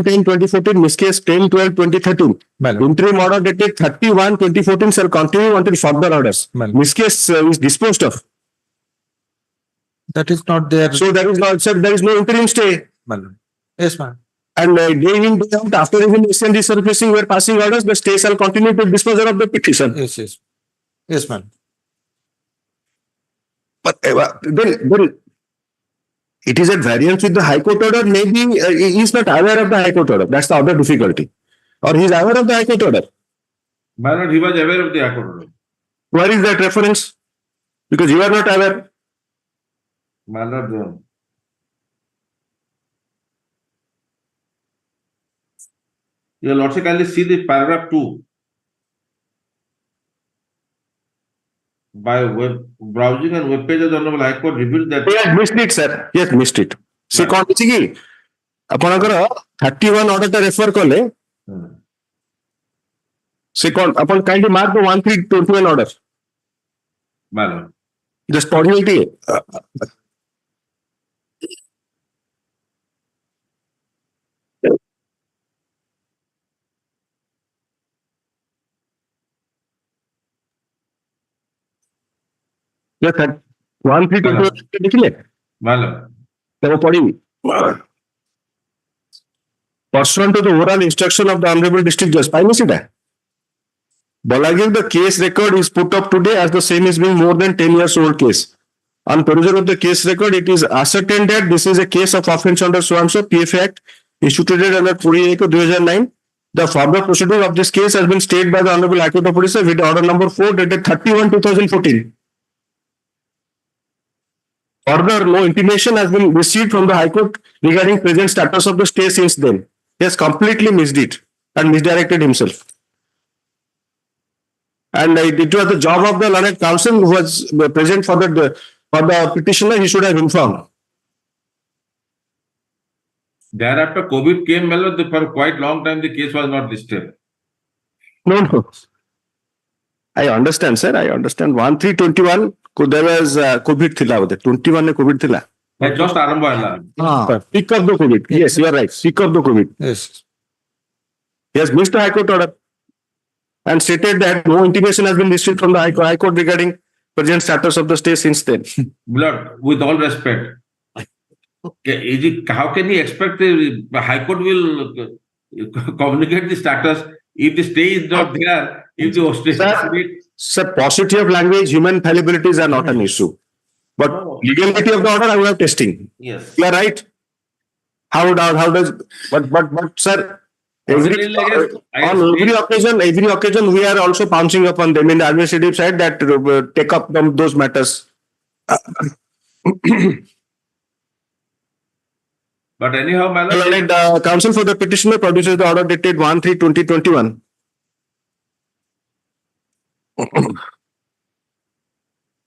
10/2014, miscase 10/12/2013. Interim order dated 31/2014 shall continue until further orders. Miscase is disposed of. That is not there. So there is no interim stay. Yes, ma'am. And day in, day out, after examination, resurfacing where passing orders, the stay shall continue to disposal of the petition. Yes, yes. Yes, ma'am. But then it is at variance with the High Court order. Maybe he is not aware of the High Court order. That's the other difficulty. Or he is aware of the High Court order. My lord, he was aware of the High Court order. Where is that reference? Because you are not aware. My lord, you will also kindly see the paragraph 2. By web browsing and web page of the Hon'Ble High Court revealed that. He has missed it, sir. He has missed it. See, कौन किसी की? अपना 31 order to refer कले. See, कौन अपन kindly mark the 1321 order. My lord. Just possibility. Yes, 1321 लिखिले. My lord. तब पढ़ी. Pursuant to the oral instruction of the Honorable District Judge, I missed it. Balagir, the case record is put up today as the same is being more than 10 years old case. On perusal of the case record, it is ascertained that this is a case of offence under so-and-so PF Act instituted under 2009. The further procedure of this case has been stayed by the Honorable High Court of Orissa with order number 4 dated 31/2014. Further, no intimation has been received from the High Court regarding present status of the stay since then. He has completely missed it and misdirected himself. And it was the job of the learned counsel who was present for the petitioner. He should have informed. Thereafter, COVID came, my lord, for quite long time the case was not listed. No. I understand, sir. I understand. 1321 there was COVID thila. 21 COVID thila. Just arambha hela. Pick up the COVID. Yes, you are right. Pick up the COVID. Yes. He has missed the High Court order and stated that no intimation has been received from the High Court regarding present status of the stay since then. Lord, with all respect, how can he expect the High Court will communicate the status if the stay is not there? If the stay Sir, paucity of language, human fallibilities are not an issue. But legality of the order, I will have testing. Yes. You are right. How does, but sir, on every occasion, we are also pouncing upon them in the administrative side that take up those matters. But anyhow, my lord, the counsel for the petitioner produces the order dated 1/3/2021.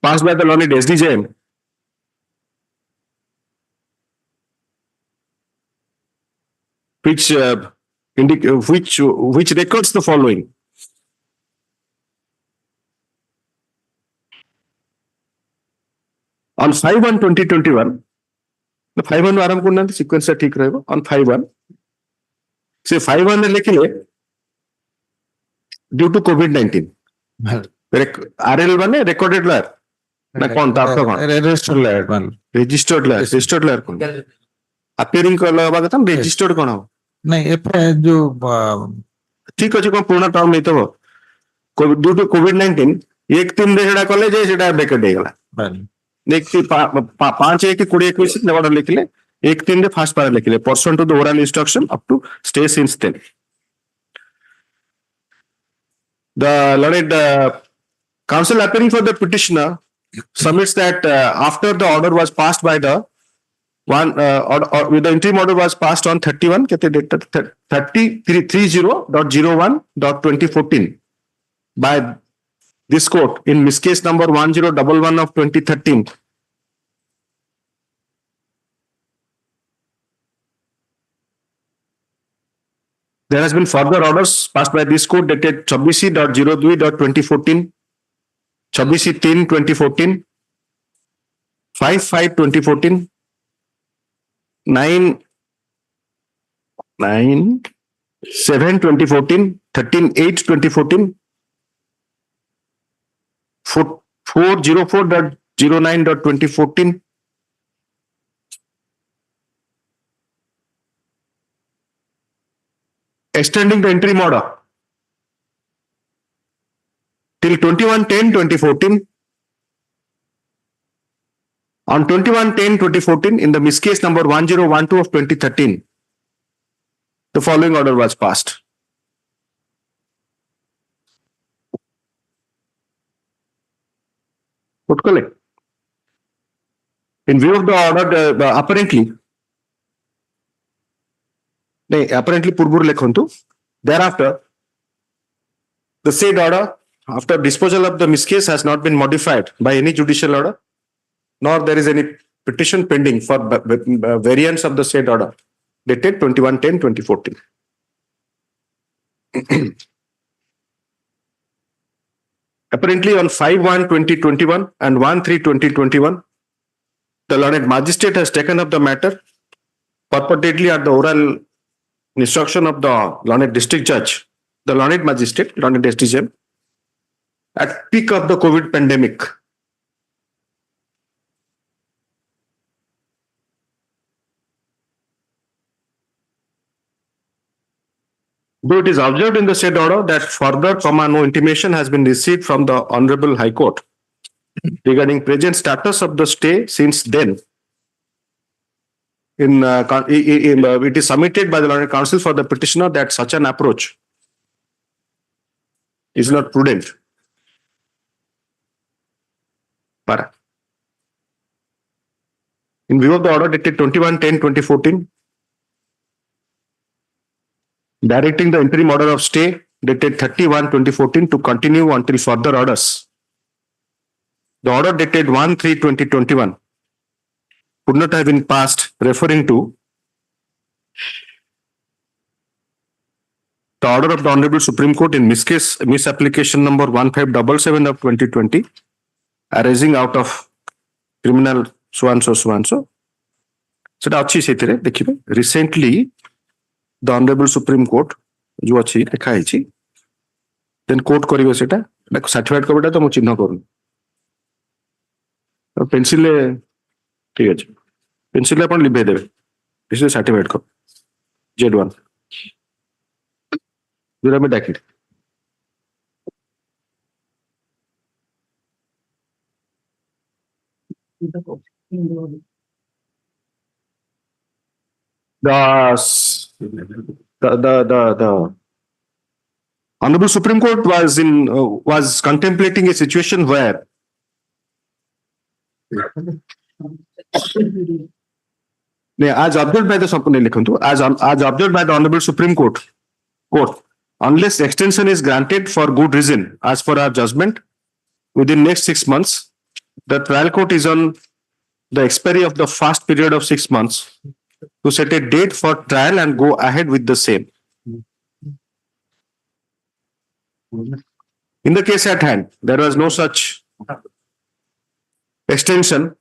Passed by the learned SDJM. Which records the following. On 5/1/2021, the 5/1 आराम करना तो sequence ठीक रहेगा. On 5/1, से 5/1 ने लिखिले due to COVID-19. RL1 recorded lawyer. ना कौन था आपका कौन? Registered lawyer कौन? Appearing कर लगा बात हम registered कौन हो? नहीं ये जो ठीक है जो कौन पूर्ण टर्म नहीं तो वो due to COVID-19 एक तीन दे सेटा कॉलेज है सेटा बेकर देगा एक 5/1/2021 ने ऑर्डर लिखले एक तीन दे फास्ट पारा लिखले pursuant to the oral instruction up to stay since then. The learned counsel appearing for the petitioner submits that after the order was passed by the with the interim order was passed on 30/01/2014 by this court in miscase number 1011 of 2013. There has been further orders passed by this court dated 26/02/2014, 26/3/2014, 5/5/2014, 9 9/7/2014, 13/8/2014, 404.09.2014, extending the interim order till 21/10/2014. On 21/10/2014, in the miss case number 1012 of 2013, the following order was passed. What collect? In view of the order, apparently, Purbur Lekhontu, thereafter, the said order, after disposal of the miss case, has not been modified by any judicial order, nor there is any petition pending for variance of the said order, dated 21/10/2014. Apparently, on 5/1/2021 and 1/3/2021, the learned magistrate has taken up the matter purportedly at the oral instruction of the learned district judge, the learned magistrate, learned SDGM, at peak of the COVID pandemic. Though it is observed in the said order that further, no intimation has been received from the Honorable High Court regarding present status of the stay since then. It is submitted by the Learned Counsel for the petitioner that such an approach is not prudent. Para. In view of the order dated 21/10/2014, directing the interim order of stay dated 30/1/2014 to continue until further orders. The order dated 1/3/2021 could not have been passed, referring to the order of the Honorable Supreme Court in misapplication number 1577 of 2020, arising out of criminal so and so. So recently, the Honorable Supreme Court, then court koribo seta, certified kobita to mo chinna korun. Pencil ठीक है pencil अपन लिखे देवे इसलिए certified को Z1 जरा में डाकिट the Honorable Supreme Court was contemplating a situation where as observed by the Honorable Supreme Court, unless extension is granted for good reason, as per our judgment, within next 6 months, the trial court is on the expiry of the first period of 6 months to set a date for trial and go ahead with the same. In the case at hand, there was no such extension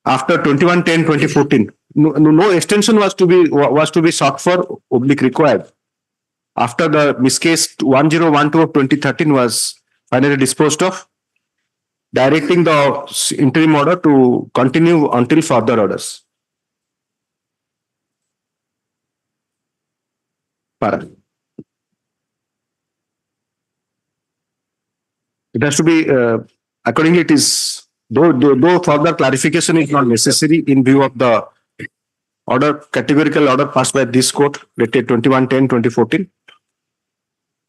after 21/10/2014. No extension was to be sought for required after the miss case 1012 of 2013 was finally disposed of, directing the interim order to continue until further orders. It has to be accordingly. It is though further clarification is not necessary in view of the categorical order passed by this court dated 21/10/2014.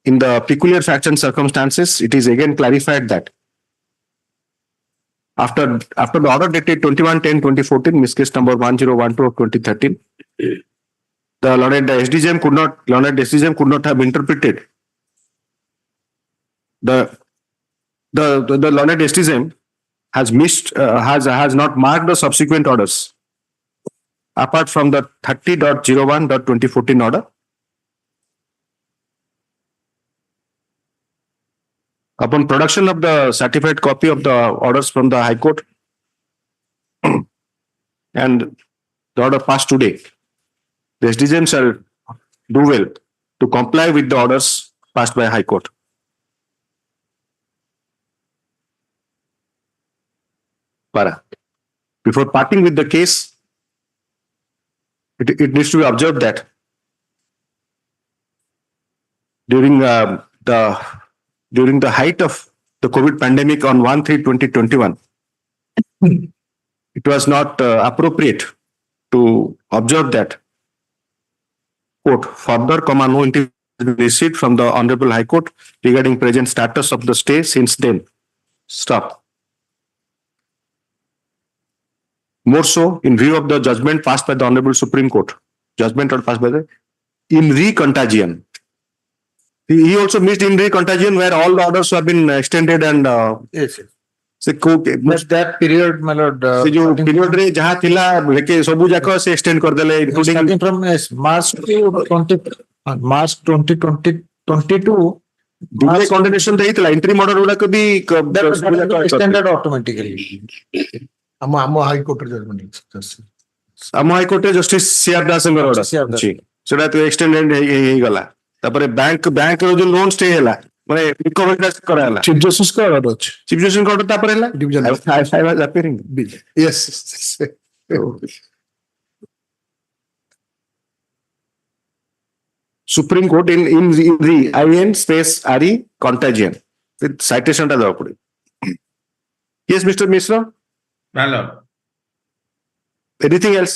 In the peculiar facts and circumstances, it is again clarified that after the order dated 21/10/2014, miss case number 1012 of 2013, the learned SDGM could not have interpreted the learned SDGM has not marked the subsequent orders apart from the 30.01.2014 order. Upon production of the certified copy of the orders from the High Court and the order passed today, the SDGM shall do well to comply with the orders passed by High Court. Para. Before parting with the case, it needs to be observed that during the height of the COVID pandemic on 1/3/2021, it was not appropriate to observe that quote further no intimation received from the Honorable High Court regarding present status of the stay since then. Stop. More so, in view of the judgment passed by the Honorable Supreme Court, judgment or passed by the in re contagion. He also missed in re contagion where all the orders have been extended and Yes, yes. से But that period, my lord, से जो period रे जहाँ थिला लेके सबू जाको से extend कर देले including starting from March to 2022, delay condemnation रे थिला interim order गुड़ा को भी that was extended automatically. ଆମ ହାଇକୋର୍ଟର ଜଜମେଣ୍ଟ ଆମ ହାଇକୋର୍ଟରେ ଜଷ୍ଟିସ ସିଆର ଦାସଙ୍କର order CR ଦାସ। ଅଛି ସେଟା ତ extended ହେଇଗଲା ତାପରେ ବ୍ୟାଙ୍କର ଯୋଉ ଲୋନ ଷ୍ଟେ ହେଲା ମାନେ ରିକଭରି କରାହେଲା ଚିଫ ଜଷ୍ଟିସଙ୍କ ଅର୍ଡର ଅଛି ଚିଫ ଜଷ୍ଟିସଙ୍କ order ତାପରେ ହେଲା Division. I was appearing. Yes. Supreme Court in re IN space RE contagion with citation টা দেওয়া পড়ে yes Mr. Mishra My lord. anything else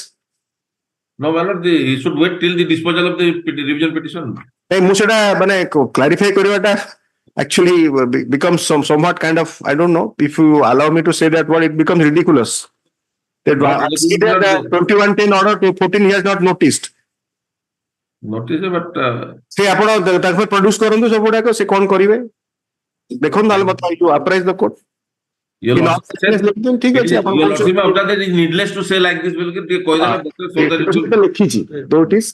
No, my lord, he should wait till the disposal of the revision petition. ନାଇଁ ମୁଁ ସେଟା ମାନେ clarify କରିବାଟା actually becomes somewhat kind of I don't know if you allow me to say that word it becomes ridiculous that I see that 2110 order to 14 he has not noticed Notice, but ସେ ଆପଣ ତାଙ୍କ produce କରନ୍ତୁ ସବୁ ଗୁଡାକ ସେ କଣ କରିବେ ଦେଖନ୍ତୁ ନହେଲେ ମତେ you apprise the court your In all lordship fairness, ଲେଖିଛନ୍ତି, ଠିକ ଅଛି ଆପଣ your lordship of that is needless to say like this because ଟିକେ କହିଦେଲେ better so that it will, ଲେଖିଛି though it is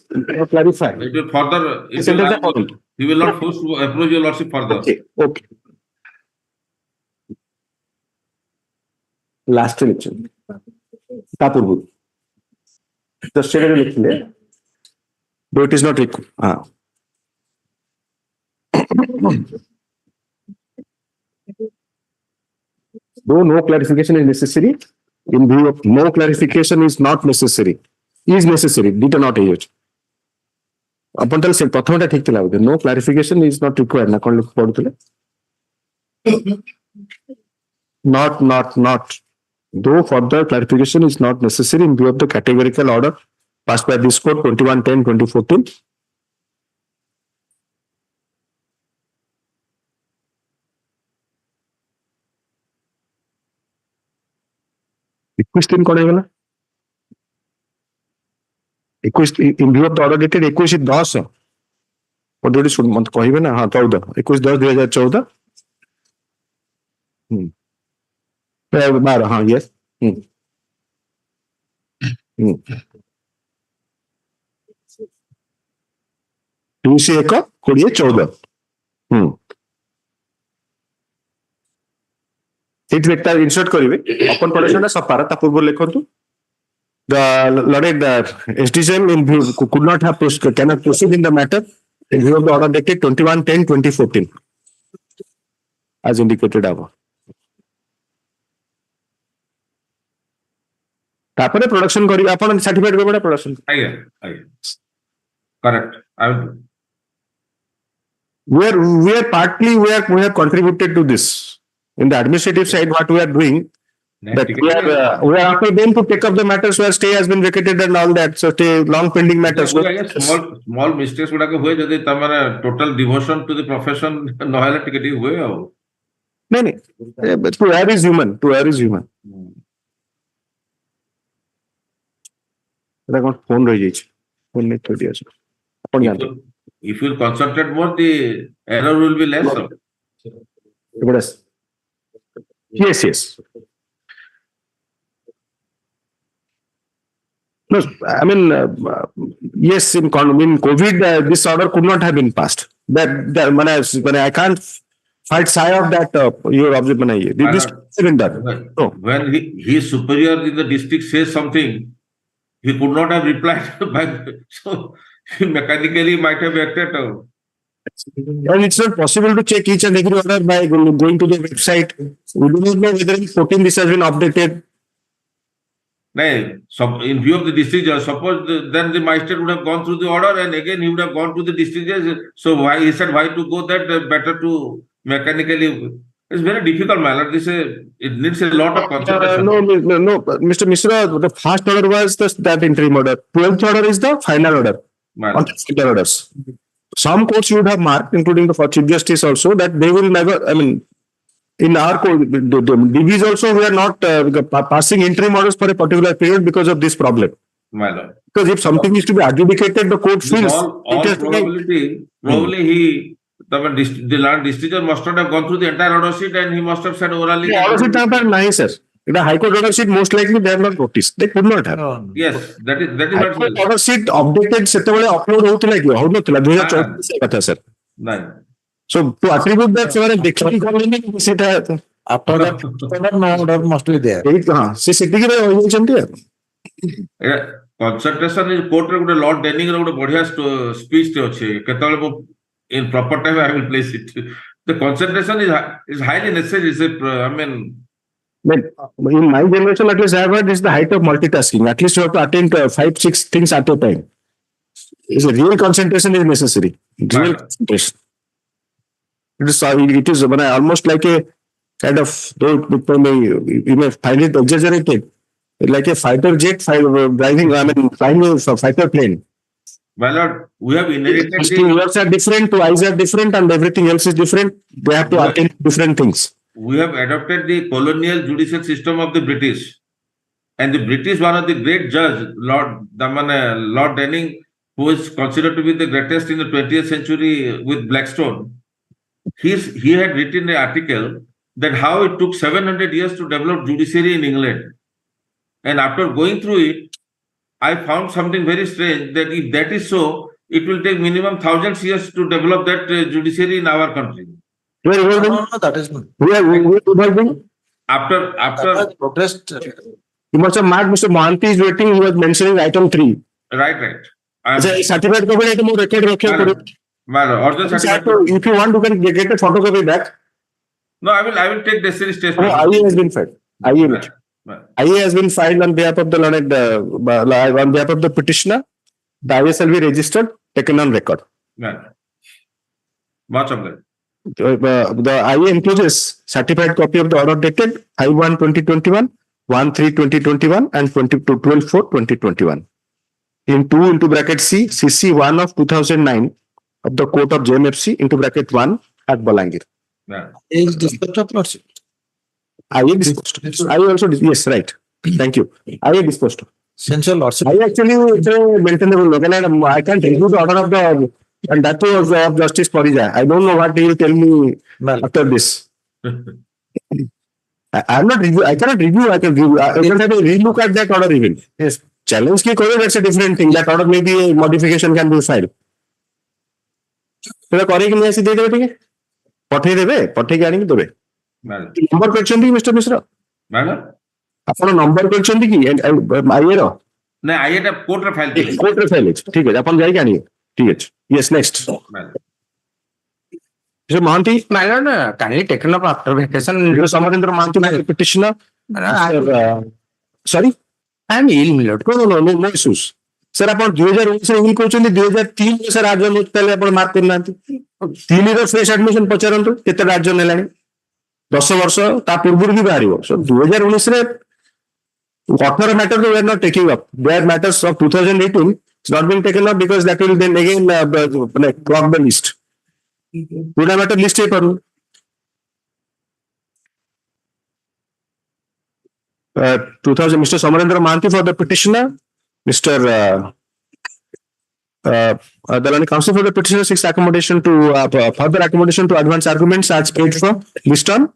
clarified it will further it Sentence ଟା will, ପଢନ୍ତୁ। he will not force to approach your lordship further. Okay. Last election ତା ପୂର୍ବରୁ just ସେଇଟା ଲେଖିଲେ though it is not required though no clarification is necessary in view of no clarification is not necessary is necessary did not age अपन ताले से प्रथमटा ठीक थिला बोधे no clarification is not required ना कोन पढुतले not though further clarification is not necessary in view of the categorical order passed by this court 21/10/2014 21 दिन कौन है 21 in view of the order dated 21/10 what did you month कहिबे ना हां 14 21/10/2014 12 हाँ yes दूसरी एक 20/14 ସେଇଠି একটা ইনসার্ট করিবে ওপেন পড়াশোনা সপারা তা পূর্ব লেখন্তু the Lord SDCM in view could not have cannot proceed in the matter in view of the order dated 21/10/2014 as indicated above. तापरे प्रोडक्शन करी आपण सर्टिफिकेट को बड़ा प्रोडक्शन आगे correct I will we are partly we have contributed to this in the administrative side what we are doing that we are after them to take up the matters where stay has been vacated and all that so stay long pending matters small mistakes गुडा को हुए जदि तमरा total devotion to the profession नहले टिके हुए आ नहीं to err is human Etah cone phone रह जाई छै फोन नहीं थोड़ी আছে अपन जानते if you concentrate more the error will be less yes no I mean yes in COVID this order could not have been passed that when I can't fight side of that your objection this has been done no. When his superior in the district says something he could not have replied back so mechanically might have acted out. And it's not possible to check each and every order by going to the website. We do not know whether in 14 this has been updated. No, so in view of the district judge, suppose then the magistrate would have gone through the order and again he would have gone to the district judge. So why he said why to go that better to mechanically. It's very difficult, my lord. It needs a lot of concentration. No, Mr. Mishra, the first order was that interim order. 12th order is the final order. My On lord. the final orders. Some courts would have marked, including the Chief Justice also, that they will never, I mean, in our court, the DBs also, we are not passing interim orders for a particular period because of this problem. My lord. Because if something is to be adjudicated, the court With feels. all it has to be- probability, probably the land district judge must not have gone through the entire order sheet and he must have said orally. The order sheet number nine, sir. The High Court order sheet, most likely they have not noticed. They could not have. No. Yes, that is High what Court order sheet updated ସେତେବେଳେ upload ହଉଥିଲା କି ହଉନଥିଲା 2024 କଥା sir. no. So to attribute that ସେମାନେ ଦେଖିକି ଗଲେନି ସେଟା After that, no order must be there. ଏଇ ହଁ ସେ ସେତିକି ରହିଯାଇଛନ୍ତି ଆଉ। Concentration is court ରେ ଗୋଟେ Lord Denning ର ଗୋଟେ ବଢିଆ speech ଟେ ଅଛି କେତେବେଳେ ମୁଁ in proper time I will place it. The concentration is highly necessary. I mean, But in my generation, at least I have heard is the height of multitasking. At least you have to attend 5-6 things at a time. It's a real concentration is necessary. Real Right. concentration. It is almost like a kind of, you may find it exaggerated, like a fighter jet driving, I mean, flying a fighter plane. my lord, we have inherited These two ears are different, two eyes are different, and everything else is different. They have to Yeah. attend different things. we have adopted the colonial judicial system of the British. And the British, one of the great judge, Lord Denning, who is considered to be the greatest in the 20th century with Blackstone, he had written an article that how it took 700 years to develop judiciary in England. And after going through it, I found something very strange that if that is so, it will take minimum thousands years to develop that judiciary in our country. You are evolving. No, that is not. We are evolving. After That has progressed. You must have marked Mr. Mohanty is waiting. He was mentioning item 3. right. I am- As a certificate copy, I can record My lord, original certificate. if you want, you can get a photocopy back. No, I will take necessary steps. No, IE has been filed. IE has been filed on behalf of the learned, on behalf of the petitioner. The IE shall be registered, taken on record. Much of that. The IE includes certified copy of the order dated I1/2021, 1/3/2021, and 12/4/2021. In 2 into bracket C, CC 1 of 2009 of the Court of JMFC into bracket 1 at Balangir. Yeah. Is dispatch of lordship. IE disposed. IE also, yes, right. Thank you. IE disposed. Essential lordship. I actually it's a maintainable look, and I can't review the order of the, and that too was of Justice Parija. I don't know what he will tell me Well, after this. I'm not review. I cannot review. I can review. I can have a relook at that order even. yes. Challenge ki kore, that's a different thing. That order maybe a modification can be filed. ସେଟା କରିକି ନେଇ ଆସି ଦେଇଦେବେ ଟିକେ ପଠେଇଦେବେ ପଠେଇକି ଆଣିକି ଦେବେ Madam. ନମ୍ବର କରିଛନ୍ତି କି ମିଷ୍ଟର ମିଶ୍ର Madam? ଆପଣ ନମ୍ବର କରିଛନ୍ତି କି ଆଇଏର No, I had a court file. କୋର୍ଟରେ ଫାଇଲ ଅଛି ଠିକ ଅଛି ଆପଣ ଯାଇକି ଆଣିବେ ଠିକ ଅଛି yes next Madam. Mister Mohanty My lord, kindly taken up after vacation. Mister Samarendra Mohanty petitioner sorry I am ill, my lord. no issues sir ଆପଣ 2019 ରୁଲ କହୁଛନ୍ତି 2003 ସାର୍ ଆର୍ଜନ ହଉଛି ତାହେଲେ ଆପଣ ମାର୍କ କରୁନାହାନ୍ତି 3 ର ଫ୍ରେଶ ଆଡମିସନ ପଚାରନ୍ତୁ କେତେ ଆର୍ଜନ ହେଲାଣି 10 ବର୍ଷ ତା ପୂର୍ବରୁ ବି ବାହାରିବ ସୋ 2019 ରେ 18 matters we are not taking up. Their matters of 2018 is not being taken up because that will then again clog the list. Puda matter list hai paru. Uh, 2000 Mr. Samarendra Mahanti for the petitioner. Mr. The Learned Counsel for the petitioner seeks accommodation to further accommodation to advance arguments as paid for list on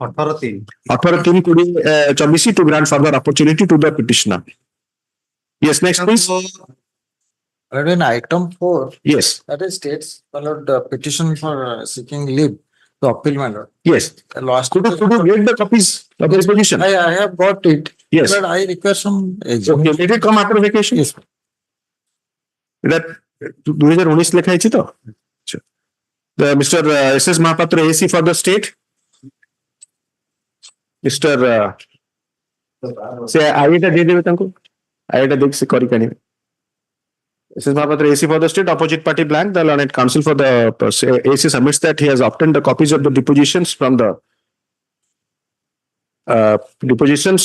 18/3/2024 to grant further opportunity to the petitioner. Yes, next please. In item 4, Yes, that is states, my lord, petition for seeking leave to appeal, my lord. yes. Lost. Could you read the copies of his position? I have got it. Yes. But I require some Okay, examination. let it come after vacation. Yes. এটা 2019 লেখা আছে তো? আচ্ছা। Mr. S.S. Mahapatra, AC for the state. Mr. Se আইটা দিয়ে দেবে তাଙ୍କୁ আইটা দেখ সে করি কানি S.S. Mahapatra, AC for the state, opposite party blank. The learned counsel for the AC submits that he has obtained the copies of the depositions from the depositions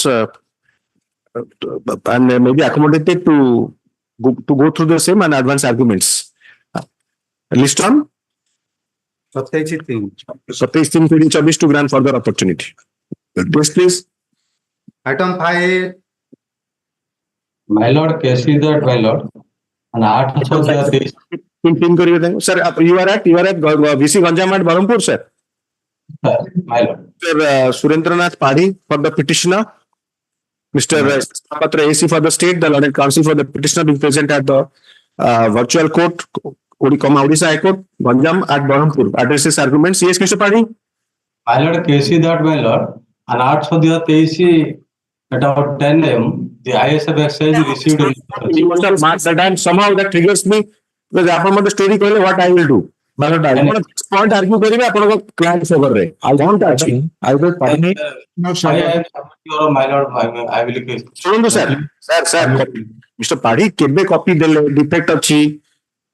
and may be accommodated to go through the same and advance arguments. List on 27/3/24 to grant further opportunity. Yes, please. Item 5, My lord, case is that, my lord. And art also this, Pin करिए देंगे. Sir, you are at VC Ganjam at Barampur, sir. my lord. Sir, Surendranath Padhi for the petitioner. Mr. Mahapatra, AC for the state. The learned counsel for the petitioner being present at the virtual court, Odisha High Court, Ganjam at Barampur. Addresses arguments. Yes, Mr. Padhi. My lord, case is that, my lord. And art for the AC at about 10 AM, the ISF exercise received. You must have marked that and somehow that triggers me because after the story कहले what I will do. मतलब point argue करेंगे अपन को client favor रहे. I want to achieve. I will party. No, sir. My lord, I will case. सुनो sir. Sir. Mr. Padhi केबे copy देले defect अच्छी.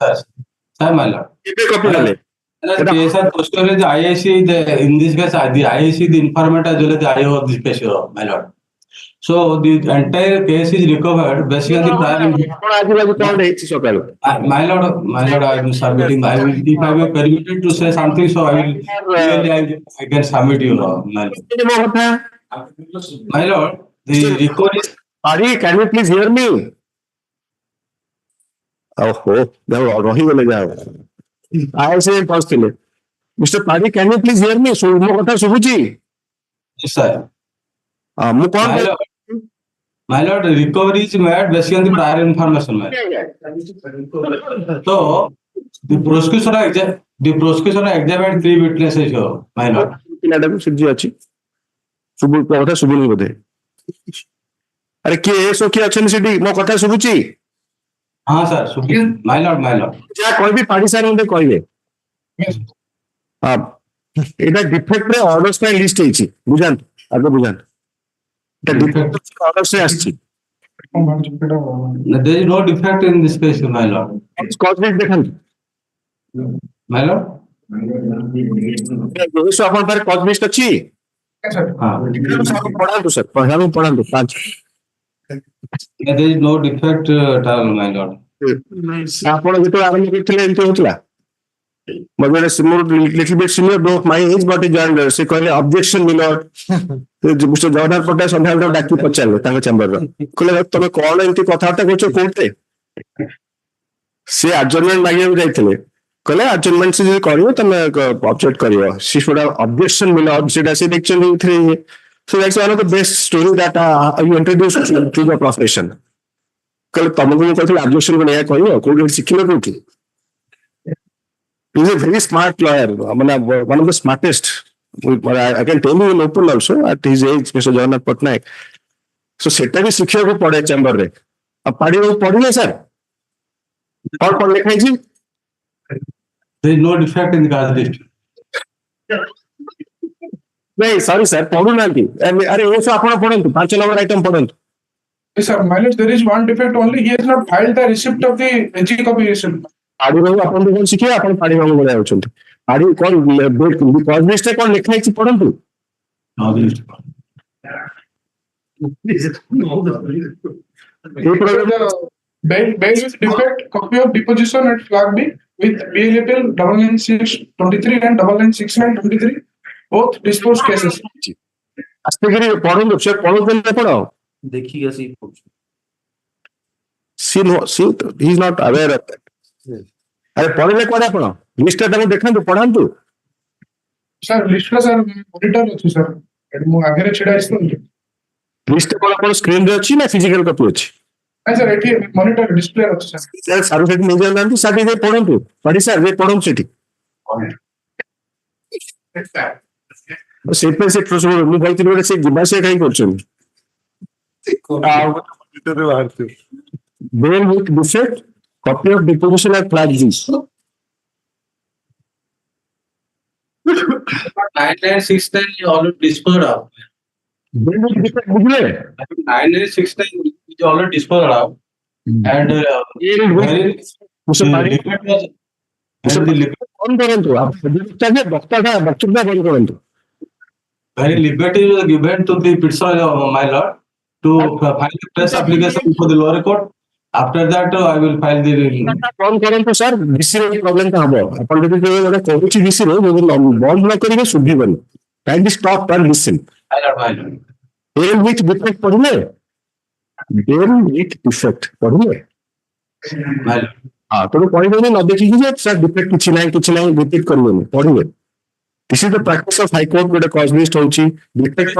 Sir, my lord. केबे copy देले. Case are posted the IAC, in this case, the IAC, the informant as well as the IO of this case, my lord. So the entire case is recovered basically the prior. ଆପଣ ଆଜି ବାଜି କଣ ହେଇଛି ସକାଳୁ? My lord, I am submitting. I will, if I were permitted to say something, so I will clearly I can submit you, my lord. ମୋ କଥା. My lord, the record is. Padhi, can you please hear me? ଓହୋ ରହିଗଲେ ଯାଅ. ISA ପହଞ୍ଚିଥିଲେ. Mr. Padhi, can you please hear me? ମୋ କଥା ଶୁଭୁଛି? Yes, sir. ମୁଁ କଣ My lord, recovery is made based on the prior information, my lord. So the prosecution examined 3 witnesses here, my lord. ପିଲାଟାକୁ ସୁଜି ଅଛି. କଥା ଶୁଭୁନି ବୋଧେ. ଆରେ କିଏ ଏସो କିଏ ଅଛନ୍ତି ସେଠି? ମୋ କଥା ଶୁଭୁଛି? हाँ sir, my lord. ଯାହା କହିବି ପାଢୀ ସାର୍ ମତେ କହିବେ. ହଁ ଏଇଟା ଡିଫେକ୍ଟ ରେ ଅର୍ଡର୍ସ ପାଇଁ ଲିଷ୍ଟ ହେଇଛି. ବୁଝାନ୍ତୁ ଆଗ ବୁଝାନ୍ତୁ. ଏଟା ଡିଫେକ୍ଟ ଅର୍ଡର୍ସ ରେ ଆସିଛି. There is no defect in this case, my lord. Cause list ଦେଖାନ୍ତୁ. My lord. ଏସो ଆପଣଙ୍କ ପାଖରେ କଜ୍ ଲିଷ୍ଟ ଅଛି? ପଢାନ୍ତୁ sir ପଢାନ୍ତୁ 5. There is no defect at all, my lord. ଆପଣ ଯେତେବେଳେ ଆରମ୍ଭ କରିଥିଲେ ଏମିତି ହଉଥିଲା? ମୋର little bit senior broke my age but he joined us. ସେ କହିଲେ objection ମିଲର. ମିଷ୍ଟର ଜଗନ୍ନାଥ ପଟ୍ଟନାୟକ ସନ୍ଧ୍ୟାବେଳେ ଡାକି ପଚାରିଲେ ତାଙ୍କ ଚାମ୍ବରର. କହିଲେ ତମେ କଣ ଏମିତି କଥାବାର୍ତ୍ତା କରୁଛ କୋର୍ଟରେ? ସେ ଆଡଜର୍ନମେଣ୍ଟ ମାଗିବାକୁ ଯାଇଥିଲେ. କହିଲେ ଆଡଜର୍ନମେଣ୍ଟ ସେ ଯଦି କରିବ ତମେ ଅବଜେକ୍ଟ କରିବ. ସେ ସେଟା objection ମିଲର ସେଟା ସେ ଦେଖିଛନ୍ତି ଏଥିରେ. So that's one of the best story that you introduced to the profession. କହିଲେ ତମକୁ ମୁଁ କହିଥିଲି objection କଣ ଏହା କହିବ? କୋଉଠି ଶିଖିଲ କୋଉଠି? He is a very smart lawyer. One of the smartest. I can tell you in open also at his age, Mr. Jagannath Patnaik. So सेटा भी शिक्षक पढ़े चैम्बर रे. अब पढ़िले सर. और पढ़ लिखा जी? There is no defect in the cause list. नहीं सॉरी सर पढ़ू ना की. अरे ये सब अपना पढ़ंतु 5 नंबर आइटम पढ़ंतु. Yes, sir. My lord, there is one defect only. He has not filed the receipt of the NG copy receipt. पाड़ी बाबू अपन तो कौन सीखे अपन पाड़ी बाबू बोला होचंती. पाड़ी कौन कॉज लिस्ट रे कौन लिखा है पढ़ंतु. Bail with defect, copy of deposition at flag B with BLFL 99623 and 99623, both disposed cases. आस्ते करी पढ़ंतु से पढ़ो देले पढ़ो. देखिए सी he is not aware of that. अरे पढ़ले कोडा आपण लिस्ट टा देखंतु पढ़ंतु. Sir, list का sir monitor ଅଛି sir. ମୁଁ ଆଗରେ ଛିଡା ହେଇଛି. लिस्ट कोन आपण स्क्रीन रे अछि ना फिजिकल कॉपी अछि? ନାଇଁ sir ଏଠି monitor display ଅଛି sir. सर सारू सेठी नै जानंतु साथी जे पढ़ंतु. पढ़ी सर जे पढ़ंतु सेठी. से पे से प्रोसेस मु भाइति रे से जिबा से काई करछन. Bail with defect, Copy of deposition at flag G. 9969 is already disposed of. बुझले 9969 is already disposed of. And wherein उसे the पानी liquid was उसे and the liquid, बंद करंतु आप चाहिए बक्ता बक्तुदा बंद करंतु wherein liberty was given to the petitioner, my lord, to file a press application for the lower court. After that, I will file the बंद करंतु सर विसिरो प्रॉब्लम का हबो अपन जदि कोइ कोछि विसिरो बंद न करिवे सुभिबन kindly stop and listen my lord. Then which defect पढ़ले देन विच डिफेक्ट पढ़ले My lord. हां तो पढ़िबे न देखि जे सर डिफेक्ट किछि नाही रिपीट करिवे पढ़िबे this is the practice of high court गोटे कॉज लिस्ट होछि defect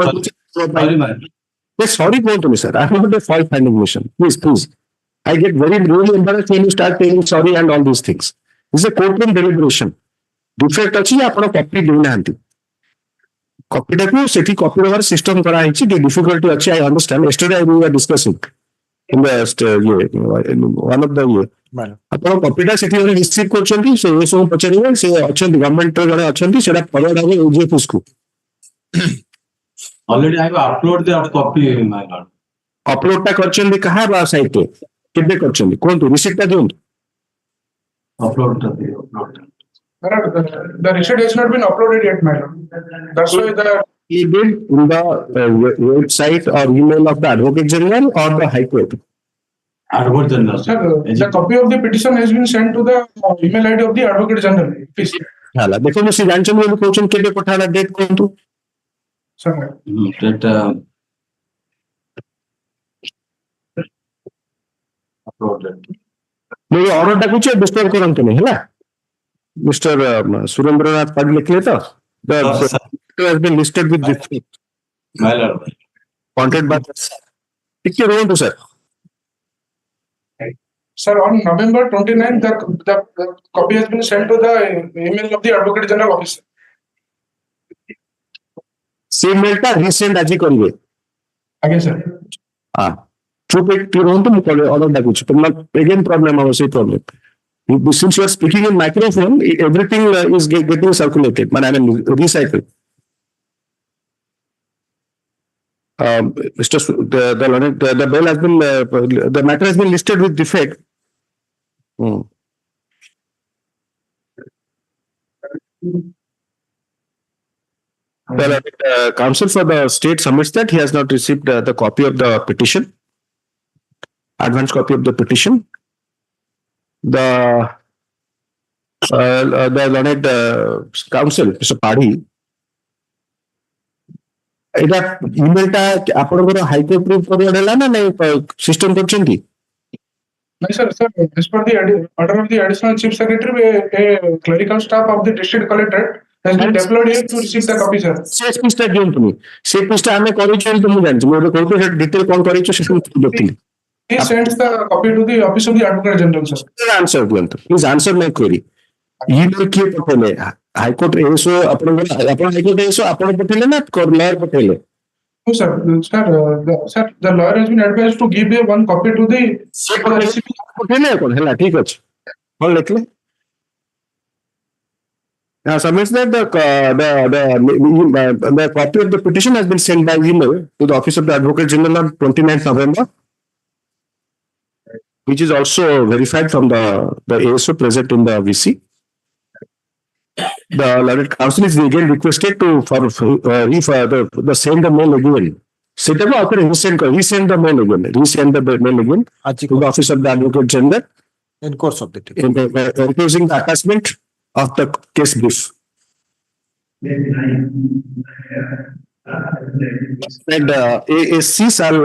Sorry, my lord. sorry to me sir I am not a fault finding mission please I get very really embarrassed when you start saying sorry and all these things. This is a courtroom deliberation. Defect अछि आपण copy देउ नांती. Copy टाकू सेठी copy देवार system करा हिची difficulty अछि I understand. Yesterday we were discussing in the one of the आपण copy टा सेठी रिसीव करछंती से ए सब पचरिवे से अछंती गवर्नमेंट जणे अछंती सेटा फॉरवर्ड आवे ओजीएफएस को. Already I have uploaded the copy, my lord. Upload टा करछंती कहा बा साइट पे केबे करछंती कोन रिसीट टा दियंतु. Upload. The receipt has not been uploaded yet, madam. That's why the He did in the website or email of the Advocate General or the High Court. Advocate General. sir, the copy of the petition has been sent to the email ID of the Advocate General. Please, हाला देखो मुझे जानचन में question के लिए पठाना date कौन तू sir. That uploaded. मेरे order टा कुछ डिस्टर्ब करंतु नहीं है मिस्टर सुरेंद्रनाथ पाटिल लिखले तो the Sir. letter has been listed with defect My lord. wanted by टिके रोंतु sir Sir, on November 29th, the copy has been sent to the email of the Advocate General office. Same mail टा recent आज करिवे Again, sir. हां चुप एक रोंतु मु कले order टा कुछ तो अगेन प्रॉब्लम है से problem since you are speaking in microphone everything is getting circulated man I mean recycled. Mr. The bill has been the matter has been listed with defect. The counsel for the state submits that he has not received the copy of the petition, advance copy of the petition. The learned counsel, Mr. Padhi, এটা ইমেলটা আপনাদের high court print forward হলা না নাই system করছেনটি No, sir, as per the order of the Additional Chief Secretary, a clerical staff of the district collectorate has been deployed here to receive the copy, sir. শেষ পিসটা দিন তুমি সেই পিসটা আমি করেছি তুমি জানছো মই কোনটো সেটা ডিটেইল কোন করেছো সেটা দেখলি He sends the copy to the office of the Advocate General, sir. Answer दियंतु please answer my query email किए पठेले हाईकोर्ट एसो आपण हाईकोर्ट एसो आपण पठेले ना lawyer पठेले No, sir. The lawyer has been advised to give one copy to the पठेले कोन हला ठीक अछि कोन लिखले now submits that the copy of the petition has been sent by email to the office of the Advocate General on 29th November, which is also verified from the ASO present in the VC. The learned counsel is again requested to the send the mail again. Set up after resend the mail again. Resend the mail again to the office of the Advocate General In course of the enclosing the attachment of the case brief. And ASC shall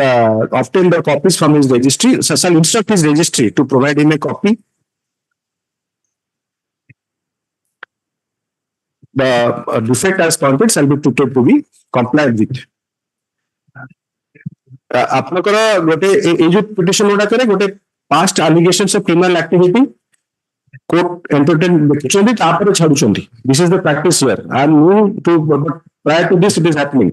obtain the copies from his registry, shall instruct his registry to provide him a copy. The defect as pointed shall be treated to be complied with. आपनकर गोटे ए जो petition Voda करे गोटे past allegations of criminal activity court entertain देखुछंती तापर छाडुछंती. This is the practice here. I am new to but prior to this it is happening.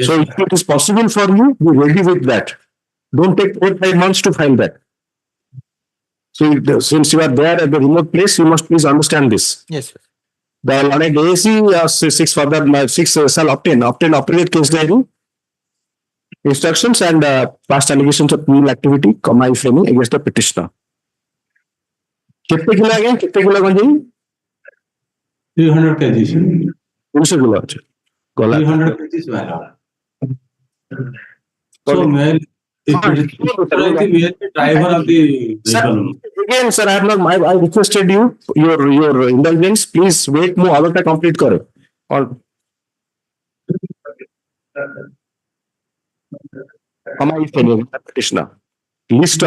So if it is possible for you, be ready with that. Don't take 4-5 months to file that. So since you are there at the remote place, you must please understand this. Yes, sir. The Lane AAC 6 further 6 shall obtain appropriate case diary, instructions and past allegations of criminal activity, comma if any, against the petitioner. कितने kilo आ गए कितने kilo कौन जी 300 kgs. 300 kilo अच्छा गोला 300 kgs, my lord. So, may the driver of the vehicle. Again, sir, I have not. I requested you your indulgence. Please wait more. Other का complete करो. और हमारी petitioner list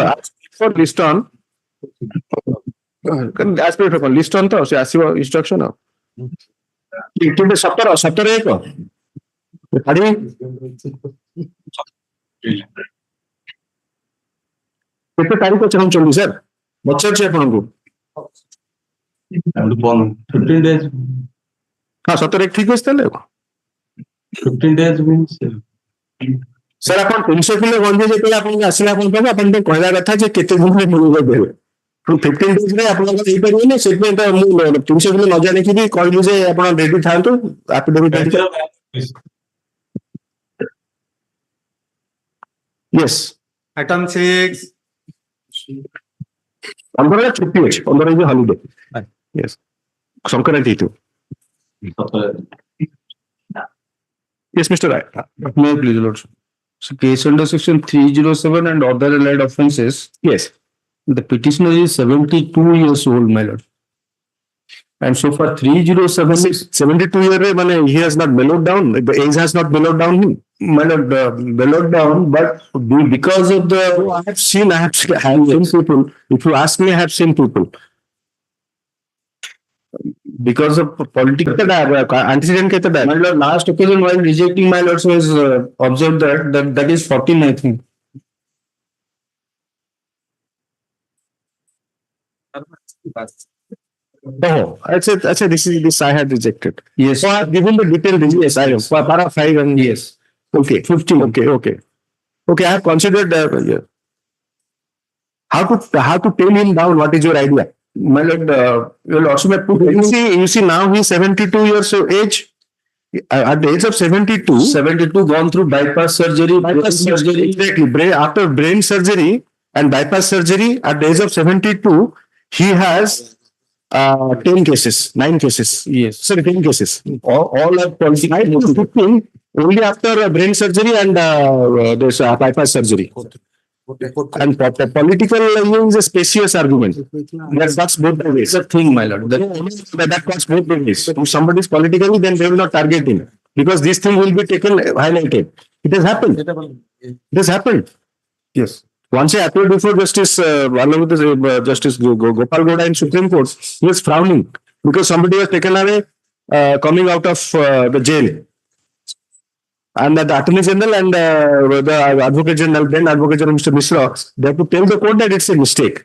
for list on. As per list on तो से आसिव instruction हो. इतने 17 एक हो. अरे କେତେ ତାରିଖ ଚାହୁଁଛନ୍ତି ସାର୍ ପଚାରୁଛି ଆପଣଙ୍କୁ 15 days. ହଁ 17 ଠିକ ଅଛି ତାହେଲେ 15 days means. ସାର୍ ଆପଣ 300 କିଲୋ ଗଞ୍ଜି ଯେତେବେଳେ ଆପଣଙ୍କୁ ଆସିଲା ଆପଣ ପାଖକୁ ଆପଣ ଟିକେ କହିବା କଥା ଯେ କେତେ ଦିନରେ ମିଳିବ ଦେବେ 15 days ରେ ଆପଣଙ୍କର ହେଇପାରିବନି ସେଥିପାଇଁ ତ ମୁଁ 300 କିଲୋ ନ ଜାଣିକି ବି କହିଲି ଯେ ଆପଣ ରେଡି ଥାଆନ୍ତୁ ଆଫିଡେଭିଟ୍ yes item 6, 15 ଛୁଟି ଅଛି 15 is holiday yes ସଂକ୍ରାନ୍ତି ହେତୁ yes Mr. Rai May I please, Lord? So, case under section 307 and other allied offences. yes The petitioner is 72 years old, my lord. And so for 307, 72 year माने he has not mellowed down the age has not mellowed down him my lord, mellowed down, but because of the, I have seen people. If you ask me, I have seen people. because of political, Antecedent कितना है? my lord, last occasion while rejecting my lords was observed that is 14, I think. Oh, I said this I had rejected. Yes. So I have given the detailed reason. Yes, I have. Para 5 and Yes. okay, 15. Okay. I have considered yeah. how to tame him down. What is your idea? My lord, well, also my You see now he's 72 years of age. At the age of 72, 72 gone through bypass surgery, exactly. After brain surgery and bypass surgery, at the age of 72, he has 10 cases, 9 cases. Yes. Sorry, 10 cases. all are political. 9 to 15 only after brain surgery and this bypass surgery. And political is a specious argument. That cuts both the ways. It's a thing, my lord. That cuts both the ways. If somebody is politically, then they will not target him because this thing will be taken highlighted. It has happened. It has happened. Yes. Once I appeared before Justice Justice Gopal Gowda in Supreme Court, he was frowning because somebody was taken away coming out of the jail. And the Attorney General and the Advocate General, then Advocate General Mr. Mishra, they have to tell the court that it's a mistake.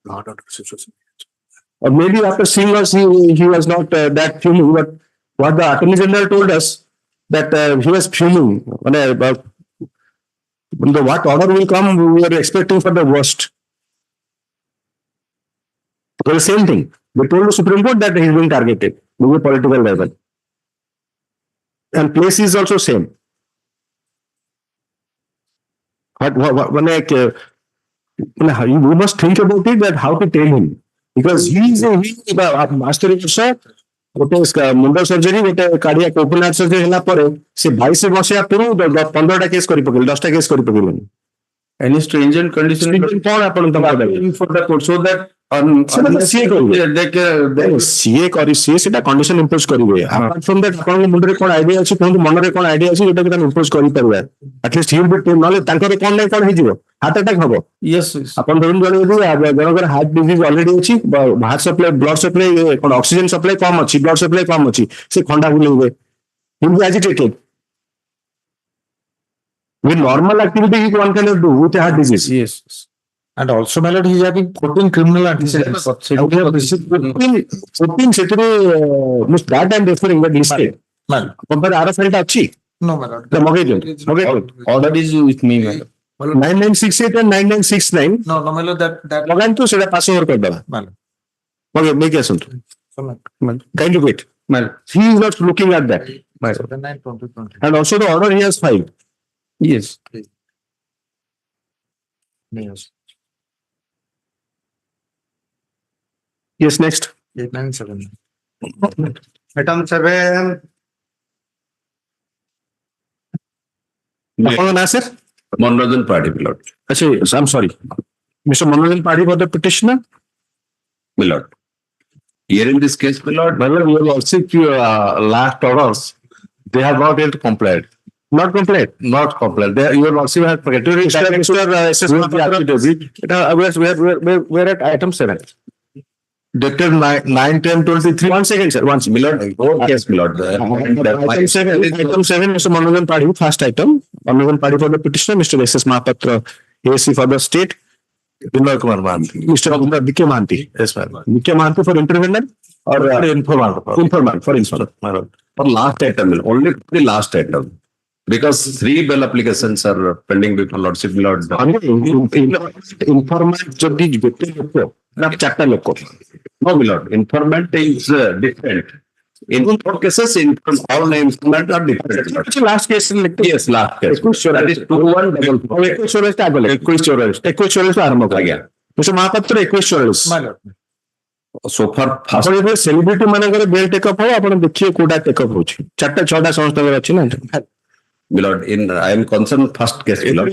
Or maybe after seeing us, he was not that fuming, but what the Attorney General told us that he was fuming. When the what order will come, we were expecting for the worst. For the same thing. They told the Supreme Court that he is being targeted with a political level. And place is also same. You must think about it that how to tell him. Because he is a master officer. Munda surgery गोटे cardiac open heart surgery होला परे से 22 वर्ष पूर्व 15टा case करि पकेल 10टा case करि पकेल Any stringent condition कौन आपण तम for the court so that CA करी सीए सेटा कंडीशन इंपोज करिवे अपार्ट फ्रॉम दैट आपण मुंडरे कोन आईडिया अछि कोन मन रे कोन आईडिया अछि जेटा कि इंपोज करि परबा एटलीस्ट ही विल बी नले तांकर कोन नै कोन हे जिवो हार्ट अटैक हबो yes आपण धरन जणे जनकर हार्ट डिजीज ऑलरेडी अछि हार्ट सप्लाई ब्लड सप्लाई कोन ऑक्सीजन सप्लाई कम अछि ब्लड सप्लाई कम अछि से खंडा बुलेबे he will be agitated with normal activity one cannot do with a heart disease. yes And also, my lord, he is having 14 criminal antecedents. 14 setare that I am referring that listed. Man. Compare RFL ta achi. No, my lord. The mortgage. order is with me, madam. 9968 and 9969 No, no, my lord, that. ଲଗାନ୍ତୁ ସେଟା pass over କରିଦେବା My lord. Okay ନେଇକି ଆସନ୍ତୁ So, my lord. Kindly wait he is not looking at that 79, 20, 20. and also the order he has filed. Yes. Yes. Yes, next. 897. Item 7. ଆପଣଙ୍କ ନାଁ sir? Monrojan Party, my lord. अच्छा, I'm sorry. Mr. Manojan Party for the petitioner. My lord. Here in this case, my lord, My lord, we have also last orders. They have not yet complied. Not compliant. Not complied. They, you have also had purgatory. Mr. SS we're at item 7. Dated 9/10/23. One second, sir. One second. my lord, yes, my lord. Item 7, Mr. Manojan Party, first item. Manojan Party for the petitioner, Mr. S.S. Mahapatra, ASC for the state, Vinay Kumar Mahanti. Mr. B.K. Mahanti. Yes, ma'am. B.K. Mahanti for intervener or Informant. informant for instance. My lord. For last item, my lord, only the last item. Because 3 bail applications are pending before lordship, my lord. Informant ଯଦି ଗୋଟେ ଲୋକ ନା ଚାରିଟା ଲୋକ No, my lord. Informant is different. In all cases, all names are different. my lord. Last case Yes, last case. 21 That is 2144. 21 ଆଗ 21 ଆରମ୍ଭ କର ଆଜ୍ଞା। Mr. Mahapatra 21 My lord. So far, first, ଆପଣ ଯେତେବେଳେ ସେଲିବ୍ରିଟି ମାନଙ୍କର ବେଲ୍ ଟେକଅପ୍ ହବ ଆପଣ ଦେଖିବେ କୋଉଟା ଟେକଅପ୍ ହଉଛି 4ଟା 6ଟା ସଂସ୍ଥାଙ୍କର ଅଛି ନା my lord, I am concerned first case, my lord.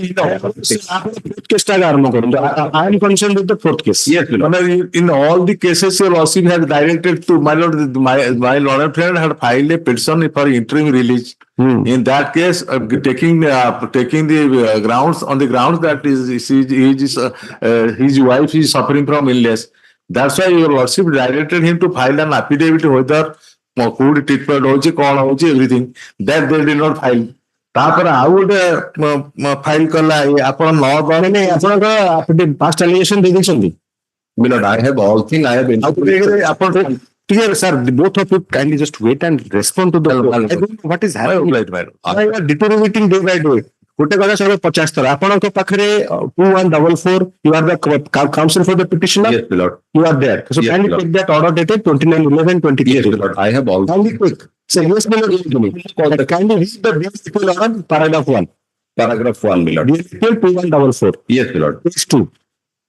Case ଟା ଆରମ୍ଭ କରନ୍ତୁ I am concerned with the fourth case. Yes, my lord. In all the cases, your lordship has directed to my lord. My lord friend had filed a petition for interim release. In that case, taking the grounds on the grounds that his wife is suffering from illness. That's why your lordship directed him to file an affidavit whether food treatment hochi kon hochi everything. That they did not file. ତାପରେ ଆଉ ଗୋଟେ file କଲା ଆପଣ ଆପଣଙ୍କ past allegation ଦେଇ ଦେଇଛନ୍ତି My lord, I have all things. I have ଆପଣ ଟିକେ sir both of you kindly just wait and respond to the I don't know what is happening right now. I are deteriorating day by day. ଗୋଟେ କଥା ସର 50 ଥର ଆପଣଙ୍କ ପାଖରେ 2144 you are the counsel for the petitioner. Yes, my lord. You are there. So Yes, kindly Lord. take that order dated 29/11/2020. Yes, my lord. I have all. Kindly quick. So yes, my lord, give me. Kindly read the BSPL order, paragraph 1. Paragraph 1, my lord. BSPL 2144. Yes, my lord. Page 2.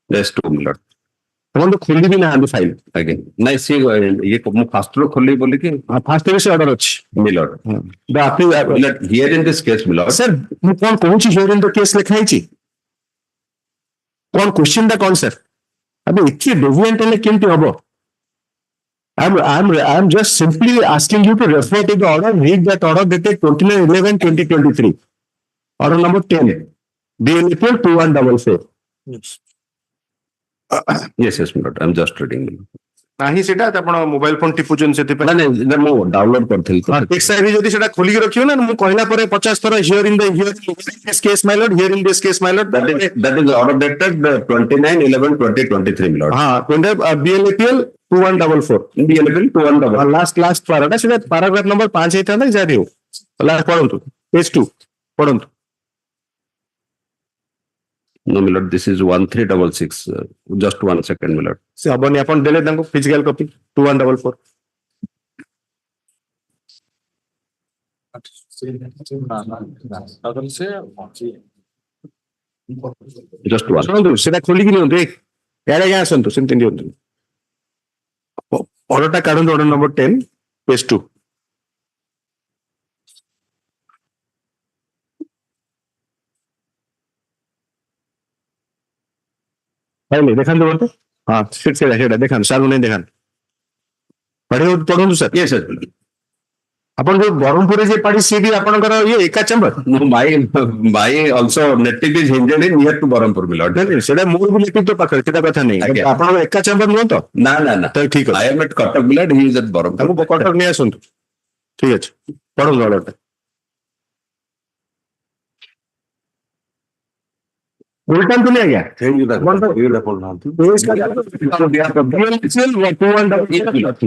Yes, 2, my lord. ଆପଣ ତ ଖୋଲି ବି ନାହାନ୍ତି file Again. ନାଇଁ ସେ ଇଏ ମୁଁ first ରୁ ଖୋଲି ବୋଲିକି ଫାଷ୍ଟ ବି ସେ ଅର୍ଡର ଅଛି my lord. The My lord, here in this case, my lord. Sir ମୁଁ କଣ କହୁଛି ହିୟର ଇନ୍ ଦ କେସ୍ ଲେଖା ହେଇଛି କଣ କ୍ୱେଶ୍ଚିନ୍ ଟା କଣ ସାର୍ ଏବେ ଏତେ ଡେଭିଏଣ୍ଟ ହେଲେ କେମିତି ହବ I'm just simply asking you to refer to the order, read that order dated 29/11/2023. Order number 10. BLPL 2144. Yes, yes, my lord. I'm just reading. ନାହିଁ ସେଟା ଆପଣ ମୋବାଇଲ ଫୋନ ଟିପୁଛନ୍ତି ସେଥିପାଇଁ ନାଇଁ ନାଇଁ ମୁଁ ଡାଉନଲୋଡ କରିଥିଲି ତ। ଟେକ୍ସଟ ଆଇଡି ଯଦି ସେଟା ଖୋଲିକି ରଖିବ ନା ମୁଁ କହିଲା ପରେ 50 ଥର here in this case my Lord here in this case my Lord That is order dated 29/11/2023, my lord. ହଁ BLPL 2144 BLPL 2144. ଲାଷ୍ଟ ପାରାଟା ସେଟା ପାରାଗ୍ରାଫ ନମ୍ବର 5 ହେଇଥାନ୍ତା ଯାହା ହଉ ଲାଷ୍ଟ ପଢନ୍ତୁ ପେଜ 2 ପଢନ୍ତୁ No, my lord. This is 1366. Just 1 second, my lord. ସେ ହବନି ଆପଣ ଦେଲେ ତାଙ୍କୁ ଫିଜିକାଲ କପି 2144 Just one. ଶୁଣନ୍ତୁ ସେଟା ଖୋଲିକି ନିଅନ୍ତୁ ଇଆଡେ ଆଜ୍ଞା ଆସନ୍ତୁ ସେମିତି ନିଅନ୍ତୁ ଅର୍ଡରଟା କାଢନ୍ତୁ ଅର୍ଡର ନମ୍ବର 10 ପେଜ 2 ପାଇଲେ ଦେଖାନ୍ତୁ ମୋତେ ହଁ ସେଟା ଦେଖାନ୍ତୁ ସାର୍ ନେଇ ଦେଖାନ୍ତୁ ପଢନ୍ତୁ ସାର୍ Yes, sir. ଆପଣ ଯୋଉ ବ୍ରହ୍ମପୁରରେ ଯେ ପାଢି ସିଏ ବି ଆପଣଙ୍କର ଇଏ ଏକା chamber No, my also native is Hinjali near to Barampur, my lord. ସେଟା ମୋର ବି ନେତୃତ୍ୱ ପାଖରେ ସେଟା କଥା ନାହିଁ ଆଜ୍ଞା। ଆପଣଙ୍କର ଏକା ଚାମ୍ବର ନୁହଁ ତ No, no, no. ତାହେଲେ ଠିକ I ଅଛି am at Katak, my lord. He is at Barampur. ତାଙ୍କୁ କଟକ ନେଇ ଆସନ୍ତୁ ଠିକ ଅଛି ପଢନ୍ତୁ ଅର୍ଡରଟା ଉଲ୍ଟାନ୍ତୁନି ଆଜ୍ଞା On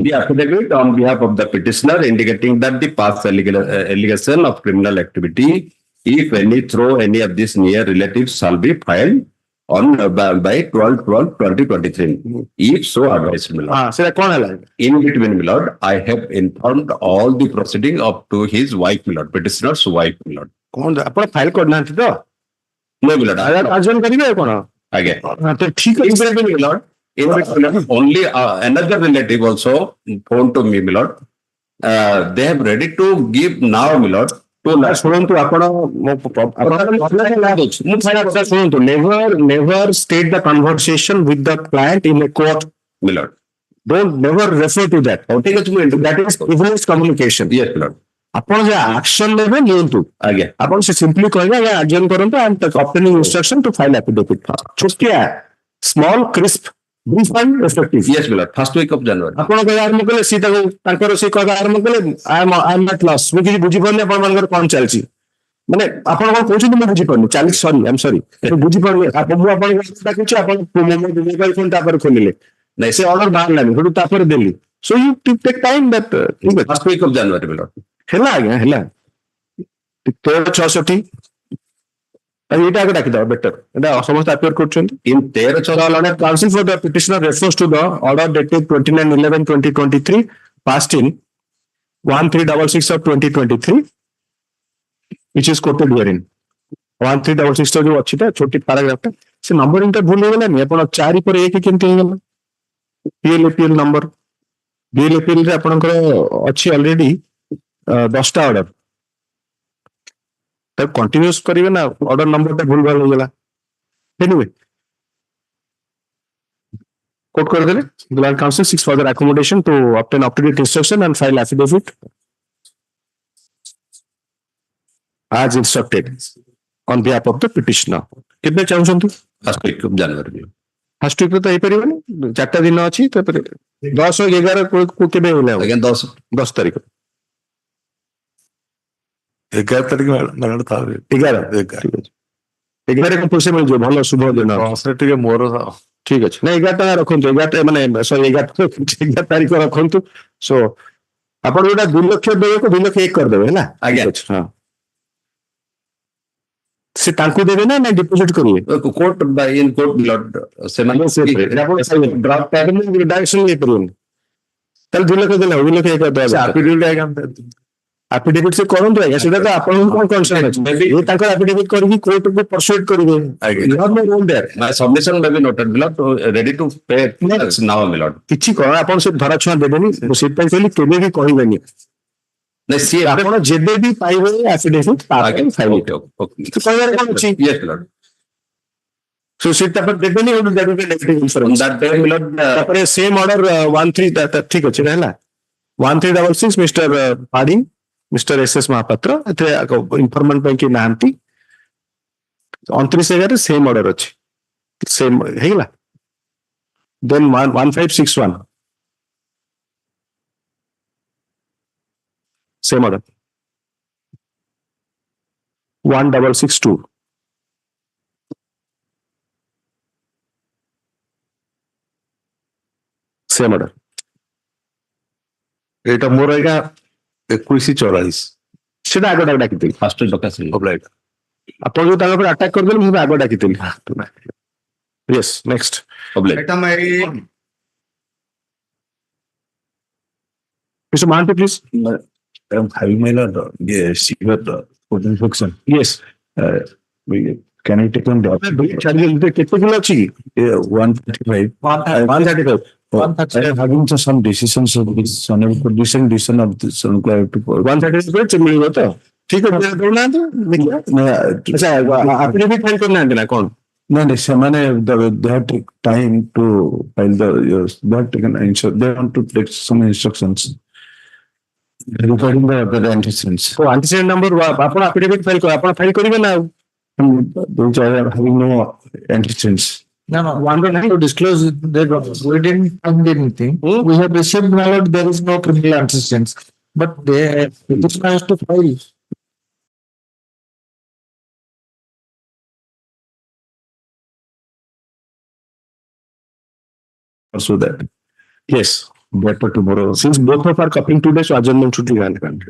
the affidavit on behalf of the petitioner indicating that the past allegation of criminal activity if any through any of these near relatives shall be filed on by 12/12/2023. If so advised, my lord. ସେଇଟା କଣ ହେଲା? In between, my lord, I have informed all the proceeding up to his wife, my lord, petitioner's wife, my lord. କଣ ଆପଣ file କରିନାହାନ୍ତି ତ? No, my lord. ଆର୍ଜନ କରିବେ ଆଉ କଣ? Again. ହଁ, ତ ଠିକ In ଅଛି। between, my lord, only another relative also phoned to me, my lord. They have ready to give now, my lord. ଶୁଣନ୍ତୁ ଆପଣ ଶୁଣନ୍ତୁ never state the conversation with the client in a court, My lord. Don't never refer to that. ଠିକ ଅଛି, ମୁଁ that is privilege communication. yes, my lord. ଆପଣ ଯେ action ନେବେ ନିଅନ୍ତୁ, ଆଜ୍ଞା। ଆପଣ ସେ ସିମ୍ପଲି କହିବେ ଆଜ୍ଞା ଆର୍ଜନ କରନ୍ତୁ and obtaining instruction to file affidavit. ଛୋଟିଆ small crisp brief and effective. Yes, my lord. First week of January. ଆପଣ କହିବା ଆରମ୍ଭ କଲେ ସିଏ ତାକୁ ତାଙ୍କର ସେ କହିବା ଆରମ୍ଭ କଲେ ଆଇ ଏମ୍ ନଟ୍ ଲସ୍, ମୁଁ କିଛି ବୁଝିପାରୁନି ଆପଣ ମାନଙ୍କର କଣ ଚାଲିଛି, ମାନେ ଆପଣ କଣ କହୁଛନ୍ତି ମୁଁ ବୁଝିପାରୁନି ଚାଲିଛି, ସରି ଆଇ ଏମ୍ ସରି ମୁଁ ବୁଝିପାରୁନି। ମୁଁ ଆପଣଙ୍କୁ ଡାକୁଛି, ଆପଣ ମୋବାଇଲ ଫୋନ ତାପରେ ଖୋଲିଲେ, ନାଇଁ ସେ ଅର୍ଡର ବାହାରିଲାନି, ସେଠୁ ତାପରେ ଦେଲି। So you take time that. ଠିକ ଅଛି, First week of January, my lord. ହେଲା ଆଜ୍ଞା ହେଲା। 13/66 ଏଇଟା ଆଗ ଡାକିଦବା ବେଟର, ଏଇଟା ସମସ୍ତେ ଆପିୟର କରୁଛନ୍ତି। In 13/6 Counsel for the petitioner refers to the order dated 29/11/2023 passed in 1366 of 2023 which is quoted herein. 1366 जो अच्छी था छोटी पैराग्राफ था से नंबरिंग टा भूल ହେଇଗଲା ନି ଆପଣ 4 पर 1 କେମିତି ହେଇଗଲା? PLAPL नंबर BLAPL ରେ ଆପଣଙ୍କର ଅଛି ऑलरेडी 10ଟା ऑर्डर, तब कंटिन्यूअस करिवे ना, ऑर्डर नंबर टा भूल भाल ହେଇଗଲା। एनीवे कोट कर देले the land council seeks further accommodation to obtain up-to-date instruction and file affidavit as instructed on behalf of the petitioner। केबे चाहउछंतु? First week of January. First week तो ହେଇପାରିବନି, 4ଟା दिन ଅଛି ତ 10/11 को केबे होला? Again, 10 तारिख 11 तारिख मैडम था 11 को पैसे मिल जो भलो शुभ दिन। से टिके मोर ठीक अछि, नहीं 11 टका रखंतु, 11 माने सॉरी 11 तारिख रखंतु। सो आपण गोटा 2 लाख देबे को 2 लाख 1 कर देबे हैला। आज्ञा। हां से तांकु देबे ना डिपॉजिट करिवे court by in court, my lord. माने से ड्राफ्ट पैड में डायरेक्शन ले परिवन तल 2 लाख देला 2 लाख 1 कर देबे। एफिडेविट आगे एफिडेविट से करंतु आज्ञा, सेटा तो आपण कोन कंसर्न अछि, ये तांकर एफिडेविट करबी कोर्ट को परसुएट करिवे। You have no role there. My submission may be noted, my lord. Ready to pay now, my lord. किछि कोन आपण से धरा छुआ देबेनी, से पई कहली केबे भी कहिबेनी। No, see, आपण जेबे भी पाइबे एफिडेविट ताके फाइल okay. तो कहबार कोन अछि। Yes, my lord. So seat पर देबेनी और देबे negative On influence that day, my lord, तापर सेम ऑर्डर 13 ठीक अछि रहला 1366 मिस्टर पाडिंग मिस्टर SS महापात्र एते इन्फॉर्मेंट बैंक की नांती 29/11 सेम ऑर्डर अछि, सेम हेला। Then 1561 same order 1662 same order. एटा मोर आएगा 21/44 सेटा आगो डाकी देली first week of January. आपण जो ताका पर अटैक कर देले मु आगो डाकी देली। Yes next Public. item I mister Mohanty please. I'm having my lord severe food infection. Yes Can I take on the केते किलो अछि? 135? 135 I am having some decisions of this decision of this to 135 से मिलिबो तो ठीक है देउना तो देखिए। अच्छा affidavit file करना है ना कौन? no, they have take time to file they have taken they want to take some instructions regarding the antecedents. तो एंटीसेडेंट नंबर आपण एफिडेविट फाइल कर आपण फाइल करिवे ना। Those are having no antecedents. No, one don't have to disclose that we didn't find anything. We have received knowledge there is no criminal antecedents, but the petitioner has to file. So that yes better tomorrow. since both of are coming today so adjournment should be granted।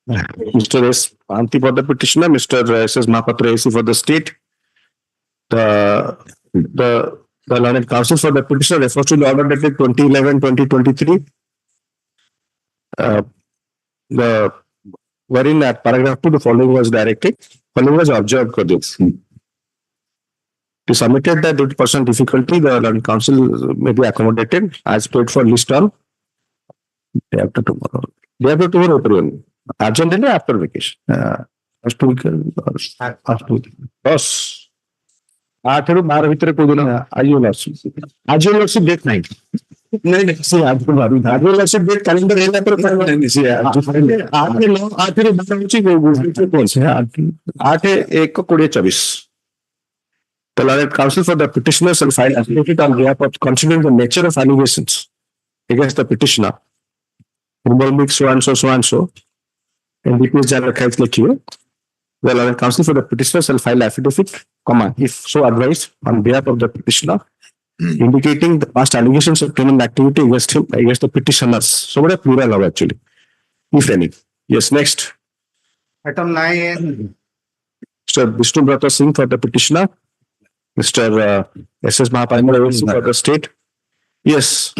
Mr. S. Anti for the petitioner, Mr. S.S. Mahapatra AC for the state. The learned counsel for the petitioner refers to the order dated 2011-2023. The wherein at paragraph 2 the following was directed, following was observed for this. To submitted that due to personal difficulty, the learned counsel may be accommodated as paid for list on day after tomorrow. Day after tomorrow, everyone. Urgent day after vacation. First week or first week. Yes. 8 ରୁ 12 ଭିତରେ କୋଉ ଦିନ ଆଜି ଅଛି date ନାହିଁ। नहीं से आपको मालूम था वो वैसे डेट कैलेंडर है ना पर नहीं से 8 ରୁ 12 होची कौन से 8 1 2024 The learned counsel for the petitioner shall file affidavit on behalf of considering the nature of allegations against the petitioner involving so and so and details general case लिखिए The learned counsel for the petitioner shall file affidavit, if so advised, on behalf of the petitioner, indicating the past allegations of criminal activity against him, against the petitioners. So what a plural of actually, if any. Yes, next. Item 9. Mr. Vishnu Brata Singh for the petitioner. Mr. S.S. Mahapatra for the state. Yes.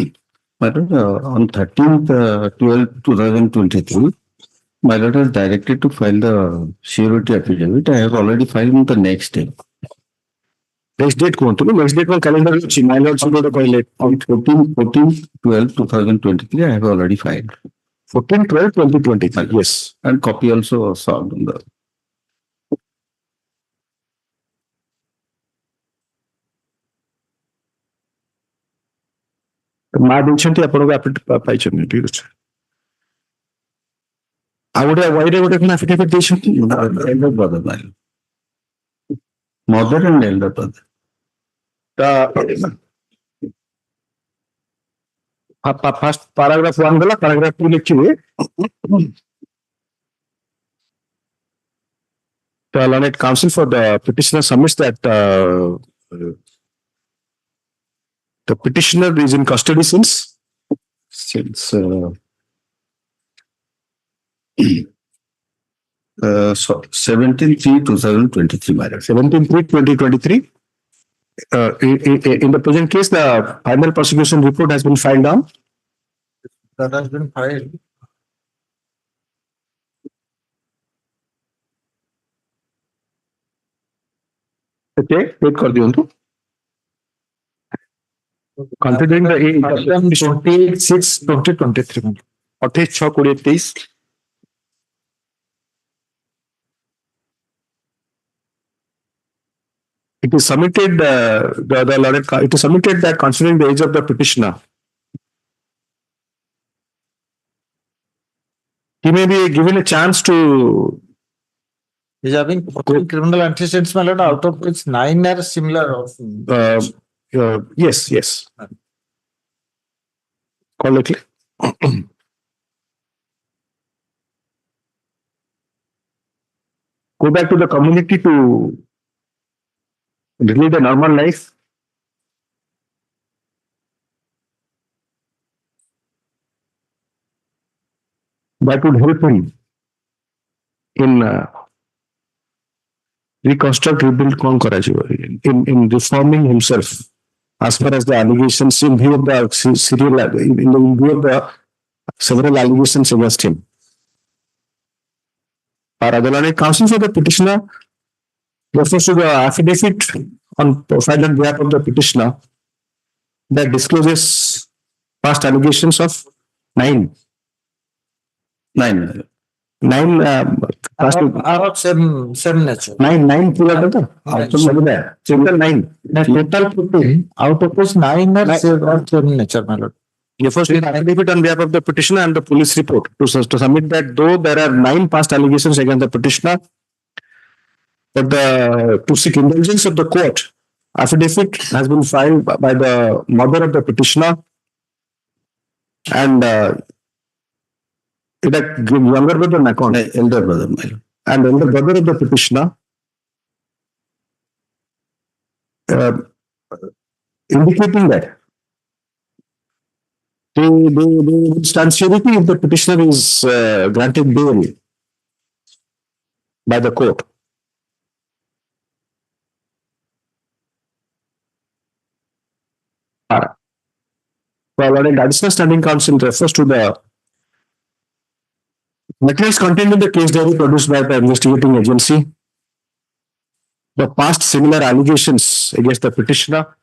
Madam, on 13th 12/2023, my lord is directed to file the surety affidavit. I have already filed on the next day. Next date कौन तो next date में calendar अच्छी my lord से बोलो कोई late On 14/12/2023, I have already filed. 14/12/2023 yes And copy also served on the. ମା ଦେଇଛନ୍ତି ଆପଣଙ୍କୁ ଆପଡେଟ୍ ପାଇଛନ୍ତି ଠିକ ଅଛି ଆଉ ଗୋଟେ ୱାଇରେ ଗୋଟେ କଣ ଆଫିଡେଭିଟ୍ ଦେଇଛନ୍ତି Elder brother, my lord. Mother and elder brother. First paragraph 1 ଗଲା ପାରାଗ୍ରାଫ 2 ଲେଖିବେ The learned counsel for the petitioner submits that the petitioner is in custody since 17/3/2023, my lord. 17/3/2023. In the present case, the final prosecution report has been filed on That has been filed. okay wait कर दियंतु considering the age of the 28/6/2023. 28/6/2023 it is submitted it is submitted that considering the age of the petitioner he may be given a chance to Is having 14 criminal antecedents, my lord, out of which 9 are similar. yes correctly go back to the community to lead a normal life that would help him in reconstruct rebuild कौन करा चाहिए in reforming himself as far as the allegations in view of the serial in view of the several allegations against him. Our other learned counsel for the petitioner refers to the affidavit on filed on behalf of the petitioner that discloses past allegations of 9 past Are of same nature. 9 पूरा था total 9 Total 15, out of which 9 are same nature, my lord. refers to the affidavit on behalf of the petitioner and the police report to submit that though there are 9 past allegations against the petitioner, but to seek indulgence of the court, affidavit has been filed by the mother of the petitioner and younger brother Elder brother, my lord. and elder brother of the petitioner indicating that they stand surety if the petitioner is granted bail by the court. Well, an additional standing counsel refers to the materials contained in the case diary produced by the investigating agency, the past similar allegations against the petitioner,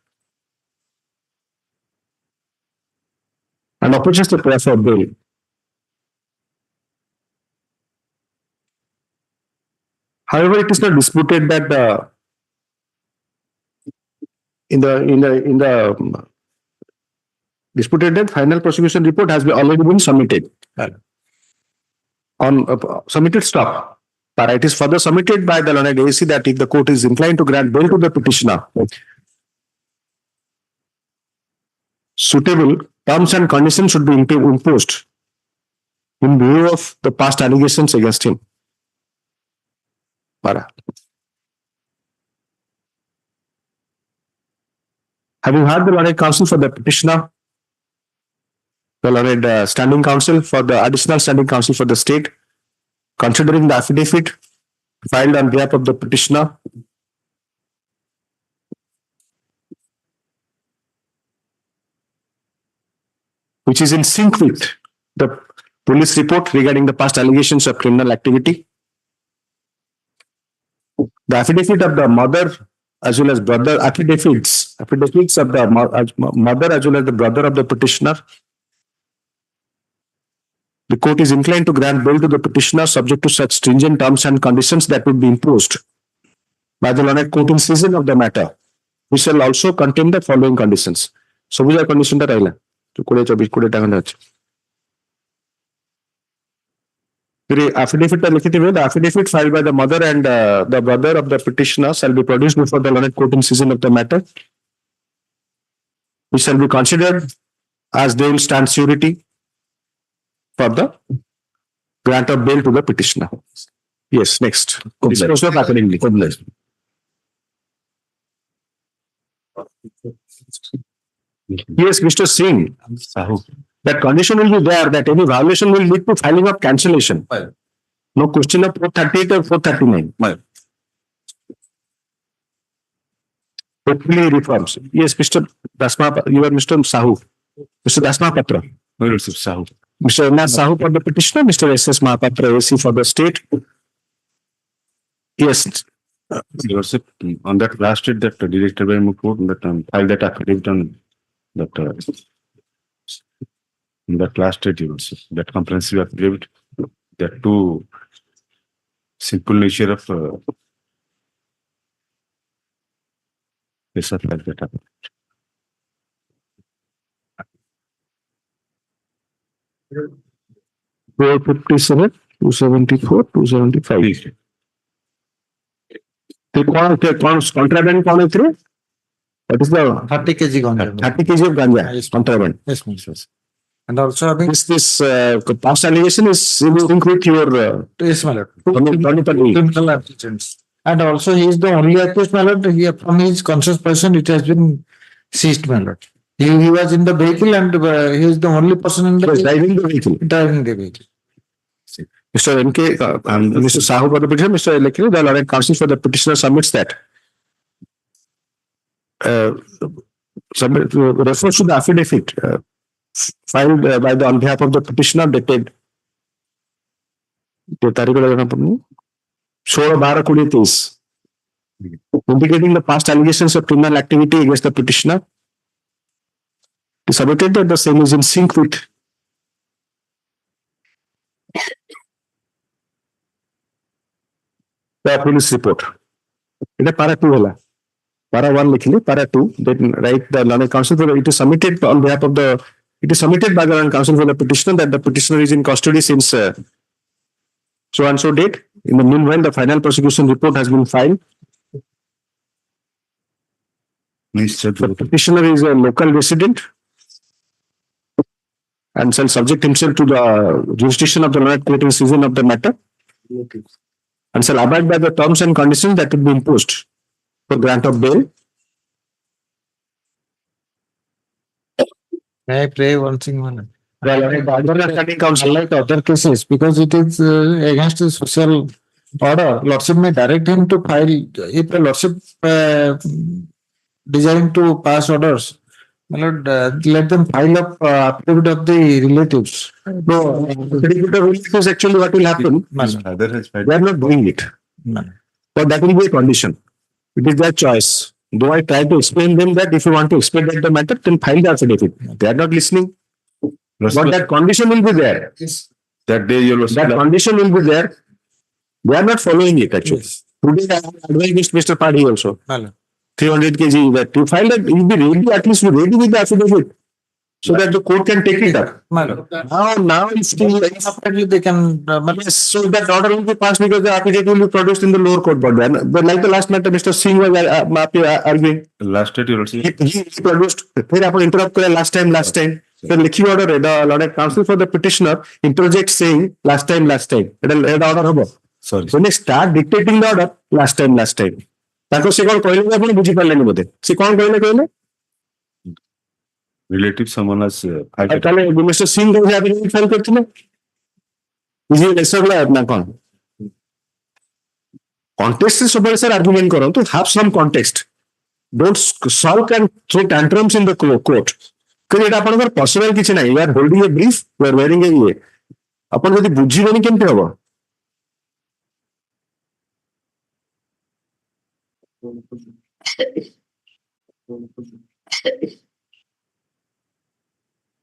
and opposes the prayer for bail. However, it is not disputed that in the disputed that final prosecution report has already been submitted on submitted stop. But it is further submitted by the learned AAC that if the court is inclined to grant bail to the petitioner, suitable terms and conditions should be imposed in view of the past allegations against him. Para. Having heard the learned counsel for the petitioner, the learned standing counsel for the additional standing counsel for the state, considering the affidavit filed on behalf of the petitioner, which is in sync with the police report regarding the past allegations of criminal activity, the affidavit of the mother as well as brother, affidavits of the mother as well as the brother of the petitioner. The court is inclined to grant bail to the petitioner subject to such stringent terms and conditions that would be imposed by the learned court in season of the matter. We shall also contain the following conditions. So, which are conditions that I the affidavit filed by the mother and the brother of the petitioner shall be produced before the learned court in season of the matter, which shall be considered as they will stand surety for the grant of bail to the petitioner. Yes, next. Dispose of accordingly. Yes, Mr. Singh, that condition will be there that any violation will lead to filing of cancellation. No question of 438 or 439. Hopefully reforms. Yes, Mr. Dasma, you are Mr. Sahoo. Mr. Dasma Patra. Mr. M.S.Sahoo for the petitioner, Mr. S.S. Mahapatra AC for the state. Yes. Lordship, on that last date that directed by court that filed that affidavit on that in that last date, that comprehensive affidavit, that too simple nature of like that. 457, 274, 275. Contraband कौन है इतने? What is the 30 kg ganja. 30 kg of ganja? Yes, contraband. Yes, Mr. And also having This past allegation is in sync with your yes, my lord. criminal Criminal antecedents. And also he is the only accused, my lord. He, from his conscious person, it has been seized, my lord. He was in the vehicle and he is the only person in the driving the vehicle. Driving the vehicle. Mr. M.K. Mr. Sahoo for the petitioner, Mr. Lekhi, the learned counsel for the petitioner submits that. Refers to the affidavit filed by the on behalf of the petitioner dated 16/12/23, indicating the past allegations of criminal activity against the petitioner. It is submitted that the same is in sync with the police report. It is para 2 hela. Para 1 likhili, para 2. Then write the learned counsel for it is submitted on behalf of the. It is submitted by the learned counsel for the petitioner that the petitioner is in custody since so and so date. In the meanwhile, the final prosecution report has been filed. The petitioner is a local resident and shall subject himself to the jurisdiction of the learned court in season of the matter. And shall abide by the terms and conditions that will be imposed for grant of bail. May I pray one thing, man? Unlike Unlike other cases, because it is against the social order, Lordship may direct him to file, if the Lordship desiring to pass orders, my lord, let them file up affidavit of the relatives. No, affidavit of relatives actually what will happen? They are not doing it. But that will be a condition. It is their choice. Though I try to explain them that if you want to expedite the matter, then file the affidavit. They are not listening. But that condition will be there. That day you That condition will be there. They are not following it actually. Today I advised Mr. Padhi also. 300 kg that you file that, you be ready, at least be ready with the affidavit. So that the court can take it up. Now it's still They can, yes, so that order will be passed because the affidavit will be produced in the lower court. But like the last matter, Mr. Singh was arguing. last day you He produced. फिर आपने interrupt किया last time. The लिखी order है. The Lord Counsel for the petitioner interjects saying last time. Etah order होगा. Sorry. When they start dictating the order last time. ताको से कौन कहले कि आपने बुझी पारलेनी बोधे. से कौन कहले? relative someone has ताले Mr. Singh को affidavit file करते ना. इसी लेसर ला अपना कौन? Context से सब सर argument करो तो have some context. Don't sulk and throw tantrums in the court. कहीं एटा अपन अगर personal किसी नहीं. You are holding a brief. You are wearing a ये. अपन यदि बुझी बनी केमते होगा?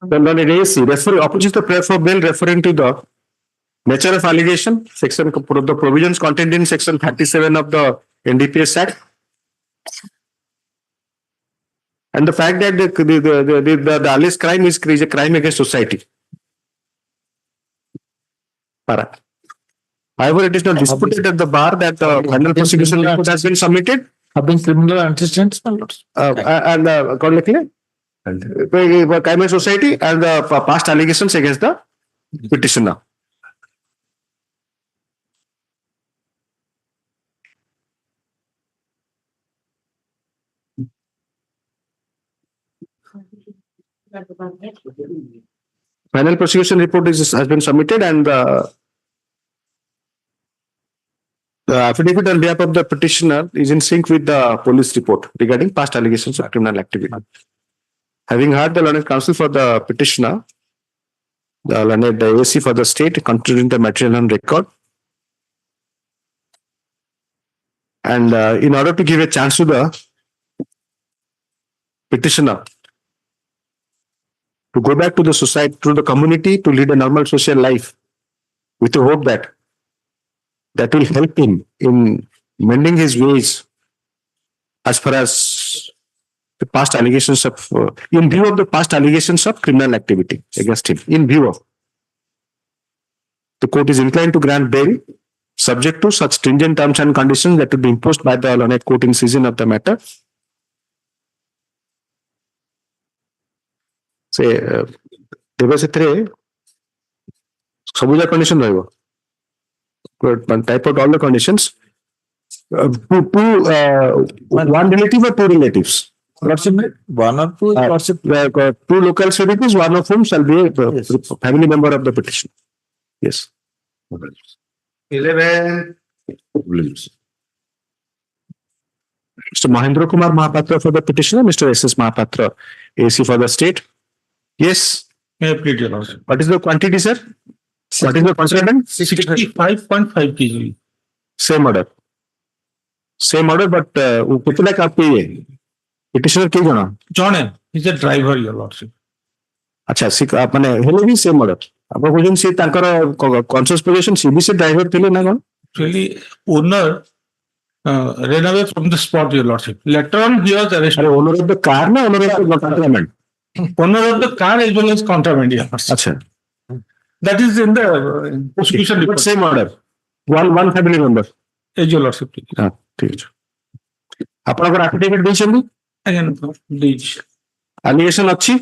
Then on AC, opposite the prayer for bail referring to the nature of allegation, the provisions contained in section 37 of the NDPS Act, and the fact that the alleged crime is a crime against society. However, it is not disputed at the bar that the final prosecution report has been submitted. Have been criminal antecedents, my lord. And crime against society and the past allegations against the petitioner. Final prosecution report has been submitted and the affidavit on behalf of the petitioner is in sync with the police report regarding past allegations of criminal activity. Having heard the learned counsel for the petitioner, the learned AC for the state, considering the material on record, and in order to give a chance to the petitioner to go back to the society, to the community, to lead a normal social life, with the hope that that will help him in mending his ways as far as the past allegations of, in view of the past allegations of criminal activity against him, in view of. The court is inclined to grant bail subject to such stringent terms and conditions that will be imposed by the learned court in season of the matter. Say, there was a three, Sabuja condition, type out all the conditions. One relative or two relatives? One or two, two local relatives, one of whom shall be a family member of the petition. Yes. 11. Mr. Mahendra Kumar Mahapatra for the petitioner, Mr. S.S. Mahapatra, AC for the state. Yes. May I plead your honor? What is the quantity, sir? What is the consignment? 65.5 kg. Same order. Same order, but कितना का आपके ये petitioner क्यों जाना? John, he's a driver, your lordship. अच्छा, सिक आपने hello भी same order. आपको कुछ से तांकर conscious possession CB से driver थे ना कौन? Actually, owner ran away from the spot, your lordship. Later on, he was arrested. Owner of the car ना owner of the contraband? Owner of the car as well as contraband, your lordship. अच्छा. That is in the prosecution report. Same order. One family member. As your lordship. हाँ, ठीक है. आपका affidavit देंगे? Again, please. Allegation अच्छी?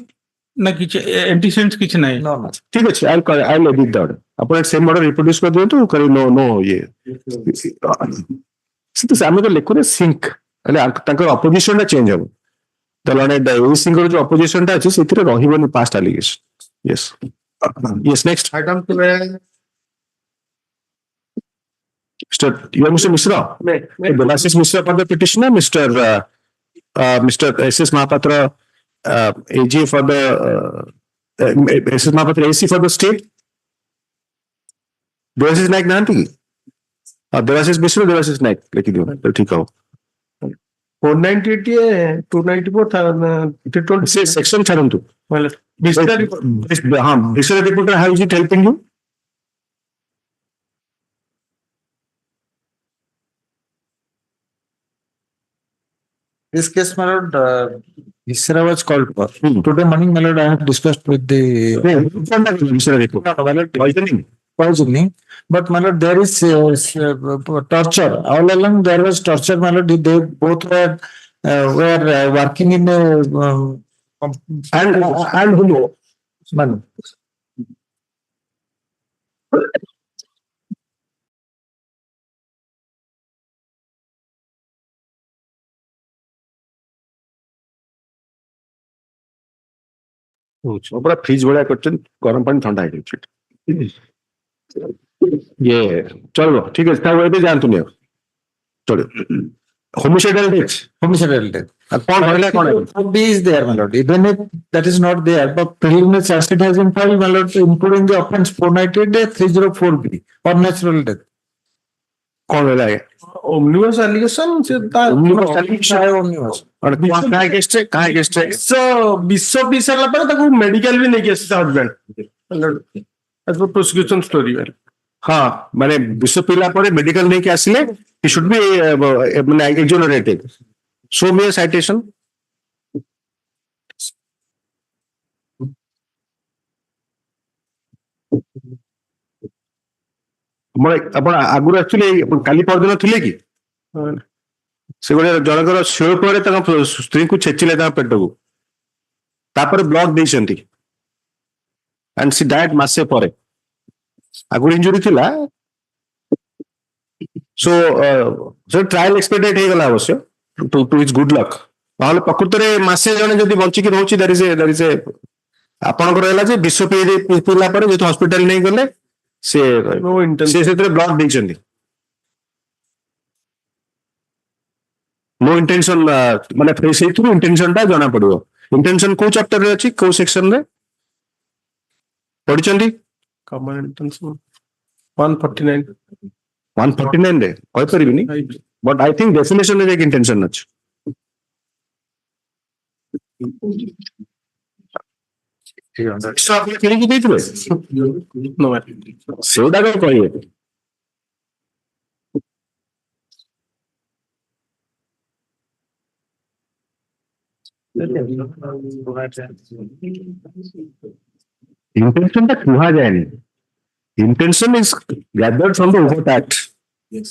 ना किच antecedents किच नहीं. No. ठीक है, I'll edit the order. अपने same order reproduce कर दियो तो करी no ये. तो सामने तो लिखो ना sync. अरे तांकर opposition टा change हो. तो लड़ने ये सिंगर जो opposition टा अच्छी सिर्फ रही बनी past allegation. Yes. Yes, next. Item 12. Mr. You are Mr. Mishra? Delasis Mishra for the petitioner, Mr. S.S. Mahapatra, AG for the S.S. Mahapatra AC for the state. Delasis Naik Nanti. Delasis Mishra, Delasis Naik. Like you do. ठीक हो. 498 294 Say section Charantu. well Mr. Reporter, how is it helping you? This case, my lord, Visera was called for. Today morning, my lord, I have discussed with the Mr. Reporter. my lord, Poisoning. poisoning. But my lord, there is torture. All along there was torture, my lord. They both were working in a And who? man. पूरा fridge भलिया करछन गरम पानी ठंडा है ये चलो ठीक है ताऊ एबे जानतु नहीं चलो homicidal death Homicidal death. कौन होइला कौन है B is there, my lord. Even if that is not there, but preliminary charge sheet has been filed, my lord, including the offense 498 304B or natural death. कौन होइला है omnibus allegation से Omnibus. और कहाँ गेस्ट है so ବିଷ ପିଇ ସାରିଲା ପରେ ତାକୁ ମେଡିକାଲ ବି ନେଇକି ଆସିଛି husband as per prosecution story हाँ माने विश्व पीला पर मेडिकल नहीं के आसिले he should be माने exonerated show me a citation ଆପଣ ଆଗରୁ actually କାଲି ପରଦିନ ଥିଲେ କି ସେ ଗୋଟେ ଜଣଙ୍କର ଶିଳ ପରେ ତାଙ୍କ ସ୍ତ୍ରୀଙ୍କୁ ଛେଚିଲେ ତାଙ୍କ ପେଟକୁ ତାପରେ ବ୍ଲଡ୍ ଦେଇଛନ୍ତି and she died ମାସେ ପରେ ଆଗରୁ ଇଞ୍ଜୁରି ଥିଲା so ଟ୍ରାଏଲ ଏକ୍ସପେକ୍ଟେଡ ହେଇଗଲା ଅବଶ୍ୟ to its good luck ନହେଲେ ପ୍ରକୃତରେ ମାସେ ଜଣେ ଯଦି ବଞ୍ଚିକି ରହୁଛି there is a ଆପଣଙ୍କର ହେଲା ଯେ ବିଷ ପିଇଲା ପରେ ଯେହେତୁ ହସ୍ପିଟାଲ ନେଇ ଗଲେ ସେ ସେଥିରେ ବ୍ଲଡ୍ ଦେଇଛନ୍ତି नो इंटेंशन माने ସେଇଥିରୁ इंटेंशन ଟା ଜଣା ପଡିବ इंटेंशन କୋଉ ଚାପ୍ଟର ରେ ଅଛି କୋଉ ସେକ୍ସନ ରେ ପଢିଛନ୍ତି common intention 149 ରେ କହି ପାରିବିନି ବଟ ଆଇ ଥିଙ୍କ ଡେଫିନେସନ ରେ ଯାଇକି इंटेंशन ଅଛି ଆପଣ କିଣିକି ଦେଇଥିବେ ସେଗୁଡାକ କହିବେ इंटेंशन टा कुहा जाएनी intention is gathered from the overt act yes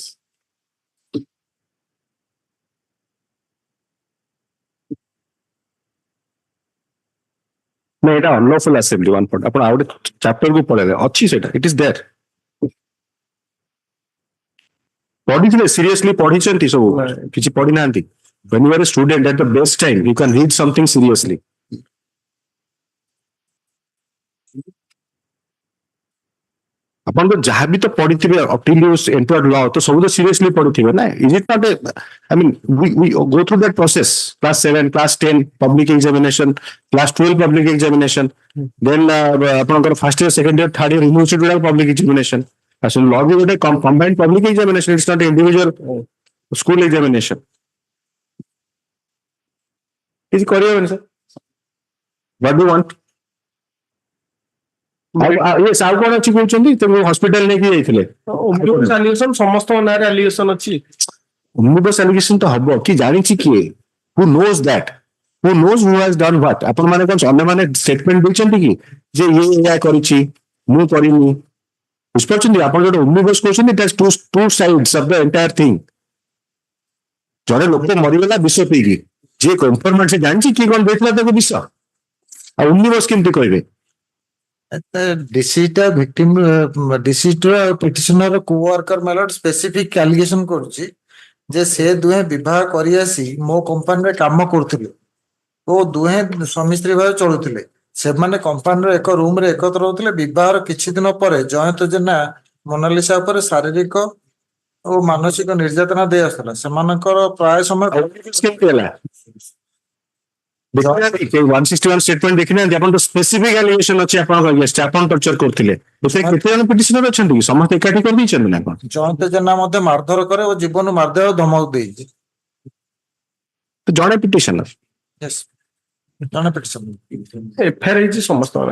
नहीं एटा अनलॉफुल असेंबली वन पॉइंट अपन आउट चैप्टर को पढ़ले अच्छी सेटा इट इज देयर पढ़ी थे सीरियसली पढ़ी चंती सब किछि पढ़ी नांती when you are a student at the best time you can read something seriously अपन तो जहाँ भी तो पढ़ी थी till you entered law तो सब तो seriously पढ़ी थी ना is it not a I mean we go through that process class 7 class 10 public examination class 12 public examination then अपन कर first year second year third year university वाला public examination so law भी होता है combined public examination it's not individual school examination is करिए sir what do you want yes ଆଉ କଣ ଅଛି କହୁଛନ୍ତି ତ ହସ୍ପିଟାଲ ନେଇକି ଯାଇଥିଲେ omnibus allegation ସମସ୍ତଙ୍କ ନାଁରେ allegation ଅଛି omnibus allegation ତ ହବ କି ଜାଣିଛି କିଏ who knows who has done what ଆପଣ ମାନେ କଣ ଅନ୍ୟ ମାନେ statement ଦେଇଛନ୍ତି କି ଯେ ଇଏ ଏଇଆ କରିଛି ମୁଁ କରିନି ବୁଝିପାରୁଛନ୍ତି ଆପଣ ଯୋଉଟା omnibus କହୁଛନ୍ତି it has two sides of the entire thing ଜଣେ ଲୋକ ମରିଗଲା ବିଷ ପିଇକି ଯିଏ କନଫର୍ମେଣ୍ଟ ସେ ଜାଣିଛି କିଏ କଣ ଦେଇଥିଲା ତାକୁ ବିଷ ଆଉ omnibus କେମିତି କହିବେ deceased victim deceased petitioner co-worker my lord specific allegation କରୁଛି ଯେ ସେ ଦୁହେଁ ବିବାହ କରି ଆସି ମୋ କମ୍ପାନୀରେ କାମ କରୁଥିଲେ ଓ ଦୁହେଁ ସ୍ୱାମୀ ସ୍ତ୍ରୀ ଭାବେ ଚଳୁଥିଲେ ସେମାନେ କମ୍ପାନୀର ଏକ ରୁମରେ ଏକତ୍ର ରହୁଥିଲେ ବିବାହର କିଛି ଦିନ ପରେ ଜୟନ୍ତ ଜେନା ମୋନାଲିସା ଉପରେ ଶାରୀରିକ ଓ ମାନସିକ ନିର୍ଯାତନା ଦେଇ ଆସୁଥିଲା ସେମାନଙ୍କର ପ୍ରାୟ ସମୟ କେମିତି ହେଲା ଦେଖିନାହାନ୍ତି 161 ଷ୍ଟେଟମେଣ୍ଟ ଦେଖିନାହାନ୍ତି ଆପଣ ତ ସ୍ପେସିଫିକ ଆଲିଗେସନ ଅଛି ଆପଣଙ୍କ ଅଗେନ୍ଷ୍ଟ ଆପଣ ଟର୍ଚର କରୁଥିଲେ ଏଥିରେ କେତେ ଜଣ ପିଟିସନର ଅଛନ୍ତି କି ସମସ୍ତେ ଏକାଠି କରିଦେଇଛନ୍ତି ନା କଣ ଜୟନ୍ତ ଜେନା ମଧ୍ୟ ମାରଧର କରେ ଓ ଜୀବନ ମାରିଦେବାକୁ ଧମକ ଦେଇଛି। ତ ଜଣେ ପିଟିସନର Yes, ଜଣେ ପିଟିସନ ଏଫଆଇଆର ହେଇଛି ସମସ୍ତଙ୍କର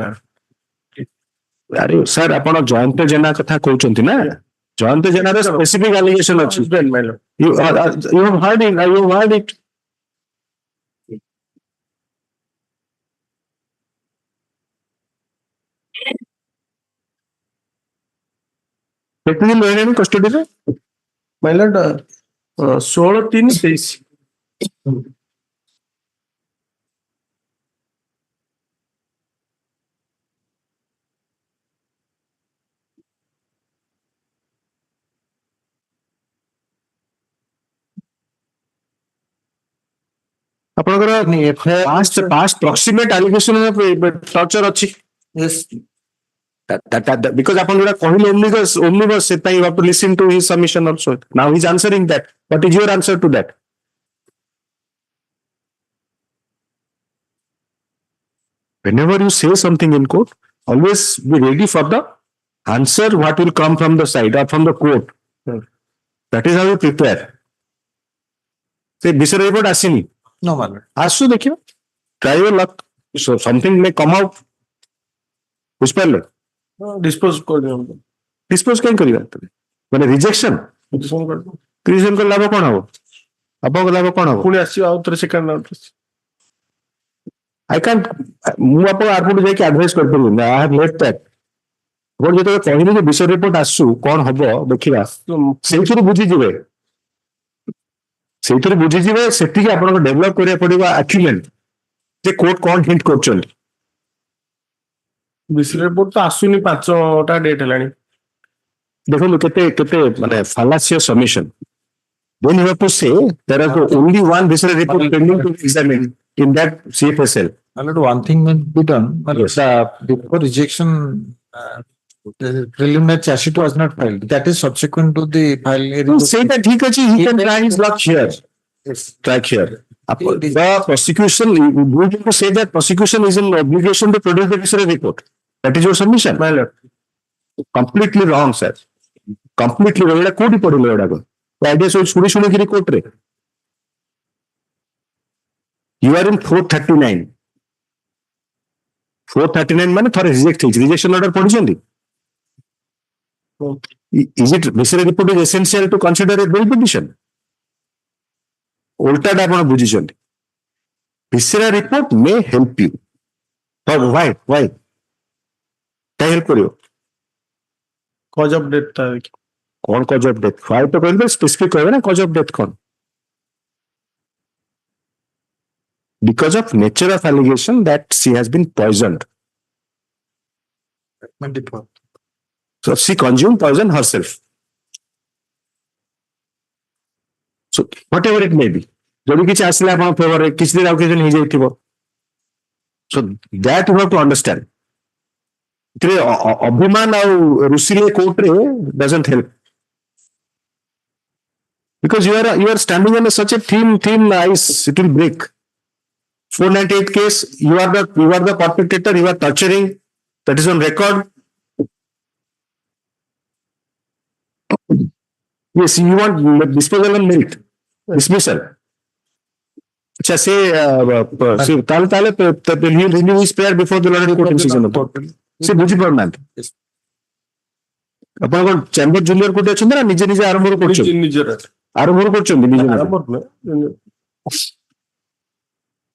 ଆରେ ସାର୍ ଆପଣ ଜୟନ୍ତ ଜେନା କଥା କହୁଛନ୍ତି ନା ଜୟନ୍ତ ଜେନାର ସ୍ପେସିଫିକ ଆଲିଗେସନ ଅଛି you have heard it you have heard it କେତେ ଦିନ ରହିଲେଣି କଷ୍ଟଡିରେ ମାଇଲଟ 16/3/23 ଆପଣଙ୍କର past proximate allegation of torture ଅଛି Yes, because upon that କହିଲେ omnibus setପାଇଁ you have to listen to his submission also now he's answering that what is your answer to that whenever you say something in court always be ready for the answer what will come from the side or from the court that is how you prepare ସେ ବିଷୟ report ଆସିନି no matter. ଆସୁ ଦେଖିବା try your luck so something may come out ବୁଝିପାରିଲେ dispose କରିଦିଅନ୍ତୁ dispose କାହିଁ କରିବା ମାନେ ରିଜେକ୍ସନ ରିଜେକ୍ସନ କଲେ ଲାଭ କଣ ହବ ଆପଣଙ୍କ ଲାଭ କଣ ହବ ପୁଣି ଆସିବ ଆଉ ଥରେ ସେକେଣ୍ଡ ଆଇ କାଣ୍ଟ ମୁଁ ଆପଣଙ୍କ ଆଗକୁ ଯାଇକି ଆଡଭାଇସ କରିପାରିବିନି ଆଇ ହାଭ ଲେଫ୍ଟ ଦ୍ୟାଟ ଆପଣ ଯେତେବେଳେ କହିଲେ ଯେ ବିଷୟ ରିପୋର୍ଟ ଆସୁ କଣ ହବ ଦେଖିବା ସେଇଥିରୁ ବୁଝିଯିବେ ସେତିକି ଆପଣଙ୍କୁ ଡେଭଲପ କରିବାକୁ ପଡିବ ଆକ୍ୟୁମେଣ୍ଟ ଯେ କୋର୍ଟ କଣ ହିଣ୍ଟ କରୁଛନ୍ତି ବିସି ରିପୋର୍ଟ ତ ଆସୁନି 5ଟା ଡେଟ୍ ହେଲାଣି ଦେଖନ୍ତୁ କେତେ କେତେ ମାନେ fallacious submission then you have to say there is only one visa report pending to be examined in that CFSL One thing may be done, but Yes. before rejection, the preliminary charge sheet was not filed. That is subsequent to the file. say that he can try his luck here Yes. try here the prosecution we need to say that prosecution is in obligation to produce the visa report that is your submission completely wrong sir completely wrong ଏଟା କୋଉଠି ପଢିଲେ ଏଗୁଡାକ idea ସବୁ ଶୁଣି ଶୁଣିକିରି କୋର୍ଟରେ you are in 439 ମାନେ ଥରେ reject ହେଇଛି ରିଜେକ୍ସନ ଅର୍ଡର ପଢିଛନ୍ତି is it visa report is essential to consider a bail petition ଓଲଟାଟା ଆପଣ ବୁଝିଛନ୍ତି viscera report may help you why କାହିଁ ହେଲ୍ପ କରିବ କଜ ଅଫ ଡେଟ୍ ଟା କଣ କଜ ଅଫ ଡେଥ୍ why ତ କହିଲେ ସ୍ପେସିଫିକ କହିବେ ନା କଜ ଅଫ ଡେଥ୍ କଣ because of nature of allegation that she has been poisoned so she consumed poison herself so whatever it may be ଯଦି କିଛି ଆସିଲା ଆପଣ ଫେଭରରେ କିଛି ଦିନ ଆଉ କିଛି ଦିନ ହେଇଯାଇଥିବ so that you have to understand ଏଥିରେ ଅଭିମାନ ଆଉ ରୁଷିଲେ କୋର୍ଟରେ doesn't help because you are standing on such a thin ice it will break 498 case you are the perpetrator you are torturing that is on record yes you want disposal on merit dismissal अच्छा से ताले renew his prayer before the Lord court decision से बुझी पारुनांती ଆପଣ କଣ chamber junior court ଅଛନ୍ତି ନା ନିଜେ ନିଜେ ଆରମ୍ଭ କରୁଛନ୍ତି ନିଜର ଆରମ୍ଭ କରୁଛନ୍ତି ନିଜେ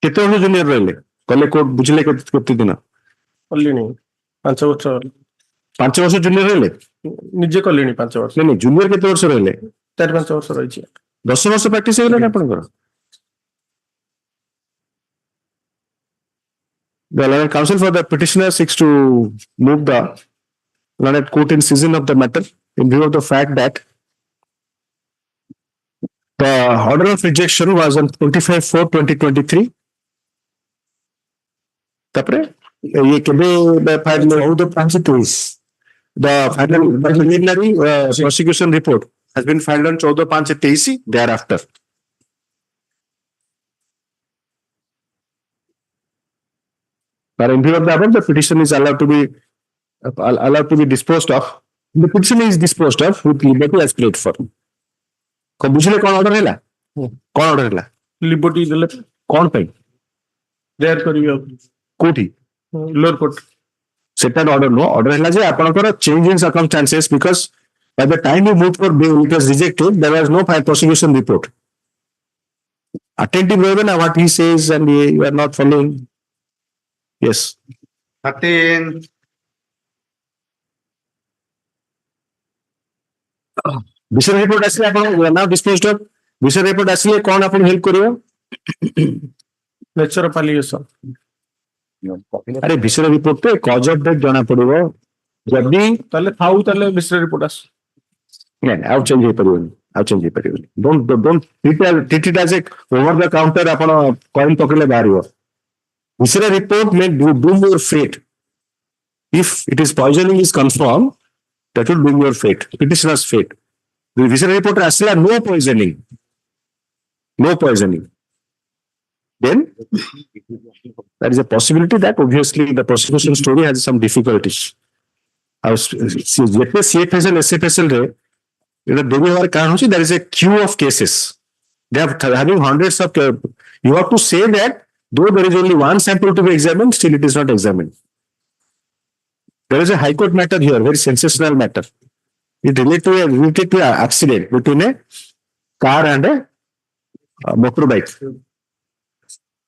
କେତେ ବର୍ଷ ଜୁନିୟର ରହିଲେ କଲେ କୋର୍ଟ ବୁଝିଲେ କେତେ ଦିନ କଲିଣି 5 ବର୍ଷ 5 ବର୍ଷ ଜୁନିୟର ରହିଲେ ନିଜେ କଲିଣି 5 ବର୍ଷ ନାଇଁ ଜୁନିୟର କେତେ ବର୍ଷ ରହିଲେ 4-5 ବର୍ଷ ରହିଛି 10 ବର୍ଷ ପ୍ରାକ୍ଟିସ ହେଇଗଲାଣି ଆପଣଙ୍କର The learned counsel for the petitioner seeks to move the learned court in season of the matter in view of the fact that the order of rejection was on 25/4/2023 tapre ye kebe final the final preliminary prosecution report has been filed on 14/5/23 thereafter. In view of the above, the petition is allowed to be disposed of. The petition is disposed of with liberty as prayed for. बुझिले कौन order हैला? कौन order हैला? Liberty देले कौन पे? Clear करियो कोठी lower court सेटा ऑर्डर नो ऑर्डर हैला जे आपनकर change in circumstances because by the time you moved for bail it was rejected, there was no file prosecution report. Attentive Reverend, what he says and you are not following. Yes. 13. विषय report आसले आपण now disposed of विषय report आसले कोन आपण help करियो nature of allegation अरे विषय report पे कॉज ऑफ डेथ जाना पड़िबो जदी ताले थाउ ताले विषय रिपोर्ट आस नहीं आउट चेंज हे परियो don't treat it as a over the counter आपण कॉइन पकड़ले बाहरियो विषय रिपोर्ट में doom your fate if it is poisoning is confirmed that will doom your fate petitioner's fate. The vision report asla no poisoning, then there is a possibility that obviously the prosecution story has some difficulties. CFSL SFSL there is a queue of cases. They are having hundreds of you have to say that though there is only one sample to be examined, still it is not examined. There is a High Court matter here, very sensational matter. It related to an accident between a car and a motorbike.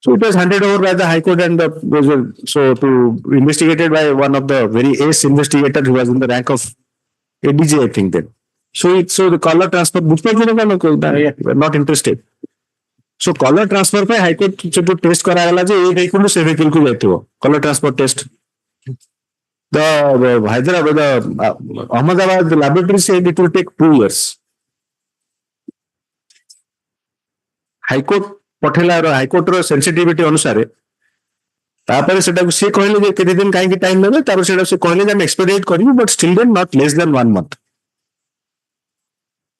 So it was handed over by the High Court and investigated by one of the very ace investigators who was in the rank of ADG, I think then. So the color transfer, we're not interested. So color transfer by High Court to test कराया जे एक vehicle से vehicle को जाते हो color transfer test. The Hyderabad, Ahmedabad laboratory said it will take 2 years. High Court पठेला High Court row sensitivity अनुसारे तापर सेटा से कहले जे केते दिन काहे की टाइम लेबे तापर सेटा से कहले जे हम एक्सपेडिट करियो but still then not less than 1 month.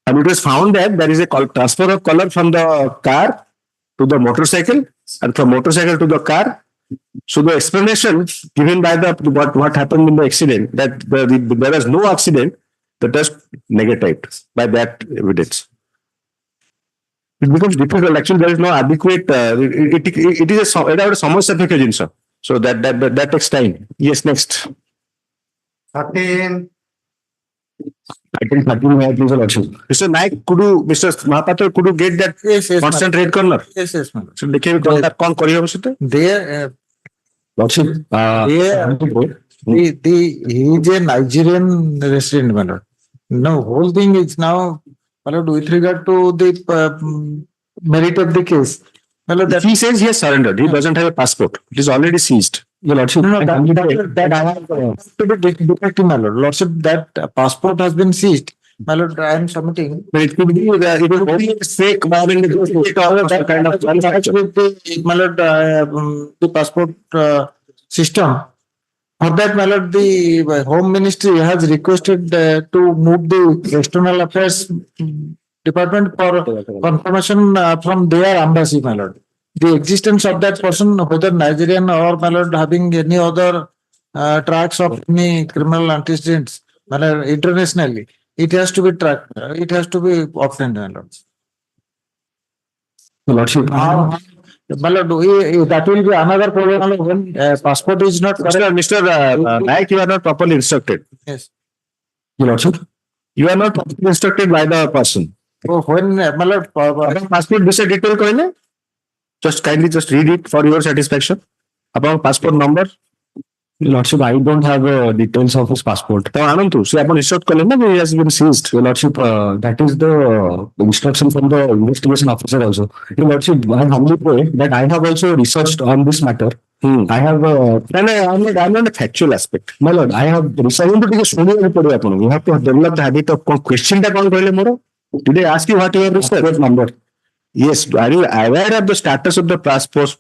And it was found that there is a transfer of color from the car to the motorcycle and from motorcycle to the car. So the explanation given by the what happened in the accident that there was no accident, the test negatived by that evidence. It becomes difficult. Actually, there is no adequate. It is a samasya jinsa. So that takes time. Yes, next. 13. I think 13 may please election. Mr. Naik, Mr. Mahapatra, could you get that constant red corner? Yes, ma'am. So देखिए कौन करियो उससे? There, Lordship, he is a Nigerian resident, my lord. No, whole thing is now, my lord, with regard to the merit of the case. My lord, he says he has surrendered. He doesn't have a passport. It is already seized. Your lordship, that I have to be defective, my lord. Lordship, that passport has been seized. My lord, I am submitting. But it could be fake kind of manufacture. My lord, the passport system. For that, my lord, the Home Ministry has requested to move the External Affairs Department for confirmation from their embassy, my lord. The existence of that person, whether Nigerian or my lord, having any other tracks of any criminal antecedents, my lord, internationally, it has to be tracked. It has to be obtained, my lord. Lordship, My lord, that will be another problem when passport is not correct. Mr. Naik, you are not properly instructed. Yes. Your lordship, you are not properly instructed by the person. So when my lord, passport विषय detail कहले, just kindly just read it for your satisfaction. About passport number. Lordship, I don't have details of his passport. तो आनंद तू से अपन instruct कर लेना he has been seized. Your Lordship, that is the instruction from the investigation officer also. Your Lordship, I humbly pray that I have also researched on this matter. I have I'm not a factual aspect. My lord, I have researched. You have to develop the habit of question that कौन कहले मोरो. Did I ask you what your research number? Yes, are you aware of the status of the passport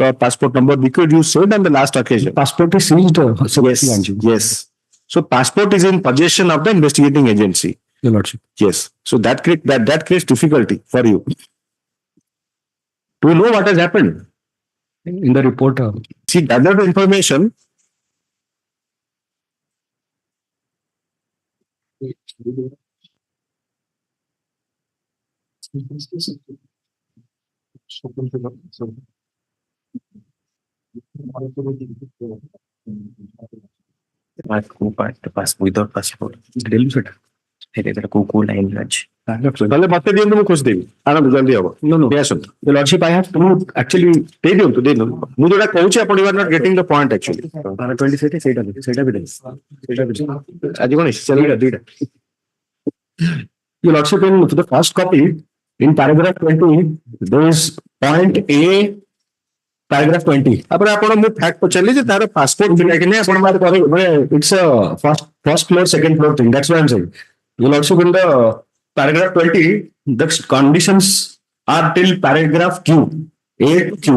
or passport number because you said on the last occasion? Passport is seized. Yes. So passport is in possession of the investigating agency. Your Lordship. Yes. So that creates difficulty for you. Do you know what has happened? In the report, She gathered the information. without passport. Delhi sir. Cool language. ତାହେଲେ ମତେ ଦିଅନ୍ତୁ ମୁଁ ଖୋଜି ଦେବି ଆଣନ୍ତୁ ଜଲ୍ଦି ହବ ନେଇ ଆସନ୍ତୁ Your Lordship, I have two actually. ଦେଇ ଦିଅନ୍ତୁ ମୁଁ ଯୋଉଟା କହୁଛି ଆପଣ you are not getting the point actually 27 ସେଇଟା ବି ଦେବି। ଆଜି କଣ ଦିଟା Your Lordship, in the first copy, in paragraph 20, there is point A, paragraph 20. ତାପରେ ଆପଣ ମୁଁ ଫ୍ୟାକ୍ଟ ପଚାରିଲି ଯେ ତାର ପାସପୋର୍ଟ ଥିଲା କି ନାହିଁ ଆପଣ ମତେ କହିବେ It's a first floor, second floor thing. That's what I'm saying. Your Lordship, in the paragraph 20, the conditions are till paragraph Q, A to Q.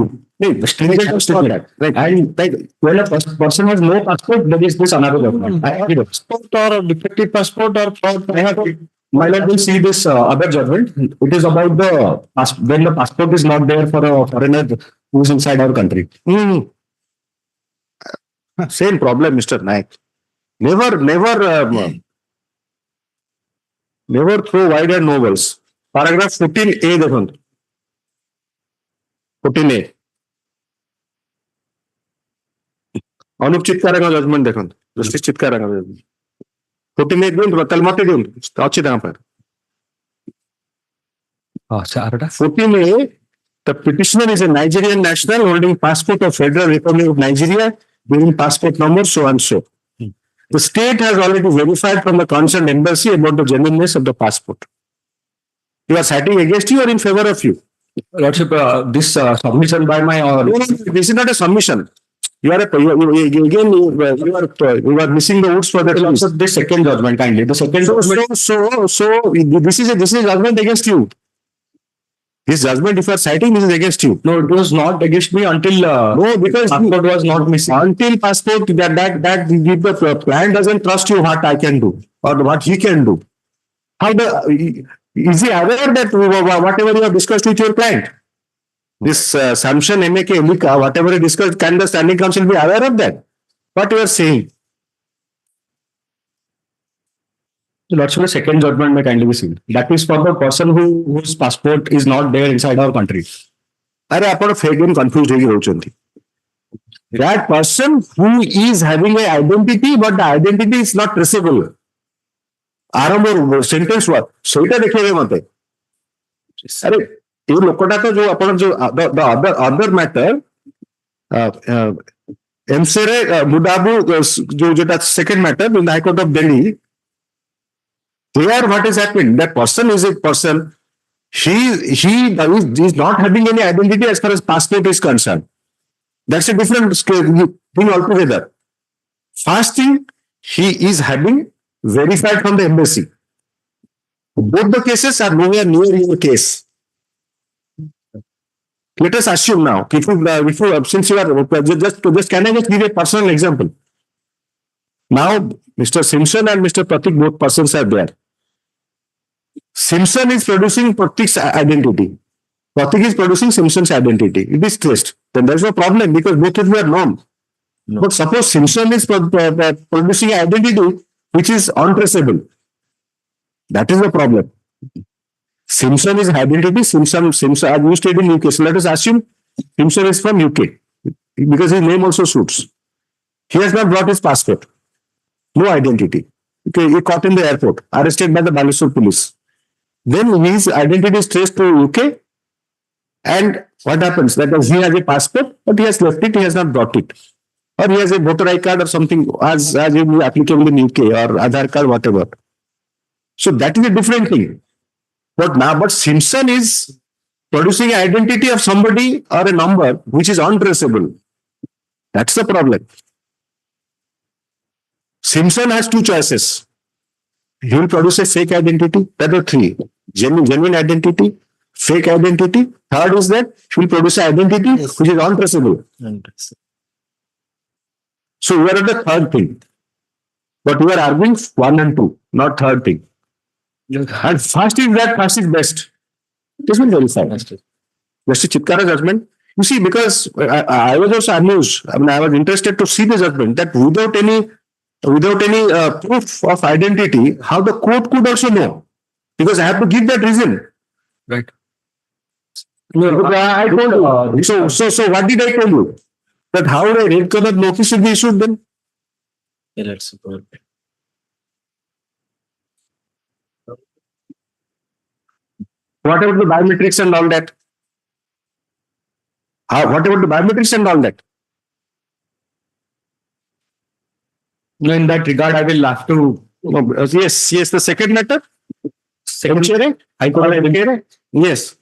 Stringent statement. Right. And like, when a person has no passport, there is this another document. I agree. Passport or defective passport or fraud. I have to, my lord will see this other judgment. It is about the when the passport is not there for a foreigner who is inside our country. Same problem, Mr. Naik. Never throw wide and novels. Paragraph 14A ଦେଖନ୍ତୁ 14A Anup ଚିତ୍କାରଙ୍କ judgement ଦେଖନ୍ତୁ justice ଚିତ୍କାରଙ୍କ judgement 14A ଦିଅନ୍ତୁ ତାହେଲେ ମତେ ଦିଅନ୍ତୁ ଅଛି ତାଙ୍କ ପାଖରେ 14A, the petitioner is a Nigerian national holding passport of Federal Republic of Nigeria bearing passport number so and so. The state has already verified from the concerned embassy about the genuineness of the passport. You are citing against you or in favor of you? Lordship, this submission by my No, this is not a submission. You are missing the woods for the trees. this second judgment kindly. The second judgment. So this is a judgment against you. This judgment, if you are citing, this is against you. No, it was not against me until No, because passport was not missing. Until passport, that if the client doesn't trust you, what I can do or what he can do. Is he aware that whatever you have discussed with your client, this Samson M.A.K. Emika, whatever you discussed, can the standing council be aware of that? What you are saying? Lordship, the second judgment may kindly be seen. That is for the person whose passport is not there inside our country. अरे आपण fake and confuse होगी होचंती. That person who is having an identity but the identity is not traceable. आरंभ sentence वा ସେଇଟା ଦେଖିବେ ମତେ. अरे ये लोकटा तो जो आपण जो अदर मैटर एमसेरे मुडाबू जो जेटा second matter in the high court of Delhi. Here, what is happening? That person is a person. He is not having any identity as far as passport is concerned. That's a different thing altogether. First thing, he is having verified from the embassy. Both the cases are nowhere near your case. Let us assume now, since you are just can I just give a personal example? Now, Mr. Simpson and Mr. Pratik, both persons are there. Simpson is producing Pratik's identity. Pratik is producing Simpson's identity. It is traced. Then there is no problem because both of you are known. No. But suppose Simpson is producing identity which is untraceable. That is the problem. Simpson is identity. Simpson, as you stated in UK. So let us assume Simpson is from UK because his name also suits. He has not brought his passport. No identity. Okay, he caught in the airport, arrested by the Balesur police. Then his identity is traced to UK. And what happens? That is, he has a passport, but he has left it, he has not brought it. Or he has a voter ID card or something as applicable in UK or Aadhaar card, whatever. So that is a different thing. But Simpson is producing an identity of somebody or a number which is untraceable. That's the problem. Simpson has two choices. He will produce a fake identity. That are three. Genuine identity, fake identity. Third is that he will produce an identity which is untraceable. So we are at the third thing. But we are arguing 1 and 2, not third thing. And fast is best. It has been verified. Justice Chitkara's judgment. You see, because I was also amused. I mean, I was interested to see the judgment that without any proof of identity, how the court could also know. Because I have to give that reason. Right. No, I told you. So what did I tell you? That how a red color notice should be issued then? Yeah, let's support. What about the biometrics and all that? What about the biometrics and all that? No, in that regard, I will have to. No, yes, the second matter. Second, High Court of Orissa. Yes.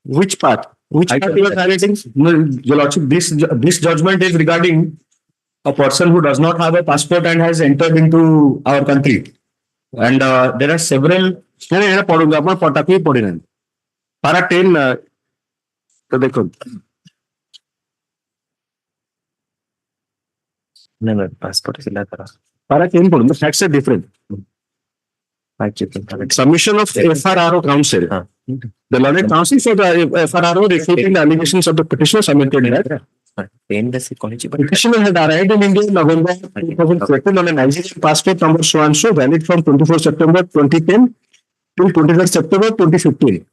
Which part? Which High part Court you are highlighting? No, Your Lordship, this judgment is regarding a person who does not have a passport and has entered into our country. And there are several. नहीं पढ़ूंगा अपन पढ़ता कोई पढ़ी नहीं पारा 10 तो देखो No, passport is not. पारा 10 पढ़ूंगा facts are different. Submission of FRRO counsel. The learned counsel for the FRRO refuting the allegations of the petitioner submitted that petitioner had arrived in India in November 2013 on a Nigerian passport number so and so valid from 24 September 2010 till 23rd September 2015.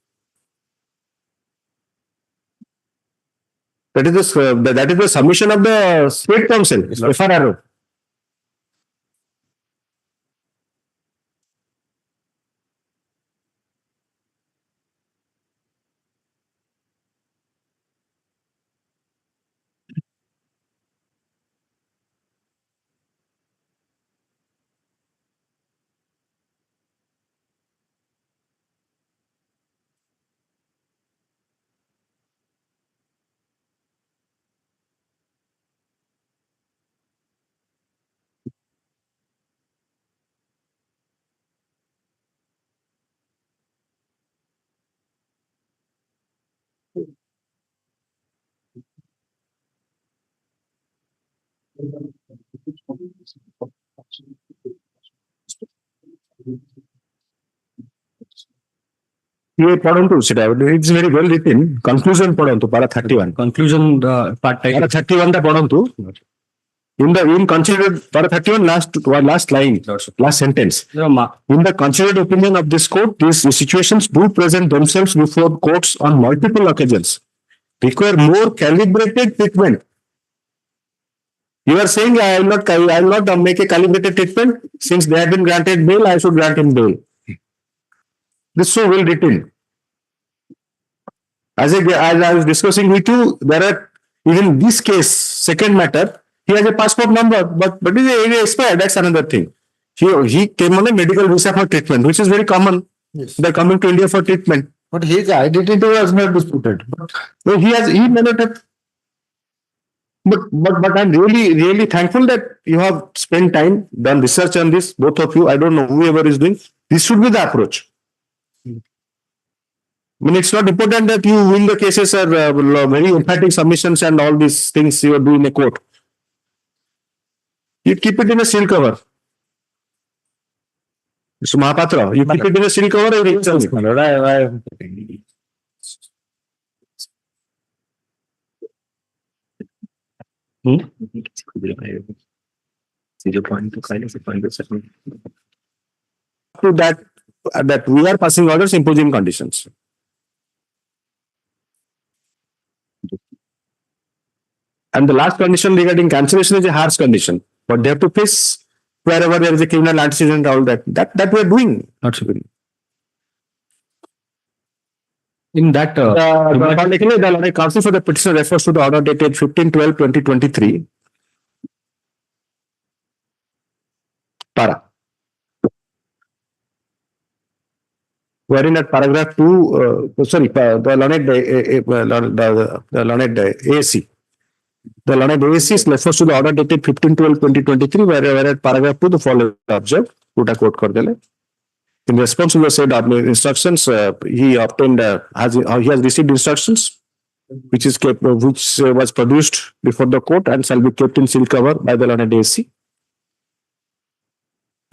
That is the submission of the state council, FRRO. ये पढ़ंतु सेटा it's very well written conclusion पढ़ंतु para 31 Conclusion part पारा 31 टा पढ़ंतु in considered para 31 last line last sentence in the considered opinion of this court these situations do present themselves before courts on multiple occasions require more calibrated treatment. You are saying I will not make a calibrated treatment since they have been granted bail. I should grant him bail. This is so well written. As I was discussing with you, there are even this case, second matter, he has a passport number, but it is expired. That's another thing. He came on a medical visa for treatment, which is very common. Yes. They're coming to India for treatment. But his identity was not disputed. So he may not have. But I'm really thankful that you have spent time, done research on this, both of you. I don't know whoever is doing. This should be the approach. I mean, it's not important that you win the cases or very emphatic submissions and all these things you are doing in a court. You keep it in a seal cover. Mr. Mahapatra, you keep it in a seal cover or you tell me. To that we are passing orders imposing conditions. And the last condition regarding cancellation is a harsh condition. But they have to face wherever there is a criminal antecedent, all that. That we are doing. Not so good. in that. The counsel for the petitioner refers to the order dated 15/12/2023. Para. Wherein at paragraph 2, the learned ASC. The learned ASC refers to the order dated 15/12/2023, where at paragraph 2 the following observed. Puta quote kar dele. In response to the said instructions, he obtained he has received instructions which was produced before the court and shall be kept in seal cover by the learned ASC.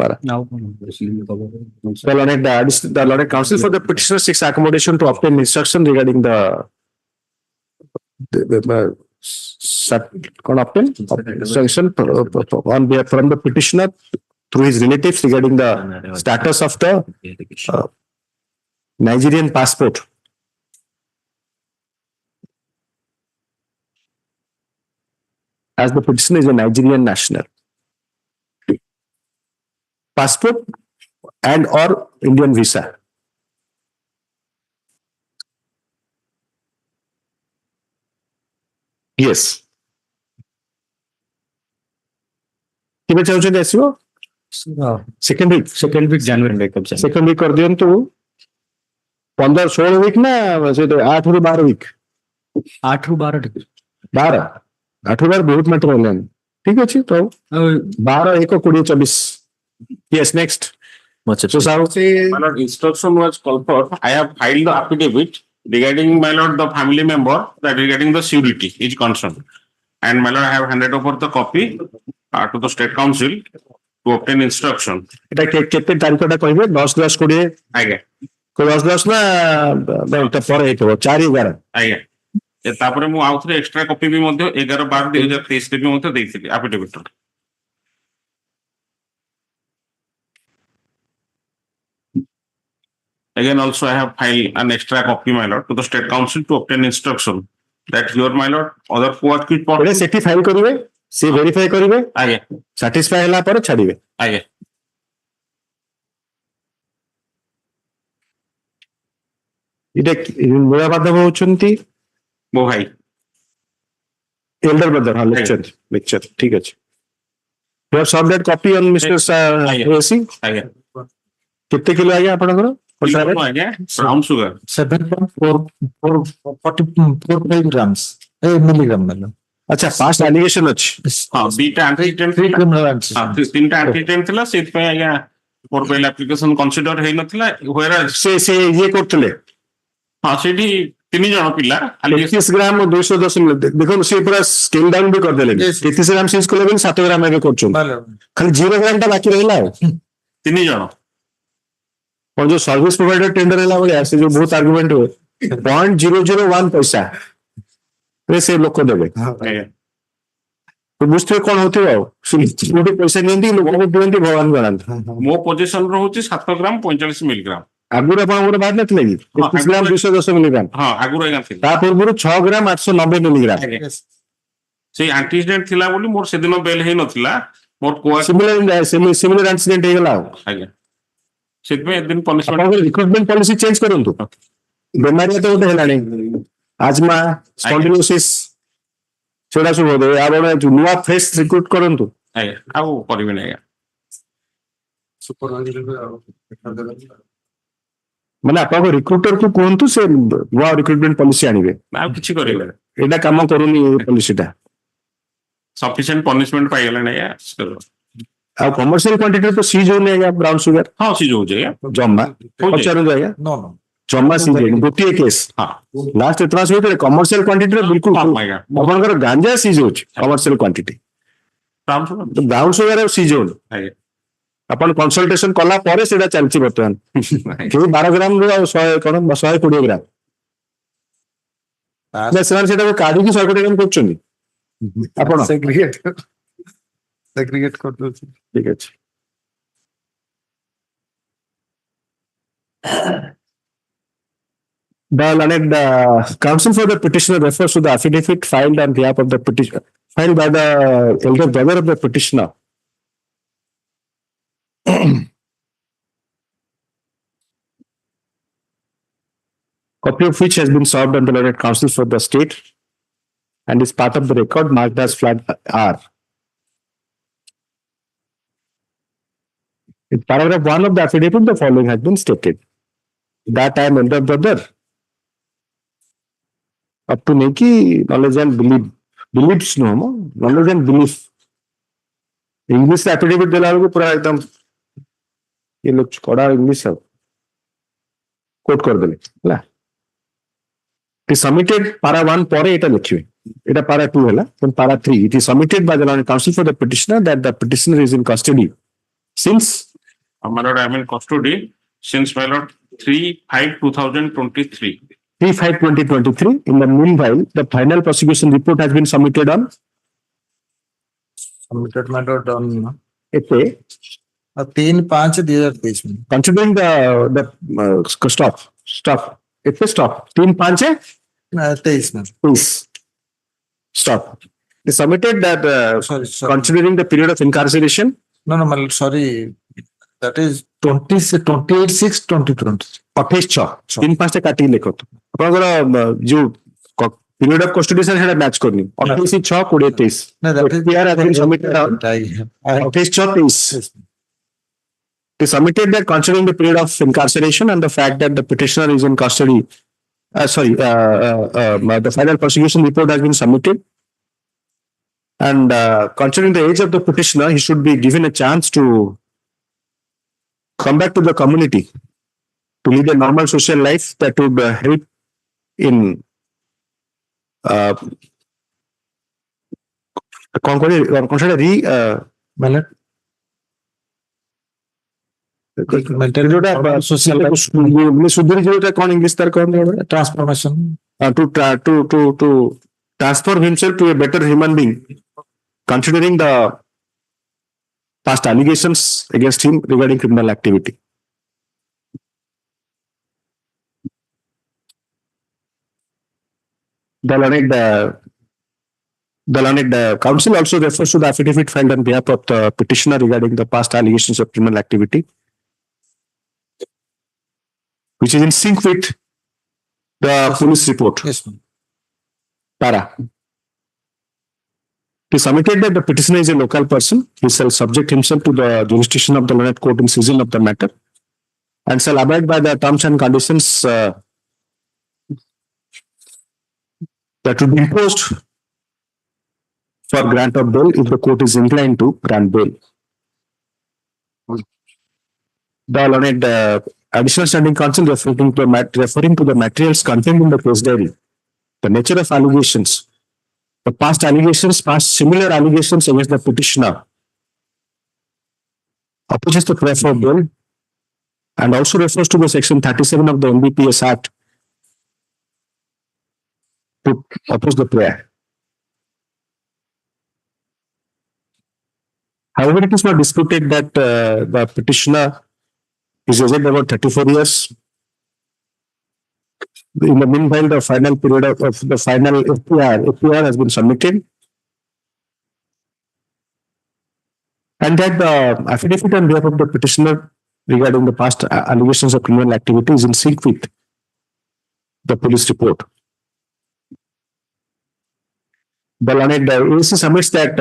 Para. Now, The learned counsel for the petitioner seeks accommodation to obtain instruction regarding the instruction on behalf from the petitioner through his relatives regarding the status of the Nigerian passport. As the petitioner is a Nigerian national. Passport and or Indian visa. Yes. କେବେ ଚାହୁଁଛନ୍ତି ଆସିବ? Second week ଜାନୁଆରୀ second week କରିଦିଅନ୍ତୁ। 15-16 weak ନା 8 ରୁ 12 weak? 8 ରୁ 12 8 ରୁ 12 ବହୁତ ମାତ୍ର ହେଲାଣି। ଠିକ ଅଛି ତ 12, 1, 20, 24। Yes, next. So, My lord, instruction was called for. I have filed the affidavit regarding, my lord, the family member that regarding the surety is concerned. And my lord, I have handed over the copy to the State Council to obtain instruction. এটা কেতে তারিখটা কইবে? 10-10-20 ଆଜ୍ଞା 10-10 ନା এটা পরে ହେଇଥିବ 4-11 ଆଜ୍ଞା ତାପରେ ମୁଁ ଆଉ ଥରେ ଏକ୍ସଟ୍ରା କପି ବି ମଧ୍ୟ 11/12/2023 ରେ ବି ମଧ୍ୟ ଦେଇଥିଲି affidavit. Again, also I have filed an extra copy, my lord, to the State Council to obtain instruction that your, my lord, other co-accused ଏଟା ସେଠି ଫାଇଲ କରିବେ, ସେ ଭେରିଫାଇ କରିବେ, ଆଜ୍ଞା ସାଟିସ୍ଫାଇ ହେଲା ପରେ ଛାଡ଼ିବେ। ଆଜ୍ଞା ଏଟା ନୂଆ ବାଦବ ହଉଛନ୍ତି ମୋ ଭାଇ ଏଲ୍ଡର ବ୍ରଦର। ହଁ, ଲେକ୍ଚର ଠିକ ଅଛି। You have served that copy on Mr. AC? ଆଜ୍ଞା କେତେ କିଲୋ ଆଜ୍ଞା ଆପଣଙ୍କର? ଆଜ୍ଞା ବ୍ରାଉନ ସୁଗାର 7.45 grams milligram मतलब। ଆଚ୍ଛା, ପାଷ୍ଟ ଆଲିଗେସନ ଅଛି। ହଁ ଦିଟା ଆଣ୍ଟିଜେଣ୍ଟ ତିନିଟା ଆଣ୍ଟିଜେଣ୍ଟ ଥିଲା, ସେଇଥିପାଇଁ ଆଜ୍ଞା ମୋର ବେଲ୍ ଆପ୍ଲିକେସନ କନସିଡର ହେଇନଥିଲା। ସେ ଇଏ କରୁଥିଲେ। ହଁ ସେଇଠି 3 ଜଣ ପିଲା 33 ଗ୍ରାମ 210 ମିଲି। ଦେଖନ୍ତୁ ସେ ପୁରା ସ୍କେଲ ଡାଉନ ବି କରିଦେଲେ। 33 ଗ୍ରାମ ସିଜ କଲେ ବୋଲି 7 ଗ୍ରାମ ଏବେ କରୁଛନ୍ତି। ଖାଲି 0 ଗ୍ରାମ ଟା ବାକି ରହିଲା ଆଉ। 3 ଜଣ ଯୋଉ ସର୍ଭିସ ପ୍ରୋଭାଇଡର ଟେଣ୍ଡର ହେଲା ଭଳିଆ ସେ ଯୋଉ ବହୁତ ଆର୍ଗୁମେଣ୍ଟ ହୁଏ 0.001 ପଇସା ସେ ଲୋକ ଦେବେ। ବୁଝିଥିବେ କଣ ହଉଥିବ ଆଉ। ଗୋଟେ ପଇସା ନିଅନ୍ତି, ଲୋକଙ୍କୁ ଦିଅନ୍ତି, ଭଗବାନ ଜାଣନ୍ତି। ମୋ ପୋଜିସନ ରହୁଛି 7 ଗ୍ରାମ 45 ମିଲିଗ୍ରାମ। ଆଗରୁ ଆପଣଙ୍କର ବାହାରି ନଥିଲେ କି 33 ଗ୍ରାମ 210 ମିଲିଗ୍ରାମ? ହଁ ଆଗରୁ ଆଜ୍ଞା ଥିଲା। ତା ପୂର୍ବରୁ 6 ଗ୍ରାମ 890 ମିଲିଗ୍ରାମ। ସେଇ ଆଣ୍ଟିଜେଣ୍ଟ ଥିଲା ବୋଲି ମୋର ସେଦିନ ବେଲ୍ ହେଇନଥିଲା। ମୋର ସିମିଲାର ଇନସିଡେଣ୍ଟ ହେଇଗଲା ଆଉ। ଆଜ୍ଞା ସେଥିପାଇଁ ଏଦିନ ପନିଶମେଣ୍ଟ। ଆପଣଙ୍କର ରିକ୍ରୁଟମେଣ୍ଟ ପଲିସି ଚେଞ୍ଜ କରନ୍ତୁ। ବେମାରିଆ ତ ଗୋଟେ ହେଲାଣି, ଆଜମା, ସ୍ପଣ୍ଡିଲୋସିସ୍, ସେଗୁଡା ସବୁ ଆପଣ ନୂଆ ଫ୍ରେଶ ରିକ୍ରୁଟ କରନ୍ତୁ। ଆଜ୍ଞା ଆଉ କରିବେନି ଆଜ୍ଞା। ମାନେ ଆପଣଙ୍କ ରିକ୍ରୁଟର କୁ କୁହନ୍ତୁ ସେ ନୂଆ ରିକ୍ରୁଟମେଣ୍ଟ ପଲିସି ଆଣିବେ। ଆଉ କିଛି କରିବେ ଏଇଟା କାମ କରୁନି ପଲିସିଟା। ସଫିସିଏଣ୍ଟ ପନିଶମେଣ୍ଟ ପାଇଗଲାଣି ଆଜ୍ଞା। ଆଉ କମର୍ସିଆଲ କ୍ୱାଣ୍ଟିଟିରେ ତ ସିଜ୍ ହଉନି ଆଜ୍ଞା ବ୍ରାଉନ ସୁଗାର? ହଁ ସିଜ୍ ହଉଛି ଆଜ୍ଞା। ଜମା ପଚାରନ୍ତୁ ଆଜ୍ଞା। ଜମା ସିଜ୍ ହେଇନି, ଗୋଟିଏ କେସ୍। ଲାଷ୍ଟ ଏତେ ମାସ ଭିତରେ କମର୍ସିଆଲ କ୍ୱାଣ୍ଟିଟିରେ ବିଲକୁଲ ଆପଣଙ୍କର ଗାଞ୍ଜା ସିଜ୍ ହଉଛି। କମର୍ସିଆଲ କ୍ୱାଣ୍ଟିଟି ବ୍ରାଉନ ସୁଗାର ଆଉ ସିଜ୍ ହଉନି। ଆପଣ କନସଲଟେସନ କଲା ପରେ ସେଇଟା ଚାଲିଛି ବର୍ତ୍ତମାନ। କେହି 12 ଗ୍ରାମ ରୁ ଆଉ 120 ଗ୍ରାମ ସେମାନେ ସେଟାକୁ କାଢିକି 120 ଗ୍ରାମ କରୁଛନ୍ତି। ଆପଣ ସେଗ୍ରିଗେଟ କରିଦଉଛନ୍ତି। ଠିକ ଅଛି। The learned counsel for the petitioner refers to the affidavit filed on behalf of the petitioner, filed by the elder brother of the petitioner. Copy of which has been served on the learned counsel for the state and is part of the record marked as flag R. In paragraph 1 of the affidavit, the following has been stated. That I am elder brother up to make knowledge and beliefs no knowledge and belief. English affidavit देला बेलको पूरा एकदम ये लोग कड़ा English है coat कर देले ହେଲା। It is submitted para 1 ପରେ এটা লিখিবে, এটা para 2 ହେଲା, then para 3 it is submitted by the learned counsel for the petitioner that the petitioner is in custody since My lord, I am in custody since my lord 3/5/2023. 3/5/2023. In the meanwhile, the final prosecution report has been submitted on Submitted my lord on FA. 3/5/2023 में. Considering the stop. FA stop. 3/5/23 में. please stop. They submitted that Sorry. considering the period of incarceration. No, my lord, sorry. That is 28/6/2020. 28/6 3/5 काटी लिखो आपनकर जो period of custody से हेडा match करनी 28/6/2023. No, that is FPR has been submitted on I 28/6/23. They submitted that considering the period of incarceration and the fact that the petitioner is in custody. The final prosecution report has been submitted. And considering the age of the petitioner, he should be given a chance to come back to the community to lead a normal social life that would help in transformation. To transform himself to a better human being, considering the past allegations against him regarding criminal activity. The learned counsel also refers to the affidavit filed on behalf of the petitioner regarding the past allegations of criminal activity, which is in sync with the police report. Yes, ma'am. Para. He submitted that the petitioner is a local person. He shall subject himself to the jurisdiction of the learned court in season of the matter and shall abide by the terms and conditions that would be imposed for grant of bail if the court is inclined to grant bail. The learned additional standing counsel referring to the materials contained in the case diary, the nature of allegations, the past similar allegations against the petitioner, opposes the prayer for bail, and also refers to the section 37 of the MBPS Act to oppose the prayer. However, it is not disputed that the petitioner is aged about 34 years. In the meanwhile, the final period of the final FPR has been submitted, and that the affidavit on behalf of the petitioner regarding the past allegations of criminal activity is in sync with the police report. The learned AAC submits that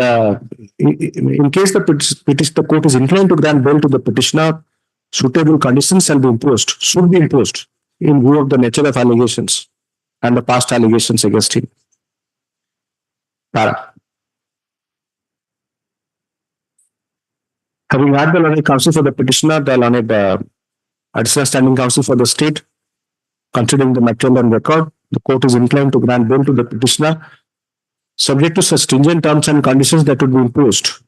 in case the court is inclined to grant bail to the petitioner, suitable conditions should be imposed in view of the nature of allegations and the past allegations against him. Para. Having had the learned counsel for the petitioner, the learned additional standing counsel for the state, considering the material on record, the court is inclined to grant bail to the petitioner, subject to such stringent terms and conditions that would be imposed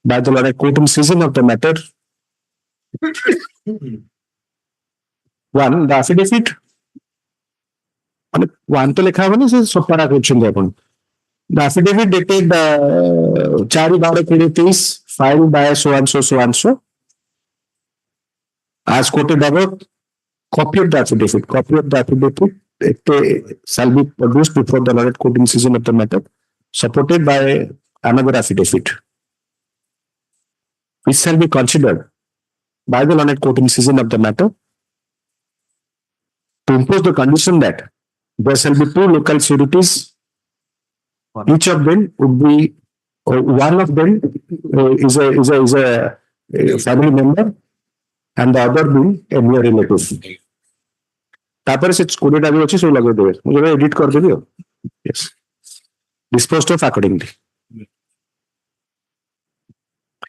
by the learned court in season of the matter. One, the affidavit. One to lekha haba na se sob para kuchunde apun. The affidavit dated 4/12/2023 filed by so and so as quoted above. Copy of the affidavit shall be produced before the learned court in season of the matter, supported by another affidavit, which shall be considered by the learned court in season of the matter to impose the condition that there shall be two local sureties. Each of them would be, one of them is a family member, and the other being a near relative. तापर से कोडिट आगे अच्छी सो लगे देवे मुझे मैं edit कर देंगे yes disposed of accordingly.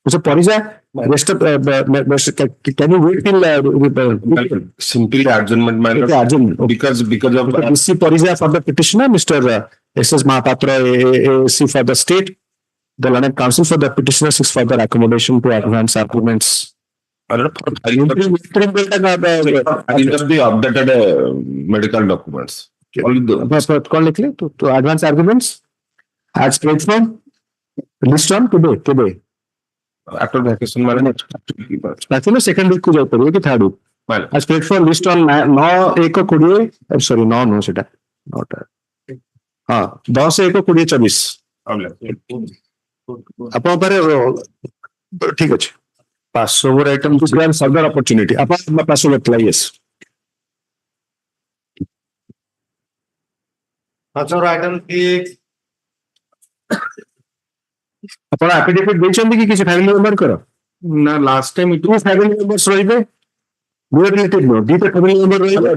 So Parisa, rest of can you wait till Simply adjournment matter because of DC Parisa for the petitioner, Mr. S.S. Mahapatra AAC for the state, the learned counsel for the petitioner seeks further accommodation to advance arguments Interim bill ଟା the updated medical documents. Only कौन लिख ले तो advance arguments as platform list on today after vacation वाले ने actually second week को जाए पड़ेगा कि third week as platform list on 9/1/20 sorry 9 सेटा not हाँ 10/1/2024 ଆପଣ ପାରେ ଠିକ ଅଛି pass over item to grant further opportunity ଆପଣ pass over ଥିଲା yes pass over item 6 ଆପଣ affidavit ଦେଇଛନ୍ତି କି କିଛି family member କର ନା last time it was family members ରହିବେ near relative no ଦିଟା family member ରହିବେ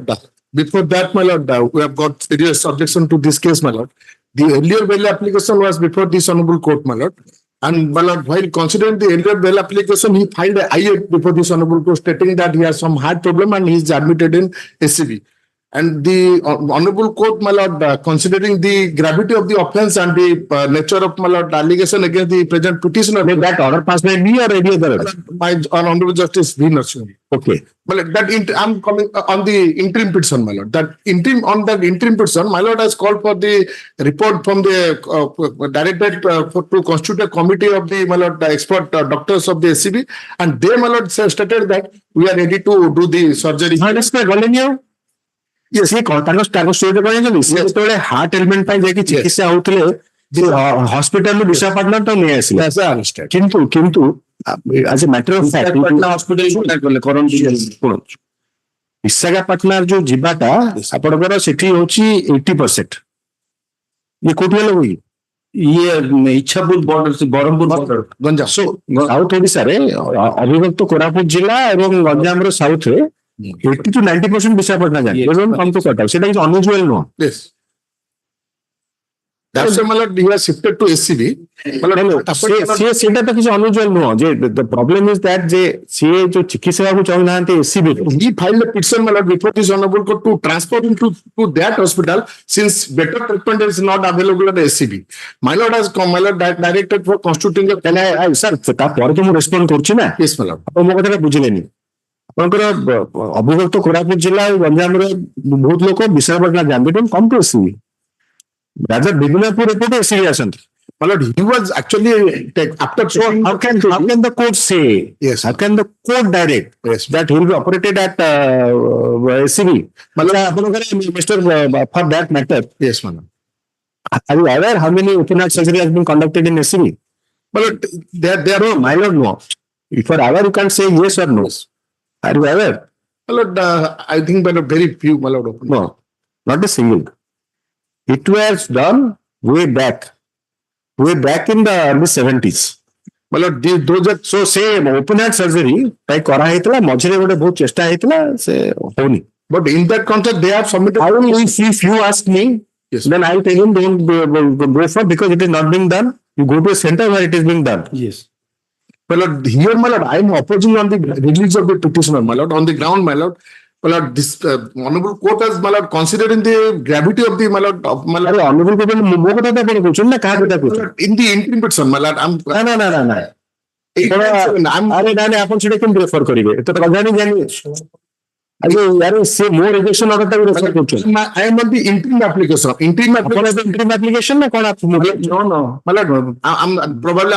Before that, my lord, we have got serious objection to this case, my lord. The earlier bail application was before this honorable court, my lord. And my lord, while considering the earlier bail application, he filed a I-8 before this honorable court stating that he has some heart problem and he is admitted in SCB. And the honorable court, my lord, considering the gravity of the offence and the nature of my lord allegation against the present petitioner, that order passed by me or any other my honorable justice V. Narasimhan. okay Well, I'm coming on the interim petition, my lord. That interim petition, my lord has called for the report from the directed to constitute a committee of the my lord expert doctors of the SCB, and they, my lord, stated that we are ready to do the surgery. Yes, he ତାଙ୍କ ଷ୍ଟୋରୀରେ କଣ ଜାଣିଛନ୍ତି ସେ ଯେତେବେଳେ heart element ପାଇଁ ଯାଇକି ଚିକିତ୍ସା ହଉଥିଲେ ଯେ ହସ୍ପିଟାଲରୁ ବିଶାଖାପାଟଣା ତ ନେଇ ଆସିଲେ କିନ୍ତୁ as a matter of fact Visakhapatnam ଯୋଉ ଯିବାଟା ଆପଣଙ୍କର ସେଠି ହଉଛି 80% ଇଏ କୋଉଠି ହେଲେ ହୁଏ ଇଏ ଇଚ୍ଛାପୁର ବ୍ରହ୍ମପୁର ଗଞ୍ଜାମ ସାଉଥ ଓଡିଶାରେ ଅବିଭକ୍ତ କୋରାପୁଟ ଜିଲ୍ଲା ଏବଂ ଗଞ୍ଜାମର ସାଉଥରେ 80 to 90% ବିଶାଖାପାଟଣା ଯାଏ ସେଟା କିଛି unusual ନୁହଁ Yes. That's why, my lord, he was shifted to SCB. ସେଟା ତ କିଛି unusual ନୁହଁ ଯେ the problem is that ଯେ ସିଏ ଯୋଉ ଚିକିତ୍ସା ହେବାକୁ ଚାହୁଁନାହାନ୍ତି SCB He filed a petition, my lord, before this honorable court to transfer him to that hospital since better treatment is not available at SCB. My lord has come, my lord, directed for constituting a... sir ତାପରେ ତ ମୁଁ respond କରୁଛି ନା Yes, my lord. ଆପଣ ମୋ କଥାଟା ବୁଝିଲେନି ଆପଣଙ୍କର ଅବିଭକ୍ତ କୋରାପୁଟ ଜିଲ୍ଲା ଗଞ୍ଜାମର ବହୁତ ଲୋକ ବିଶାଖାପାଟଣା ଯାଆନ୍ତି don't come to SCB rather ବିଜୁନାପୁର ଏପଟେ SCB ଆସନ୍ତି My lord, he was actually after... So how can the court say? Yes. How can the court direct that he will be operated at SCB? Mr. For that matter. Yes, my lord. Are you aware how many open heart surgery has been conducted in SCB? My lord, they are... No, my lord, no. If you are aware, you can't say yes or no. Are you aware? My lord, I think by very few, my lord. No, not a single. It was done way back in the early 70s. My lord, those are... So say open heart surgery ପାଇଁ କରା ହେଇଥିଲା ମଝିରେ ଗୋଟେ ବହୁତ ଚେଷ୍ଟା ହେଇଥିଲା ସେ ହଉନି. But in that context, they have submitted... If you ask me, yes, then I will tell him don't go for because it is not being done. You go to a center where it is being done. Yes. My lord, here, my lord, I am opposing on the release of the petitioner, my lord. On the ground, my lord, this honorable court has, my lord, considering the gravity of the, my lord, honorable court ମୋ କଥା ଆପଣ କହୁଛନ୍ତି ନା କାହା କଥା କହୁଛନ୍ତି? in the interim petition, my lord, I'm... ନା ଆରେ ଆପଣ ସେଟା କେମିତି ରେଫର କରିବେ ଏତ ଜାଣି ଆରେ ସେ ମୋ ରେଜେକ୍ସନ ଅର୍ଡର ଟାକୁ ରେଫର କରୁଛନ୍ତି I am on the interim application. Interim application ନା କଣ no, my lord, I'm probably...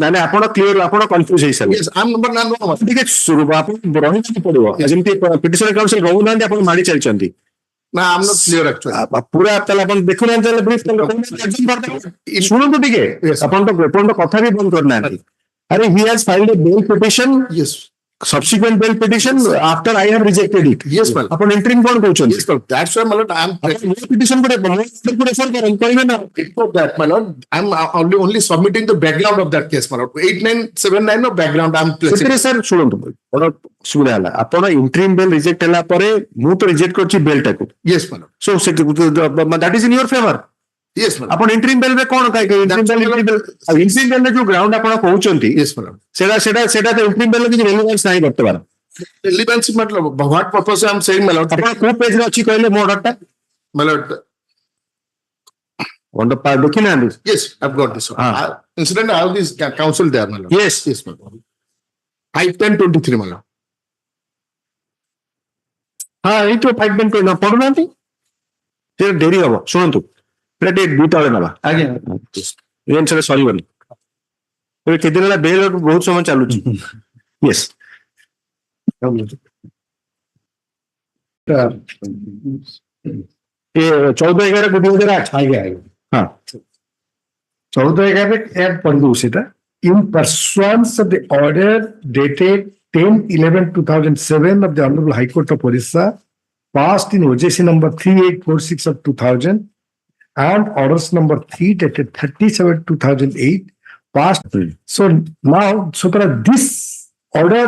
ନାଇଁ ଆପଣ କ୍ଲିୟର ଆପଣ confuse ହେଇସାରିଲେ Yes, I'm but no, ଟିକେ ଆପଣ ରହିବାକୁ ପଡିବ ଯେମିତି ପିଟିସନ କାଉନସିଲ ରହୁନାହାନ୍ତି ଆପଣ ମାଡି ଚାଲିଛନ୍ତି no, I'm not clear actually. ପୁରା ତାହେଲେ ଆପଣ ଦେଖୁନାହାନ୍ତି ତାହେଲେ ବ୍ରିଫ ଶୁଣନ୍ତୁ ଟିକେ ଆପଣ ତ କଥା ବି ବନ୍ଦ କରୁନାହାନ୍ତି ଆରେ he has filed a bail petition. Yes. Subsequent bail petition after I have rejected it. Yes, ma'am. Upon entering कौन question? Yes, ma'am. That's why, my lord, I'm... petition को refer करेंगे ना. Before that, my lord, I'm only submitting the background of that case, my lord. 8979 of background I'm placing. ସେଥିରେ sir ଶୁଣନ୍ତୁ ଆପଣ ସୁବିଧା ହେଲା ଆପଣ interim bail reject ହେଲା ପରେ ମୁଁ ତ reject କରିଛି bail ଟାକୁ. Yes, my lord. So that is in your favor. Yes, madam. ଆପଣ interim bail ରେ କଣ କାଇଁ interim bail ରେ ଯୋଉ ground ଆପଣ କହୁଛନ୍ତି yes, madam. ସେଟା ତ interim bail ରେ କିଛି relevance ନାହିଁ ବର୍ତ୍ତମାନ. Relevance मतलब what purpose I'm saying, my lord. ଆପଣ କୋଉ ପେଜ ରେ ଅଛି କହିଲେ ମୋ order ଟା? My lord. order ଦେଖିନାହାନ୍ତି? Yes, I've got this one. Incident, I have this counsel there, my lord. Yes, my lord. 5/10/23, my lord. ହଁ ଏଇଠୁ 5.2 ପଢୁନାହାନ୍ତି ସେ ଡେରି ହବ ଶୁଣନ୍ତୁ ଏଇଟା ଟିକେ ଦୁଇଟା ବେଳେ ନେବା ଆଜ୍ଞା ଏ ଜିନିଷଟା ସରିବନି ଏବେ କେତେ ଦିନ ହେଲା ବେଲ ବହୁତ ସମୟ ଚାଲୁଛି ୟେସ୍ ଏ 14/11/2008 ଆଜ୍ଞା ଆଜ୍ଞା ହଁ 14/11 add ପଢିବୁ ସେଇଟା in pursuance of the order dated 10/11/2007 of the Hon'Ble High Court of Orissa passed in OJC number 3846 of 2000 and orders number 3 dated 37/2008 passed. So now so far as this order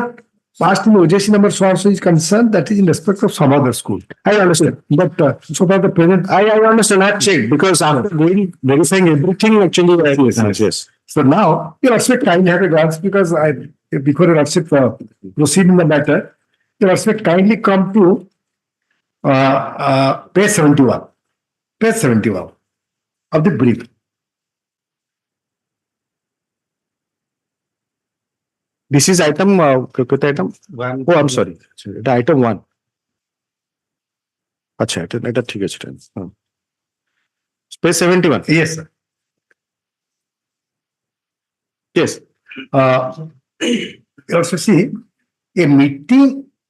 passed in OJC number so and so is concerned, that is in respect of some other school. I understand But so far the present I understand I checked because after verifying everything actually yes. So now, your Lordship kindly have a glance because before your Lordship proceed in the matter, your Lordship kindly come to page 71. Page 71 of the brief. This is item item 1. Oh, I'm sorry. The item 1. अच्छा এটা ঠিক আছে Page 71. Yes, sir. Yes. You also see a meeting,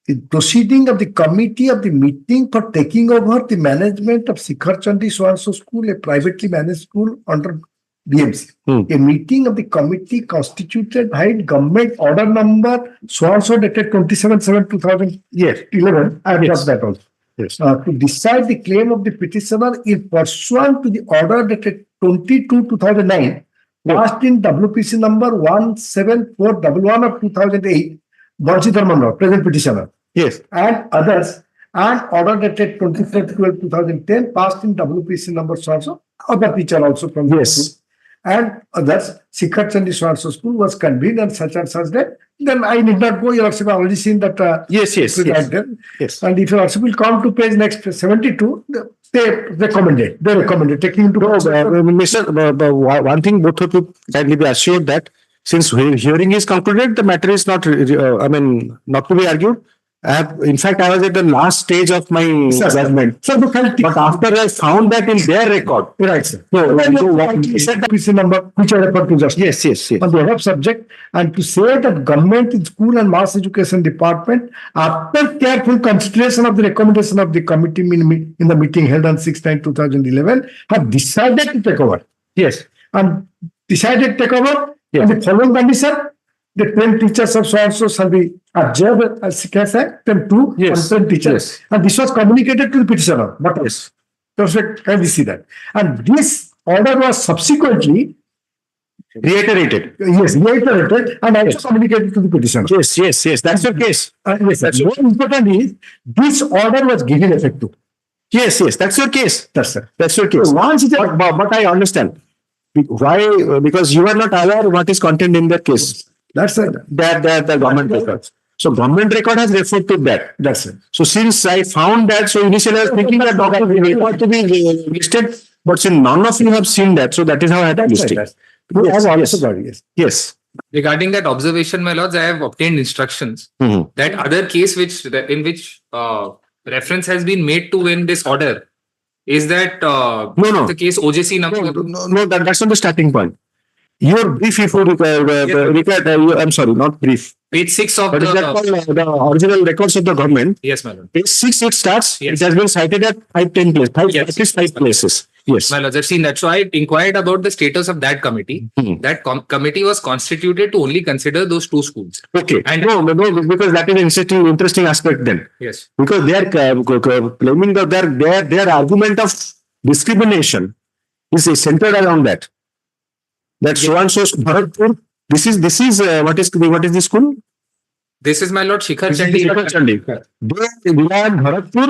the proceeding of the committee of the meeting for taking over the management of Shikhar Chandi so and so school, a privately managed school under BMC. A meeting of the committee constituted by government order number so and so dated 27/7/2011. I have got that also. Yes. To decide the claim of the petitioner in pursuant to the order dated 22/2009 passed in WPC number 17411 of 2008, Banshidhar Manor, present petitioner, Yes. and others, and order dated 23/12/2010 passed in WPC number so and so, other teacher also from the Yes. school, and others, Shikhar Chandi so and so school was convened and such that. Then I need not go. You have already seen that. Yes. right there. Yes. And if you also will come to page next 72, they recommended. Taking into Mr. One thing both of you kindly be assured that since hearing is concluded, the matter is not, not to be argued. In fact, I was at the last stage of my judgment. So, But after I found that in their record, right, sir. So, He said the PC number which I referred to just yes. on the above subject, and to say that government in school and mass education department, after careful consideration of the recommendation of the committee in the meeting held on 6/9/2011, have decided to take over. Yes. And decided to take over. Yes. And the following condition, the 10 teachers of so and so shall be observed as Shikhar said, 2 Yes. and 10 teachers. Yes. And this was communicated to the petitioner. But Yes. can we see that? And this order was subsequently Reiterated. reiterated and also communicated to the petitioner. Yes. That's your case. Yes, sir. More important is this order was given effect to. Yes. That's your case. Yes, sir. That's your case. So once it is- But I understand. Why? Because you are not aware what is contained in their case. That's it. That the government records. So government record has referred to that. That's it. So since I found that, so initially I was thinking that document record to be listed, but since none of you have seen that, so that is how I had to That's list right. it. That's- I have also got it, yes. Yes. Regarding that observation, my lords, I have obtained instructions Mhm. that other case in which reference has been made to in this order is that No. the case OJC number. No, that's not the starting point. Your brief, if you require, I'm sorry, not brief. Page 6 of What is that the. called? The original records of the government. Yes, my lord. Page 6, it starts. Yes. It has been cited at 5-10 places. Yes. At least 5 places. Yes. My lords, I've seen that. So I inquired about the status of that committee. Mhm. That committee was constituted to only consider those 2 schools. Okay. And- No, because that is an interesting aspect then. Yes. Because they are claiming that their argument of discrimination is centered around that. That so and so Bharatpur. This is what is the school? This is my lord Shikhar This is Chandi. Shikhar Chandi. They rely on Bharatpur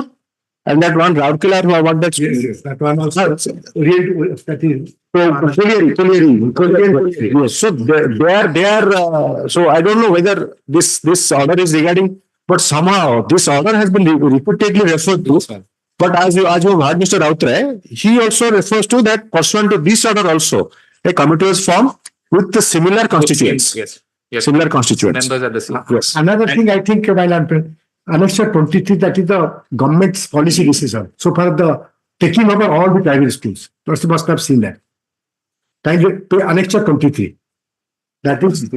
and that one Rourkela or what that school. Yes. That one also. That is. Colliery. Yes. So they are. So I don't know whether this order is regarding, but somehow this order has been repeatedly referred to. But as you heard Mr. Rautray, he also refers to that pursuant to this order also, a committee was formed with the similar constituents. Yes. Yes. Similar constituents. Members are the same. Yes. Another thing I think, Annexure 23, that is the government's policy decision. So far, the taking over all the private schools. You must have seen that. Annexure 23. That is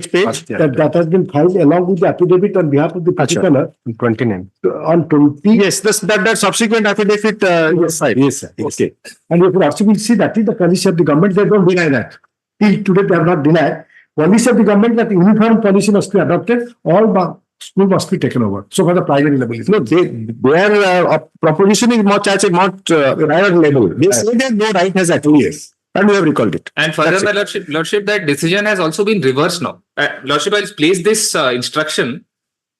page that has been filed along with the affidavit on behalf of the petitioner. 29. On 20. Yes, that subsequent affidavit. Yes, sir. Okay. And if you also will see that is the policy of the government, they don't deny that. Till today, they have not denied. Policy of the government that uniform policy must be adopted. All school must be taken over. So for the private level. No, their proposition is much at a much higher level. They say that no right has actually. Yes. And we have recalled it. And further, my lordship, that decision has also been reversed now. Lordship, I'll place this instruction.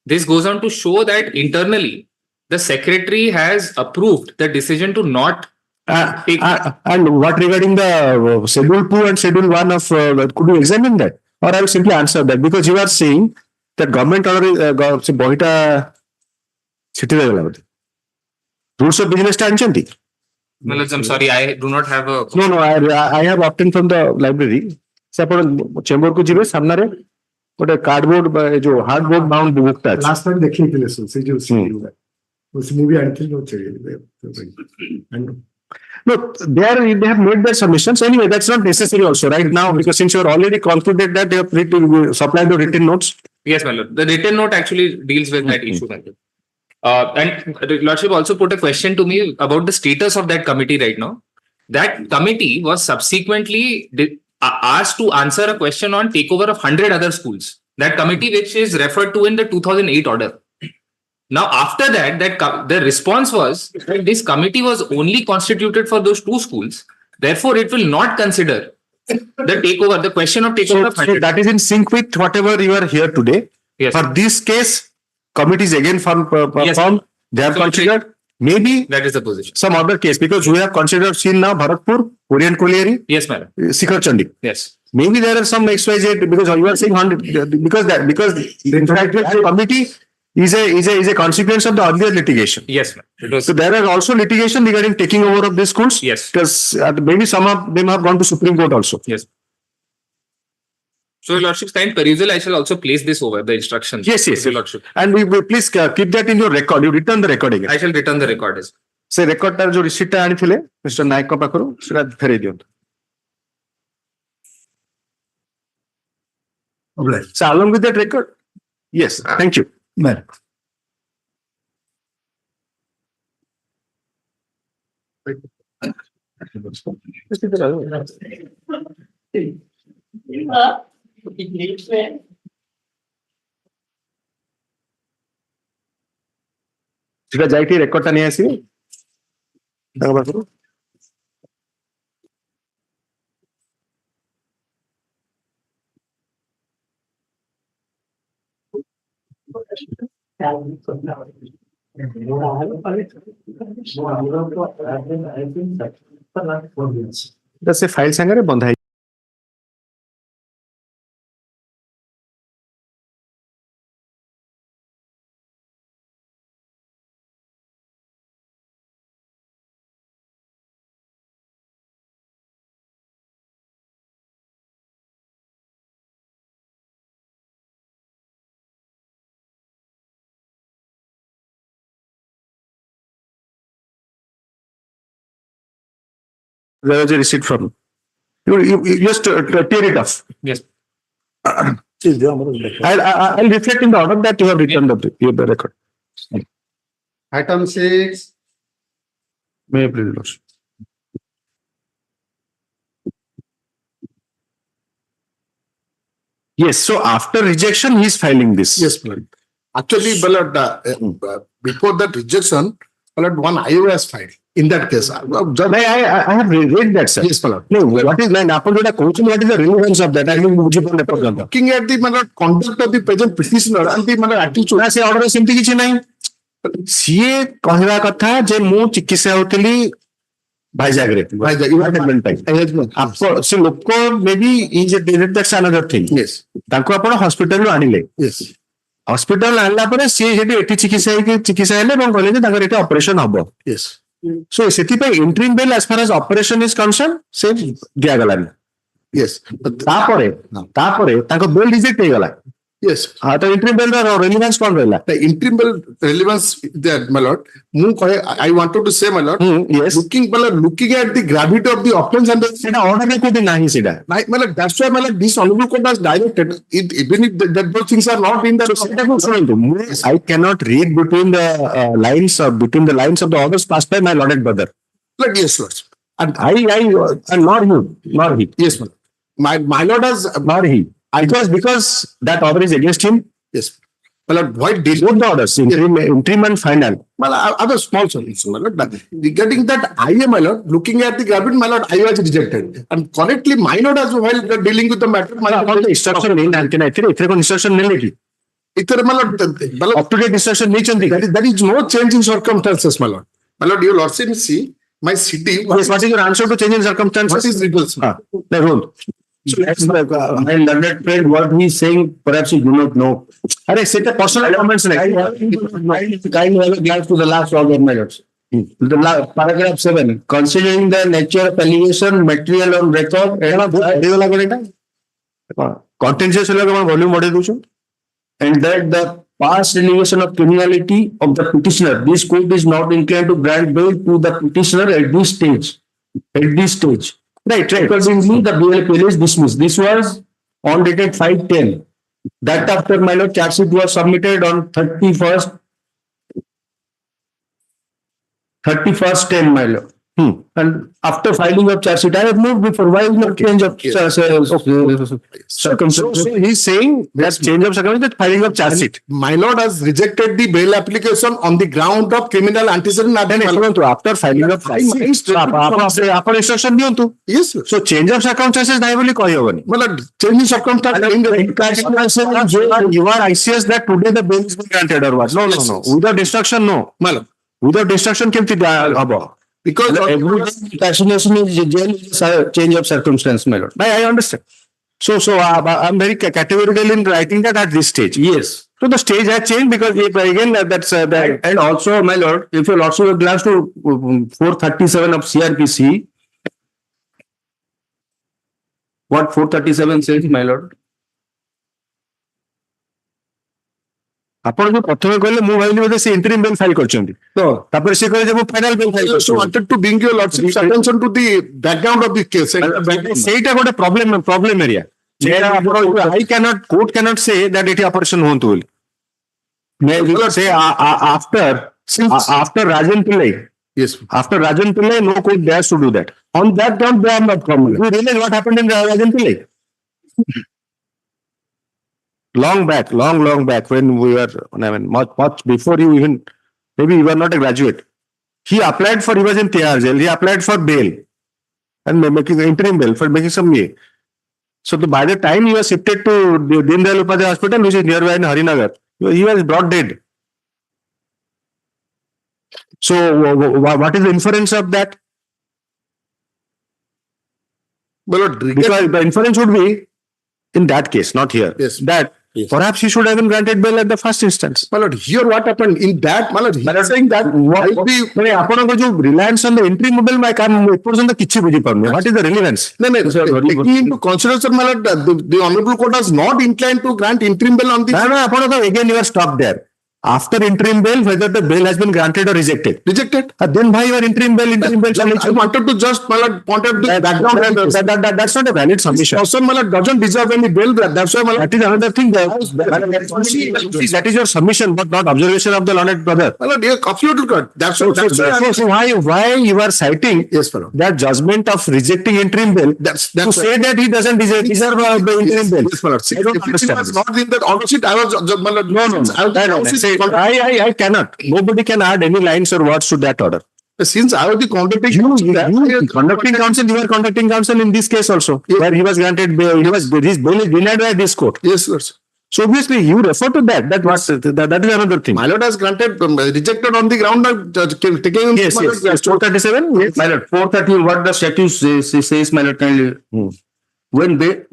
This goes on to show that internally, the secretary has approved the decision to not take. And what regarding the schedule 2 and schedule 1 of, could you examine that? Or I will simply answer that because you are saying that government order bohita city rules of business sta I'm sorry, I do not have a. No, I have obtained from the library. Se apna chamber ko jibe samnare gote cardboard jo hardboard bound book ta last time dekhi thile so se jo usme bhi article no chahiye. No, they have made their submissions. Anyway, that's not necessary also right now because since you are already concluded that they have supplied the written notes. Yes, my lord. The written note actually deals with that issue, my lord. And the lordship also put a question to me about the status of that committee right now. That committee was subsequently asked to answer a question on takeover of 100 other schools. That committee, which is referred to in the 2008 order. Now, after that, the response was that this committee was only constituted for those 2 schools. Therefore, it will not consider the question of takeover of 100. So that is in sync with whatever you are here today. Yes. For this case, committees again formed. Yes. They have considered maybe that is the position. Some other case because we have considered seen now Bharatpur, Orient Colliery. Yes, madam. Sikhar Chandi. Yes. Maybe there are some XYZ because you are saying 100 because the interactive committee is a consequence of the earlier litigation. Yes, ma'am. So there are also litigation regarding taking over of these schools. Yes. Because maybe some of them have gone to Supreme Court also. Yes. So, Lordship's kind perusal, I shall also place this over the instructions. Yes. Lordship. And we please keep that in your record. You return the record again. I shall return the record as well. Se record tar jo receipt ta anithile Mr. Naik ko pakharu sera ferei diyantu. So along with that record, yes, thank you. Man. ସେଟା ଯାଇକି ରେକର୍ଡଟା ନେଇ ଆସିବେ ତାଙ୍କ ପାଖରୁ। ସେ file ସାଙ୍ଗରେ ବନ୍ଧା ହେଇଛି। There was a receipt from you just tear it off. Yes. I'll reflect in the order that you have written the record. Item 6. May I please, Lordship? Yes. So after rejection, he is filing this. Yes, madam. Actually, before that rejection, one IO has filed. In that case, I have read that, sir. Yes, madam. No, what is what is the relevance of that? I mean, looking at the conduct of the present petitioner and the attitude. से order सेमती किसी नहीं CA कहवा कथा जे मु चिकित्सा होतली भाईजाग रे आपको से लोक may be is that's another thing Yes. तांको आपण हॉस्पिटल आनिले Yes. हॉस्पिटल आनला परे सी जेडी एठी चिकित्सा हेले ଏବଂ कहले जे ताकर एठी ऑपरेशन हबो Yes. सो सेति पे interim bail as far as operation is concern से दिया गलानी Yes. तापरे ताको बेल रिजेक्ट हे गला Yes. हाँ तो interim bail ର relevance कौन रहला? The interim bail relevance there, my lord. I wanted to say, my lord. Yes. Looking at the gravity of the offense and the सेटा order रे कोई नहीं सेटा. my lord, that's why, my lord, this honorable court has directed it, even if those things are not in the. So सेटा को सुनନ୍ତୁ. I cannot read between the lines or between the lines of the orders passed by my lorded brother. Like, yes, lord. And and not he. Yes, my lord. My lord has Not he. Because that order is against him. yes. My lord, why did Both the orders, interim and final. well, other small solution, my lord. But regarding that, my lord, looking at the gravity, my lord, I was rejected. And correctly, my lord, as while dealing with the matter, my lord, all the instruction नहीं डालते ना इतने को instruction नहीं लेगी. my lord, Up to date instruction नहीं चलती. there is no change in circumstances, my lord. My lord, your lordship, see, my city. Yes, what is your answer to change in circumstances? What is repulse? The rule. So that's my learned friend. What he is saying, perhaps you do not know. Arey, set a personal comments like. Kind of a glance to the last order, my lords. Paragraph 7. Considering the nature of allegation, material on record. Contentious volume बढ़े दूँ. And that the past allegation of criminality of the petitioner, this court is not inclined to grant bail to the petitioner at this stage. At this stage. Right. Accordingly, the BLPL is dismissed. This was on dated 5/10. That after my lord charge sheet was submitted on 31st 10, my lord. And after filing of charge sheet, I have moved before. Why is not change of circumstances? So he's saying that change of circumstances, that filing of charge sheet. My lord has rejected the bail application on the ground of criminal antecedent. After filing of charge sheet, ଆପଣ instruction ଦିଅନ୍ତୁ. Yes, sir. So change of circumstances ନାହିଁ ବୋଲି କହିହବନି. My lord, change in circumstances. You are ICS that today the bail is being granted or what? No. Without instruction, no. My lord. Without instruction କେମିତି ହବ? Because every cancellation is change of circumstance, my lord. I understand. So I'm very categorical in writing that at this stage. Yes. So the stage has changed because again that's that. And also, my lord, if you also glance to 437 of CRPC, what 437 says, my lord? ଆପଣ ଯୋଉ ପ୍ରଥମେ କହିଲେ ମୁଁ ଭାବିଲି ବୋଧେ ସେ interim bail file କରିଛନ୍ତି ତ ତାପରେ ସେ କହିଲେ ଯେ ମୁଁ ଫାଇନାଲ ବେଲ୍ ଫାଇଲ୍ କରିଛି. wanted to bring your lordship's attention to the background of the case. ସେଇଟା ଗୋଟେ problem area. Court cannot say that ଏଠି operation ହୁଅନ୍ତୁ ବୋଲି. Say after Rajan Pillai. Yes. After Rajan Pillai, no court dares to do that. On that ground, they are not problem. You realize what happened in Rajan Pillai? Long back, when we were, much before you even, maybe you were not a graduate. He was in Tihar jail. He applied for bail and making interim bail for making some year. So by the time he was shifted to the Deen Dayal Upadhyay Hospital, which is nearby in Harinagar, he was brought dead. So what is the inference of that? Well, because the inference would be in that case, not here. Yes. That perhaps he should have been granted bail at the first instance. My lord, here what happened in that, my lord, he is saying that ଆପଣଙ୍କ ଯୋଉ reliance on the interim bail my ଏପର୍ଯ୍ୟନ୍ତ କିଛି ବୁଝିପାରୁନି. What is the relevance? Taking into consideration, my lord, the honorable court has not inclined to grant interim bail on the. No, ଆପଣ ତ again you are stopped there. After interim bail, whether the bail has been granted or rejected. Then why your interim bail? I wanted to just, my lord, point out the background. That's not a valid submission. Person, my lord, doesn't deserve any bail. That's why, my lord. That is another thing. That is your submission, but not observation of the learned brother. My lord, you're absolutely correct. That's why you are citing that judgment of rejecting interim bail to say that he doesn't deserve interim bail. Yes, my lord. I don't understand. I was not in that order sheet. I was just, my lord. No. I cannot. Nobody can add any lines or words to that order. Since I was the conducting counsel, you were conducting counsel in this case also, where he was granted bail. His bail is denied by this court. Yes, sir. So obviously you refer to that. That is another thing. My lord has granted, rejected on the ground of taking. Yes. 437. Yes. My lord, 430. What the statute says, my lord, kindly. When bail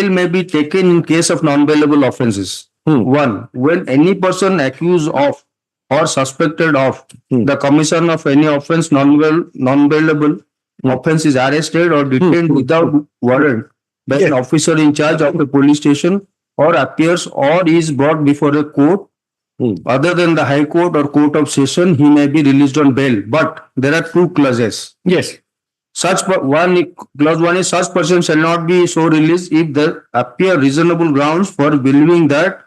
may be taken in case of non-bailable offences. 1. When any person accused of or suspected of the commission of any offence non-bailable offence is arrested or detained without warrant by an officer in charge of the police station or appears or is brought before a court other than the High Court or Court of Session, he may be released on bail. But there are two clauses. Yes. Clause 1 is such person shall not be so released if there appear reasonable grounds for believing that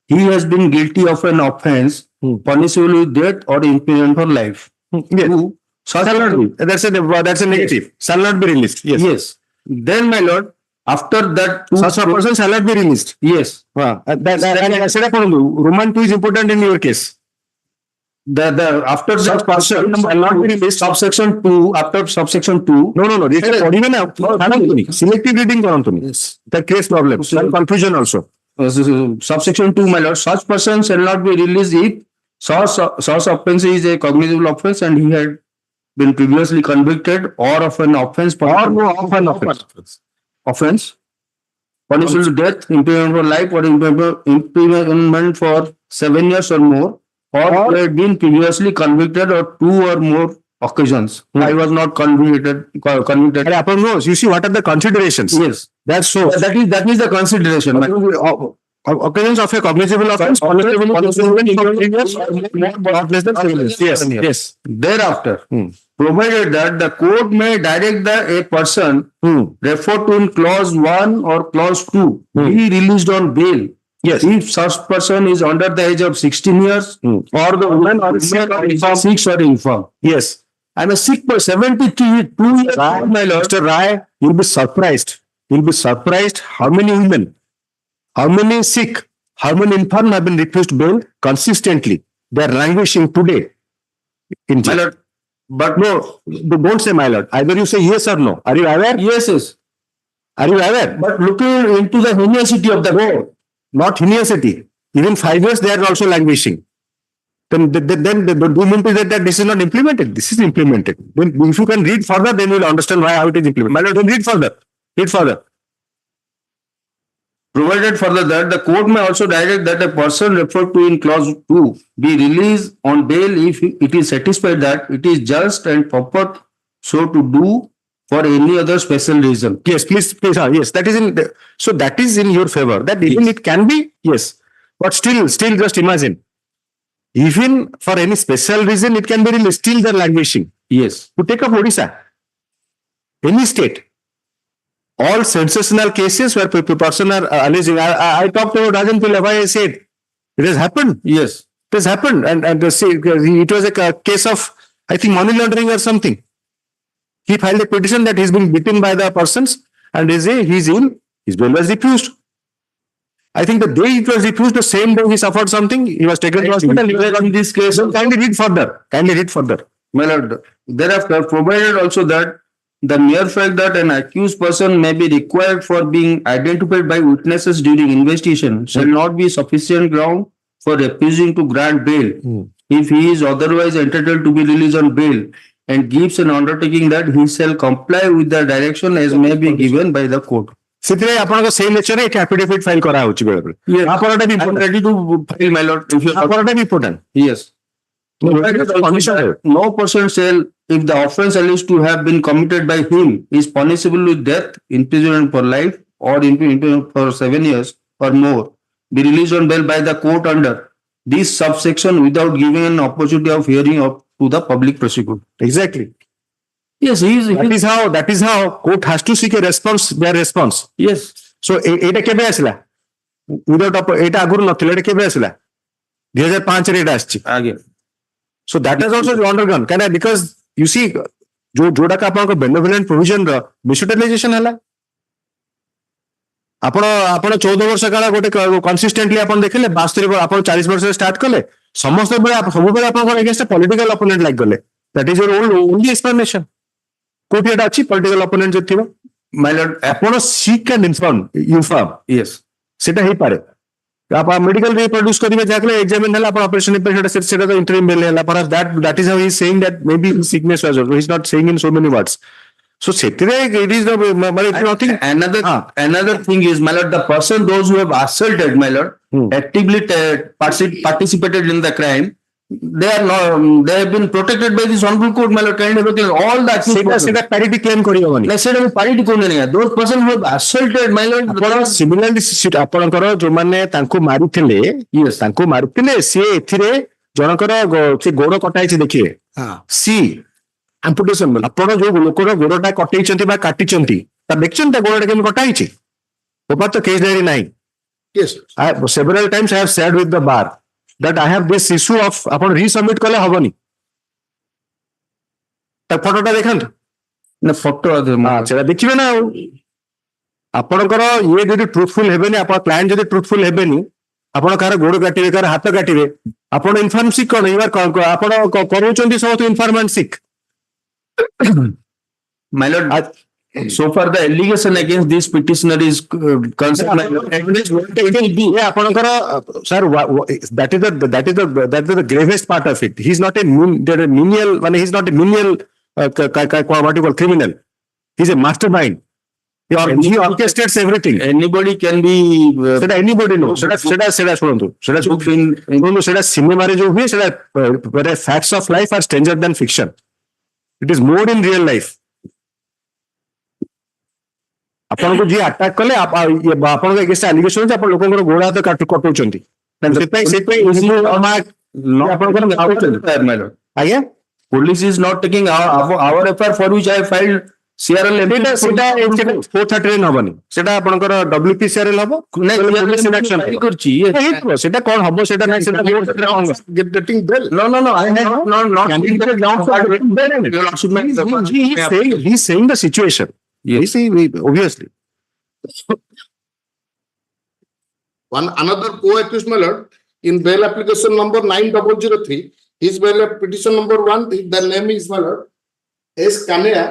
he has been guilty of an offense punishable with death or imprisonment for life. Yes. Two, such Shall not be. That's a negative. Shall not be released. Yes. Yes. Then, my lord, after that, Such a person shall not be released. yes, Roman 2 is important in your case. after Such that person shall not be released. subsection 2, after subsection 2, No. This is selective reading yes. that creates problem. And confusion also. Subsection 2, my lord, such person shall not be released if such offense is a cognizable offense and he had been previously convicted or of an offense Or no of an offense. punishable to death, imprisonment for life, or imprisonment for 7 years or more, or had been previously convicted or 2 or more occasions. I was not convicted. And upon those, you see what are the considerations? Yes, That's so. that is the consideration. Occasions of a cognizable offense, punishable with imprisonment for 3 years or more, not less than 7 years. Yes. Thereafter, provided that the court may direct a person referred to in clause 1 or clause 2 be released on bail. Yes. If such person is under the age of 16 years or the woman or infirm, 6 or infirm. Yes. I'm a sick person, 72 years old, my lord. Mr. Rai, you'll be surprised. You'll be surprised how many women, how many sick, how many infirm have been refused bail consistently. They are languishing today in jail. My lord, but No, don't say my lord. Either you say yes or no. Are you aware? yes. Are you aware? But looking into the heinous of the No, not heinous. Even 5 years they are also languishing. Then do you mean to say that this is not implemented? This is implemented. Then if you can read further, then you will understand how it is implemented. My lord, don't read further. Read further. Provided further that the court may also direct that a person referred to in clause 2 be released on bail if it is satisfied that it is just and proper so to do for any other special reason. Yes, please. Yes, that is so that is in your favor. That even it can be, yes. But still just imagine. Even for any special reason, it can be released. Still they're languishing. Yes. To take up Odisha, any state, all sensational cases where person are alleging. I talked about Rajan Pillai. I said it has happened. Yes. It has happened, and it was a case of, I think, money laundering or something. He filed a petition that he's been beaten by the persons, and he's ill. His bail was refused. I think the day it was refused, the same day he suffered something. He was taken to hospital. In this case, So kindly read further. my lord, thereafter provided also that the mere fact that an accused person may be required for being identified by witnesses during investigation shall not be sufficient ground for refusing to grant bail if he is otherwise entitled to be released on bail and gives an undertaking that he shall comply with the direction as may be given by the court. ସେଥିରେ ଆପଣଙ୍କ ସେଇ ନେଚରରେ ଏଠି affidavit file କରାହଉଛି ବେଳେ ବେଳେ ଆପଣଟା ବି I am ready to file, my lord. If you ଆପଣଟା ବି important yes. No person shall, if the offence alleged to have been committed by him is punishable with death, imprisonment for life, or imprisonment for 7 years or more, be released on bail by the court under this subsection without giving an opportunity of hearing up to the public prosecutor. Exactly. Yes, that is how court has to seek a response, their response. yes. So ଏଇଟା କେବେ ଆସିଲା? Without ଏଇଟା ଆଗରୁ ନଥିଲା, ଏଇଟା କେବେ ଆସିଲା? 2005 ରେ ଏଇଟା ଆସିଛି. Again. So that is also undergone. Because you see, ଯୋଉଟାକ ଆପଣଙ୍କ benevolent provision ର misutilisation ହେଲା. ଆପଣ 14 ବର୍ଷ କାଳ ଗୋଟେ କନସିଷ୍ଟେଣ୍ଟଲି ଆପଣ ଦେଖିଲେ 72 ଆପଣ 40 ବର୍ଷରେ ଷ୍ଟାର୍ଟ କଲେ ସମସ୍ତ ବେଳେ ସବୁବେଳେ ଆପଣଙ୍କର ଏଗେନ୍ଷ୍ଟ ପଲିଟିକାଲ ଅପୋନେଣ୍ଟ ଲାଇକ୍ ଗଲେ. That is your only explanation. କୋଉଠି ଏଟା ଅଛି ପଲିଟିକାଲ ଅପୋନେଣ୍ଟ ଯଦି ଥିବ? My lord, ଆପଣ ସିକ୍ ଆଣ୍ଡ ଇନଫର୍ମ yes. ସେଟା ହେଇପାରେ. ଆପଣ ମେଡିକାଲ ରିପ୍ରଡ୍ୟୁସ କରିବେ ଯାହାକଲେ ଏକ୍ସାମିନ ହେଲା ଆପଣ ଅପରେସନ ସେଟା ତ ଇଣ୍ଟରିମ୍ ବେଲ୍ ହେଲା. Perhaps that is how he is saying that maybe sickness was also. He is not saying in so many words. So ସେଥିରେ it is nothing. Another thing is, my lord, the person, those who have assaulted, my lord, actively participated in the crime, they are not, they have been protected by this honorable court, my lord. Kind of all the accused সেটা parity claim করি হবনি like said, parity kone nahi. Those person who have assaulted, my lord. ଆପଣ similarly ଆପଣଙ୍କର ଯୋଉମାନେ ତାଙ୍କୁ ମାରିଥିଲେ ତାଙ୍କୁ ମାରିଥିଲେ ସିଏ ଏଥିରେ ଜଣଙ୍କର ସେ ଗୋଡ କଟା ହେଇଛି ଦେଖିବେ ସି ଆମ୍ପୁଟେସନ ଆପଣ ଯୋଉ ଲୋକର ଗୋଡଟା କଟେଇଛନ୍ତି ବା କାଟିଛନ୍ତି ତା ଦେଖିଛନ୍ତି ତା ଗୋଡଟା କେମିତି କଟା ହେଇଛି ଓପାର ତ କେସ୍ ଡାଏରୀ ନାହିଁ several times I have said with the bar that I have this issue of ଆପଣ resubmit କଲେ ହବନି ତା ଫଟୋଟା ଦେଖନ୍ତୁ ନା ଫଟୋ ସେଟା ଦେଖିବେ ନା ଆଉ ଆପଣଙ୍କର ଇଏ ଯଦି ଟ୍ରୁଥଫୁଲ ହେବେନି ଆପଣ କ୍ଲାଏଣ୍ଟ ଯଦି ଟ୍ରୁଥଫୁଲ ହେବେନି ଆପଣ କାହାର ଗୋଡ କାଟିବେ କାହାର ହାତ କାଟିବେ ଆପଣ ଇନଫର୍ମ ସିକ୍ କଣ ଆପଣ କରୁଛନ୍ତି ସମସ୍ତ ଇନଫର୍ମାଣ୍ଟ Sikh my lord. So far the allegation against this petitioner is concerned. ଆପଣଙ୍କର sir that is the gravest part of it. He is not a menial ମାନେ he is not a menial what you call criminal. He is a mastermind. He orchestrates everything. Anybody can be ସେଟା anybody knows. ସେଟା ଶୁଣନ୍ତୁ ସେଟା ସିନେମାରେ ଯୋଉ ହୁଏ ସେଟା facts of life are stranger than fiction. It is more in real life. ଆପଣଙ୍କୁ ଯିଏ ଆଟାକ୍ କଲେ ଆପଣଙ୍କ ଏଗେନ୍ଷ୍ଟ ଆଲିଗେସନ ଅଛି ଆପଣ ଲୋକଙ୍କର ଗୋଡ ହାତ କଟଉଛନ୍ତି ସେଥିପାଇଁ ଆଜ୍ଞା police is not taking our FIR for which I filed CRL ସେଟା 439 ହବନି ସେଟା ଆପଣଙ୍କର WPCRL ହବ କରୁଛି ସେଟା କଣ ହବ ସେଟା ନାହିଁ ସେଟା getting bail. no I have not he's saying the situation. Yes, obviously. Another co-accused, my lord, in bail application number 9003, his bail petition number 1, the name is, my lord, S. Kanea.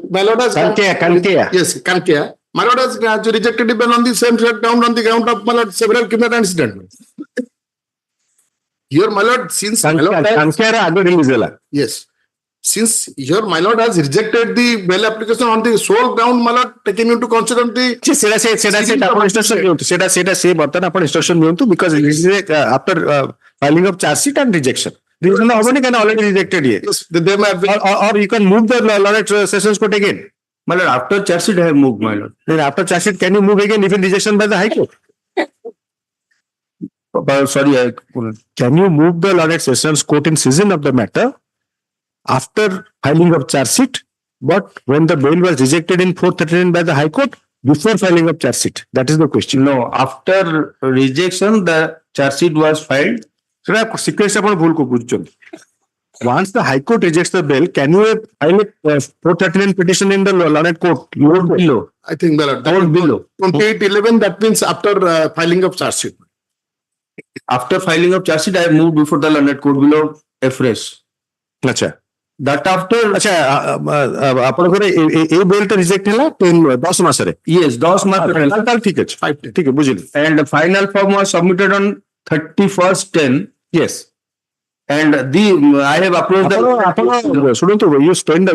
My lord has Kankea. Yes, Kankea. My lord has rejected the bail on the same ground on the ground of, my lord, several criminal incidents. Here, my lord, since yes. Since your my lord has rejected the bail application on the sole ground, my lord, taking into consideration the instruction because it is after filing of charge sheet and rejection. Reason can already rejected here. Yes, they may have or you can move the Lorette Sessions Court again. My lord, after charge sheet I have moved, my lord. Then after charge sheet, can you move again if in rejection by the High Court? Sorry, can you move the Lorette Sessions Court in season of the matter after filing of charge sheet, but when the bail was rejected in 439 by the High Court, before filing of charge sheet? That is the question. No, after rejection, the charge sheet was filed. Once the High Court rejects the bail, can you file a 439 petition in the Lorette Court? Below. I think below 2811. That means after filing of charge sheet. After filing of charge sheet, I have moved before the Lorette Court below FRS. Acha. That after ଆପଣଙ୍କର ଏ bail ଟା reject ହେଲା 10 ମାସରେ yes 10 ମାସ ଠିକ ଅଛି ଠିକ ବୁଝିଲି and the final form was submitted on 31st 10 yes and I have approached the ଶୁଣନ୍ତୁ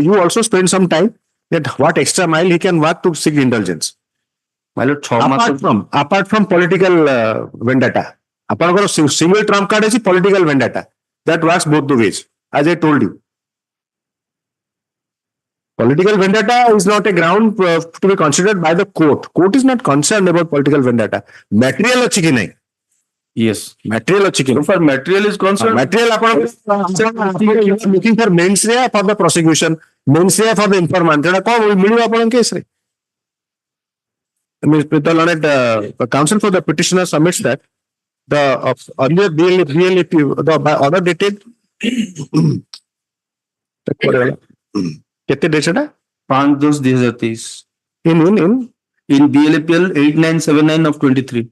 you also spend some time that what extra mile he can walk to seek indulgence apart from political vendetta ଆପଣଙ୍କର single trump card ଅଛି political vendetta that works both the ways as I told you. Political vendetta is not a ground to be considered by the court. Court is not concerned about political vendetta. Material ଅଛି କି ନାହିଁ? Yes. Material ଅଛି କି? So far material is concerned. Material ଆପଣ looking for mens rea for the prosecution, mens rea for the informant. ଏଟା କଣ ମିଳିବ ଆପଣଙ୍କ କେସରେ? The learned counsel for the petitioner submits that the earlier BLAP the order dated केते date सेटा 5/10/2023 in BLAPL 8979 of 23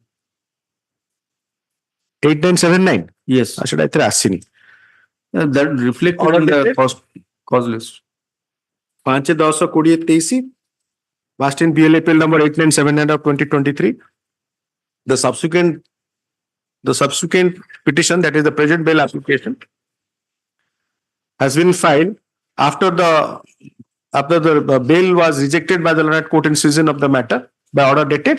8979 yes सेटा एथरे आसीनी that reflected in the cause list 5/10/2023 last in BLAPL number 8979 of 2023 the subsequent petition that is the present bail application has been filed after the bail was rejected by the Lorette Court in season of the matter by order dated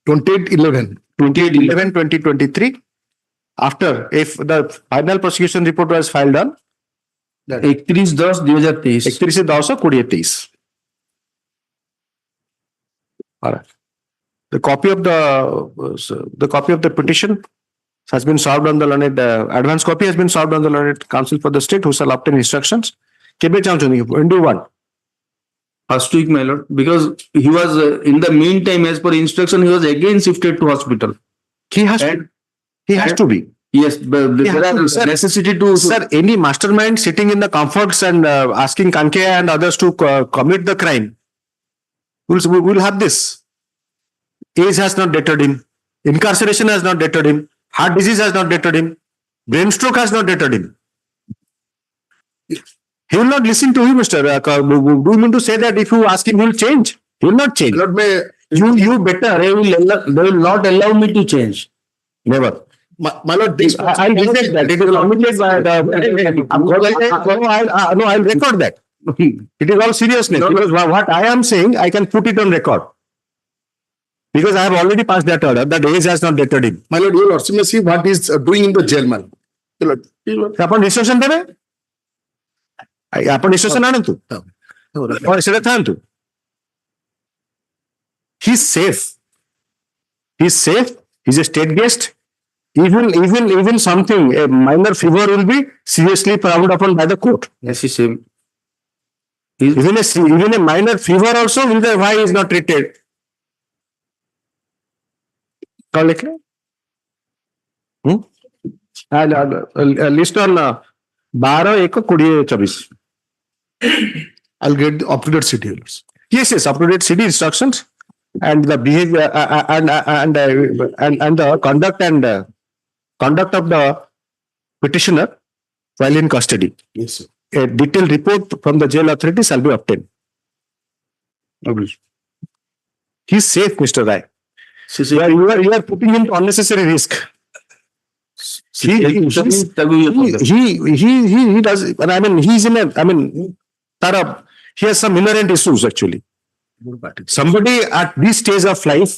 2811 2023 after, if the final prosecution report was filed on 31/10/2023 31/10/2023. All right. The copy of the petition has been served on the learned, advance copy has been served on the learned counsel for the state, who shall obtain instructions. Kebe chahunchନ୍ତି undo one. first week, my lord, because he was in the meantime, as per instruction, he was again shifted to hospital. He has to be. Yes, but there are necessity to. Sir, any mastermind sitting in the comforts and asking Kanke and others to commit the crime will have this. Age has not deterred him. Incarceration has not deterred him. Heart disease has not deterred him. Brain stroke has not deterred him. He will not listen to you, Mr. Do you mean to say that if you ask him, he will change? He will not change. Lord, may You better. They will not allow me to change. Never. my lord, this I'll reject that. It is committed by the. No, I'll record that. It is all seriousness. Because what I am saying, I can put it on record. Because I have already passed that order. That age has not deterred him. my lord, your lordship may see what he is doing in the jail, my lord. ଆପଣ instruction ଦେବେ ଆପଣ instruction ଆଣନ୍ତୁ ସେଟା ଥାନ୍ତୁ. He's safe. He's safe. He's a state guest. Even something, a minor fever will be seriously frowned upon by the court. Yes, he said. Even a minor fever also will be why he is not treated. क्या लिख रहे list on 12/1/2024. I'll get the up-to-date schedules. Yes, up-to-date CD instructions and the behavior and the conduct of the petitioner while in custody. Yes, sir. A detailed report from the jail authorities shall be obtained. He's safe, Mr. Rai. You are putting him to unnecessary risk. He does. I mean, he's in a. I mean, he has some inherent issues actually. Somebody at this stage of life,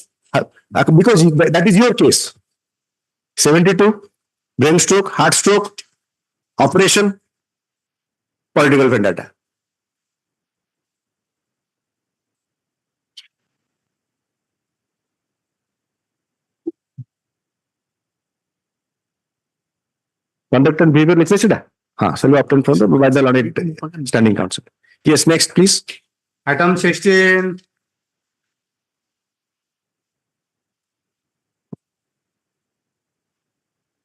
because that is your case. 72, brain stroke, heart stroke, operation, political vendetta. Conduct and behavior लिखे सीधा. हाँ, shall be obtained from the by the learned standing counsel. Yes, next please. Item 16.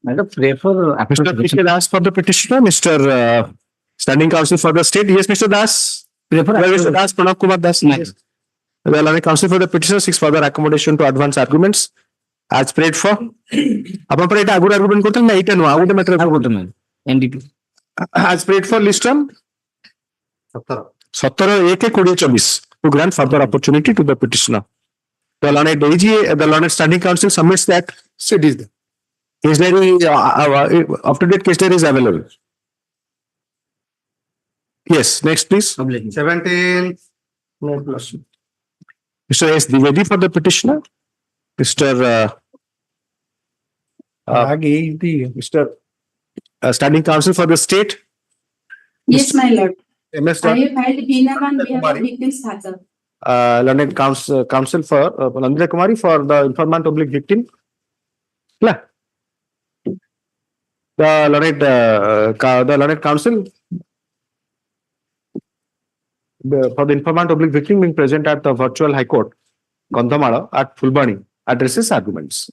Madam, pray for Mr. P.K. Das for the petitioner, Mr. Standing counsel for the state. Yes, Mr. Das. pray for Mr. Das, Pranav Kumar Das. Yes. The learned counsel for the petitioner seeks further accommodation to advance arguments as prayed for. अपन पर इटा आगुर argument करते हैं ना इटा no आगुर matter Good man. NDP. as prayed for list on 17/1/2024 to grant further opportunity to the petitioner. The learned AG, the learned standing counsel submits that Sit is there. case diary, up-to-date case diary is available. Yes, next please. 17. Mr. S. Dwivedi for the petitioner. Mr. Standing counsel for the state. Yes, my lord. M.S. I have filed Bina on behalf of victim's father. Learned counsel for Nandita Kumari for the informant oblique victim. Yeah. The learned counsel for the informant oblique victim being present at the virtual High Court, Gandhamala at Fulbani, addresses arguments.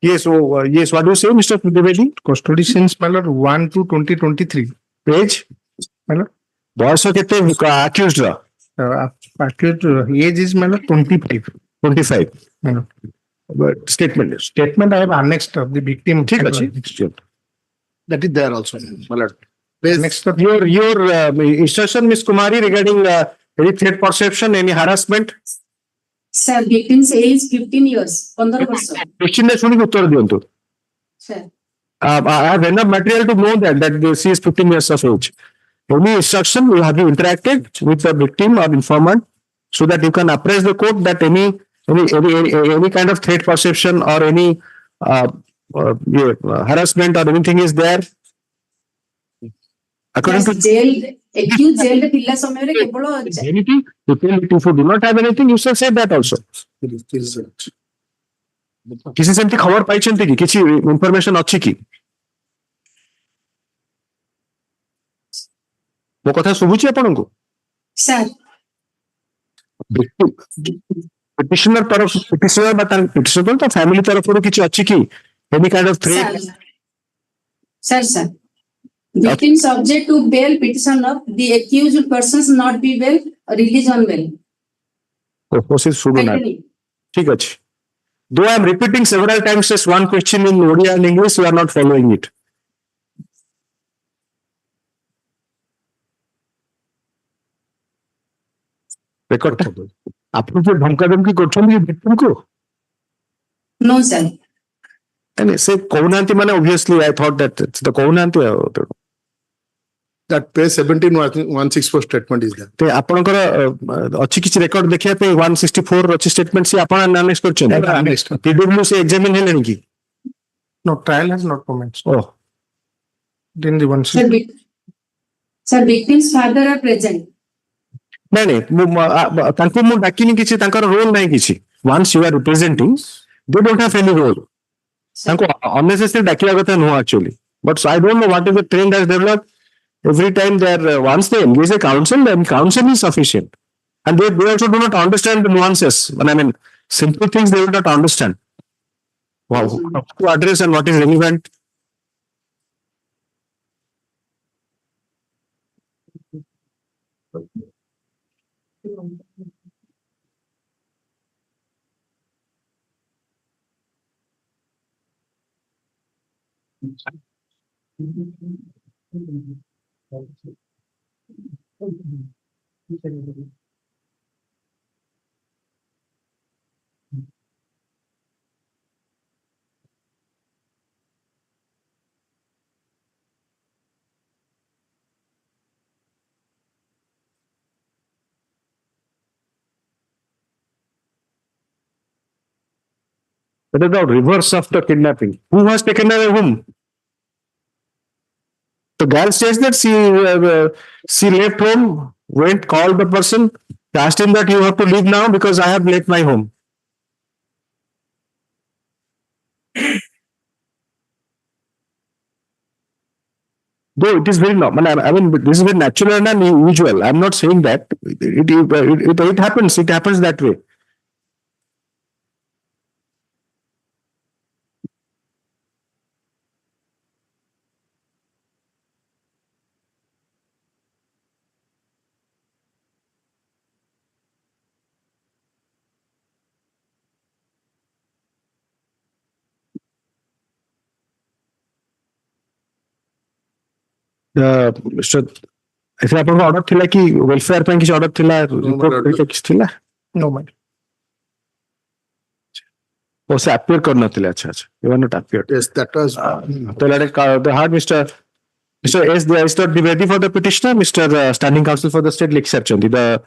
Yes, so yes, what do you say, Mr. Dwivedi? Custody since my lord 1/2/2023. Page? My lord. Boys कितने accused रहा? Accused age is my lord 25. 25. My lord. But statement. Statement I have annexed of the victim. ठीक है. That is there also, my lord. Next up, your instruction, Ms. Kumari, regarding any threat perception, any harassment. Sir, victim's age 15 years. 15 वर्ष. Question ने सुनी उत्तर दियो Sir. I have enough material to know that she is 15 years of age. Any instruction will have you interacted with the victim or informant so that you can appraise the court that any kind of threat perception or any harassment or anything is there? According to jail, accused jail the pilla samayre kebolo anything, if you do not have anything, you shall say that also. किसी सेमती खबर पाइछन्ति कि किछि information अछि कि मो कथा सुबुछि आपनको sir petitioner तरफ पिटिशनर बता पिटिशनर तो फैमिली तरफ रो किछि अछि कि any kind of threat sir victim subject to bail petition of the accused persons not be bail release on bail process शुरू ना ठीक अछि. Though I am repeating several times just one question in Odia and English, you are not following it. Record. आप लोग जो धमका धमकी करछन्ति victim को? no sir And say कहनांति माने obviously I thought that it's the कहनांति That page 17 164 statement is there. ते आपनकर अछि किछि रेकॉर्ड देखिया पे 164 अछि स्टेटमेंट से आपण एनालाइज करछन पीडब्ल्यू से एग्जामिन हेलेन की No, trial has not commenced. Oh, Then the one. sir victim's father are present नहीं नहीं तांको मु डाकिनी किछि तांकर रोल नाही किछि once you are representing they don't have any role तांको unnecessary डाकिया कथा no actually but I don't know what is the trend has developed. Every time they are once they engage a counsel, then counsel is sufficient, and they also do not understand the nuances. But I mean, simple things they will not understand. Wow, how to address and what is relevant. That is the reverse of the kidnapping. Who has taken away whom? The girl says that she left home, went, called the person, asked him that you have to leave now because I have left my home. Though it is very normal, I mean, this is very natural and unusual. I'm not saying that. It happens. It happens that way. ऐसे आपको order थिला कि welfare पे किसी order थिला report पे किसी थिला No, man. वो से अपीयर करना थिला अच्छा अच्छा you are not appear Yes, that was. तो लड़े the hard mister S the is not ready for the petitioner mister standing counsel for the state लिख सेक्शन द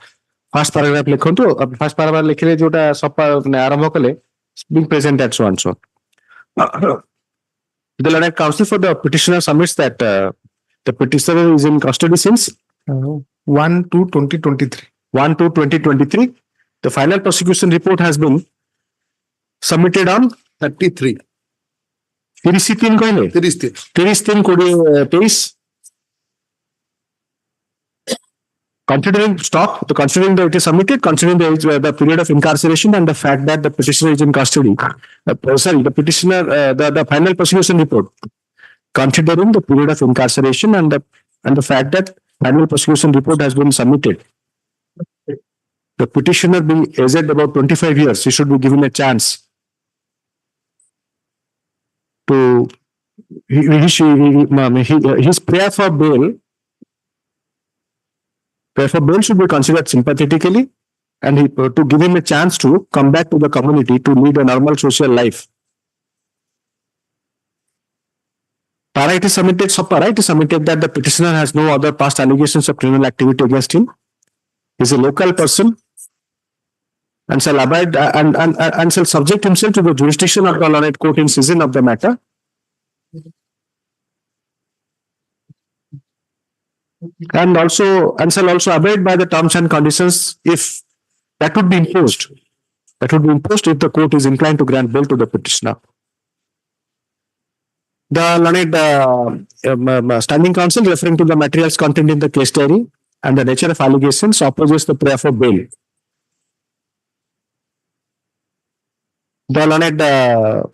फर्स्ट पैराग्राफ लिखंतु फर्स्ट पैराग्राफ लिखले जोटा सब आरंभ कले being present at so and so the Ladakh council for the petitioner submits that the petitioner is in custody since 1/2/2023. 1/2/2023. The final prosecution report has been submitted on 33. 33 कहले 33 considering considering that it is submitted, considering the period of incarceration and the fact that the petitioner is in custody. The petitioner, the final prosecution report, considering the period of incarceration and the fact that final prosecution report has been submitted. The petitioner being aged about 25 years, he should be given a chance to his prayer for bail. Prayer for bail should be considered sympathetically, and to give him a chance to come back to the community to lead a normal social life. Para it is submitted that the petitioner has no other past allegations of criminal activity against him. He is a local person and shall abide and shall subject himself to the jurisdiction of the Hon'Ble court in season of the matter, and shall also abide by the terms and conditions if that would be imposed. That would be imposed if the court is inclined to grant bail to the petitioner. The learned standing counsel, referring to the materials contained in the case diary and the nature of allegations, opposes the prayer for bail. The learned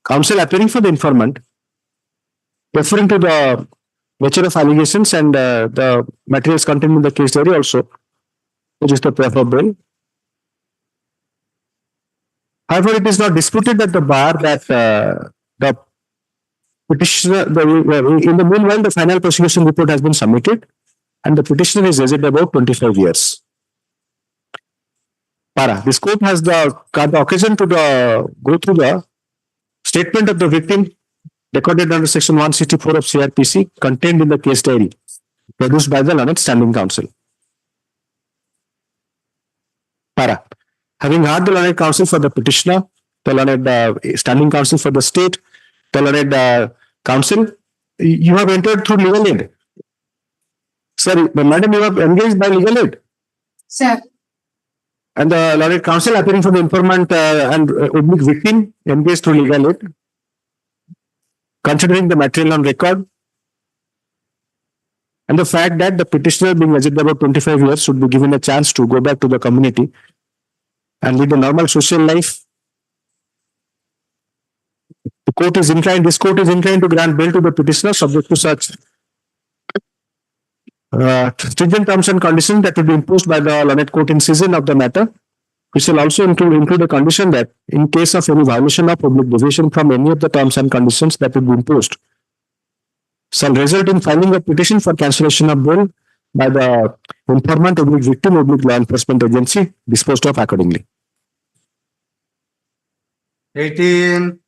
counsel, appearing for the informant, referring to the nature of allegations and the materials contained in the case diary, also opposes the prayer for bail. However, it is not disputed at the bar that the petitioner, in the meanwhile, the final prosecution report has been submitted and the petitioner is aged about 25 years. Para, this court has the occasion to go through the statement of the victim recorded under section 164 of CRPC contained in the case diary produced by the learned standing counsel. Para, having heard the learned counsel for the petitioner, the learned standing counsel for the state, the learned counsel, you have entered through legal aid. Sir, madam, you have engaged by legal aid. Sir. And the learned counsel, appearing for the informant and oblique victim, engaged through legal aid. Considering the material on record and the fact that the petitioner, being aged about 25 years, should be given a chance to go back to the community and lead a normal social life, this court is inclined to grant bail to the petitioner subject to such stringent terms and conditions that will be imposed by the learned court in session of the matter, which will also include a condition that in case of any violation of public deviation from any of the terms and conditions that will be imposed, shall result in filing a petition for cancellation of bail by the informant, oblique victim, oblique law enforcement agency, disposed of accordingly. 18.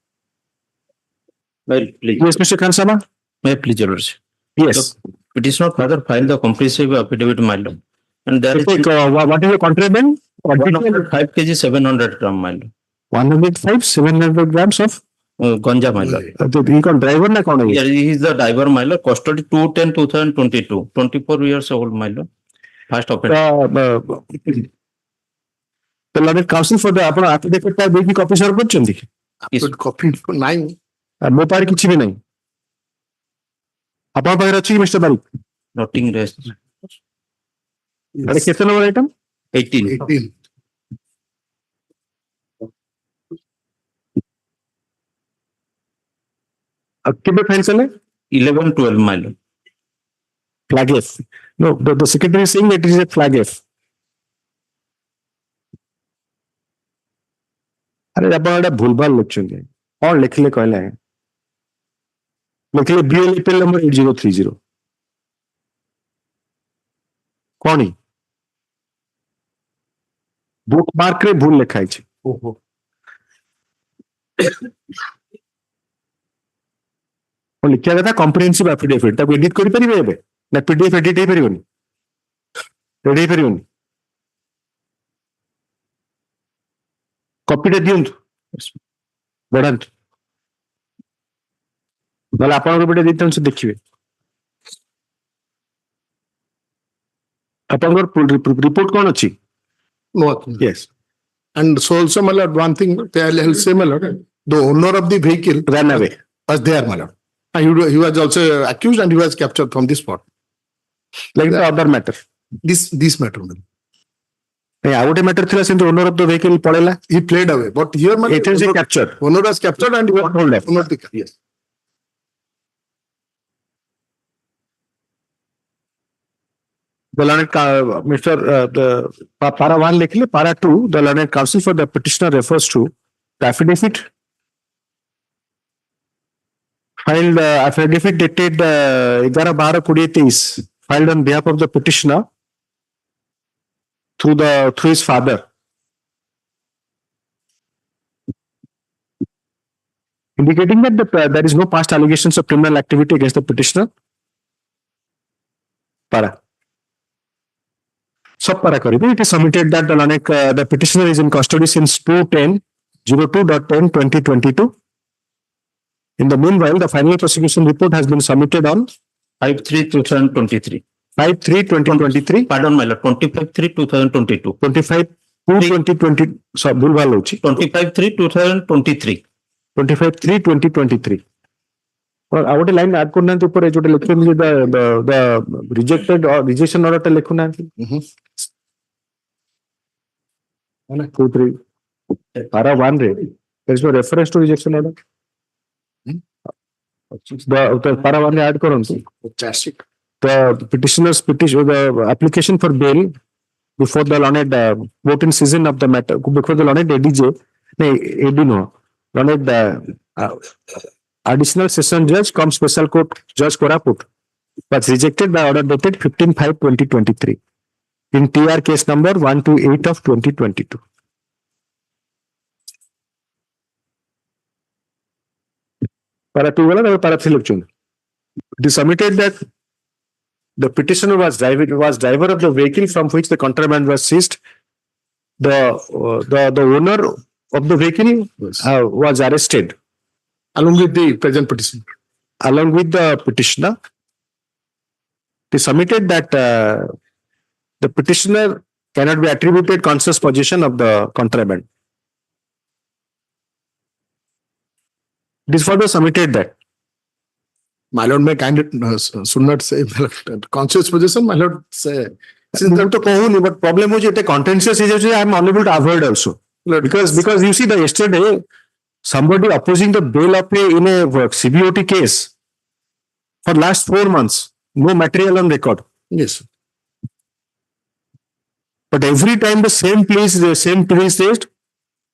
Well, please. Yes, Mr. Khansama? May I please, Your Lordship? Yes. The petitioner further filed the comprehensive affidavit, my lord. And there is what is the contraband? 5 kg 700 gram, my lord. 105, 700 grams of Ganja, my lord. He can driver na kaun hai? Yeah, he is the driver, my lord. Custody 2/10/2022. 24 years old, my lord. First offense. The learned counsel for the affidavit ta beki copy serve korchandi? Copy nine. Mo par kichi bhi nahi. Apa pakhre achi Mr. Barik? Noting rest. Are kete number item? 18. 18. Kebe file chale? 11/12, my lord. Flag F. No, the secretary is saying that it is a flag F. अरे आपण एटा भूलभाल लिखछन्ते कोन लिखले कहले लिखले BLPL number 8030 कोन ही book mark रे भूल लिखाई छै ओहो ओ लिखिया था कॉम्प्रिहेंसिव एफिडेविट ताको एडिट करि परिबे एबे ना पीडीएफ एडिट हे परिबोनी एडिट हे परिबोनी कॉपी रे दियंतु बढ़ांतु भले आपन पटे देतन से देखिबे आपन रिपोर्ट कोन अछि No. Yes. And so also, my lord, one thing I'll say, my lord, the owner of the vehicle ran away. Was there, my lord. And he was also accused and he was captured from this spot. Like the other matter. This matter, my lord. I would have matter since the owner of the vehicle Padela. He played away. But here, my it is a capture. Owner was captured and he was hold left. Yes. The learned Mr. The para 1 likely, para 2, the learned counsel for the petitioner refers to the affidavit filed affidavit dated 11/12/23 filed on behalf of the petitioner through his father, indicating that there is no past allegations of criminal activity against the petitioner. Para. Sub para karibe. It is submitted that the petitioner is in custody since 2/10/02.10/2022 In the meanwhile, the final prosecution report has been submitted on 5/3/2023. 5/3/2023. Pardon, my lord. 25/3/2022. 25/2/2020. So, भूलभाल होची. 25/3/2023. 25/3/2023. और out line add करना तो ऊपर जोटे लिखे मुझे the rejected और rejection order टा लिखो ना. है ना 2 3 para 1 रे there is no reference to rejection order. The para 1 रे ऐड करो the petitioner's petition, the application for bail before the learned vote in season of the matter, before the learned ADJ, no, learned additional session judge cum special court judge Koraput was rejected by order dated 15/5/2023 in TR case number 128 of 2022. Para 2 wala para 3 election. It is submitted that the petitioner was driver of the vehicle from which the contraband was seized. The owner of the vehicle was arrested along with the present petition. Along with the petitioner, it is submitted that the petitioner cannot be attributed conscious possession of the contraband. It is further submitted that my lord may kind should not say conscious possession. My lord say since that to kahuni, but problem ho jete contentious is I am unable to avoid also because you see the yesterday somebody opposing the bail of in a CBOT case for last 4 months, no material on record. Yes. But every time the same plea is raised,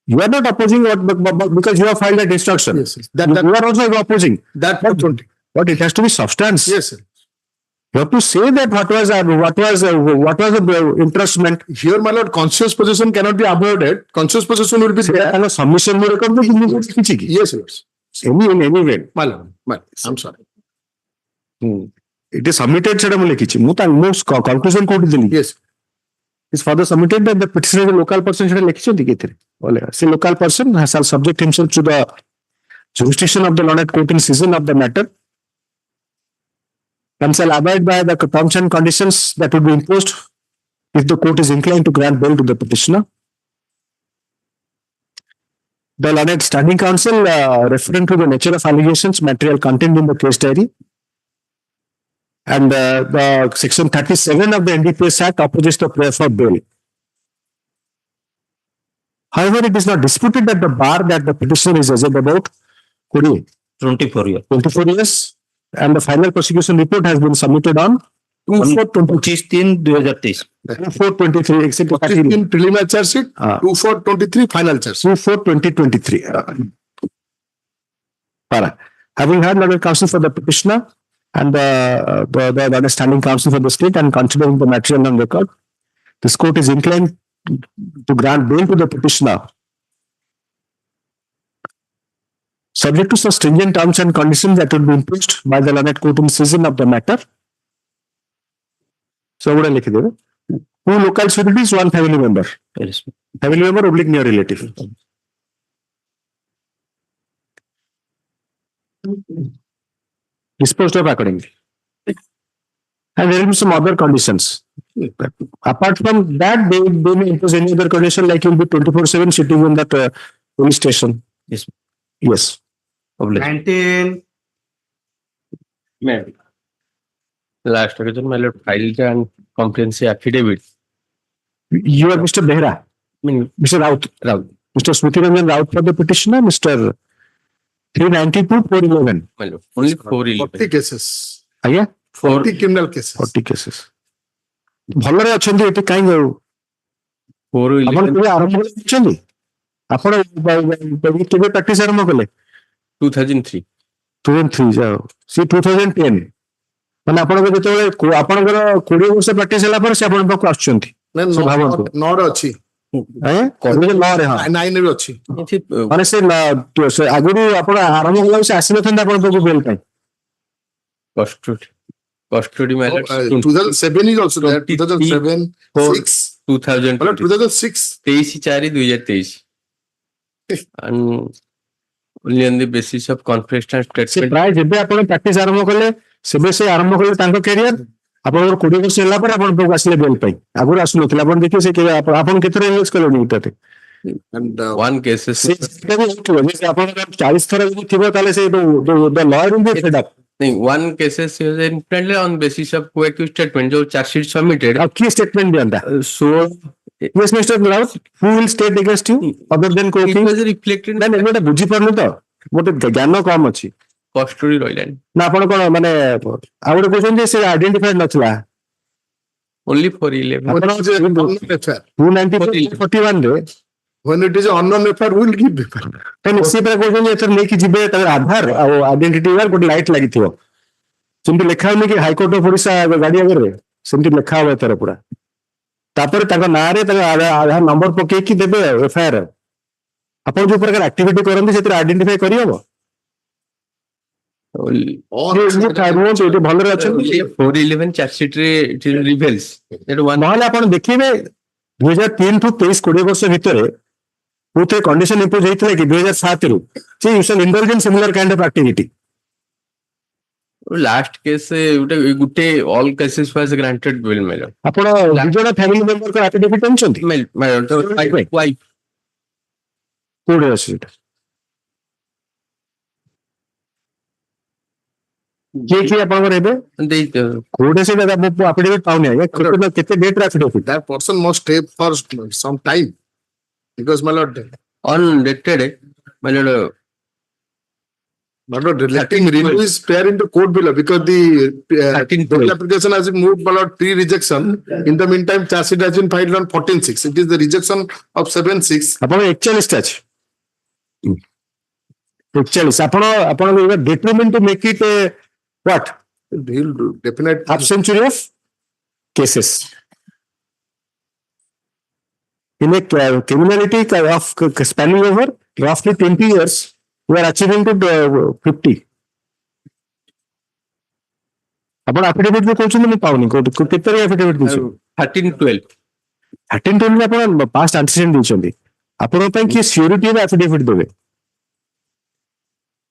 you are not opposing because you have filed that instruction. Yes. You are also opposing. But it has to be substance. Yes, sir. You have to say that what was the interest meant. Here, my lord, conscious possession cannot be avoided. Conscious possession will be there. And a submission will come to yes, sir. In any way. My lord, I'm sorry. It is submitted. Most conclusion quoted. Yes. It's further submitted that the petitioner is a local person. The local person shall subject himself to the jurisdiction of the learned court in season of the matter and shall abide by the terms and conditions that would be imposed if the court is inclined to grant bail to the petitioner. The learned standing counsel, referring to the nature of allegations, material contained in the case diary, and the section 37 of the NDPS Act opposes the prayer for bail. However, it is not disputed that the bar that the petitioner is aged about 24 years. 24 years, and the final prosecution report has been submitted on 25/3/2023. 24/23 except 15 preliminary charge sheet, 24/23 final charge sheet. 24/2023. Having heard legal counsel for the petitioner and the standing counsel for the state and considering the material on record, this court is inclined to grant bail to the petitioner, subject to some stringent terms and conditions that will be imposed by the learned court in season of the matter. So, what I like 2 local sureties, 1 family member. Family member oblique near relative. Disposed of accordingly. And there will be some other conditions. Apart from that, they may impose any other condition like you'll be 24/7 sitting in that police station. Yes. Yes. 19. Ma'am. Last occasion, my lord filed and comprehensive affidavit. You are Mr. Behra. I mean, Mr. Raut. Mr. Smriti Raut for the petitioner, Mr. 392/411. My lord, only 411. 40 cases. Yeah? 40 criminal cases. 40 cases. ଭଲରେ ଅଛନ୍ତି ଏଠି କାହିଁ ଆପଣ 411. କେବେ ଆରମ୍ଭ କରିଛନ୍ତି ଆପଣ କେବେ ପ୍ରାକ୍ଟିସ ଆରମ୍ଭ କଲେ 2003. 2003 ଯାଅ ସେ 2010 ମାନେ ଆପଣଙ୍କ ଯେତେବେଳେ ଆପଣଙ୍କର 20 ବର୍ଷ ପ୍ରାକ୍ଟିସ ହେଲା ପରେ ସେ ଆପଣଙ୍କ ପାଖକୁ ଆସୁଛନ୍ତି ଭାବନ୍ତୁ 9 ରେ ଅଛି। କହିଲେ 9 ରେ ହଁ 9 ରେ ଅଛି। ମାନେ ସେ ଆଗରୁ ଆପଣ ଆରମ୍ଭ କଲା ସେ ଆସିନଥାନ୍ତେ ଆପଣଙ୍କ ପାଖକୁ ବେଲ୍ ପାଇଁ Custody, my lord. 2007 is also there. 2007, 6, 2000. 2006. 23/4/2023. And only on the basis of confession से statement. प्राय जेबे आपण प्रैक्टिस आरंभ कले सेबे से आरंभ कले तांको कैरियर आपण 20 वर्ष होला पर आपण पाक आसले बेल पाई आगुर आसु नथिला आपण देखियो से के आपण केतरे इन्वेस्ट करले इटाते And one case is आपण 40 थरा जदि थिबो ताले से the lawyer will be fed up one cases is independently on basis of co-accused statement जो charge sheet submitted. अब की स्टेटमेंट दिया So yes Mr. Raut, who will state against you other than it co-accused was reflected ना एटा बुझी परनु तो मोटे ज्ञान कम अछि custody royland. ना आपण कोन माने आउर क्वेश्चन जे से identified नथला Only for 11. When it is an unknown affair, 294 रे when it is an unknown affair, who will give paper? तने से पर क्वेश्चन जे नै कि जिबे त आधार आ आइडेंटिटी वार गोटे लाइट लागि थियो सेमति लिखा होनी कि हाई कोर्ट ऑफ ओडिशा गाड़ी अगर रे सेमति लिखा होय तर पूरा तापर ताका ना रे ताका आधार नंबर पके कि देबे एफआईआर आपण जो प्रकार एक्टिविटी करंती सेतिर आइडेंटिफाई करि हबो ये टाइम जो भल रे अछि 411 charge sheet रे it reveals that one. नहले आपण देखिबे 2003 टू 23 20 वर्ष भितरे उते कंडीशन इंपोज हेतिले कि 2007 रु से you shall indulge in similar kind of activity Last case Gute all cases was granted bail mail. आपण दुजण फैमिली मेंबर को एफिडेविट अनछंती Mail wife. कोडे अछि के आपण रेबे They कोडे से दादा मो एफिडेविट पाउनी है केते डेट रे affidavit That person must stay for some time. Because my lord, on dated my lord, letting renew is fair into court below because the bail application has been moved by lord pre-rejection. In the meantime, charge sheet has been filed on 14/6. It is the rejection of 7/6. आपण 41 टाच 41 आपण determine to make it what He'll do definite. half century of cases in a criminality of spanning over roughly 20 years we are achieving to 50 आपण affidavit जो कहउछ मैं पाउनी केते रे affidavit दिछु 1312. 1312 रे आपण पास्ट एंटीसीडेंट दिछंती आपण पय कि सिक्योरिटी रे एफिडेविट देबे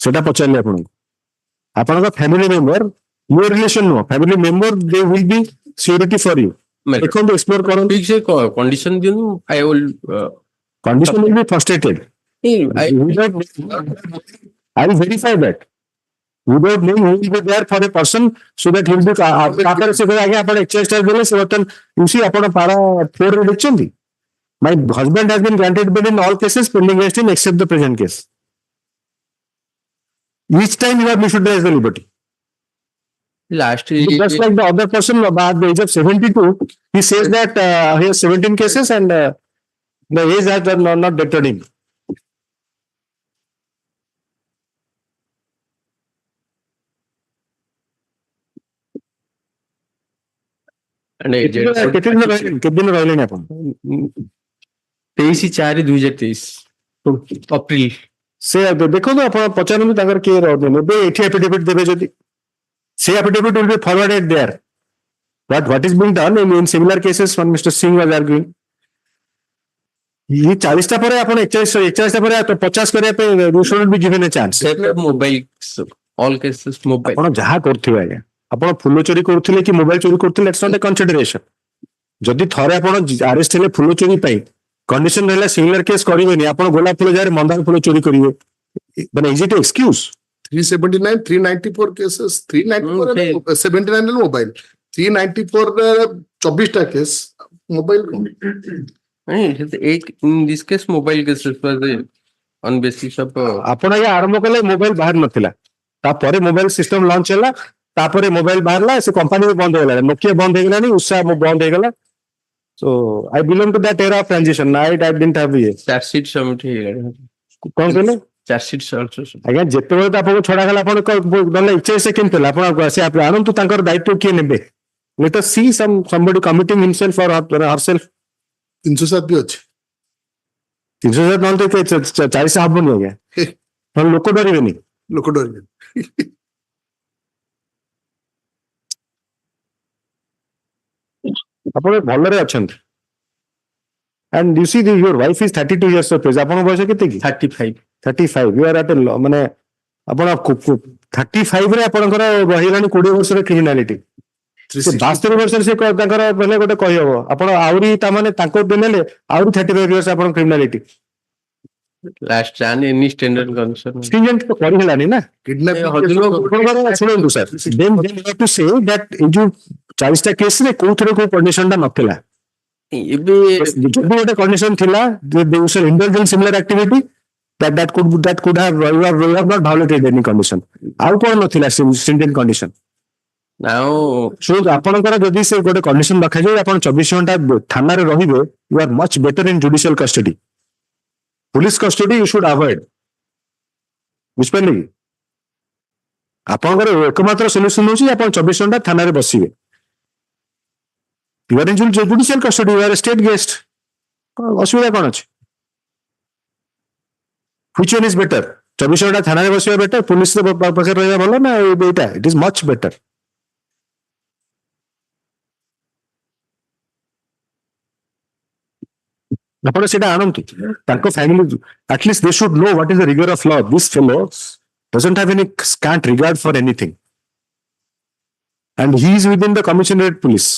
सेटा पचारले आपण का family member your relation no family member they will be security for you देखो तो एक्सप्लोर करो ठीक से condition दिनु I will condition will be frustrated I will verify that without knowing who will be there for a person so that he will be तापर से आगे आपण एक्सचेंज स्टाइल देले से बटन यू सी आपण पारा 4 रे देखछंती my husband has been granted bail in all cases pending against him except the present case each time you have misused the liberty last just like the other person at the age of 72 he says that he has 17 cases and the age has not deterred him केते दिन रहले आपण 23/4/2023 अप्रैल से देखो तो आपण पचारनु ताकर के रहने बे एठी एफिडेविट देबे जदी से affidavit will be forwarded there what is being done in similar cases when Mr. Singh was arguing ये 40 टा पर आपण 41 टा पर 50 करे पे you should not be given a chance mobile all cases mobile आपण जहा करथिबे आज्ञा आपण फुलो चोरी करथिले कि मोबाइल चोरी करथिले इट्स नॉट ए कंसीडरेशन जदी थरे आपण अरेस्ट हेले फुलो चोरी पई कंडीशन रहला सिमिलर केस करिवेनी आपण गोलाप फुलो जारे मंदार फुलो चोरी करिवे माने इज इट एक्सक्यूज 379, 394 cases, 394 79 है मोबाइल 394 24 टा केस मोबाइल एक in this case mobile cases was on basis of आपण या आरंभ कले मोबाइल बाहर नथिला तापरे मोबाइल सिस्टम लॉन्च होला तापरे मोबाइल बाहरला से कंपनी भी बंद होगला नोकिया बंद हो गेलानी उषा बंद हो गेला so I belong to that era of transition I didn't have ये charge sheet submit कोन कहले charge sheet also आज्ञा जेते बेले आपन छडा गला आपन दले इच्छा से किनतला आपन से आप आनंद तांकर दायित्व के नेबे let us C somebody committing himself or herself 307 भी अछि 307 नॉन तो 40 हबनी आज्ञा हम लोक डरिबेनी लोक डरिबे आपण भलरे अछंत and you see your wife is 32 years of age आपण बयस केते की 35 35 you are at a ମାନେ ଆପଣ 35 ରେ ଆପଣଙ୍କର ରହିଲାଣି 20 ବର୍ଷର କ୍ରିମିନାଲିଟି 72 ବର୍ଷରେ ସେ ତାଙ୍କର ମାନେ ଗୋଟେ କହିହବ ଆପଣ ଆହୁରି ତାମାନେ ତାଙ୍କ ଦେଲେ ଆହୁରି 35 years ଆପଣ କ୍ରିମିନାଲିଟି Last and any standard condition. stringent ତ କରି ହେଲାନି ନା ଆପଣଙ୍କର ଶୁଣନ୍ତୁ sir then you have to say that ଏଇ ଯୋଉ 40ଟା କେସ୍ ରେ କୋଉଥିରେ କୋଉ କଣ୍ଡିସନ ଟା ନଥିଲା ଏବେ ଯଦି ଗୋଟେ କଣ୍ଡିସନ ଥିଲା they should indulge in similar activity that could have you have not violated any condition ଆଉ କଣ ନଥିଲା stringent condition now ଶୁଣନ୍ତୁ ଆପଣଙ୍କର ଯଦି ସେ ଗୋଟେ କଣ୍ଡିସନ ରଖାଯାଏ ଆପଣ 24 ଘଣ୍ଟା ଥାନାରେ ରହିବେ you are much better in judicial custody police custody you should avoid ବୁଝିପାରିଲେ କି ଆପଣଙ୍କର ଏକମାତ୍ର ସଲ୍ୟୁସନ ହଉଛି ଆପଣ 24 ଘଣ୍ଟା ଥାନାରେ ବସିବେ you are in judicial custody you are a state guest ଅସୁବିଧା କଣ ଅଛି which one is better 24 ଘଣ୍ଟା ଥାନାରେ ବସିବା ବେଟର ପୁଲିସ ପାଖରେ ରହିବା ଭଲ ନା ଏଇଟା it is much better ଆପଣ ସେଟା ଆଣନ୍ତୁ ତାଙ୍କ family at least they should know what is the rigor of law this fellow doesn't have any scant regard for anything and he is within the commissionerate police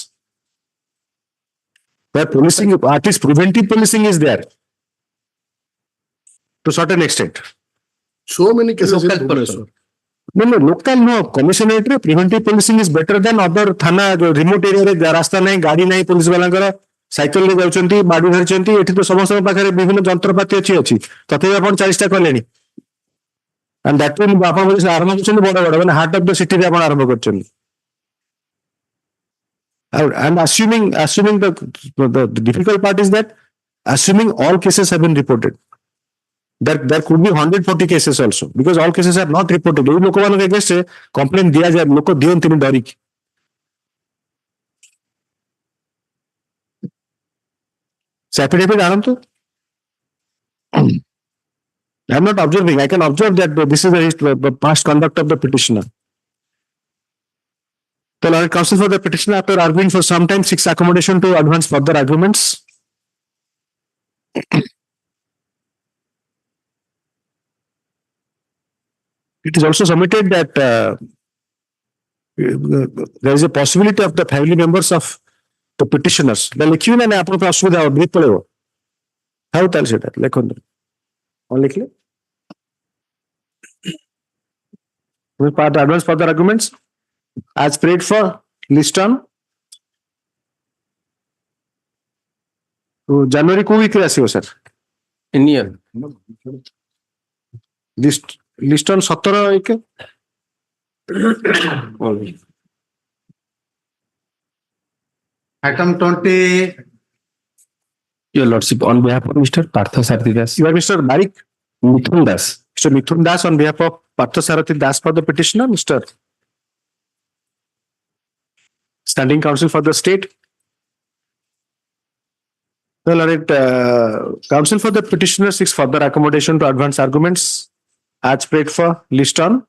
where policing at least preventive policing is there to certain extent So many cases Local in person. Bhubaneswar. no local no commissionerate रे preventive policing is better than other थाना remote area रे रास्ता नहीं गाड़ी नहीं police वाला cycle रे जाउचंती बाडू धरचंती एठी तो समस्त पाखरे विभिन्न जंत्रपाति अछि तथापि आपण 40टा करलेनी and that will आपण बोले आरंभ करछन बड़ बड़ माने हार्ट ऑफ द सिटी रे आपण आरंभ करछन and assuming the difficult part is that assuming all cases have been reported there could be 140 cases also because all cases are not reported ei lok man against complaint diya jay lok diyantini डरी affidavit anantu I am not observing I can observe that this is the past conduct of the petitioner the Lord counsel for the petitioner after arguing for some time seeks accommodation to advance further arguments it is also submitted that there is a possibility of the family members of the petitioners the लिखियो ना आपण पे असुविधा हो brief पड़ेबो how ताल सेटा लेखन on लिखले we part advance further arguments as prayed for list on तो जनवरी को वीक रे आसीबो sir in year. list on 17 एक Item 20. Your Lordship, on behalf of Mr. Partha Sarathi Das. you are Mr. Barik Mithun Das. Mr. Mithun Das on behalf of Partha Sarathi Das for the petitioner Mr. Standing counsel for the state well counsel for the petitioner seeks further accommodation to advance arguments as prayed for list on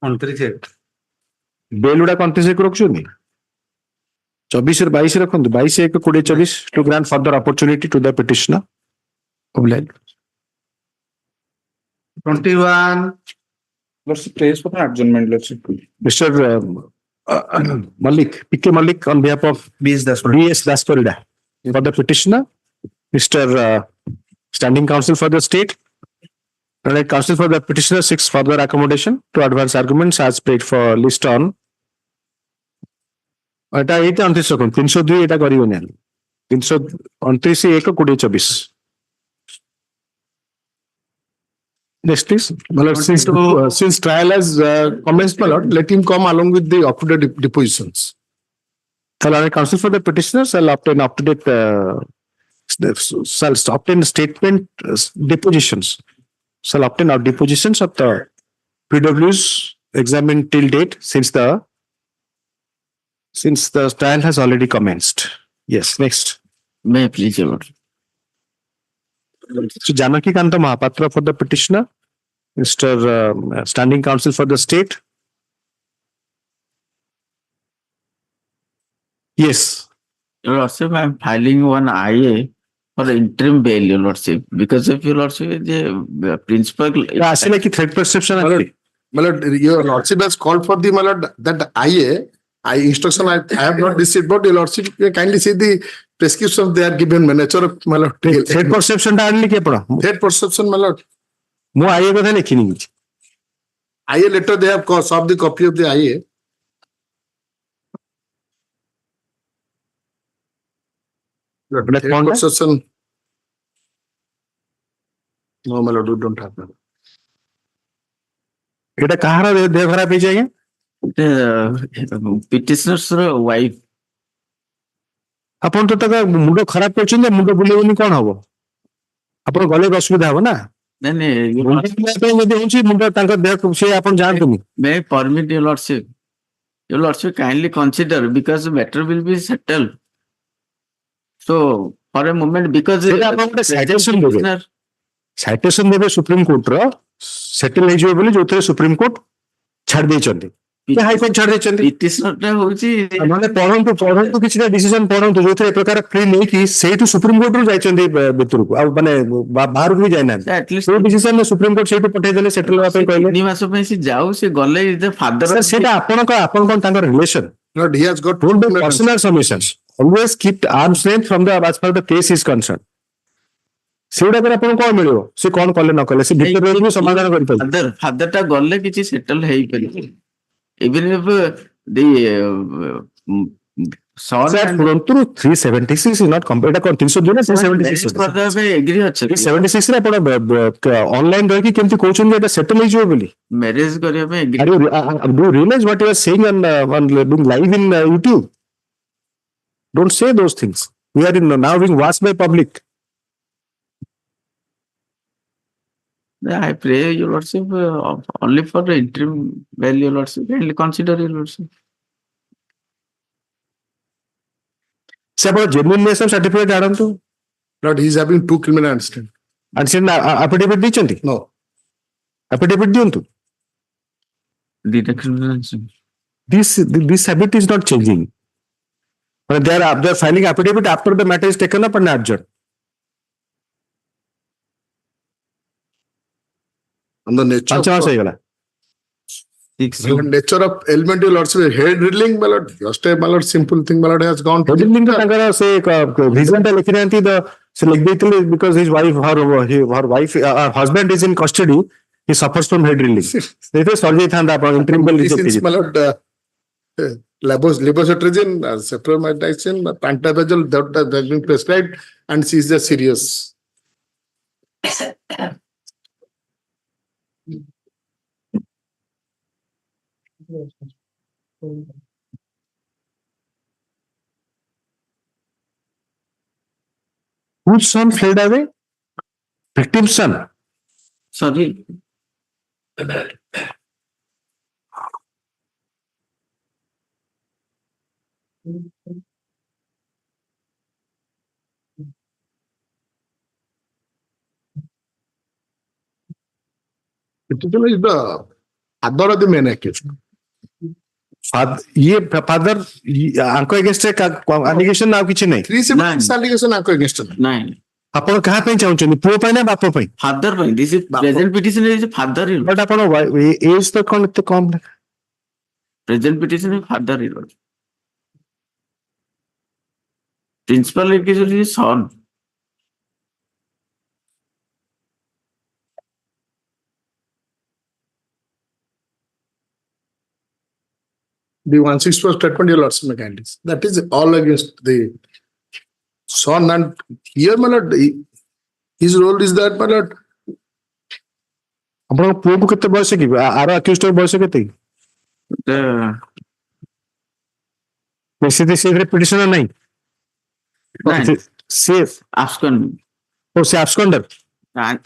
29. Bell उड़ा 29 को रखछुनी 24 और 22 रखंतु 22 1 20 24 to grant further opportunity to the petitioner 21. Praise for adjournment. Mr. Malik PK Malik on behalf of B.S. Das Parida for the petitioner Mr. Standing counsel for the state and counsel for the petitioner seeks further accommodation to advance arguments as paid for list on এটা এইটা 29 রকম 302 এটা করিবনি 329 1 20 24 next please My lord, since trial has commenced, my lord, let him come along with the up-to-date depositions. counsel for the petitioner shall obtain up-to-date shall obtain statement depositions shall obtain our depositions of the PWs examined till date since the trial has already commenced. Yes, next. May I please, Your Lord? So Janaki Kanta Mahapatra for the petitioner, Mr. Standing counsel for the state. Yes. Your Lordship, I am filing one IA for interim bail, your lordship, because of your lordship, the principal. ଆସିଲା କି threat perception ଆସିଲା? My lord, your lordship has called for the, my lord, that I instruction I have not received, but your lordship kindly see the prescription they are given, my nature of, my lord. threat perception ଟା ଆଣିଲି କି ଆପଣ? Threat perception, my lord. ମୁଁ IA କଥା ଲେଖିନି କିଛି। IA letter they have solved the copy of the IA. Threat perception. No, my lord, we don't have that. ଏଇଟା କାହାର ଦେହ ଖରାପ ହେଇଛି ଆଜ୍ଞା? Petitioner's wife. ଆପଣ ତ ତାଙ୍କ ମୁଣ୍ଡ ଖରାପ କରିଛନ୍ତି, ମୁଣ୍ଡ ବୁଲେଇବନି କଣ ହବ? ଆପଣ ଗଲେ ଅସୁବିଧା ହବ ନା? ନାଇଁ ମୁଣ୍ଡ ବୁଲେଇବା ପାଇଁ ଯଦି ହଉଛି ମୁଣ୍ଡ ତାଙ୍କ ଦେହ ସେ ଆପଣ ଯାଆନ୍ତୁନି। may I permit your lordship? Your lordship kindly consider because the matter will be settled. So for a moment, because ଆପଣ ଗୋଟେ ସାଇଟେସନ ଦେବେ, ସାଇଟେସନ ଦେବେ ସୁପ୍ରିମ କୋର୍ଟର ସେଟଲ ହେଇଯିବ ବୋଲି ଯୋଉଥିରେ ସୁପ୍ରିମ କୋର୍ଟ ଛାଡି ଦେଇଛନ୍ତି, ହାଇକୋର୍ଟ ଛାଡି ଦେଇଛନ୍ତି। ପିଟିସନଟା ହଉଛି ମାନେ ପଢନ୍ତୁ କିଛିଟା ଡିସିଜନ ପଢନ୍ତୁ ଯୋଉଥିରେ ଏ ପ୍ରକାର ଫ୍ରି ନେଇକି ସେଇଠୁ ସୁପ୍ରିମ କୋର୍ଟରୁ ଯାଇଛନ୍ତି ଭିତରକୁ, ଆଉ ମାନେ ବାହାରକୁ ବି ଯାଇନାହାନ୍ତି। ଯୋଉ ଡିସିଜନ ସୁପ୍ରିମ କୋର୍ଟ ସେଇଠୁ ପଠେଇଦେଲେ ସେଟଲ ହେବା ପାଇଁ କହିଲେ। 3 ମାସ ପାଇଁ ସେ ଯାଉ, ସେ ଗଲେ ଫାଦର। ସେଇଟା ଆପଣ କଣ ତାଙ୍କ relation? Lord, he has got personal submissions. Always keep arm's length from the as far as the case is concerned. ସେଗୁଡାକରେ ଆପଣ କଣ ମିଳିବ? ସେ କଣ କଲେ ନ କଲେ ସେ ଭିତରେ ରହିକି ସମାଧାନ କରିପାରିବେ। ଫାଦରଟା ଗଲେ କିଛି ସେଟଲ ହେଇପାରିବ। Even if the son and 376 is not complete. এটা 302 ନା 376 କରିଦେବା ପାଇଁ ଏଗ୍ରି ଅଛନ୍ତି। 376 ରେ ଆପଣ ଅନଲାଇନ ରହିକି କେମିତି କହୁଛନ୍ତି ଏଟା ସେଟଲ ହେଇଯିବ ବୋଲି? ମ୍ୟାରେଜ କରିବା ପାଇଁ agri. Do you realize what you are saying on being live in YouTube? Don't say those things. We are now being watched by public. I pray your lordship only for the interim bail, your lordship, kindly consider your lordship. ସେ ଆପଣ genuineness of certificate ଆଣନ୍ତୁ। Lord, he is having 2 criminal incidents. affidavit ଦେଇଛନ୍ତି? No. affidavit ଦିଅନ୍ତୁ। This habit is not changing. They are filing affidavit after the matter is taken up and adjourned. On the nature of element, your lordship, head drilling, my lord, just a, my lord, simple thing, my lord, has gone to drilling ତାଙ୍କର ସେ reason ଟା ଲେଖି ନାହାନ୍ତି, ସେ ଲେଖି ଦେଇଥିଲେ because his wife, her wife, her husband is in custody, he suffers from head drilling. ସେଇଟା ସରି ଯାଇଥାନ୍ତା ଆପଣ interim bail reject ହେଇଛି। my lord, levocetirizine, cephalosporin, pantoprazole that has been prescribed, and she is just serious. Whose son fled away? Victim's son. Sorry. Particular is the father of the main accused. ये father आंको against allegation ना किछि नहीं। 376 allegation आंको against नहीं। ଆପଣ କାହା ପାଇଁ ଚାହୁଁଛନ୍ତି? ପୁଅ ପାଇଁ ନା ବାପ ପାଇଁ? ଫାଦର ପାଇଁ। This is present petition is father in. But ଆପଣ ଏଜ ତ କଣ ଏତେ କମ ଲେଖା? Present petition father in. Principal accused is son. The 164 statement, your lordship, mechanics. That is all against the son, and here, my lord, his role is that, my lord. ଆପଣଙ୍କ ପୁଅକୁ କେତେ ବୟସ କି? ଆର ଆକ୍ୟୁଜଡର ବୟସ କେତେ? ସେଥିରେ ପିଟିସନ ନାହିଁ। ସେ ଆବସ୍କଣ୍ଡ। ଓ ସେ ଆବସ୍କଣ୍ଡର।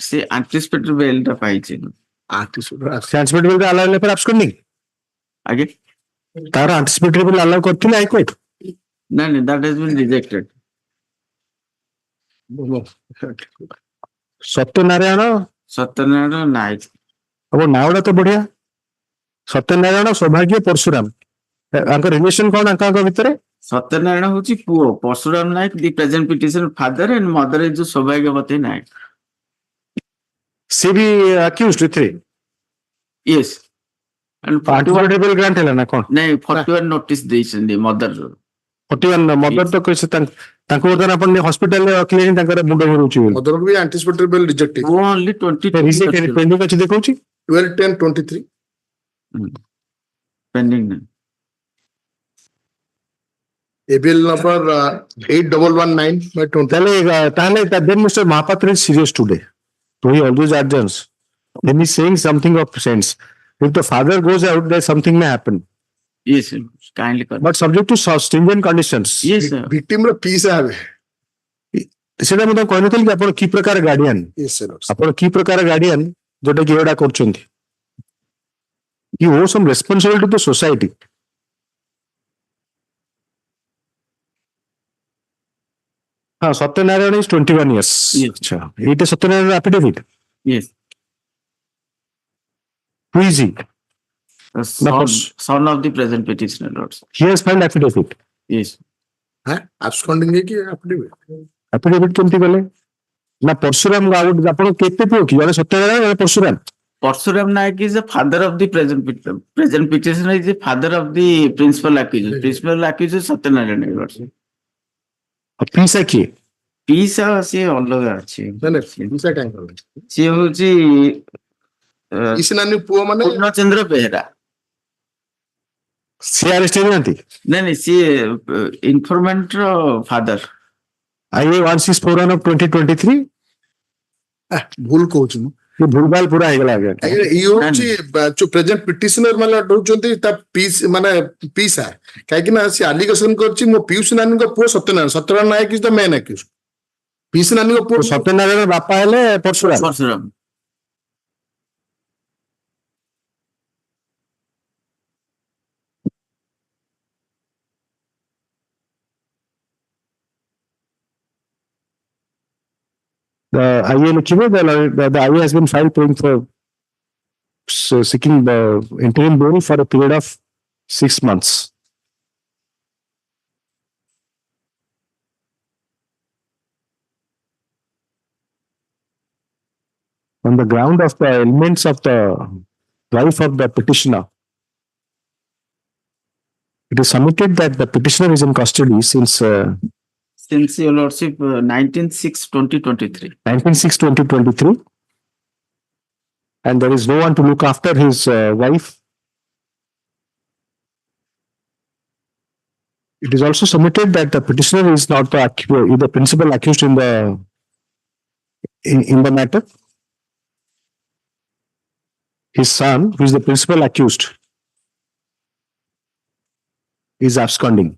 ସେ ଆଣ୍ଟିସିପେଟେଡ ବେଲ୍ ଟା ପାଇଛି। ଆଣ୍ଟିସିପେଟେଡ ବେଲ୍ ଆଲାଉ ହେଲେ ପରେ ଆବସ୍କଣ୍ଡିଂ। ଆଜ୍ଞା। ତାର ଆଣ୍ଟିସିପେଟେଡ ବେଲ୍ ଆଲାଉ କରିଥିଲେ ହାଇକୋର୍ଟ? ନାଇଁ, that has been rejected. Satyanarayan Nayak. अब नावड़ा तो बढ़िया। सत्यनारायण सौभाग्य परशुराम, ରିଲେସନ କଣ ଆଙ୍କ ଭିତରେ? Satyanarayana hochi puo. Parsuram Naik, the present petitioner father, and mother is Saubhagyavati Naik. ସେ ବି accused ଏଥିରେ Yes. And 41 anticipatory grant ହେଲା ନା କଣ? ନାଇଁ 41 notice ଦେଇଛନ୍ତି mother. 41 ମଦର ତ କହିছে ତାଙ୍କୁ ବର୍ତ୍ତମାନ ଆପଣ ହସ୍ପିଟାଲରେ ରଖିଲେ ହିଁ ତାଙ୍କର ମୁଣ୍ଡ ଘୁରୁଛି ବୋଲି। Mother will be anticipatory bail rejected. Only 20 pending ଅଛି ଦେଖଉଛି 12/10/23. pending. ABL number 8119/20. ତାହେଲେ then Mr. Mahapatra is serious today. So he always adjourns. Then he's saying something of sense. If the father goes out, there something may happen. Yes, sir. Kindly correct. But subject to stringent conditions. Yes, sir. Victim ର piece have. ସେଟା ମୁଁ ତ କହିନଥିଲି କି ଆପଣ କି ପ୍ରକାର guardian Yes sir. ଆପଣ କି ପ୍ରକାର ଗାର୍ଡିଆନ ଯୋଉଟା କି ଏଗୁଡା କରୁଛନ୍ତି you owe some responsibility to society. हाँ सत्यनारायण is 21 years. Yes. अच्छा ଏଇଟା Satyanarayan affidavit. Yes. Who is he? Son of the present petitioner, Lord. He has filed affidavit. Yes. Absconding है कि affidavit? Affidavit କେମିତି ଗଲେ ନା ପରଶୁରାମ ଗାଉଡ ଆପଣ କେତେ ପୁଅ କି ଜଣେ ସତ୍ୟନାରାୟଣ ଜଣେ Parashuram? Parsuram Naik is the father of the present petitioner is the father of the principal accuser. Principal accuser Satyanarayana, Lord. ପିସା କିଏ? ପିସା ସିଏ ଅଲଗା ଅଛି। ପିସା କାହିଁ କଲେ? ସିଏ ହଉଛି ପିସା ନାନୀ ପୁଅ ମାନେ ପୂର୍ଣ୍ଣଚନ୍ଦ୍ର ବେହେରା। ସିଏ ଆରେଷ୍ଟ ହେଇନାହାନ୍ତି? ନାଇଁ ସିଏ ଇନଫରମେଣ୍ଟ ର ଫାଦର। IA 1641 of 2023 ଭୁଲ କହୁଛି ମୁଁ ଭୁଲଭାଲ ପୁରା ହେଇଗଲା ଆଜ୍ଞା। ଇଏ ହଉଛି ଯୋଉ ପ୍ରେଜେଣ୍ଟ ପିଟିସନର ମାନେ ଦଉଛନ୍ତି ତା ପିସ୍ ମାନେ ପିସା କାହିଁକି ନା ସେ ଆଲିଗେସନ କରିଛି ମୋ ପିୟୁଷ ନାନୀଙ୍କ ପୁଅ Satyanarayan Nayak is the main accused. Piyush ନାନୀଙ୍କ ପୁଅ ସତ୍ୟନାରାୟଣ ବାପା ହେଲେ ପରଶୁରାମ। The IA लिखिए the IA has been filed paying for seeking the interim bail for a period of 6 months. On the ground of the elements of the life of the petitioner, it is submitted that the petitioner is in custody since your lordship 19/6/2023. 19/6/2023, and there is no one to look after his wife. It is also submitted that the petitioner is not the principal accused in the matter. His son, who is the principal accused, is absconding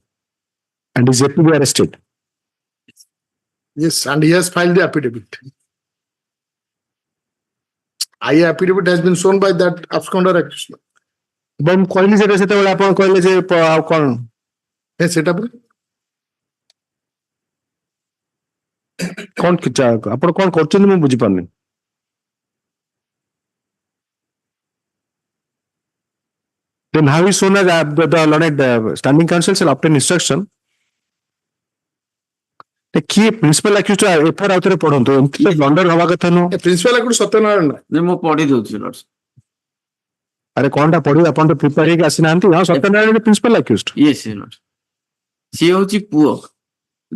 and is yet to be arrested. Yes, and he has filed the affidavit. IA affidavit has been shown by that absconder accused. ମୁଁ କହିଲି ସେଟା ସେତେବେଳେ ଆପଣ କହିଲେ ଯେ ଆଉ କଣ ସେଟା କଣ ଆପଣ କଣ କରୁଛନ୍ତି ମୁଁ ବୁଝିପାରୁନି। Then how is shown as the learned standing counsel shall obtain instruction କିଏ ପ୍ରିନ୍ସିପାଲ ଆକ୍ୟୁଜ ଏଫଆଇଆର ଆଉଥରେ ପଢନ୍ତୁ ଏମିତି ବ୍ଲଣ୍ଡର ହବା କଥା ନୁହଁ। ପ୍ରିନ୍ସିପାଲ ଆକ୍ୟୁଜ ସତ୍ୟନାରାୟଣ ମୁଁ ପଢି ଦଉଛି ଲର୍ଡ। ଆରେ କଣଟା ପଢିବେ ଆପଣ ତ ପ୍ରିପେୟାର ହେଇକି ଆସିନାହାନ୍ତି। ହଁ Satyanarayan principal accused. Yes lord. ସିଏ ହଉଛି ପୁଅ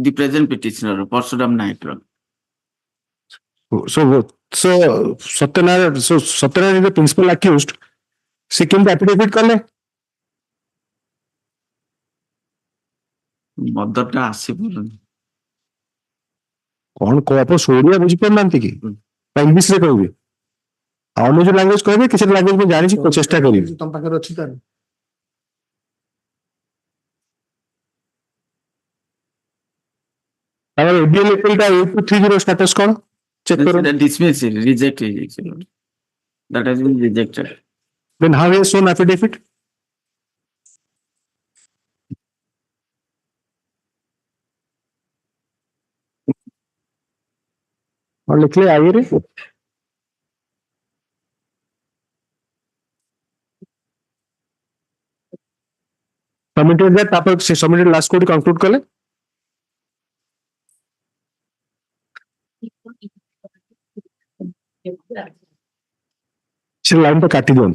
ଦି ପ୍ରେଜେଣ୍ଟ ପିଟିସନର ପରଶୁରାମ ନାୟକର। So ସତ୍ୟନାରାୟଣ ପ୍ରିନ୍ସିପାଲ ଆକ୍ୟୁଜ ସେ କେମିତି ଆଫିଡେଭିଟ କଲେ? ମଦରଟା ଆସିପାରୁନି। କଣ ଆପଣ ଓଡ଼ିଆ ବୁଝିପାରୁନାହାନ୍ତି କି ଇଂଲିଶରେ କହିବେ ଅନ୍ୟ ଯୋଉ ଲାଙ୍ଗୁଏଜ କହିବେ କିଛି ଲାଙ୍ଗୁଏଜ ମୁଁ ଜାଣିଛି ଚେଷ୍ଟା କରିବି। ତମ ପାଖରେ ଅଛି ତାହେଲେ ଆମର ABL appealଟା 8230 status କଣ ଚେକ୍ କରନ୍ତୁ। dismiss reject ହେଇଯାଇଛି Lord. That has been rejected. Then how is shown affidavit? और लिख ले आइए रे Submitted that, तापर से submitted last कोड conclude करें. से लाइन पे काटी दो.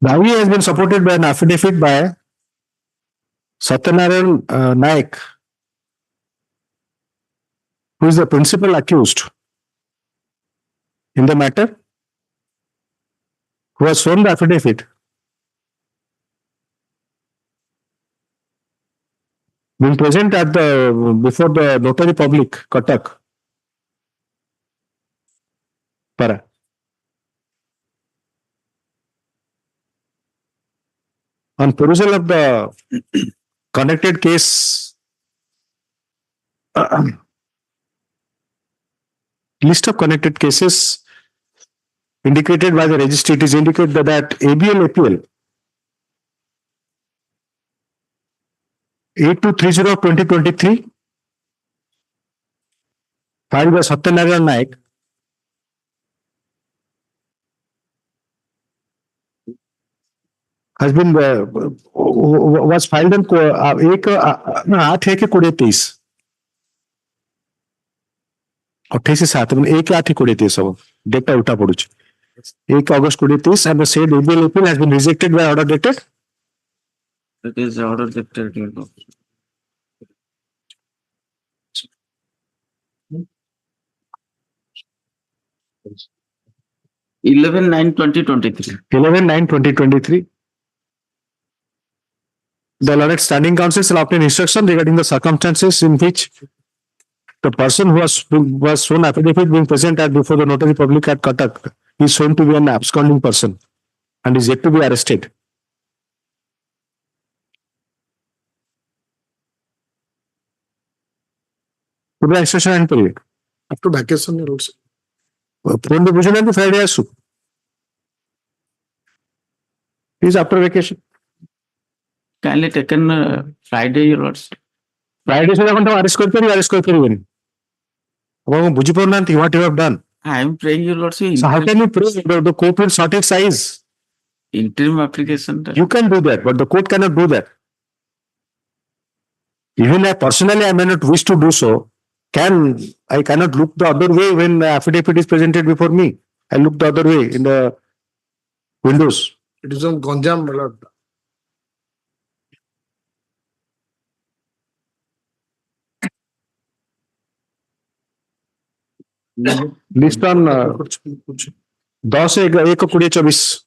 The IE has been supported by an affidavit by Satyanarayan Naik, who is the principal accused in the matter, who has sworn the affidavit. Being present at before the notary public, Cuttack. Para. On perusal of the connected case, list of connected cases indicated by the registry, it is indicated that ABL APL 8230 of 2023 filed by Satyanarayan Naik has been was filed on 8/1/2023 28/8/2023 सब data उल्टा पड़ुछ 1 August 2023 and the said ABL appeal has been rejected by order dated. It is order dated 11/9/2023. 11/9/2023. The Lorette Standing Council shall obtain instruction regarding the circumstances in which the person who was shown affidavit being present at before the notary public at Cuttack is shown to be an absconding person and is yet to be arrested. पूरा instruction and period. After vacation, also. From the position and the Friday as soon. Is after vacation. Kindly taken Friday, your lords. Friday से जब हम arrest करते हैं. अब बुझी पाऊँ what you have done. I am praying, your lords. So how can you pray? The court will sort its size. Interim application. You can do that, but the court cannot do that. Even I personally, I may not wish to do so. I cannot look the other way when the affidavit is presented before me. I look the other way in the windows. It is on Ganjam, my lord. List on 10/1/2024.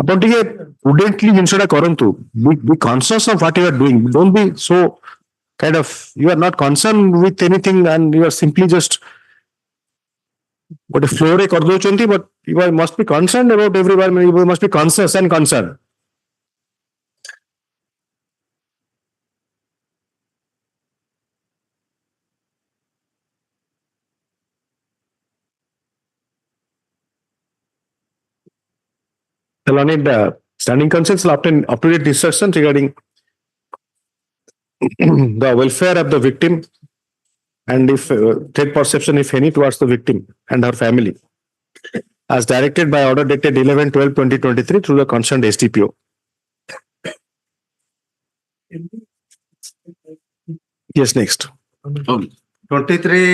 ଆପଣ ଟିକେ prudently ଜିନିଷଟା କରନ୍ତୁ. Be conscious of what you are doing. Don't be so kind of, you are not concerned with anything and you are simply just what a flow ରେ କରିଦଉଛନ୍ତି, but you must be concerned about everyone. You must be conscious and concerned. The learned standing councils will obtain up-to-date instructions regarding the welfare of the victim and if threat perception, if any, towards the victim and her family, as directed by order dated 11/12/2023 through the concerned SDPO. Yes, next. 23.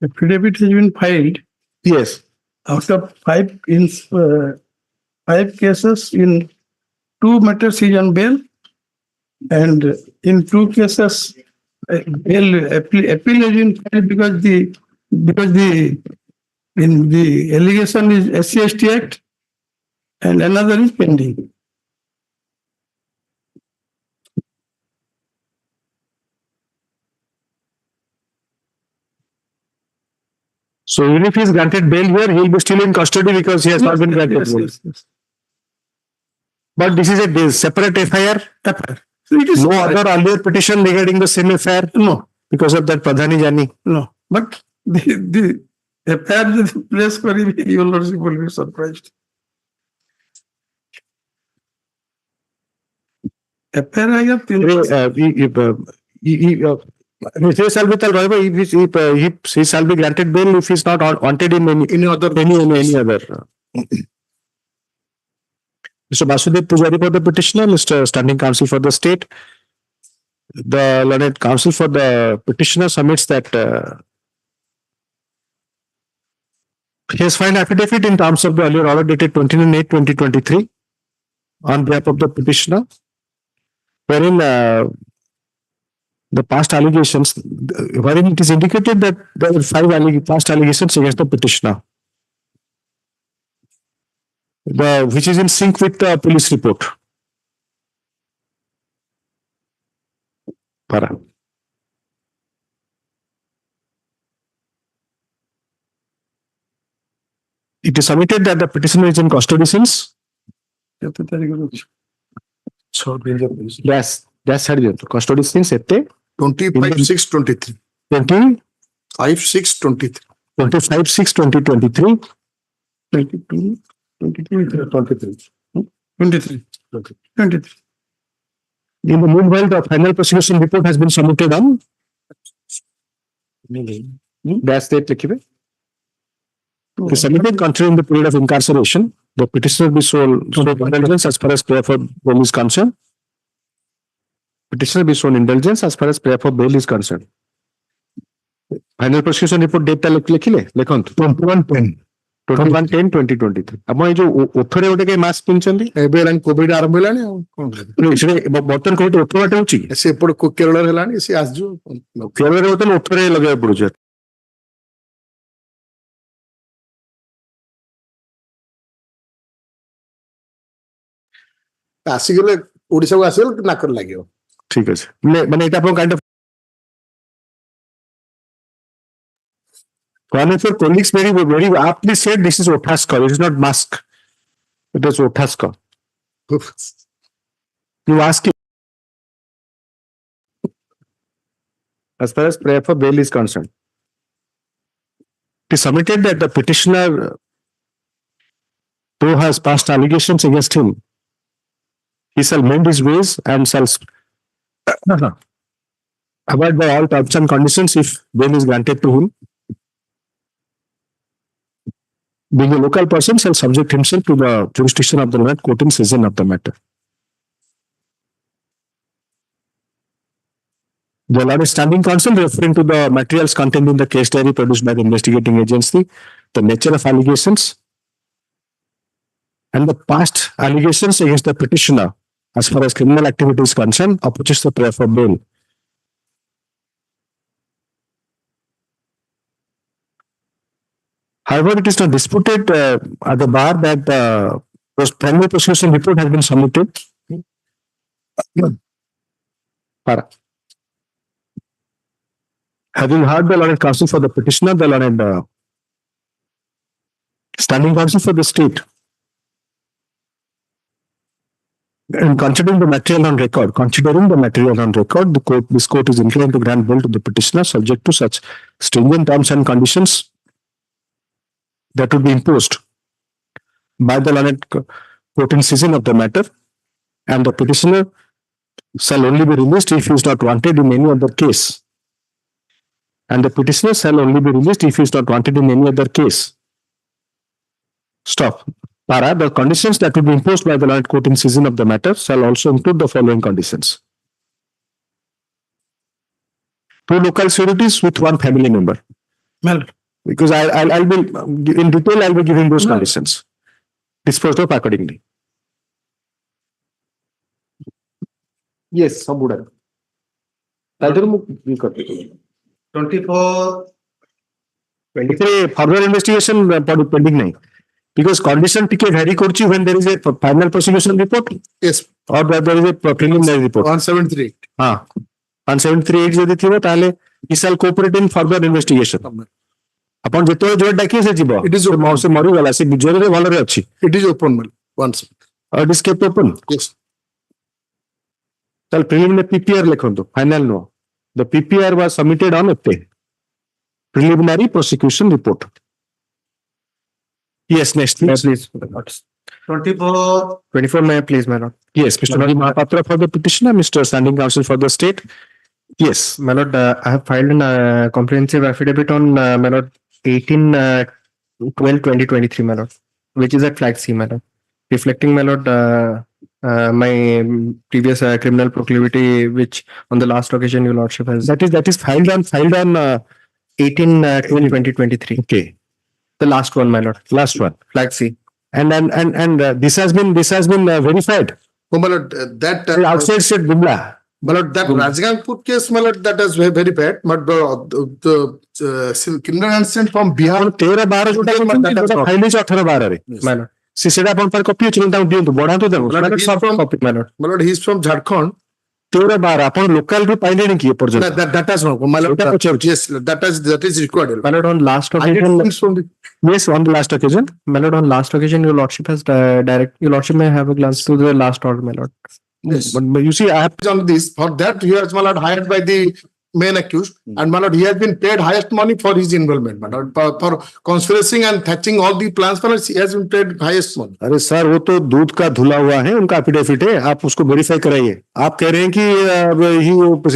Affidavit has been filed. Yes. Out of 5 cases, in 2 matters is on bail, and in 2 cases, bail appeal has been filed because the allegation is SC/ST Act, and another is pending. So even if he is granted bail here, he will be still in custody because he has not been granted bail. Yes. But this is a separate FIR. So it is No other earlier petition regarding the same FIR. No, Because of that Pradhani Jani. no. But the FIR ଯଦି place କରିବି, your lordship will be surprised. FIR ଆଜ୍ଞା he shall be ରହିବ if he shall be granted bail if he is not wanted in any other. Mr. Vasudev Pujari for the petitioner, Mr. Standing Counsel for the state. The learned counsel for the petitioner submits that he has filed affidavit in terms of the earlier order dated 29/8/2023 on behalf of the petitioner, wherein the past allegations, wherein it is indicated that there are 5 past allegations against the petitioner, which is in sync with the police report. Para. It is submitted that the petitioner is in custody since. Custody since 25/6/23. 25/6/23. 25/6/2023. 23. In the meanwhile, the final prosecution report has been submitted on dash date लिखिए. It is submitted considering the period of incarceration. The petitioner be shown indulgence as far as prayer for bail is concerned. Petitioner be shown indulgence as far as prayer for bail is concerned. Final prosecution report date ता लिखिले लिखंतु 21/10/2023. अब ये जो ओथरे ओटे के mask पिनचंदी एबे line Covid आरंभ हेलानी इसरे बर्तन कोट ओथरे बाटे होची से एपड़ को केरल हेलानी से आजु केरल रे बर्तन ओथरे लगे पड़ुछ आसी गेले ओडिसा को आसेल नाकर लागियो. ठीक अछि माने एटा अपन kind of one of your colleagues very aptly said this is Otaska, it is not mask. It is Otaska. You ask him. As far as prayer for bail is concerned, it is submitted that the petitioner who has passed allegations against him, he shall mend his ways and shall abide by all terms and conditions if bail is granted to him. Being a local person, shall subject himself to the jurisdiction of the learned court in session of the matter. The learned standing counsel, referring to the materials contained in the case diary produced by the investigating agency, the nature of allegations, and the past allegations against the petitioner as far as criminal activity is concerned, approaches the prayer for bail. However, it is not disputed at the bar that the primary prosecution report has been submitted. Having heard the learned counsel for the petitioner, the learned standing counsel for the state, and considering the material on record, this court is inclined to grant bail to the petitioner subject to such stringent terms and conditions that would be imposed by the learned court in session of the matter, and the petitioner shall only be released if he is not wanted in any other case. And the petitioner shall only be released if he is not wanted in any other case. Stop. Para, the conditions that will be imposed by the learned court in session of the matter shall also include the following conditions. 2 local sureties with 1 family member. Well, because I'll be in detail, I'll be giving those conditions. Disposed of accordingly. Yes, some would have. 24. 23 further investigation pending nahi. Because condition टिके vary करची when there is a final prosecution report. Yes. Or there is a preliminary report. 173. हाँ. 173 जदि थिबो ताले he shall cooperate in further investigation. अपन जेतो जो डाकी से जीवो. It is मौ से मरी गला से बिजोरे रे भलो रे अछि. It is open mal once. It is kept open. Yes. चल preliminary PPR लिखो तो final no. The PPR was submitted on April. preliminary prosecution report. Yes, next please. Please. 24, may I please, my lord? Yes, Mr. Ravi Mahapatra for the petitioner, Mr. Standing Counsel for the state. Yes. My lord, I have filed a comprehensive affidavit on, my lord, 18/12/2023, my lord, which is at flag C, my lord, reflecting, my lord, my previous criminal proclivity, which on the last occasion your lordship has. That is filed on 18/12/2023. Okay. The last one, my lord. Last one. Flag C. And this has been verified. Oh, my lord, that outside state Gumla. My lord, that Rajgangpur case, my lord, that is very bad. But the criminal incident from Bihar, 13-12 जोटा file है 18-12 रे. My lord. से सेटा अपन पर copy अछि ताऊ दियंतु बढ़ांतु ताऊ. My lord, he is from Jharkhand. 13-12 upon local रू पाइले नि की पर्यंत. That is wrong. My lord, yes, that is required. My lord, on last occasion. Yes, on the last occasion. My lord, on last occasion, your lordship has your lordship may have a glance to the last order, my lord. Yes. But you see, I have on this. For that, he has, my lord, hired by the main accused, and my lord, he has been paid highest money for his involvement, my lord, for conspiracy and hatching all the plans. For he has been paid highest money. अरे sir वो तो दूध का धुला हुआ है, उनका affidavit है, आप उसको वेरीफाई कराइए. आप कह रहे हैं कि he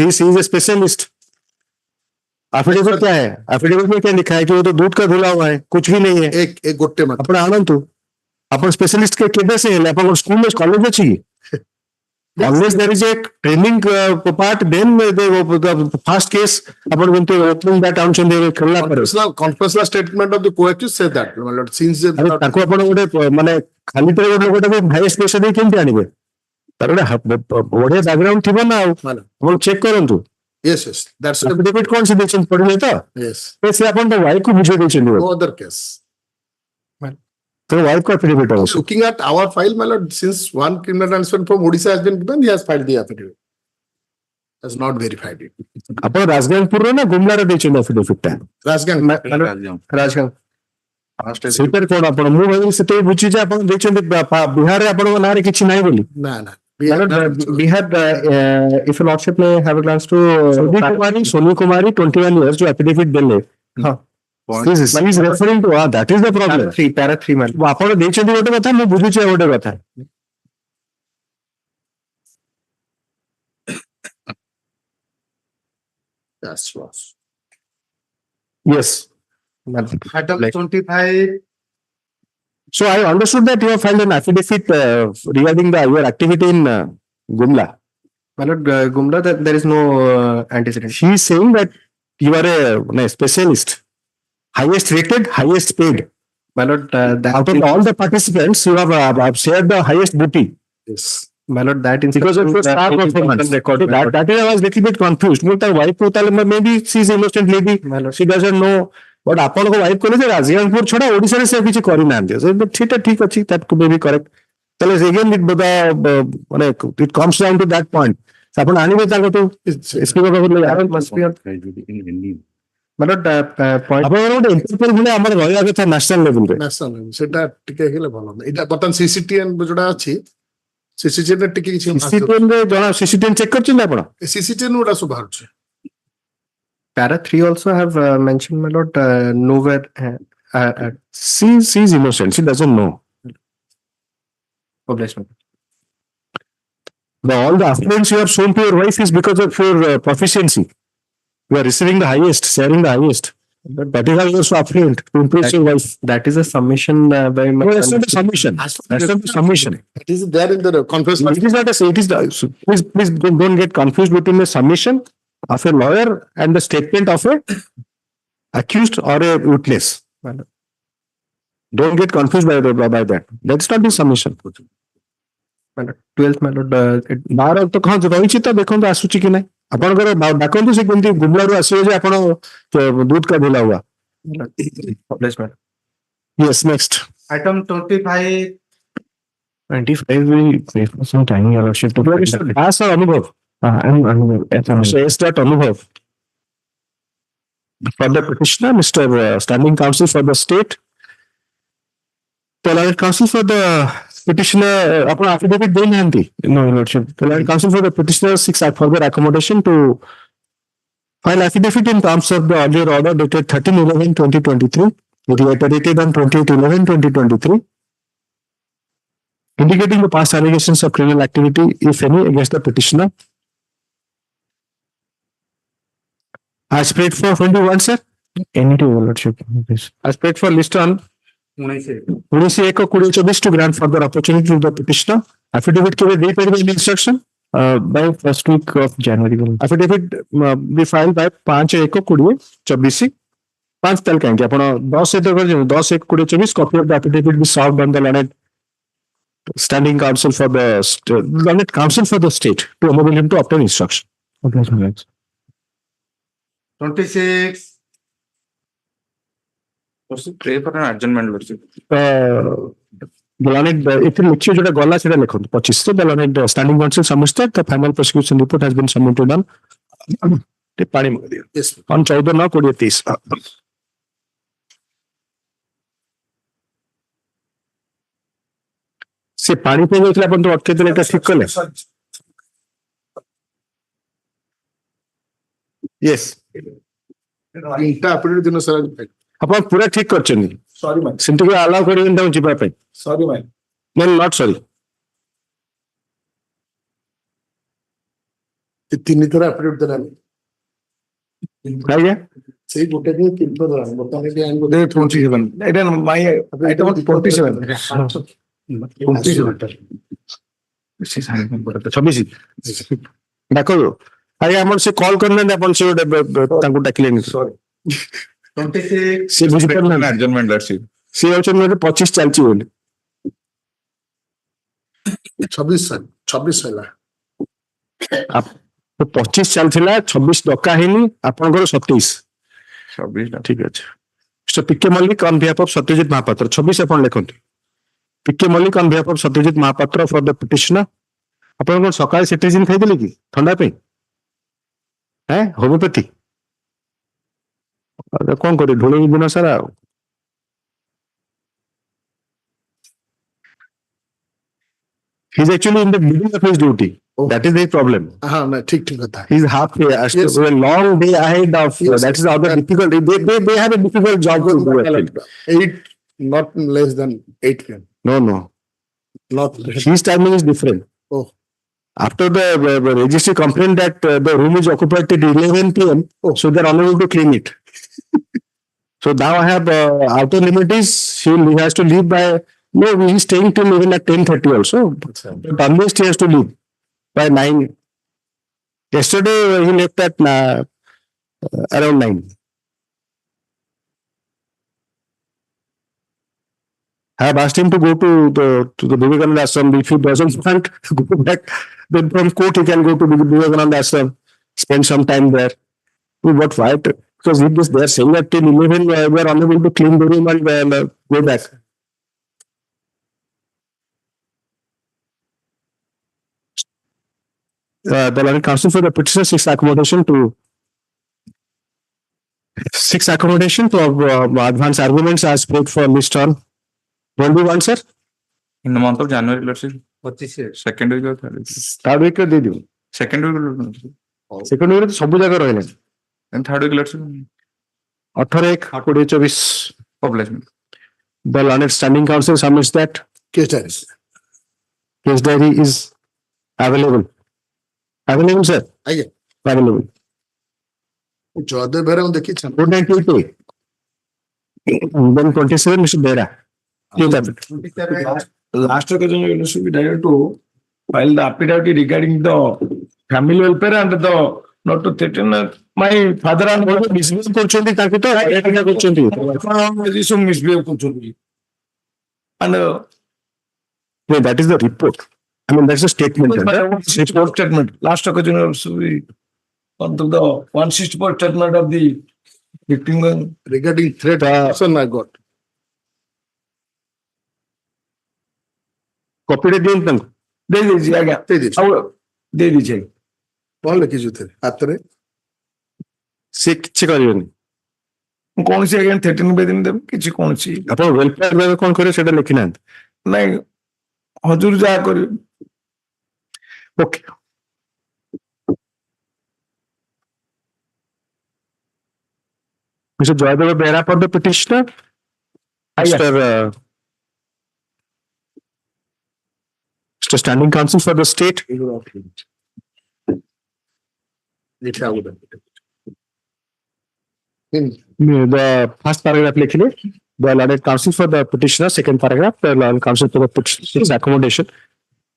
is a specialist. Affidavit क्या है? एफिडेविट में क्या लिखा है कि वो तो दूध का धुला हुआ है, कुछ भी नहीं है. एक गोटे मत अपना आनंद तो अपन स्पेशलिस्ट के केदे से है, अपन स्कूल में कॉलेज में चाहिए. Unless there is a training part, then the first case about when to opening that township they will conference statement of the co-accused said that, my lord, since ताको अपन गोटे माने खाली तरह गोटे गोटे हाईएस्ट केस दे केमति आनिबे तार गोटे बढिया बैकग्राउंड थिबो ना अपन चेक करंतु. Yes, that's एफिडेविट कोन से देछन पढले तो. Yes. से अपन तो वाइफ को बुझे देछन. No other case. So wife को affidavit also. Looking at our file, my lord, since one criminal announcement from Odisha has been given, he has filed the affidavit. Has not verified it. अपन राजगंगपुर रे ना गुमला रे देछन affidavit टा. राजगंग shutter कोन अपन मु भाई सेते बुझी जे अपन देछन बिहार रे अपन ना रे किछि नाही बोली. ना ना. Bihar, if your lordship may have a glance to Sonu Kumari 21 years जो एफिडेविट देले. हां. He is referring to that is the problem. Para 3 man. ଆପଣ ଦେଇଛନ୍ତି ଗୋଟେ କଥା ମୁଁ ବୁଝୁଛି ଗୋଟେ କଥା. That's what. Yes. Item 25. So I understood that you have filed an affidavit regarding your activity in Gumla. My lord, Gumla, there is no antecedent. He is saying that you are a specialist. Highest rated, highest paid. My lord, out of all the participants, you have shared the highest booty. Yes. My lord, that is because of your star performance. That is I was little bit confused. But wife maybe she is innocent lady. She doesn't know. But आपन को wife कहले जे राजगंगपुर छोड़ा ओडिसा रे से किछि करि नांते. ठीक अछि that could be correct. चले again माने it comes down to that point. आपन आनिबे ताको तो इसके बारे must be मतलब पॉइंट आपण गोटे इंटरपेल भले हमर रहया कथा नेशनल लेवल रे. नेशनल लेवल सेटा टिके हेले भलो. एटा बतन सीसीटीएन जोडा अछि सीसीटीएन रे टिके किछि सीसीटीएन रे जणा सीसीटीएन चेक करछिन आपण. सीसीटीएन उडा सब बाहर छै. Para 3 also have mentioned, my lord, nowhere. She is innocent. She doesn't know. Obligation. All the affluence you have shown to your wife is because of your proficiency. You are receiving the highest, sharing the highest. That is how you are so affluent to impress your wife. That is a submission by my. No, that's not a submission. That's not a submission. It is there in the confession. It is not a. It is the, please don't get confused between the submission of a lawyer and the statement of a accused or a witness. Don't get confused by that. That's not the submission. 12th, my lord. बार तो कहाँ रही तो देखो तो आसूची कि नहीं आपनकर डाकंतु से केमती गुमला रो आसीबे जे आपण दूध का ढोला हुआ. Yes, next. Item 25. 25 will some time your shift to as our अनुभव. So yes, that अनुभव. For the petitioner, Mr. Standing Counsel for the State, Polite Counsel for the petitioner, upon affidavit they nanti. No, Lordship. Polite Counsel for the petitioner seeks further accommodation to File affidavit in terms of the earlier order dated 13/11/2023, reiterated on 28/11/2023, indicating the past allegations of criminal activity, if any, against the petitioner. As paid for 21, sir. Any to your lordship, please. As paid for list on 19/1/2024 to grant further opportunity to the petitioner. Affidavit के लिए date and the instruction. By first week of January. Affidavit be filed by 5/1/2024. 5 ताल कहेंगे अपन 10/1/2024 copy of the affidavit be served on the learned standing counsel for the learned counsel for the state to enable him to obtain instruction. Okay, 26. Pray for an adjournment, lordship. इतने लिखिए जोड़ा गला सेटा लिखो 25 तो the standing counsel submits that the final prosecution report has been submitted on पानी मंगा दिया yes on 14/9/2023 से पानी पे गए अपन तो अटके तो लेटा ठीक कले yes इंटा अपडेट दिन सर अपन पूरा ठीक करछनी सॉरी मैम सिंटू को अलाउ करियन दाउ जिबा पे sorry ma'am no not sorry तीन तरह अपडेट देना आया सही गोटे दिन तीन तरह बताने के आइन दे 27 এটা মাই আইটেম 27 দেখো আরে আমার সে কল করলেন আপন সে তাଙ୍କୁ ডাকিলেন সরি 26 সে বুঝি পারলেন না Adjournment, lordship. সে হচ্ছে 25 চালছি বলে 26 साल आप 25 ଚାଲିଥିଲା 26 ଡକା ହେଇନି ଆପଣଙ୍କର 27 ଠିକ ଅଛି so PK Mallick on behalf of Satyajit Mohapatra 26 ଆପଣ ଲେଖନ୍ତୁ PK Mallick on behalf of Satyajit Mohapatra for the petitioner ଆପଣ କଣ ସକାଳେ ସିଟିଜେନ ଖାଇଥିଲେ କି ଥଣ୍ଡା ପାଇଁ ହୋମିଓପାଥି କଣ କରିବେ ଢୋଳେଇ ଦିନ ସାରା ଆଉ he is actually in the middle of his duty. That is the problem. हाँ मैं ठीक होता है He's half a long day ahead of that is the other difficult. They have a difficult job to do. Actually. 8 not less than 8 p.m. No. Not His timing is different. Oh. After the registry complained that the room is occupied till 11 p.m. So they are unable to clean it. So now I have outer limit is he has to leave by no he is staying till even at 10:30 also. But unless he has to leave by 9. Yesterday he left at around 9. I have asked him to go to the Vivekananda Ashram. If he doesn't want to go back, then from court he can go to the Vivekananda Ashram, spend some time there. But why? Because if they are saying that till 11 we are unable to clean the room and go back. The learned counsel for the petitioner seeks accommodation to advance arguments as put for list on 21 sir In the month of January, lordship. 25 Second week or third week? third week दे दियो Second week, lordship. second week तो सब जगह रहले And third week, lordship. 18/1/2024 Publishment. the learned standing counsel submits that case diary is available sir आइए available चौदह बेरा हूँ देखी 498 then 27 Mr. Bera Last occasion you should be direct to file the affidavit regarding the family welfare and the not to threaten my father and mother misbehave କରୁଛନ୍ତି ତାଙ୍କୁ ତ ଏଇଟା କରୁଛନ୍ତି some misbehave କରୁଛନ୍ତି and no that is the report I mean that's a statement report statement last occasion also we on to the 164 statement of the victim regarding threat person I got copy ରେ ଦିଅନ୍ତୁ ତାଙ୍କୁ दे दीजिए आज्ञा दे दीजिए कौन लिखी जो थे हाथ रे ସେ କିଛି କରିବେନି कौन सी आज्ञा 13 बेदिन देब किछि कौन सी ଆପଣ ୱେଲଫେୟାର ବିଭାଗ କଣ କରିବେ ସେଟା ଲେଖି ନାହାନ୍ତି नहीं हजूर जा करियो okay Mr. Joydev Behra for the petitioner. Mr. Mr. Standing Counsel for the state. The first paragraph लिखिए. The learned counsel for the petitioner. Second paragraph. The learned counsel for the petitioner's accommodation.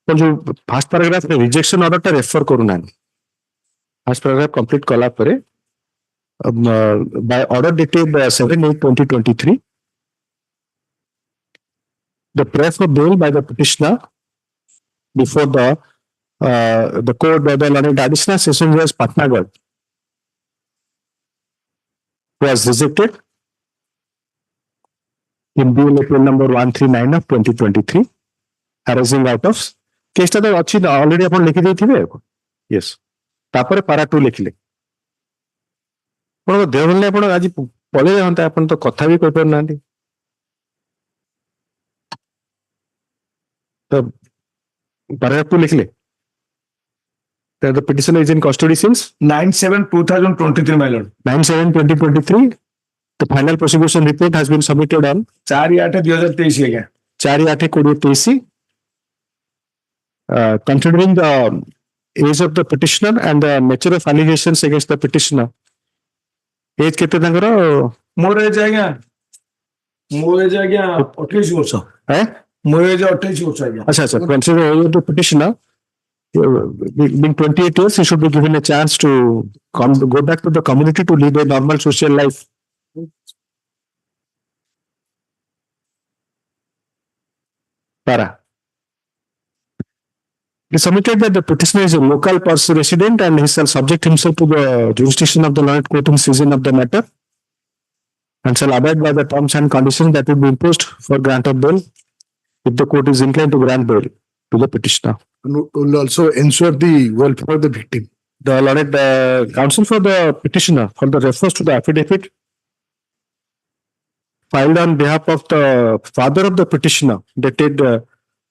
तो जो first paragraph में rejection order टा refer करूना first paragraph complete कला परे by order dated 7/8/2023 the prayer for bail by the petitioner before the court by the learned additional session judge Patnagarh was rejected in bill April number 139 of 2023 arising out of case टा तो अच्छी already अपन लिखि देथिबे yes तापर पारा 2 लिखले पण देह भले अपन आज पळे जानता अपन तो कथा भी कहि पर नांदी तो पारा 2 लिखले the petitioner is in custody since 9/7/2023 my lord 9/7/2023 the final prosecution report has been submitted on 4/8/2023 आज्ञा 4/8/2023 considering the age of the petitioner and the nature of allegations against the petitioner. Age केते तांकर more as आज्ञा 28 वर्ष है more as 28 वर्ष आज्ञा अच्छा अच्छा consider the age of the petitioner being 28 years he should be given a chance to go back to the community to lead a normal social life. Para It is submitted that the petitioner is a local person resident and he shall subject himself to the jurisdiction of the learned court in season of the matter and shall abide by the terms and conditions that will be imposed for grant of bail if the court is inclined to grant bail to the petitioner. And will also ensure the welfare of the victim. The learned counsel for the petitioner further refers to the affidavit filed on behalf of the father of the petitioner dated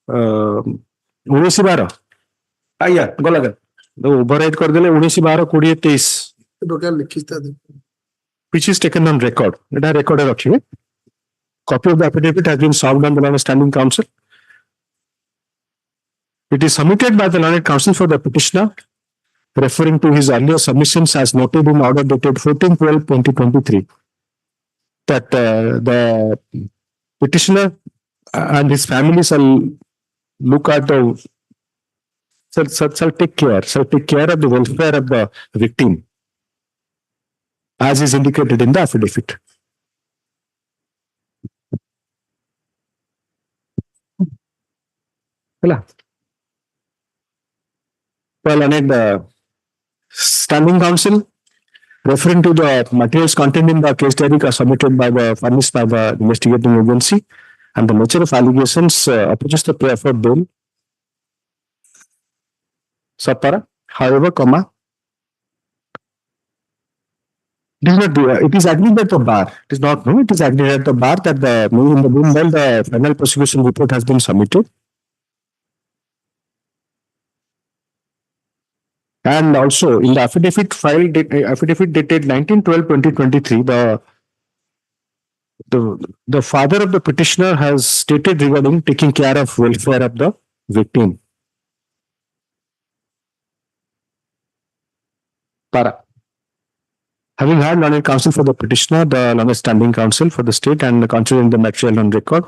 19/12 आज्ञा गला कर तो override कर देले 19/12/2023 डोका लिखिता दे which is taken on record. Eta record rakhibe. Copy of the affidavit has been served on the learned standing counsel. It is submitted by the learned counsel for the petitioner referring to his earlier submissions as noted in order dated 14/12/2023 that the petitioner and his family shall look at the shall take care of the welfare of the victim as is indicated in the affidavit. Well, standing counsel referring to the materials contained in the case diary are submitted by the furnished by the investigating agency and the nature of allegations opposes the prayer for bail. Sapara, however, comma, it is not. It is agreed at the bar. It is not. No, it is agreed at the bar that in the meanwhile the final prosecution report has been submitted, and also in the affidavit filed, affidavit dated 19/12/2023, the father of the petitioner has stated regarding taking care of welfare of the victim. Para. Having had learned counsel for the petitioner, the learned standing counsel for the state, and considering the material on record,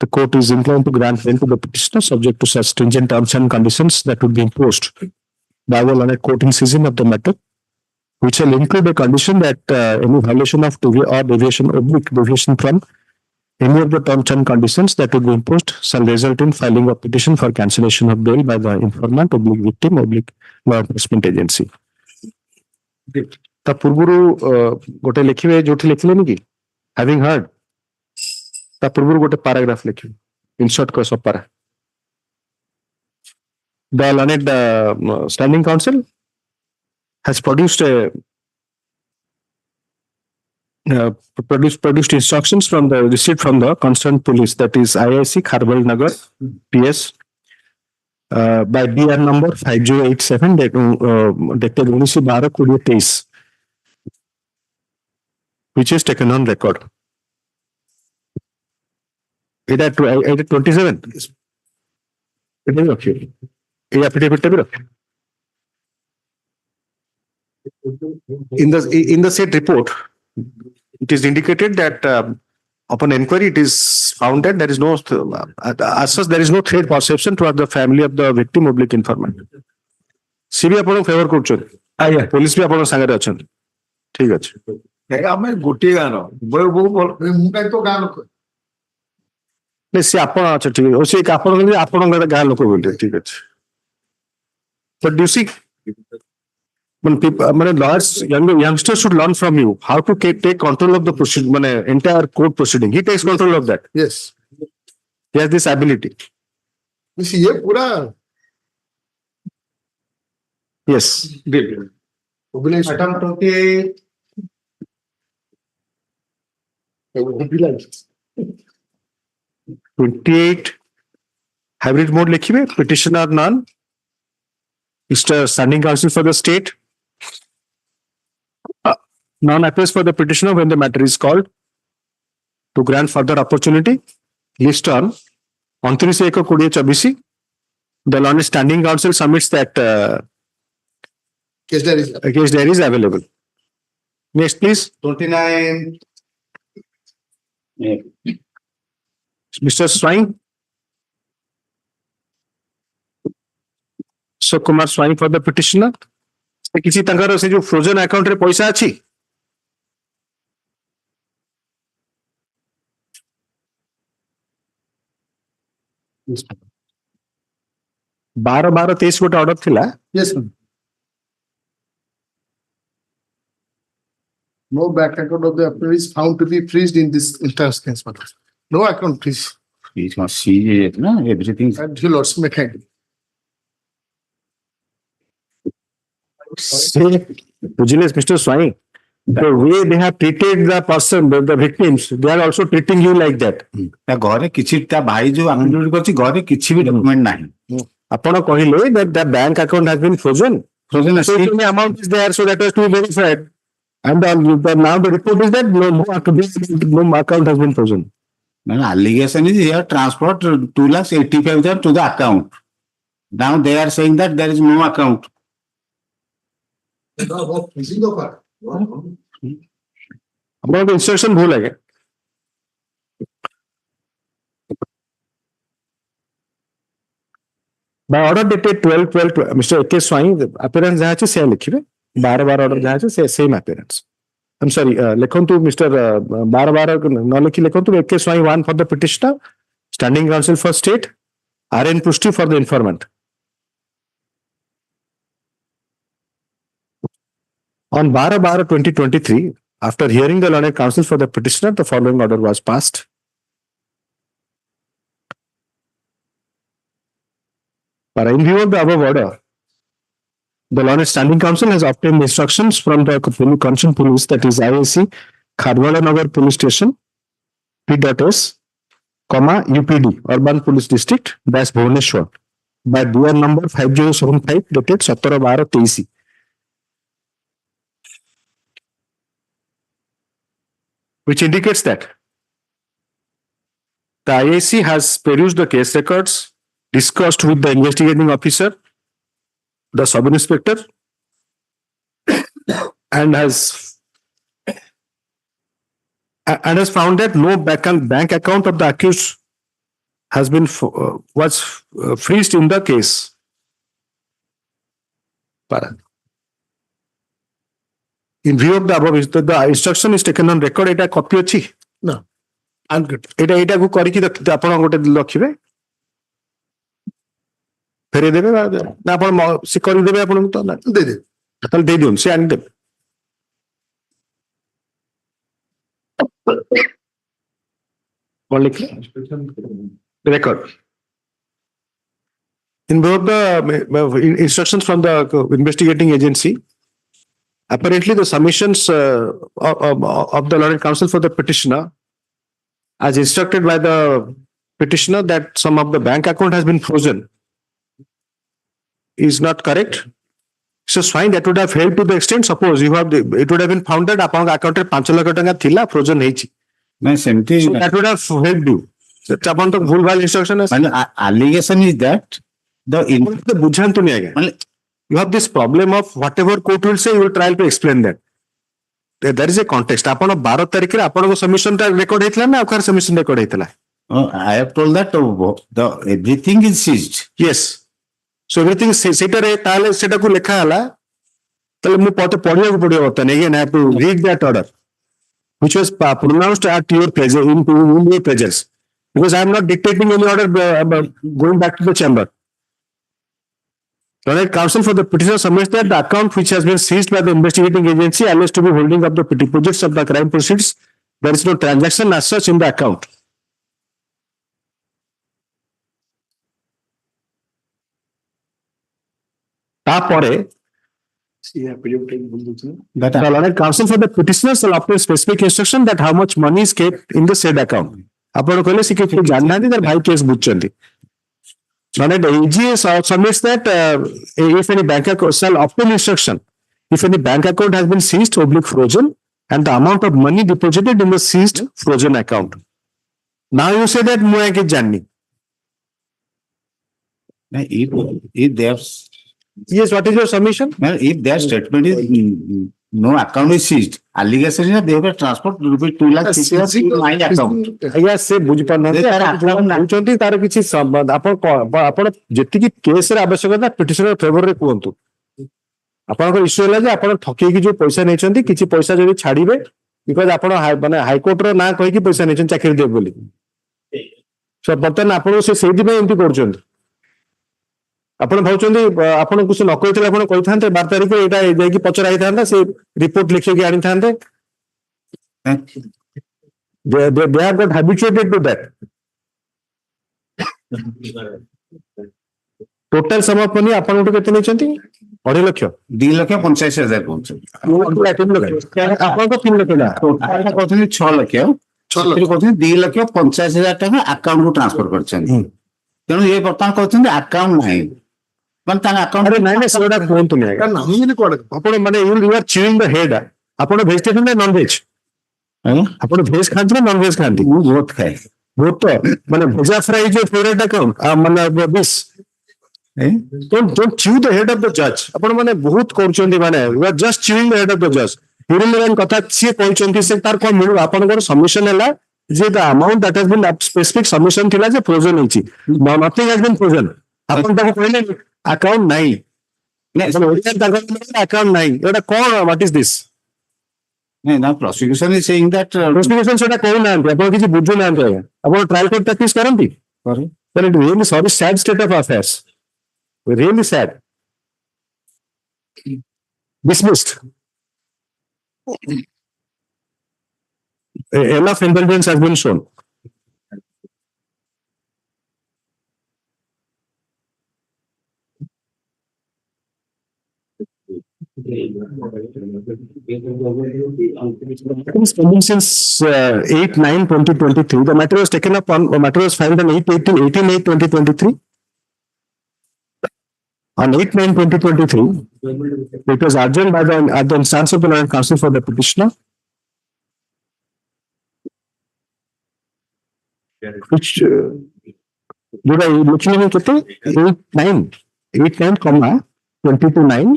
the court is inclined to grant bail to the petitioner subject to such stringent terms and conditions that would be imposed by the learned court in season of the matter, which shall include a condition that any violation of deviation from any of the terms and conditions that would be imposed shall result in filing a petition for cancellation of bail by the informant, victim, law enforcement agency. ता पूर्वरु गोटे लिखिबे जोठी लिखलेनी कि having heard ता पूर्वरु गोटे paragraph लिखिबे insert कर सब पारा. The learned standing counsel has produced produced instructions from the received from the concerned police, that is IIC Hon'Ble Nagar PS by BR number 5087 dated 19/12/2023. which is taken on record. It at 27. It is okay. A affidavit tabir. In the said report, it is indicated that upon inquiry, it is found that there is no, as such, there is no threat perception toward the family of the victim oblique informant. CB ଆପଣ favour କରୁଛନ୍ତି, ଆଜ୍ଞା police ବି ଆପଣଙ୍କ ସାଙ୍ଗରେ ଅଛନ୍ତି, ଠିକ ଅଛି। ଆମେ ଗୋଟିଏ ଗାଁର ମୁଁ କାହିଁ ତ ଗାଁ ଲୋକ ନାଇଁ ସେ ଆପଣ ଆଚ୍ଛା ଠିକ ଅଛି, ସେ ଆପଣଙ୍କ ଗାଁ ଲୋକ ବୋଲି ଠିକ ଅଛି। But do you see, when people, lawyers, youngsters should learn from you how to take control of the proceeding, entire court proceeding. He takes control of that. Yes. He has this ability. You see, ये पूरा. Yes. Item 28. 28 hybrid mode लिखिए, petitioner none. Mr. Standing Counsel for the state. None appears for the petitioner when the matter is called. To grant further opportunity, list on 29/1/2024. The Learned Standing Counsel submits that Case diary is available. Next, please. 29. Mr. Swine. So Kumar Swine for the petitioner. किसी तंगर से जो frozen account रे पैसा अछि 12/12/23 गोटे order थिला। Yes, ma'am. No bank account of the applicant is found to be freezed in this interest case, madam. No account freeze. Please must see it, no? Everything. And you lots mechanic. Say, Vigilance, Mr. Swine, the way they have treated the person, the victims, they are also treating you like that. ଘରେ କିଛି ତା ଭାଇ ଯୋଉ affidavit କରିଛି ଘରେ କିଛି ବି document ନାହିଁ। ଆପଣ କହିଲେ that the bank account has been frozen. Frozen, so the amount is there, so that was to be verified. And now the report is that no account has been frozen. No, allegation is here transferred 2,85,000 to the account. Now they are saying that there is no account. About the instruction भूल है। By order dated 12/12, Mr. A.K. Swine, appearance जहाँ चे से लिखिए 12/12 order जहाँ चे से same appearance. I'm sorry, लिखों तो Mr. 12/12 न लिखी लिखों तो A.K. Swine 1 for the petitioner, standing counsel for state, R.N. Prusti for the informant. On 12/12/2023, after hearing the learned counsel for the petitioner, the following order was passed. But in view of the above order, the learned standing counsel has obtained instructions from the concerned police, that is IAC, Khadwala Nagar Police Station, P.S, UPD, Urban Police District, that's Bhubaneswar, by BR number 5075, dated 17/12/23. Which indicates that the IAC has perused the case records, discussed with the investigating officer, the sub-inspector, and has found that no bank account of the accused has been freezed in the case. In view of the above, the instruction is taken on record. Eta copy अछि? No, I'm good. Eta को करी कि आपण गोटे लखिबे फेरे देबे ना आपण से करी देबे आपण तो ना दे दे तल दे दियौ से आनि देबे कोन लिखले record. In view of the instructions from the investigating agency, apparently, the submissions of the learned counsel for the petitioner, as instructed by the petitioner that some of the bank account has been frozen, is not correct. So fine, that would have helped to the extent, suppose you have, it would have been found that upon account 5 lakh टंका थिला frozen ହେଇଛି. No, seventy. So that would have helped you. So upon the भूल भाल instruction is. Allegation is that the बुझान्तुनी आज्ञा. You have this problem of whatever court will say, you will try to explain that. There is a context. आपण 12 तारिख रे आपण submission टा record हेतला ना आपका सबमिशन रेकॉर्ड हेतला. I have told that the everything is seized. Yes. So everything सेटा रे ताले सेटा को लेखा हला ताले मु पते पढिया को पडियो बता नहीं. Again I have to read that order which was pronounced at your pleasure in your presence, because I am not dictating any order going back to the chamber. The counsel for the petitioner submits that the account which has been seized by the investigating agency alleged to be holding up the projects of the crime proceeds, there is no transaction as such in the account. Tapore, that the counsel for the petitioner shall obtain specific instruction that how much money is kept in the said account. ଆପଣ କହିଲେ ସେ କିଛି ଜାଣିନାହାନ୍ତି ତାର ଭାଇ case ବୁଝୁଛନ୍ତି. The AG submits that if any bank account shall obtain instruction, if any bank account has been seized oblique frozen and the amount of money deposited in the seized frozen account. Now you say that mu ai janni. If they have, yes, what is your submission? Well, if their statement is no account is seized, allegation is that they have transport rupees 2 lakh to my account. Yes, se बुझ पारनाते बुझंती तार किछि संबंध आपण जेतिकी case रे आवश्यकता petitioner favour रे कोंतु. आपण issue होला जे आपण ठकेकी जो पैसा नेचंती किछि पैसा जदी छाडीबे बिकॉज़ आपण माने हाई कोर्ट रो ना कहि कि पैसा नेचन चाकरी दे बोली. सो बर्तन आपण से सेहि में एंटी करचंती. ଆପଣ ଭାବୁଛନ୍ତି ଆପଣ କିଛି ନ କହିଥିଲେ ଆପଣ କହିଥାନ୍ତେ 12 ତାରିଖ ଏଇଟା ଯାଇକି ପଚରା ହେଇଥାନ୍ତା ସେ ରିପୋର୍ଟ ଲେଖିକି ଆଣିଥାନ୍ତେ. They have got habituated to that. Total sum of money ଆପଣଙ୍କଠୁ କେତେ ନେଇଛନ୍ତି? 2.5 ଲକ୍ଷ. 2,85,000 କହୁଛନ୍ତି. ଆପଣଙ୍କ 3 ଲକ୍ଷ ନା କହୁଛନ୍ତି 6 ଲକ୍ଷ. 2,85,000 ଟଙ୍କା ଆକାଉଣ୍ଟକୁ ଟ୍ରାନ୍ସଫର କରିଛନ୍ତି. ତେଣୁ ଏ ବର୍ତ୍ତମାନ କହୁଛନ୍ତି ଆକାଉଣ୍ଟ ନାହିଁ. ମାନେ ତାଙ୍କ ଆକାଉଣ୍ଟ ନାଇଁ ନାଇଁ ସେଟା କୁହନ୍ତୁନି ଆଜ୍ଞା. ଆପଣ ମାନେ you are chewing the head. ଆପଣ ଭେଜିଟେରିଆନ ନା ନନ୍ ଭେଜ? ଆପଣ ଭେଜ ଖାଆନ୍ତି ନା ନନ୍ ଭେଜ ଖାଆନ୍ତି? ମୁଁ ବହୁତ ଖାଏ. ବହୁତ ମାନେ ଭଜା ଫ୍ରାଇ ଯୋଉ ଫେଭରେଟ ଆକାଉଣ୍ଟ ମାନେ this. Don't chew the head of the judge. ଆପଣ ମାନେ ବହୁତ କରୁଛନ୍ତି ମାନେ you are just chewing the head of the judge. irrelevant କଥା ସିଏ କହିଛନ୍ତି ସେ ତାର କଣ ମିଳିବ ଆପଣଙ୍କର ସବମିଶନ ହେଲା ଯେ the amount that has been specific submission ଥିଲା ଯେ frozen ହେଇଛି. Nothing has been frozen. ଆପଣ ତାକୁ କହିଲେ account ନାହିଁ. account ନାହିଁ. ଏଟା କଣ what is this? Now prosecution is saying that prosecution ସେଟା କହୁନାହାନ୍ତି. ଆପଣ କିଛି ବୁଝୁନାହାନ୍ତି ଆଜ୍ଞା. ଆପଣ ଟ୍ରାଏଲ କୋର୍ଟ ପ୍ରାକ୍ଟିସ କରନ୍ତି? Then it really sorry sad state of affairs. Really sad. Dismissed. Enough indulgence has been shown. Since 8/9/2023, the matter was taken up on matter was filed on 18/8/2023. On 8/9/2023, it was adjourned by at the instance of the Lord Counsel for the petitioner, which did I looking at 8/9/2029.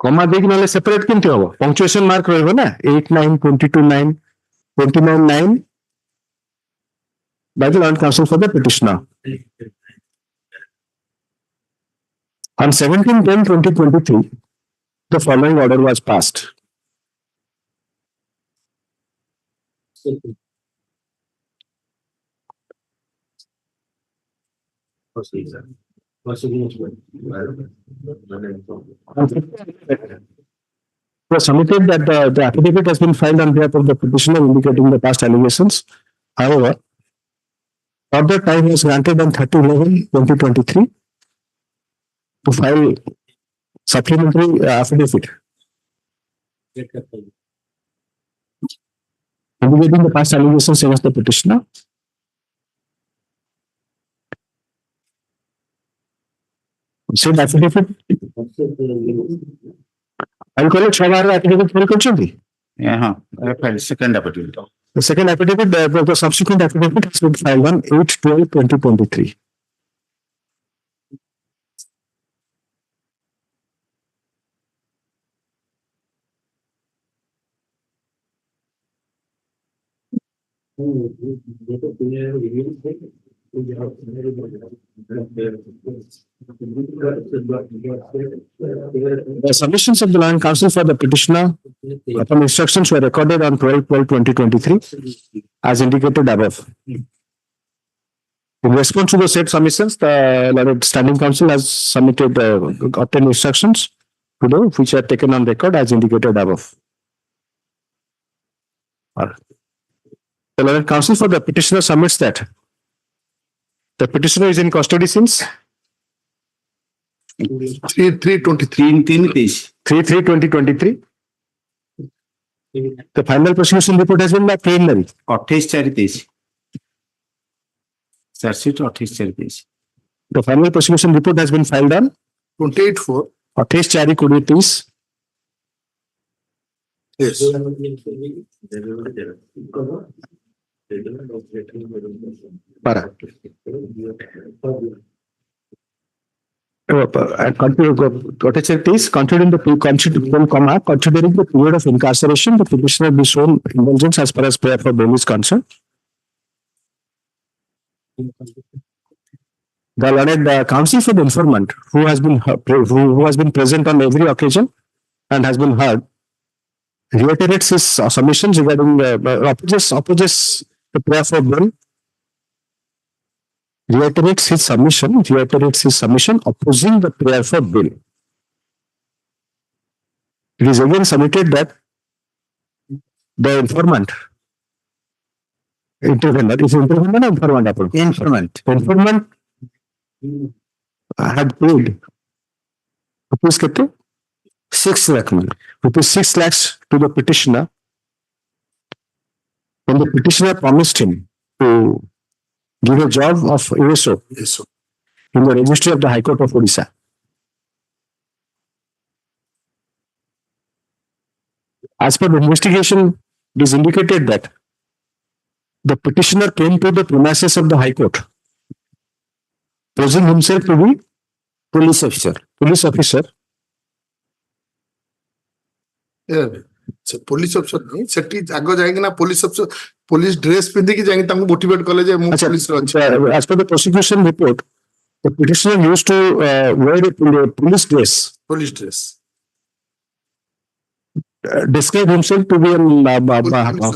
कमा देगी नाले separate केमती होबो punctuation mark रहबो ना 8/9/2029 by the Lord Counsel for the petitioner. On 17/10/2023, the following order was passed. Was submitted that the affidavit has been filed on behalf of the petitioner indicating the past allegations. However, further time was granted on 30/11/2023 to file supplementary affidavit indicating the past allegations against the petitioner. said affidavit I'll call it Shavar affidavit file করছেন? Yeah, second affidavit. The second affidavit, the subsequent affidavit has been filed on 8/12/2023. The submissions of the Land Council for the petitioner upon instructions were recorded on 12/12/2023 as indicated above. In response to the said submissions, the Learned Standing Council has submitted obtained instructions today, which are taken on record as indicated above. The Learned Council for the petitioner submits that the petitioner is in custody since 3/3/2023. The final prosecution report has been by preliminary. 28/4/23. Charge sheet 28/4/23. The final prosecution report has been filed on 28/4. 28/4/23. Yes. Para. Considering the period of incarceration, the petitioner be shown indulgence as far as prayer for bail is concerned. The Learned Counsel for the informant, who has been present on every occasion and has been heard, reiterates his submissions regarding opposes the prayer for bail. Reiterates his submission opposing the prayer for bail. It is again submitted that the informant, intervenor, is intervenor or informant? Informant. Informant had paid rupees 6 lakh, rupees 6 lakhs to the petitioner when the petitioner promised him to give a job of ASO in the registry of the High Court of Orissa. As per the investigation, it is indicated that the petitioner came to the premises of the High Court, posing himself to be police officer. ସେ police officer ନାହିଁ, ସେଠି ଆଗ ଯାଇକି ନା police officer police dress ପିନ୍ଧିକି ଯାଇକି ତାଙ୍କୁ motivate କଲେ ଯେ ମୁଁ ପୋଲିସରେ ଅଛି. As per the prosecution report, the petitioner used to wear a police dress. Police dress. Describe himself to be a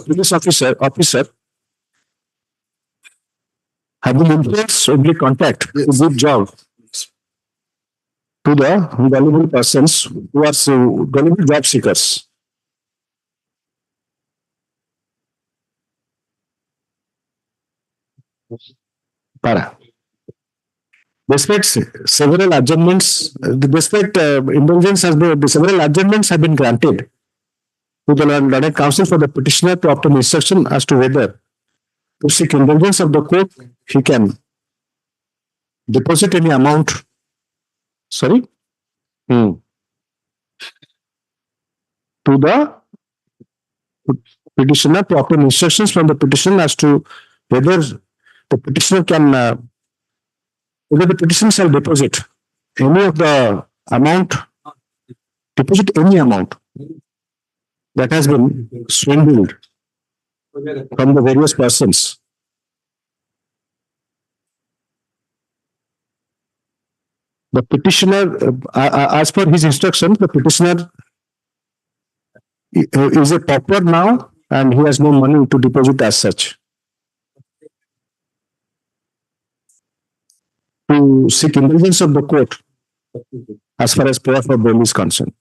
police officer, having influence only contact to give job to the valuable persons who are valuable job seekers. Para. Despite several adjournments, indulgence has been, several adjournments have been granted to the Learned Counsel for the petitioner to obtain instruction as to whether to seek indulgence of the court, he can deposit any amount. Sorry? To the petitioner to obtain instructions from the petitioner as to whether the petitioner can, whether the petitioner shall deposit any of the amount, any amount that has been swindled from the various persons. The petitioner, as per his instructions, the petitioner is a pauper now and he has no money to deposit as such. To seek indulgence of the court as far as prayer for bail is concerned.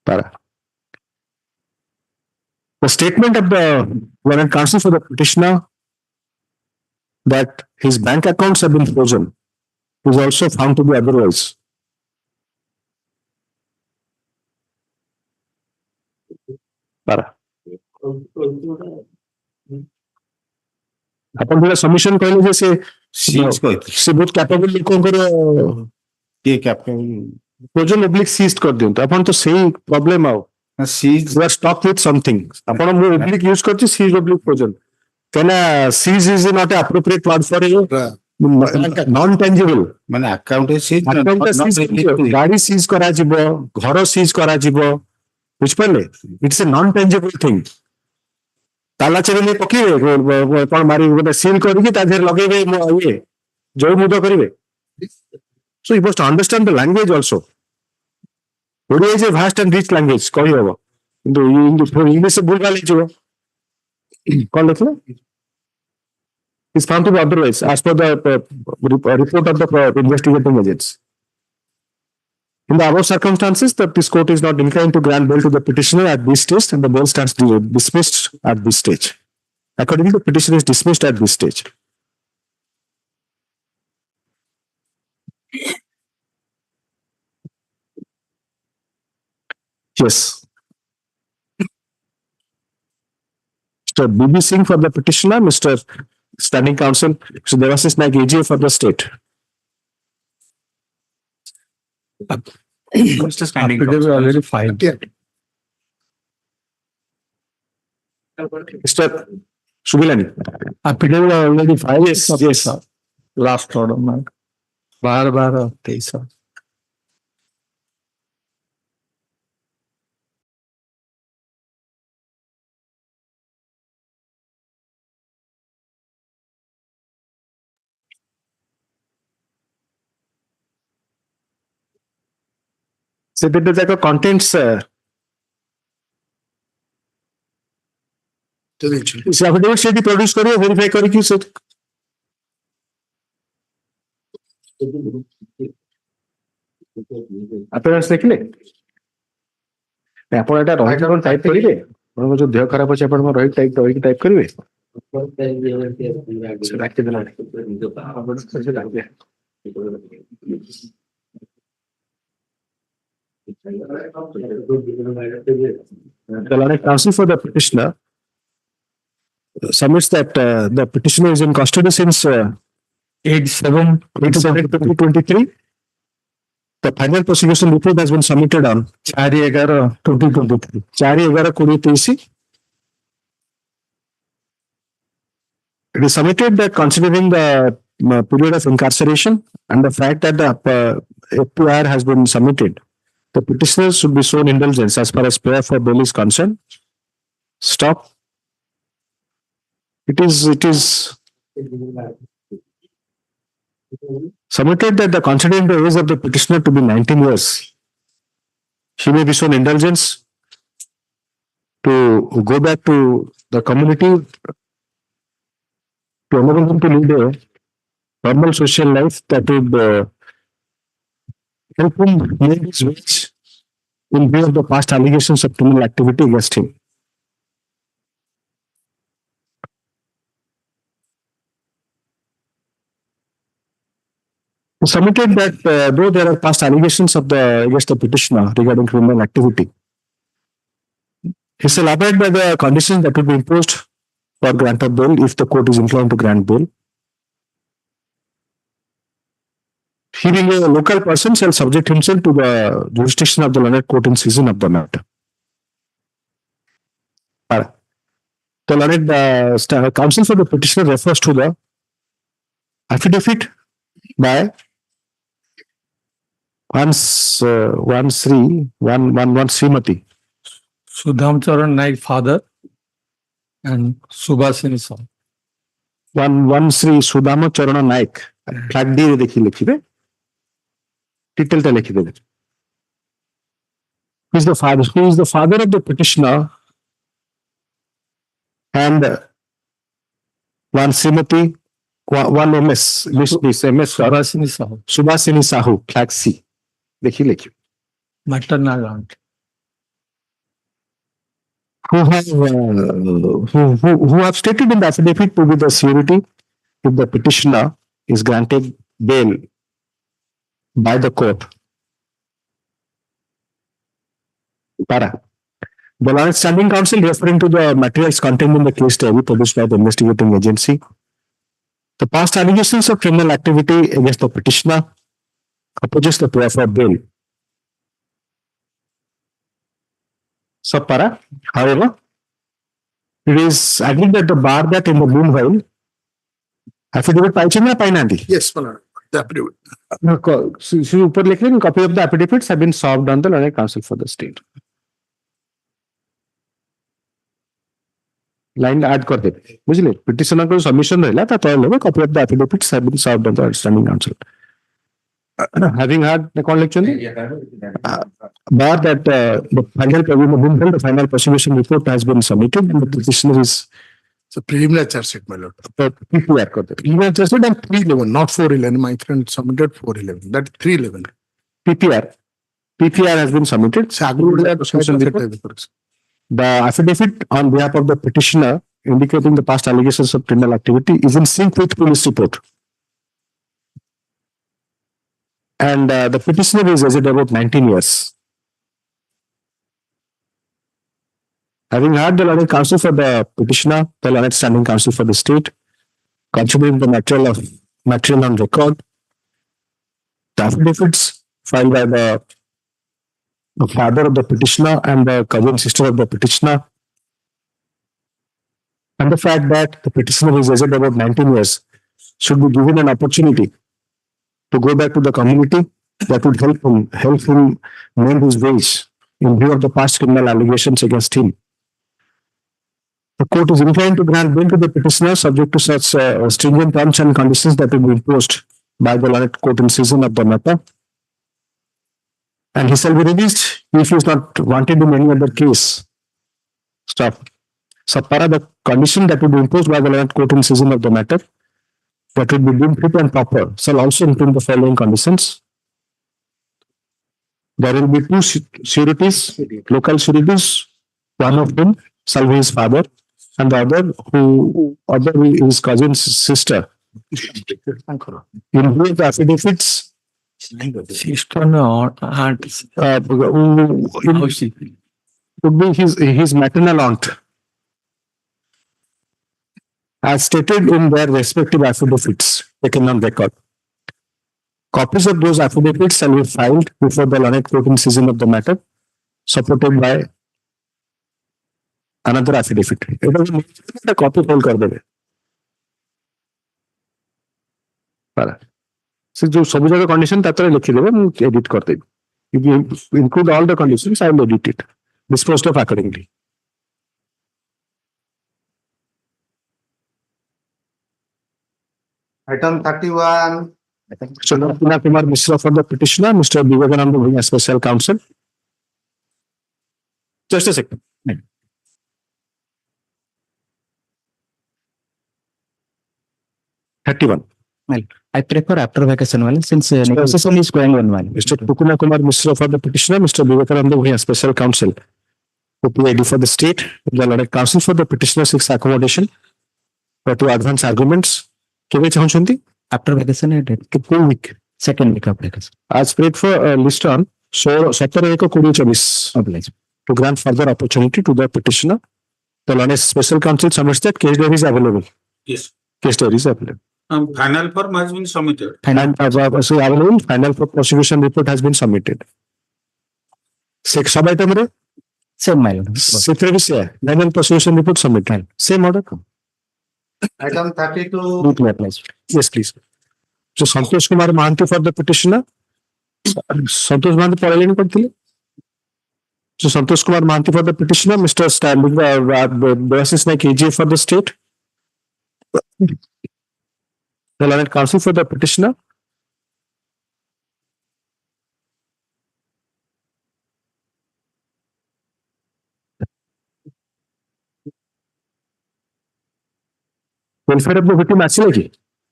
Para. The statement of the Learned Counsel for the petitioner that his bank accounts have been frozen is also found to be otherwise. Para. ଆପଣ ଯୋଉଟା submission କହିଲେ ଯେ ସେ Seize କହିଥିଲେ। ସେ ବହୁତ କ୍ୟାପେବଲ ଲୋକଙ୍କର କିଏ capable? ପ୍ରୋଜନ ଓବ୍ଲିକ୍ ସିଜ୍ କରିଦିଅନ୍ତୁ ଆପଣ ତ ସେଇ ପ୍ରୋବ୍ଲେମ ଆଉ Seize you are stuck with something ଆପଣ ମୁଁ ଓବ୍ଲିକ୍ ୟୁଜ କରିଛି ସିଜ୍ ଓବ୍ଲିକ୍ ପ୍ରୋଜନ କାହିଁକିନା seize is not appropriate word for a non tangible ମାନେ account seize ଗାଡି ସିଜ୍ କରାଯିବ ଘର ସିଜ୍ କରାଯିବ ବୁଝିପାରିଲେ ଇଟ୍ସ ଏ ନନ୍ ଟେଞ୍ଜିବଲ ଥିଙ୍ଗ ତାଲା ଚାବି ନେଇ ପକେଇବେ କଣ ମାରି ଗୋଟେ ସିଲ୍ କରିକି ତା ଦେହରେ ଲଗେଇବେ ଇଏ ଜୟ ମୁଦ କରିବେ so you must understand the language also Odia is a vast and rich language କହିହବ କିନ୍ତୁ ଇଂଲିଶ ଭୁଲଭାଲ ହେଇଯିବ କଣ ଲେଖିଲେ is found to be otherwise as per the report of the investigating agents. In the above circumstances, this court is not inclined to grant bail to the petitioner at this stage and the bail stands dismissed at this stage. Accordingly, the petition is dismissed at this stage. Yes. Mr. B.B. Singh for the petitioner, Mr. Standing Counsel, Mr. Devasys Naik, AGA for the state. Mr. Standing Affidavit already filed. Mr. Subilani. Affidavit already filed. Yes, yes. Last order, man. 12/23. So that the contents इस affidavit से भी produce करिए verify करिए sir appearance ଦେଖିଲେ ଆପଣ ଏଟା ରହିକି କଣ ଟାଇପ କରିବେ ଆପଣଙ୍କ ଯୋଉ ଦେହ ଖରାପ ଅଛି ଆପଣ ରହିକି ଟାଇପ କରିବେ The learned counsel for the petitioner submits that the petitioner is in custody since 8/7/2023. The final prosecution report has been submitted on 4/11/2023. 4/11/2023. It is submitted that considering the period of incarceration and the fact that the FPR has been submitted, the petitioner should be shown indulgence as far as prayer for bail is concerned. Stop. It is submitted that the considering the age of the petitioner to be 19 years, she may be shown indulgence to go back to the community to enable them to lead a normal social life that would help him make his wage in view of the past allegations of criminal activity against him. Submitted that though there are past allegations against the petitioner regarding criminal activity, he shall abide by the conditions that will be imposed for grant of bail if the court is inclined to grant bail. He being a local person shall subject himself to the jurisdiction of the learned court in season of the matter. The learned counsel for the petitioner refers to the affidavit by one Srimati Sudham Charan Naik father and Subhasini son. One Sri Sudama Charana Naik. Flag D देखिए लिखिए title टा लिखिए देवे. Who is the father? Who is the father of the petitioner? And one Srimati, one MS, MS Subhasini Sahu. Subhasini Sahu, flag C. देखिए लिखिए. Maternal aunt. Who have stated in the affidavit to be the surety if the petitioner is granted bail by the court. Para. The learned standing counsel referring to the materials contained in the case diary published by the investigating agency The past allegations of criminal activity against the petitioner opposes the prayer for bail. Para, however, it is agreed that the bar that in the meanwhile, affidavit पाइछे ना पाइनांदी. Yes, my lord. The affidavit. ऊपर लिख लें, copy of the affidavits have been served on the learned counsel for the state. Line add कर देते, बुझले? Petitioner को submission रहला था, तो लेवे copy of the affidavits have been served on the standing counsel. Having had the collection, bar that the final prosecution report has been submitted and the petitioner is. It's a preliminary charge sheet, my lord. PPR कर देते. Preliminary charge sheet and 311, not 411. My friend submitted 411. That 311. PPR has been submitted. The affidavit on behalf of the petitioner indicating the past allegations of criminal activity is in sync with police report. And the petitioner is aged about 19 years. Having had the learned counsel for the petitioner, the learned standing counsel for the state, considering the material on record, the affidavits filed by the father of the petitioner and the cousin sister of the petitioner, and the fact that the petitioner is aged about 19 years, should be given an opportunity to go back to the community that would help him mend his ways in view of the past criminal allegations against him. The court is inclined to grant bail to the petitioner subject to such stringent terms and conditions that will be imposed by the learned court in session of the matter. And he shall be released if he is not wanted in any other case. Stop. So, para the condition that will be imposed by the learned court in session of the matter that will be deemed fit and proper shall also include the following conditions. There will be two sureties, local sureties, one of whom shall be his father, and the other his cousin's sister. In view of the affidavits, would be his maternal aunt, as stated in their respective affidavits taken on record. Copies of those affidavits shall be filed before the learned court in session of the matter, supported by another affidavit. The copy hold कर देंगे. So जो सभी जगह condition तात्रे लिखी देंगे, हम edit कर देंगे. If you include all the conditions, I will edit it. Disposed of accordingly. Item 31. Kumar Mishra for the petitioner, Mr. Vivekananda Bhaiya, special counsel. Just a second. 31. Well, I prefer after vacation one since negotiation is going on one. Mr. Kumar Mishra for the petitioner, Mr. Vivekananda Bhaiya, special counsel. OPID for the state, the learned counsel for the petitioner seeks accommodation for to advance arguments. After vacation, I did. Week. Second week of vacation. As paid for a list on, so 17/1/2024 to grant further opportunity to the petitioner. The learned special counsel submits that case diary is available. Yes. Case diary is available. Final form has been submitted. Final for prosecution report has been submitted. Sub item same mail. Final prosecution report submitted. Same order. Item 32. Yes, please. So Santosh Kumar Mahanti for the petitioner. Santosh Mahanti parallel padthile. So Santosh Kumar Mahanti for the petitioner, Mr. Stanley Basis Naik AG for the state. The learned counsel for the petitioner. Welfare of the victim actually.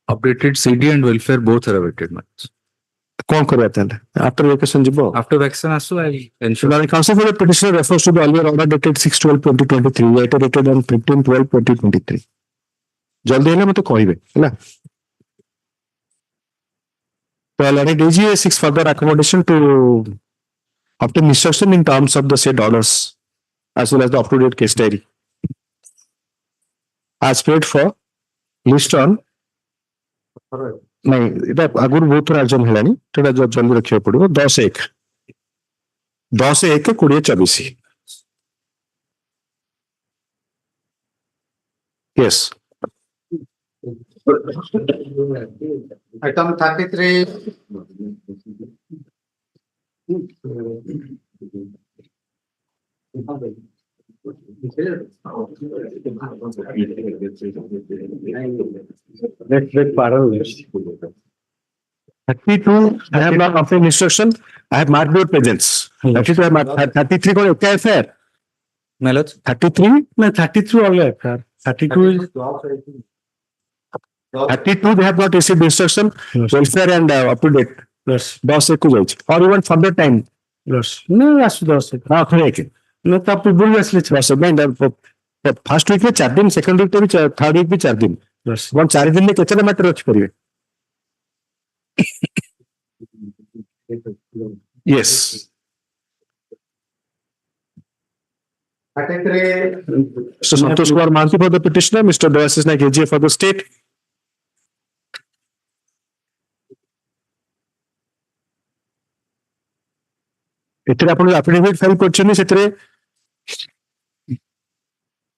Updated CD and welfare both are awaited. कौन करवाते हैं? After vacation जिबो. After vacation also I ensure. The counsel for the petitioner refers to the earlier order dated 6/12/2023, iterated on 15/12/2023. जल्दी है ना मतलब कोई भी है ना. The learned AG seeks further accommodation to obtain instruction in terms of the said orders as well as the up-to-date case diary. As paid for list on ନାଇଁ ଏଇଟା ଆଗରୁ ବହୁତ ଥର ଆଲୋଚନା ହେଲାଣି ସେଟା ଜଲ୍ଦି ରଖିବାକୁ ପଡିବ 10-1 10-1-2024 yes Item 33. Let's parallel. 32, I have not obtained instruction. I have marked your presence. 32, I have marked. 33 को क्या FIR? Melod? 33? No, 33 all FIR. 32 is. 32 they have not received instruction. Welfare and up to date. Yes. 10 को जाइए. Or even further time. Yes. No, that's 10. हाँ खरे No, तब भी बोल रहे हैं 10 नहीं. First week में 4 दिन, second week में भी third week भी 4 दिन. Yes. 4 दिन में कितने मैटर रख परिए? Yes. Mr. Santosh Kumar Manthi for the petitioner, Mr. Doasis Naik AGA for the state. ଏଥିରେ ଆପଣ affidavit file କରିଛନ୍ତି ସେଥିରେ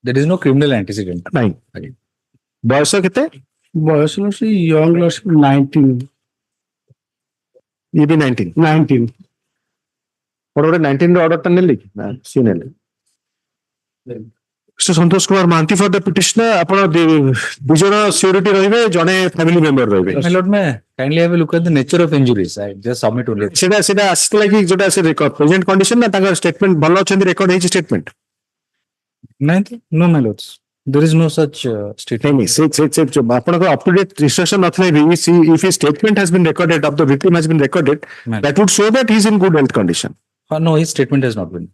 There is no criminal antecedent. ନାଇଁ ବୟସ କେତେ? ବୟସ young 19. ଇଏ ବି 19 ଗୋଟେ 19 ର ଅର୍ଡରଟା ନେଲେ କି ନା ସିଏ ନେଲେ Mr. Santosh Kumar Manthi for the petitioner ଆପଣ ଦୁଇ ଜଣ ସିଓରିଟି ରହିବେ ଜଣେ ଫ୍ୟାମିଲି ମେମ୍ବର ରହିବେ My lord, may kindly have a look at the nature of injuries. I just submit only. ସେଟା ଆସିଥିଲା କି ଯୋଉଟା ସେ ପ୍ରେଜେଣ୍ଟ କଣ୍ଡିସନ ନା ତାଙ୍କର ଷ୍ଟେଟମେଣ୍ଟ ଭଲ ଅଛନ୍ତି ରେକର୍ଡ ହେଇଛି statement No, my lords. There is no such statement. ଆପଣଙ୍କର ଅପ୍ ଟୁ ଡେଟ୍ ରିସର୍ଚ ନଥିଲେ ବି if his statement has been recorded of the victim has been recorded that would show that he is in good health condition. No, his statement has not been.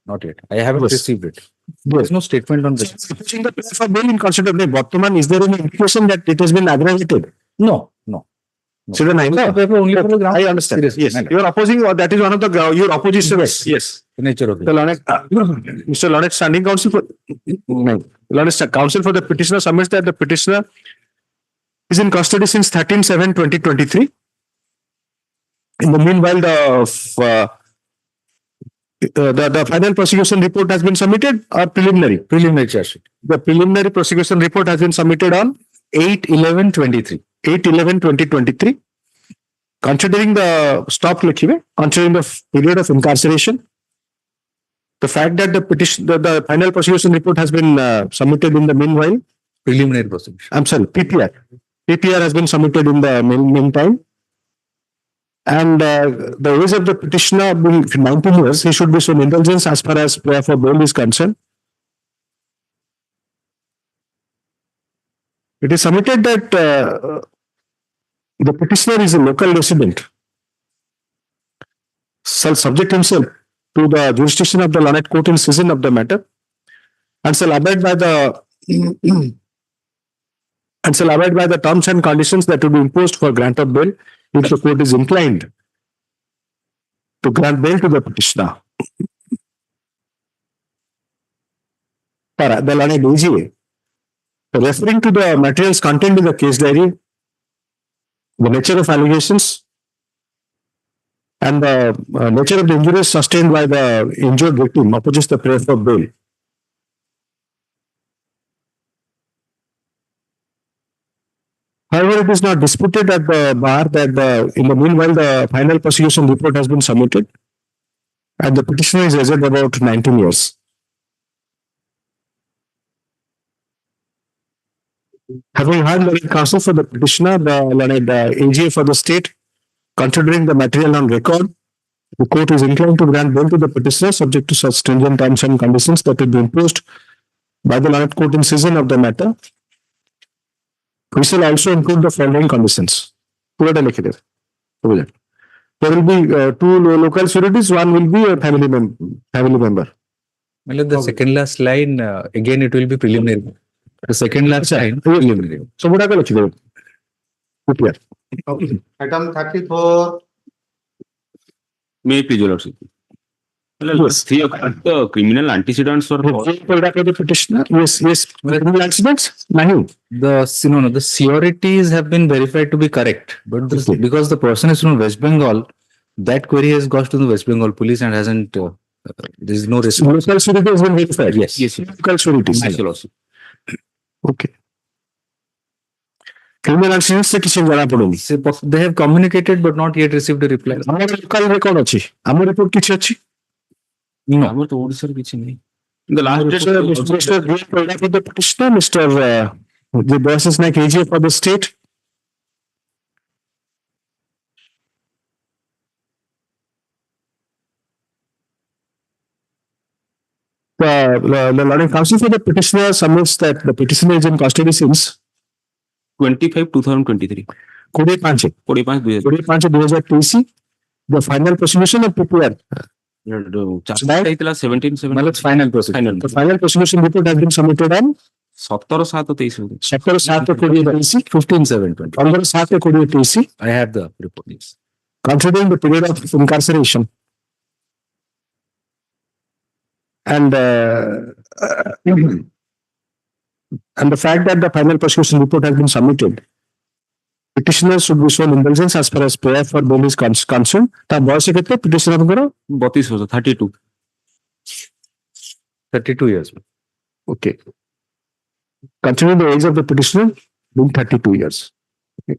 Not yet. I haven't received it. There is no statement on this. For bail in consider of Bottoman, is there any indication that it has been aggravated? No. So then only for the ground. I understand. Yes, you are opposing, or that is one of the your opposition. Yes. The nature of it. Mr. Lonek, standing counsel for counsel for the petitioner submits that the petitioner is in custody since 13/7/2023. In the meanwhile, the final prosecution report has been submitted or preliminary? Preliminary charge sheet. The preliminary prosecution report has been submitted on 8/11/23. 8/11/2023. Considering the considering the period of incarceration, the fact that the final prosecution report has been submitted in the meanwhile. Preliminary prosecution. I'm sorry, PPR. PPR has been submitted in the meantime. And the age of the petitioner being 19 years, he should be shown indulgence as far as prayer for bail is concerned. It is submitted that the petitioner is a local resident, shall subject himself to the jurisdiction of the Lanet Court in session of the matter, and shall abide by the terms and conditions that will be imposed for grant of bail if the court is inclined to grant bail to the petitioner. The Lanet AGA, referring to the materials contained in the case diary, the nature of allegations, and the nature of the injuries sustained by the injured victim opposes the prayer for bail. However, it is not disputed at the bar that in the meanwhile the final prosecution report has been submitted and the petitioner is aged about 19 years. Having heard the counsel for the petitioner, the AGA for the state, considering the material on record, the court is inclined to grant bail to the petitioner subject to such stringent terms and conditions that will be imposed by the Lanet Court in session of the matter. We shall also include the following conditions. There will be 2 local sureties, one will be a family member. Well, the second last line, again, it will be preliminary. The second last line, preliminary. So, what are you Item 34. May please, Your Lordship. Yes. The criminal antecedents or the petitioner. Yes. Criminal antecedents. Nahi. The securities have been verified to be correct, but because the person is from West Bengal, that query has gone to the West Bengal police and hasn't. There is no response. Local surety has been verified. Yes. Local surety. Okay. Criminal antecedents से किसी जाना पड़ेगी. They have communicated but not yet received a reply. हमारा local record अच्छी. हमारी report किसी अच्छी. No. ଆମର ତ ଓଡ଼ିଶାର କିଛି ନାହିଁ. The last Mr. Green for the petitioner, Mr. The boss is like AG for the state. The Lording Counsel for the petitioner submits that the petitioner is in custody since 25/2023. 25/2023. The final prosecution of PPR. Final prosecution. The final prosecution report has been submitted on 17/7/23. 17/7/2023. 15/7/20. 15/7/2023. I have the report. Yes. Considering the period of incarceration. And the fact that the final prosecution report has been submitted, petitioner should be shown indulgence as far as prayer for bail is concerned. ता boys से कितने petitioner करो 32 was 32. 32 years. Okay. Considering the age of the petitioner being 32 years. Okay.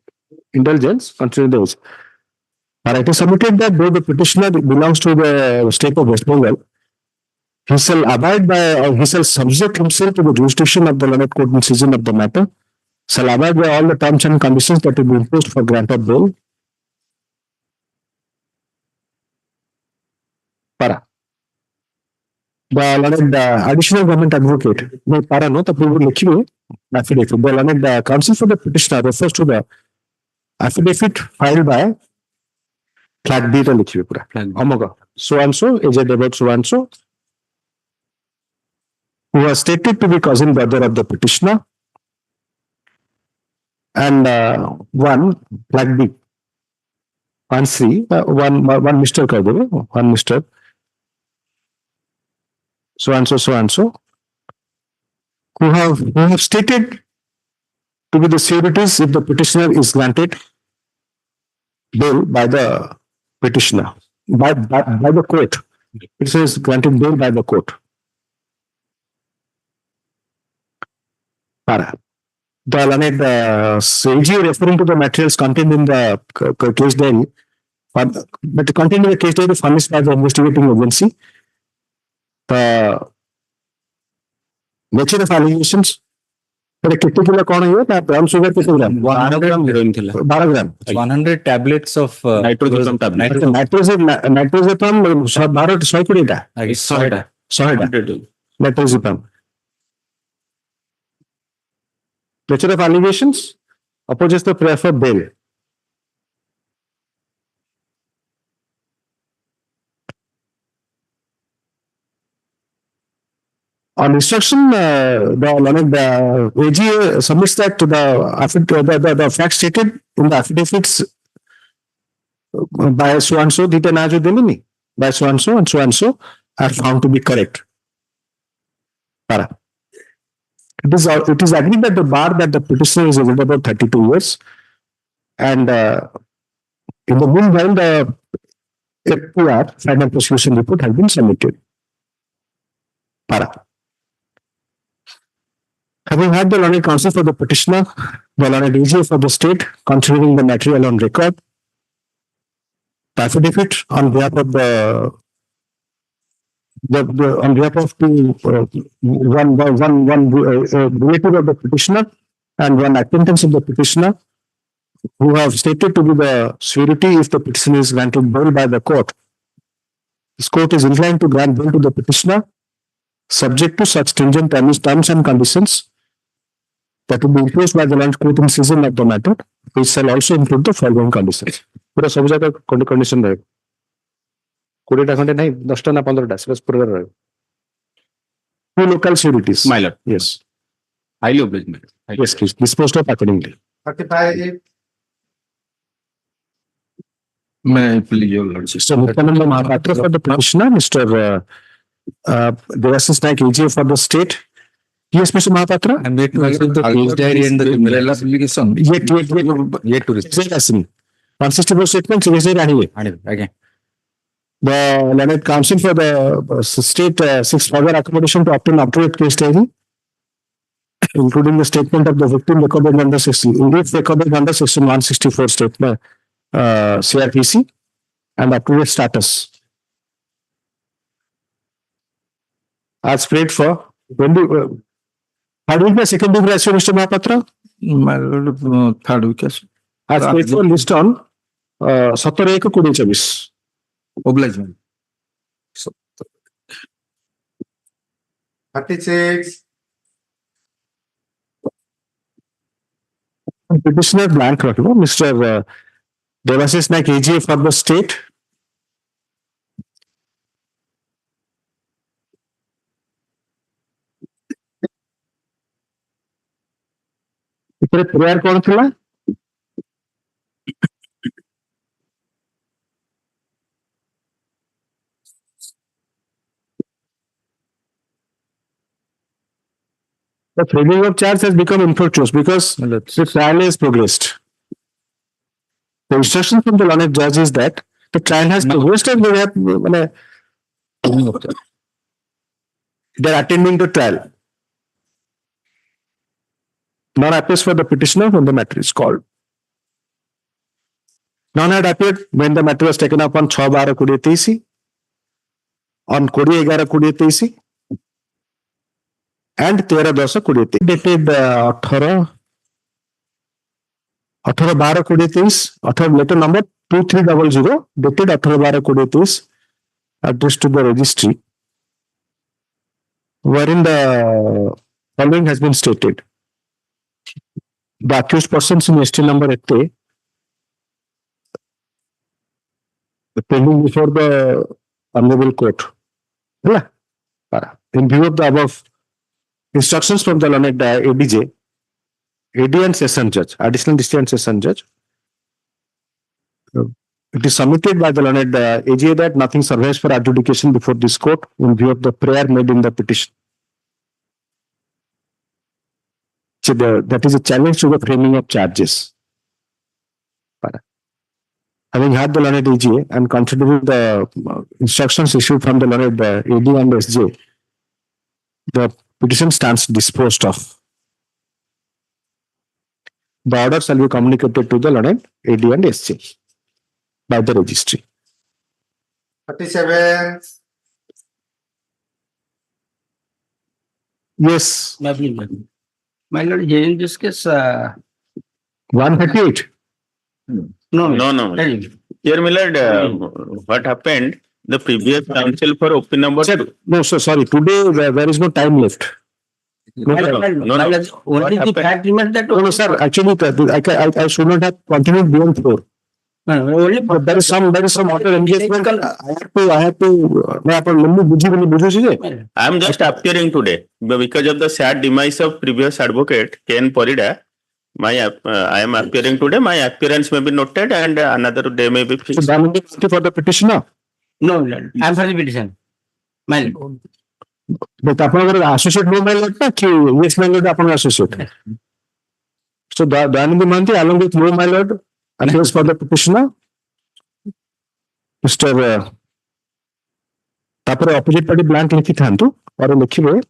Indulgence, considering the age. Alright, it is submitted that though the petitioner belongs to the state of West Bengal, he shall abide by or he shall subject himself to the jurisdiction of the learned court in season of the matter, shall abide by all the terms and conditions that will be imposed for grant of bail. Para. The learned additional government advocate, no para no, the proof affidavit. The learned counsel for the petitioner refers to the affidavit filed by flag B pura. Omoga. So and so, is it about so and so? Who was stated to be cousin brother of the petitioner, and one flag B, one Mr. Kadure, one Mr. So and so, who have stated to be the sureties if the petitioner is granted bail by the petitioner, by the court. It says granted bail by the court. Para. The learned AG referring to the materials contained in the case diary, but contained in the case diary furnished by the investigating agency. The nature of allegations. कितने kilo कौन है ये? Brown sugar कितने ग्राम? 12 gram heroin थिला. 12 ग्राम. 100 tablets of nitrogen tablet. नाइट्रोजेपम 100 कोड़ीटा. 100 नाइट्रोजेपम. Nature of allegations opposes the prayer for bail. On instruction, the AG submits that to the fact stated in the affidavits by so and so, by so and so are found to be correct. Para. It is agreed that the bar that the petitioner is about 32 years, and in the meanwhile, the FPR, final prosecution report, has been submitted. Para. Having had the learned counsel for the petitioner, the learned AG for the state, considering the material on record, the affidavit on behalf of on behalf of one relative of the petitioner and one acquaintance of the petitioner, who have stated to be the surety if the petitioner is granted bail by the court. This court is inclined to grant bail to the petitioner, subject to such stringent terms and conditions that will be imposed by the land court in season of the matter, which shall also include the following conditions. पूरा सब जगह condition रहेगा. 20टा खंडे नहीं 10टा ना 15टा बस पूरा रहेगा. Two local sureties. My lord. Yes. Highly obliged, my lord. Yes, please. Disposed of accordingly. 35. May I please, your lordship? Mr. Nityananda Mahapatra for the petitioner, Mr. Devassis Naik AGA for the state. Yes, Mr. Mahapatra? I'm yet to receive the case diary and the criminal application. Yet to receive. 164 statements, anyway. Again. The Learned Council for the state seeks further accommodation to obtain up-to-date case diary, including the statement of the victim recorded under section 164 statement CRPC and up-to-date status. As prayed for. When do third week, second week, Mr. Mahapatra? My lord, third week. As prayed for, list on 17/1/2024. Obligement. 36. Petitioner blank, Mr. Devassis Naik AGA for the state. Prayer कौन थी? The framing of charge has become infructuous because the trial has progressed. The instruction from the learned judge is that the trial has progressed and they are attending the trial. None appears for the petitioner when the matter is called. None had appeared when the matter was taken up on 6/12/2023, on 20/11/2023, and 13/10/2023. Dated 18/12/2023, letter number 2300, dated 18/12/2023, addressed to the registry, wherein the following has been stated. The accused persons in ST number 8, pending before the Hon'Ble Court. In view of the above instructions from the learned ADJ, AD and Session Judge, Additional District and Session Judge, it is submitted by the learned AGA that nothing survives for adjudication before this court in view of the prayer made in the petition. So that is a challenge to the framing of charges. Having had the learned AGA and considering the instructions issued from the learned AD and SJ, the petition stands disposed of. The order shall be communicated to the learned AD and SJ by the registry. 37. Yes. My lord, here in this case, 138. No. Here, my lord, what happened? The previous counsel for OP number. No, sir, sorry. Today there is no time left. Only the fact remains that. No, sir. Actually, I should not have continued beyond 4. Only there is some other engagement. I have to. I am just appearing today because of the sad demise of previous advocate Ken Porida. I am appearing today. My appearance may be noted and another day may be fixed. So, for the petitioner? No, Lord. I am for the petition. My lord. But associate no, my lord, yes, my lord, associate. So, Dayananda Manti, along with no, my lord, and he was for the petitioner. Mr. opposite party blank लिखी था तो और लिखी हुए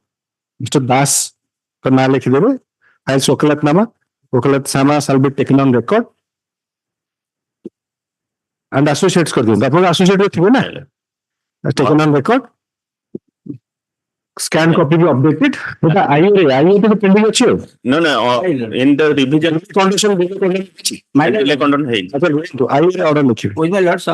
Mr. Das का नाम लिखी दे रहे files वकालत सामा shall be taken on record and associates कर देंगे आप लोग associate में थे ना taken on record scan copy भी updated बेटा आइए तो pending अच्छी हो no in the revision condition my delay condition है अच्छा तो आइए order लिखी with my lord's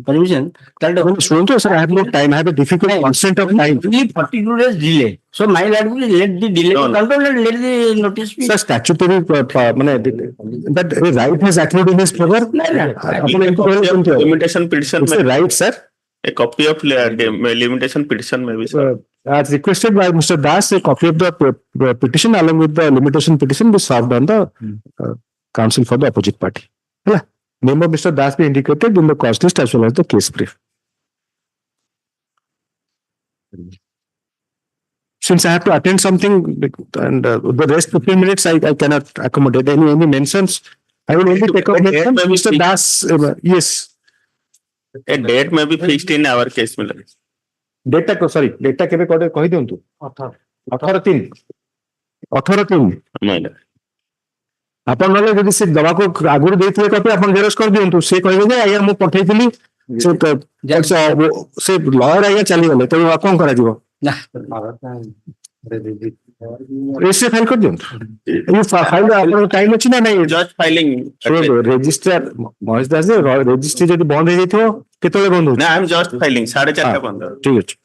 permission that student sir I have no time I have a difficult constraint of time only 42 days delay so my lord will let the delay control and let the notice be sir statutory that right has accrued in his favor limitation petition right sir a copy of limitation petition maybe sir. As requested by Mr. Das, a copy of the petition along with the limitation petition be served on the counsel for the opposite party. name of Mr. Das be indicated in the cause list as well as the case brief. Since I have to attend something and the rest 15 minutes, I cannot accommodate any mentions. I will only take up mentions. Mr. Das, yes. A date may be fixed in our case. Data, sorry, data केवे कही दियंतु 18/3 ଆପଣ ନହେଲେ ଯଦି ସେ ଦବାକୁ ଆଗରୁ ଦେଇଥିଲେ copy ଆପଣ ଜେରକ୍ସ କରି ଦିଅନ୍ତୁ ସେ କହିବେ ଯେ ଆଜ୍ଞା ମୁଁ ପଠେଇଥିଲି ସେ ଲୟର ଆଜ୍ଞା ଚାଲିଗଲେ ତେଣୁ ଆଉ କଣ କରାଯିବ ରେଜିଷ୍ଟ୍ରି ଫାଇଲ କରିଦିଅନ୍ତୁ ଫାଇଲ ଆପଣଙ୍କ ଟାଇମ ଅଛି ନା ନାଇଁ just filing registrar Mahesh Das registry ଯଦି ବନ୍ଦ ହେଇଯାଇଥିବ କେତେବେଳେ ବନ୍ଦ ହଉଛି ନା ଆଇ ଏମ୍ ଜଷ୍ଟ ଫାଇଲିଂ 4:30 ବନ୍ଦ ଠିକ ଅଛି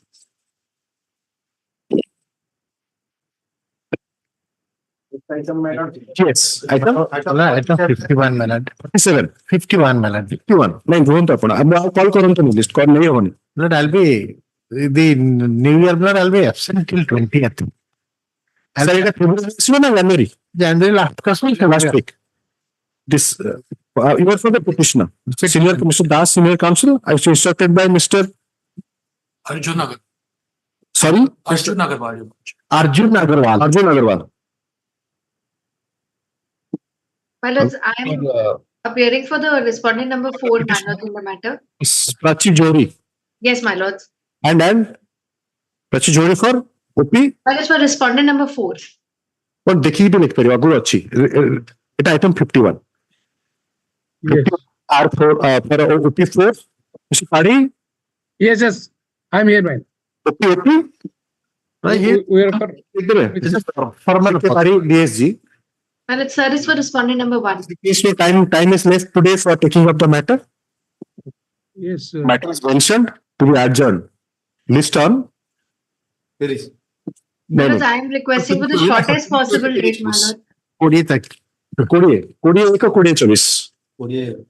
Yes, item 51 minute. 47, 51 minute. 51. नहीं ढूंढते अपन अब आप कॉल करो तो लिस्ट कॉल नहीं होनी. But I'll be the New Year blood. I'll be absent till 20th. Sir, it is February or January? January last week. This you were for the petitioner. Senior Mr. Das, Senior Counsel. I was instructed by Mr. Arjun Agarwal. Sorry? Arjun Agarwal. Arjun Agarwal. My lords, I am appearing for the respondent number 4 manner in the matter. Prachi Johri. Yes, my lords. And Prachi Johri for OP? My lords, for respondent number 4. But देखिए भी लिख परियो अगुर अच्छी. It item 51. Yes. R4 for OP4. Mr. Padi? Yes, I'm here, man. OP? Right here. We are for former Padi DSG. My lords, sir is for respondent number 1. Is no time is left today for taking up the matter? Yes. Matter is mentioned to be adjourned. List on? There is. My lords, I am requesting for the shortest possible date, my lord. 20 तक 20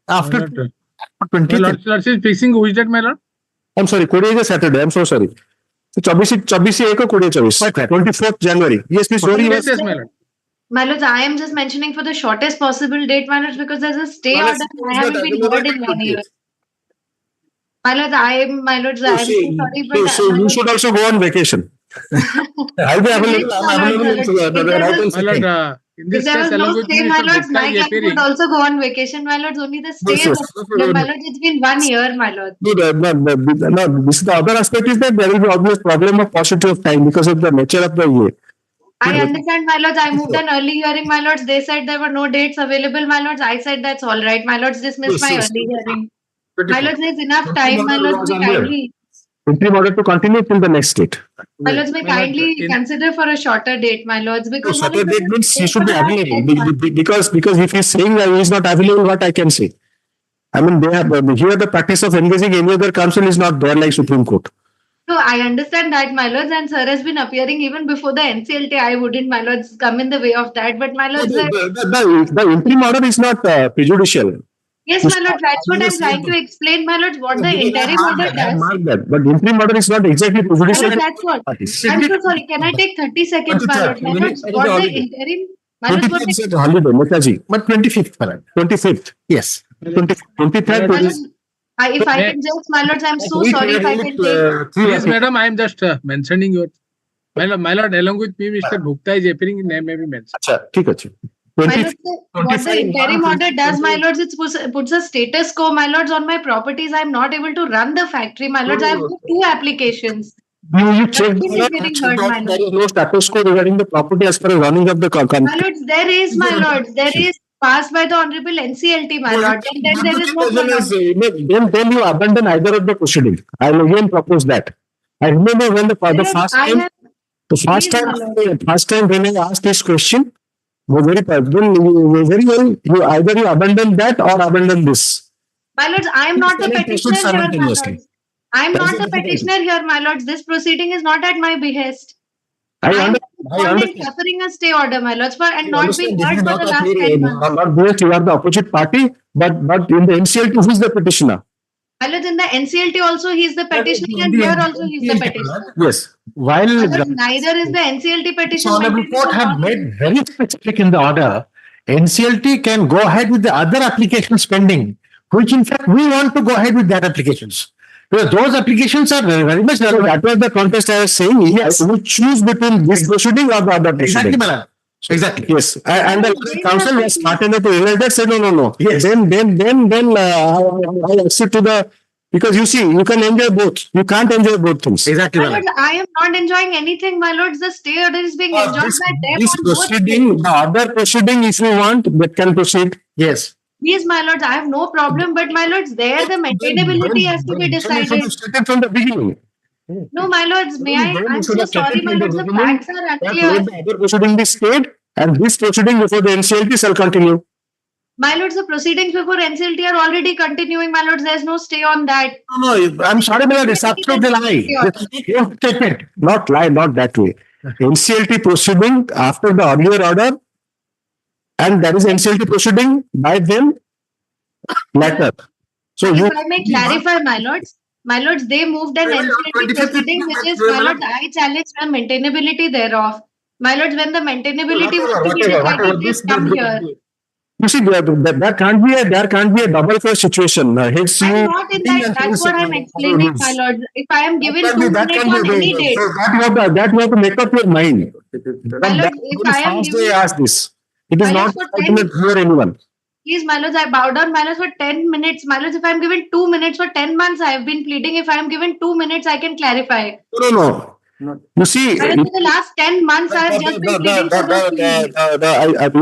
after 20 Lord is fixing which date, my lord? I'm sorry 20 is a Saturday. I'm so sorry. So 24th January. Yes, please. Sorry. Yes, my lord. My lords, I am just mentioning for the shortest possible date, my lords, because there's a stay order. I haven't been heard in 1 year. My lords, I am so sorry, but so you should also go on vacation. I'll be available. I'm available. My lord, in this If there was case, no along with stay, my lords, my Mr. client would also go on vacation, my lords. Only the stay Yes, is the problem, my lords. It's been 1 year, my lords. No, this is the other aspect is that there will be obvious problem of paucity of time because of the nature of the year. I understand, my lords. I moved an early hearing, my lords. They said there were no dates available, my lords. I said that's all right, my lords. Dismissed my early hearing. My lords, there's enough time, my lords. May kindly, Interim order to continue till the next date. my lords, may kindly consider for a shorter date, my lords, because Shorter date means he should be available because if he's saying that he is not available, what I can say. I mean, they have here the practice of engaging any other counsel is not there like Supreme Court. No, I understand that, my lords, and sir has been appearing even before the NCLT. I wouldn't, my lords, come in the way of that. But my lords, The interim order is not prejudicial. yes, my lord, that's what I'm trying to explain, my lords, what the interim order does. Mark that, but interim order is not exactly My prejudicial. lord, that's what. I'm so sorry. Can I take 30 seconds, my lord? My lords, what the interim? My lords, what 25th is a holiday, Netaji. But 25th, 25th, yes. 23rd. my lords, if I can just, my lords, I'm so sorry if I can take. Yes, madam, I am just mentioning your. My lord, along with me, Mr. Bhukta is appearing. Name may be mentioned. अच्छा, ठीक है. My lords, what the interim order does, my lords, it puts a status quo, my lords, on my properties. I'm not able to run the factory, my lords. I have put 2 applications. You check Nothing is getting heard, my there lords. is no status quo regarding the property as per running of the company. My lords, there is, my lords. There is passed by the Honorable NCLT, my lord. And then there is no Then you abandon either of the proceeding. I will again propose that. I remember when the first time when I asked this question, very well, either you abandon that or abandon this. My lords, I am not the petitioner here, my lords. I am That not is the the petitioner here, my lords. This proceeding is not at my behest. I understand. Suffering a stay order, my lords, and not being heard for the last 10 months. Not both, you are the opposite party, but in the NCLT, who is the petitioner? My lords, in the NCLT also he is the petitioner, and here also he is the petitioner. Yes. While My lords, neither is the NCLT petition. Honorable Court have made very specific in the order. NCLT can go ahead with the other applications pending. which in fact we want to go ahead with that applications. Because those applications are very much relevant. That was the contest I was saying. Yes. We choose between this proceeding or the other Exactly, proceeding. Malad. Exactly. Yes. And the council was smart enough to realize that, said, no. Yes. Then I accept to the, because you see, you can enjoy both. You can't enjoy both things. Exactly, My Malad. lords, I am not enjoying anything, my lords. The stay order is being enjoyed by them This on both. proceeding, the other proceeding, if you want, that can proceed. Yes. Please, my lords, I have no problem, but my lords, there the maintainability has to be decided. Started from the beginning. No, my lords, may I? I'm so sorry, my lords. The facts are That unclear. let the other proceeding be stayed, and this proceeding before the NCLT shall continue. My lords, the proceedings before NCLT are already continuing, my lords. There's no stay on that. No, I'm sorry, Malad. It's absolutely lie. Not lie, not that way. NCLT proceeding after the earlier order, and that is NCLT proceeding by them later. So If I may clarify, my lords, they moved an NCLT proceeding, which is, my lords, I challenge the maintainability thereof. My lords, when the maintainability was to be decided, please come here. you see, there can't be a double first situation. Hence I'm you. not in that. That's what I'm explaining, my lords. If I am given 2 minutes on any date, That you have to make up your mind. my lords, if I am They given, ask this. It is My not lords, for ultimate for anyone. please, my lords, I bow down, my lords, for 10 minutes. My lords, if I'm given 2 minutes for 10 months, I have been pleading. If I am given 2 minutes, I can clarify. No. You see, My lords, for the last 10 months, I have just been pleading for those 2 minutes.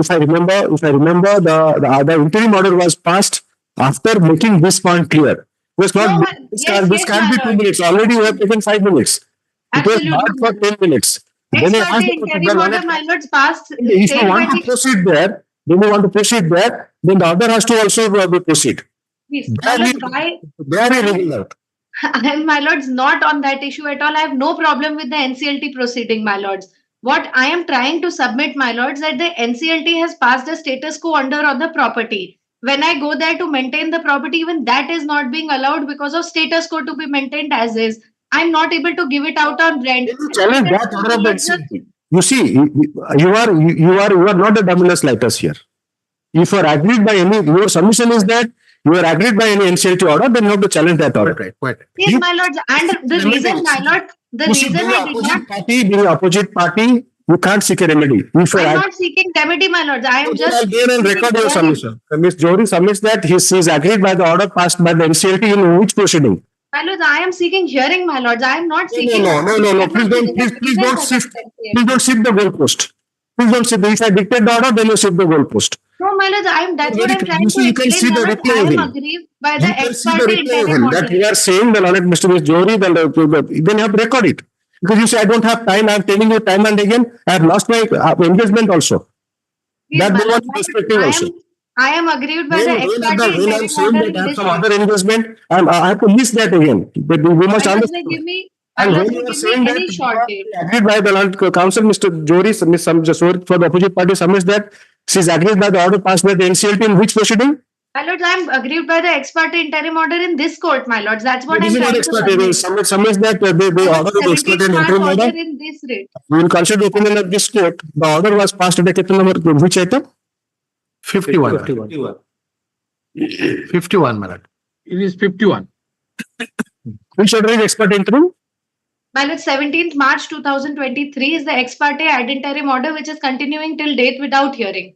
if I remember, the interim order was passed after making this point clear. It was not. This can't be 2 minutes. Already you have taken 5 minutes. It was not for 10 minutes. Then I Ex asked parte the interim order, my lords, passed. if you stayed want by to the- proceed there, then the other has to also proceed. Please, my lords, They are irregular. I am, my lords, not on that issue at all. I have no problem with the NCLT proceeding, my lords. What I am trying to submit, my lords, that the NCLT has passed a status quo order on the property. When I go there to maintain the property, even that is not being allowed because of status quo to be maintained as is. I'm not able to give it out on rent. Challenge that order of the NCLT. You see, you are not the dominus lightus here. If you are agreed by any, your submission is that you are agreed by any NCLT order, then you have to challenge that order. Right. Yes, my lords, and the reason, my lord, the reason I did not, Being opposite party, you can't seek a remedy. If you I'm are not seeking remedy, my lords. I am just. there and record your submission. Ms. Jory submits that he is agreed by the order passed by the NCLT in which proceeding? My lords, I am seeking hearing, my lords. I am not seeking. No. Please don't shift the goalpost. Please don't shift. If I dictate the order, then you shift the goalpost. No, my lords, that's what I'm trying to You can see explain. the My lords, replay I of am it. aggrieved by the You can ex see the parte replay of interim him that order. you are saying the Lord Mr. Jory, then you have to record it. Because you say, I don't have time, I am telling you time and again, I have lost my engagement also. Yes, That my they want lords, perspective also. I am aggrieved by the ex When parte I am interim saying order that I in have this some case. other engagement, I have to miss that again. But we must My lords, understand. may give me, my And lords, when you may are give saying me that any short date. agreed by the Land Council, Mr. Jory, Ms. Samjasur for the opposite party submits that she is agreed by the order passed by the NCLT in which proceeding? My lords, I am aggrieved by the ex parte interim order in this court, my lords. That's what This I'm is not trying to expert. submit. Submits that the order of expert 17th and March interim order order. in this rate. We will consider the opinion of this court. The order was passed at the captain number, which item? 51. 51, Malad. It is 51. Which order is expert interim? My lords, 17th March 2023 is the ex parte ad interim order which is continuing till date without hearing.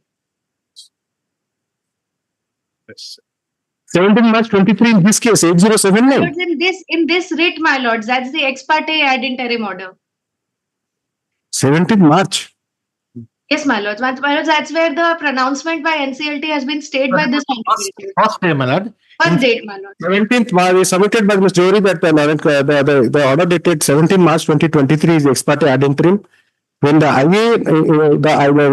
17 March 23 in this case, 807 My name. lords, in this writ, my lords, that's the ex parte ad interim order. 17 March. Yes, my lords. My lords, that's where the pronouncement by NCLT has been stayed by this congregation. First day, Malad. First date, my lords. 17th March is submitted by Ms. Jory that the order dated 17 March 2023 is ex parte ad interim. When the IA,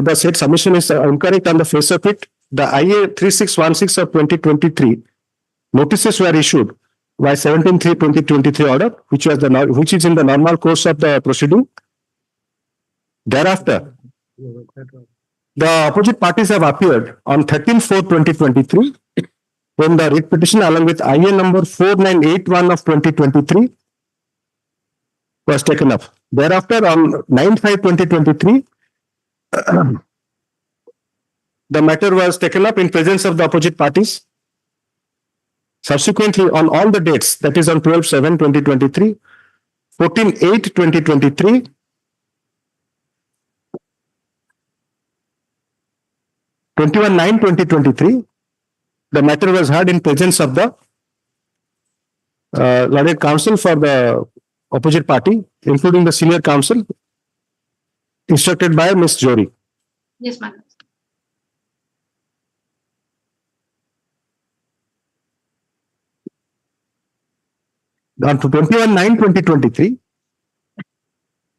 the said submission is incorrect on the face of it, the IA 3616 of 2023 notices were issued by 17/3/2023 order, which is in the normal course of the proceeding. Thereafter, the opposite parties have appeared on 13/4/2023 when the writ petition along with IA number 4981 of 2023 was taken up. Thereafter, on 9/5/2023, the matter was taken up in presence of the opposite parties. Subsequently, on all the dates, that is on 12/7/2023, 14/8/2023, 21/9/2023, the matter was heard in presence of the learned counsel for the opposite party, including the senior counsel, instructed by Ms. Jory. Yes, my lord. On to 21/9/2023,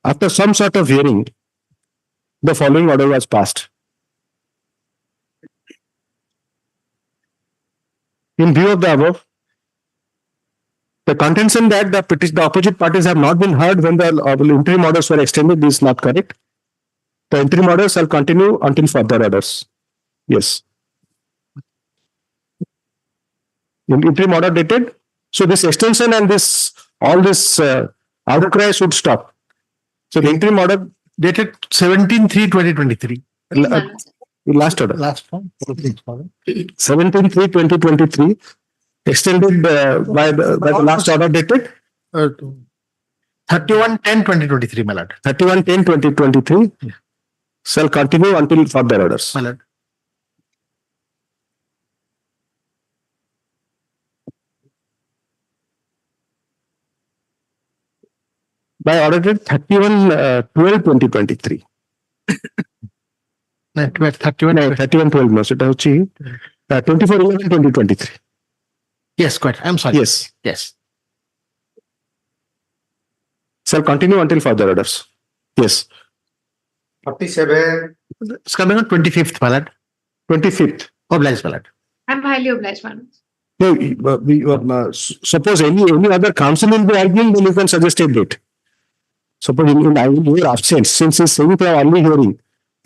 after some sort of hearing, the following order was passed. In view of the above, the contention that the opposite parties have not been heard when the interim orders were extended is not correct. The interim orders shall continue until further orders. Yes. Interim order dated. So this extension and all this outcry should stop. So the interim order Dated 17/3/2023. Last order. Last one. 17/3/2023, extended by the last order dated 31/10/2023, my lord. 31/10/2023 shall continue until further orders. My lord. By order dated 31/12/2023. 31/12 no, সেটা হচ্ছে 24/11/2023. Yes, quite. I'm sorry. Yes. Yes. Shall continue until further orders. Yes. 47. It's coming on 25th, my lord. 25th. Obliged, my lord. I'm highly obliged, my lord. No, suppose any other counsel will be arguing, then you can suggest a date. Suppose in your absence, since he's saying for early hearing,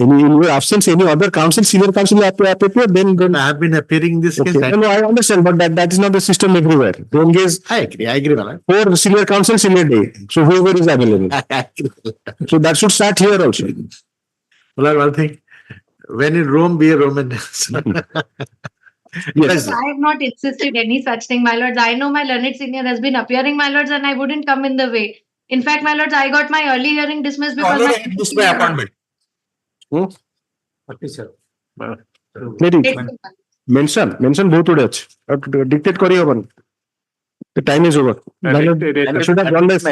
in your absence, any other counsel, senior counsel will appear, then I have been appearing in this case. No, I understand, but that is not the system everywhere. They engage I agree, my lord. 4 senior counsels in a day. So whoever is available. So that should start here also. Well, one thing, when in Rome, be a Roman. Yes. I have not insisted any such thing, my lords. I know my learned senior has been appearing, my lords, and I wouldn't come in the way. In fact, my lords, I got my early hearing dismissed because my appointment. Mention both would dictate kari hoban. The time is over. I should have done this.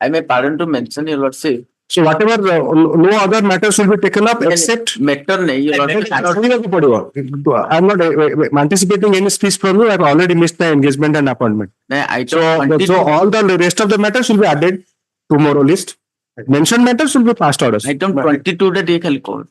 I may pardon to mention, your lordship. So whatever, no other matters will be taken up except matter nahi, your lordship. I'm not anticipating any speech from you. I've already missed the engagement and appointment. So all the rest of the matters will be added tomorrow list. Mentioned matters will be past orders. Item 22 টা দিয়ে খালি call.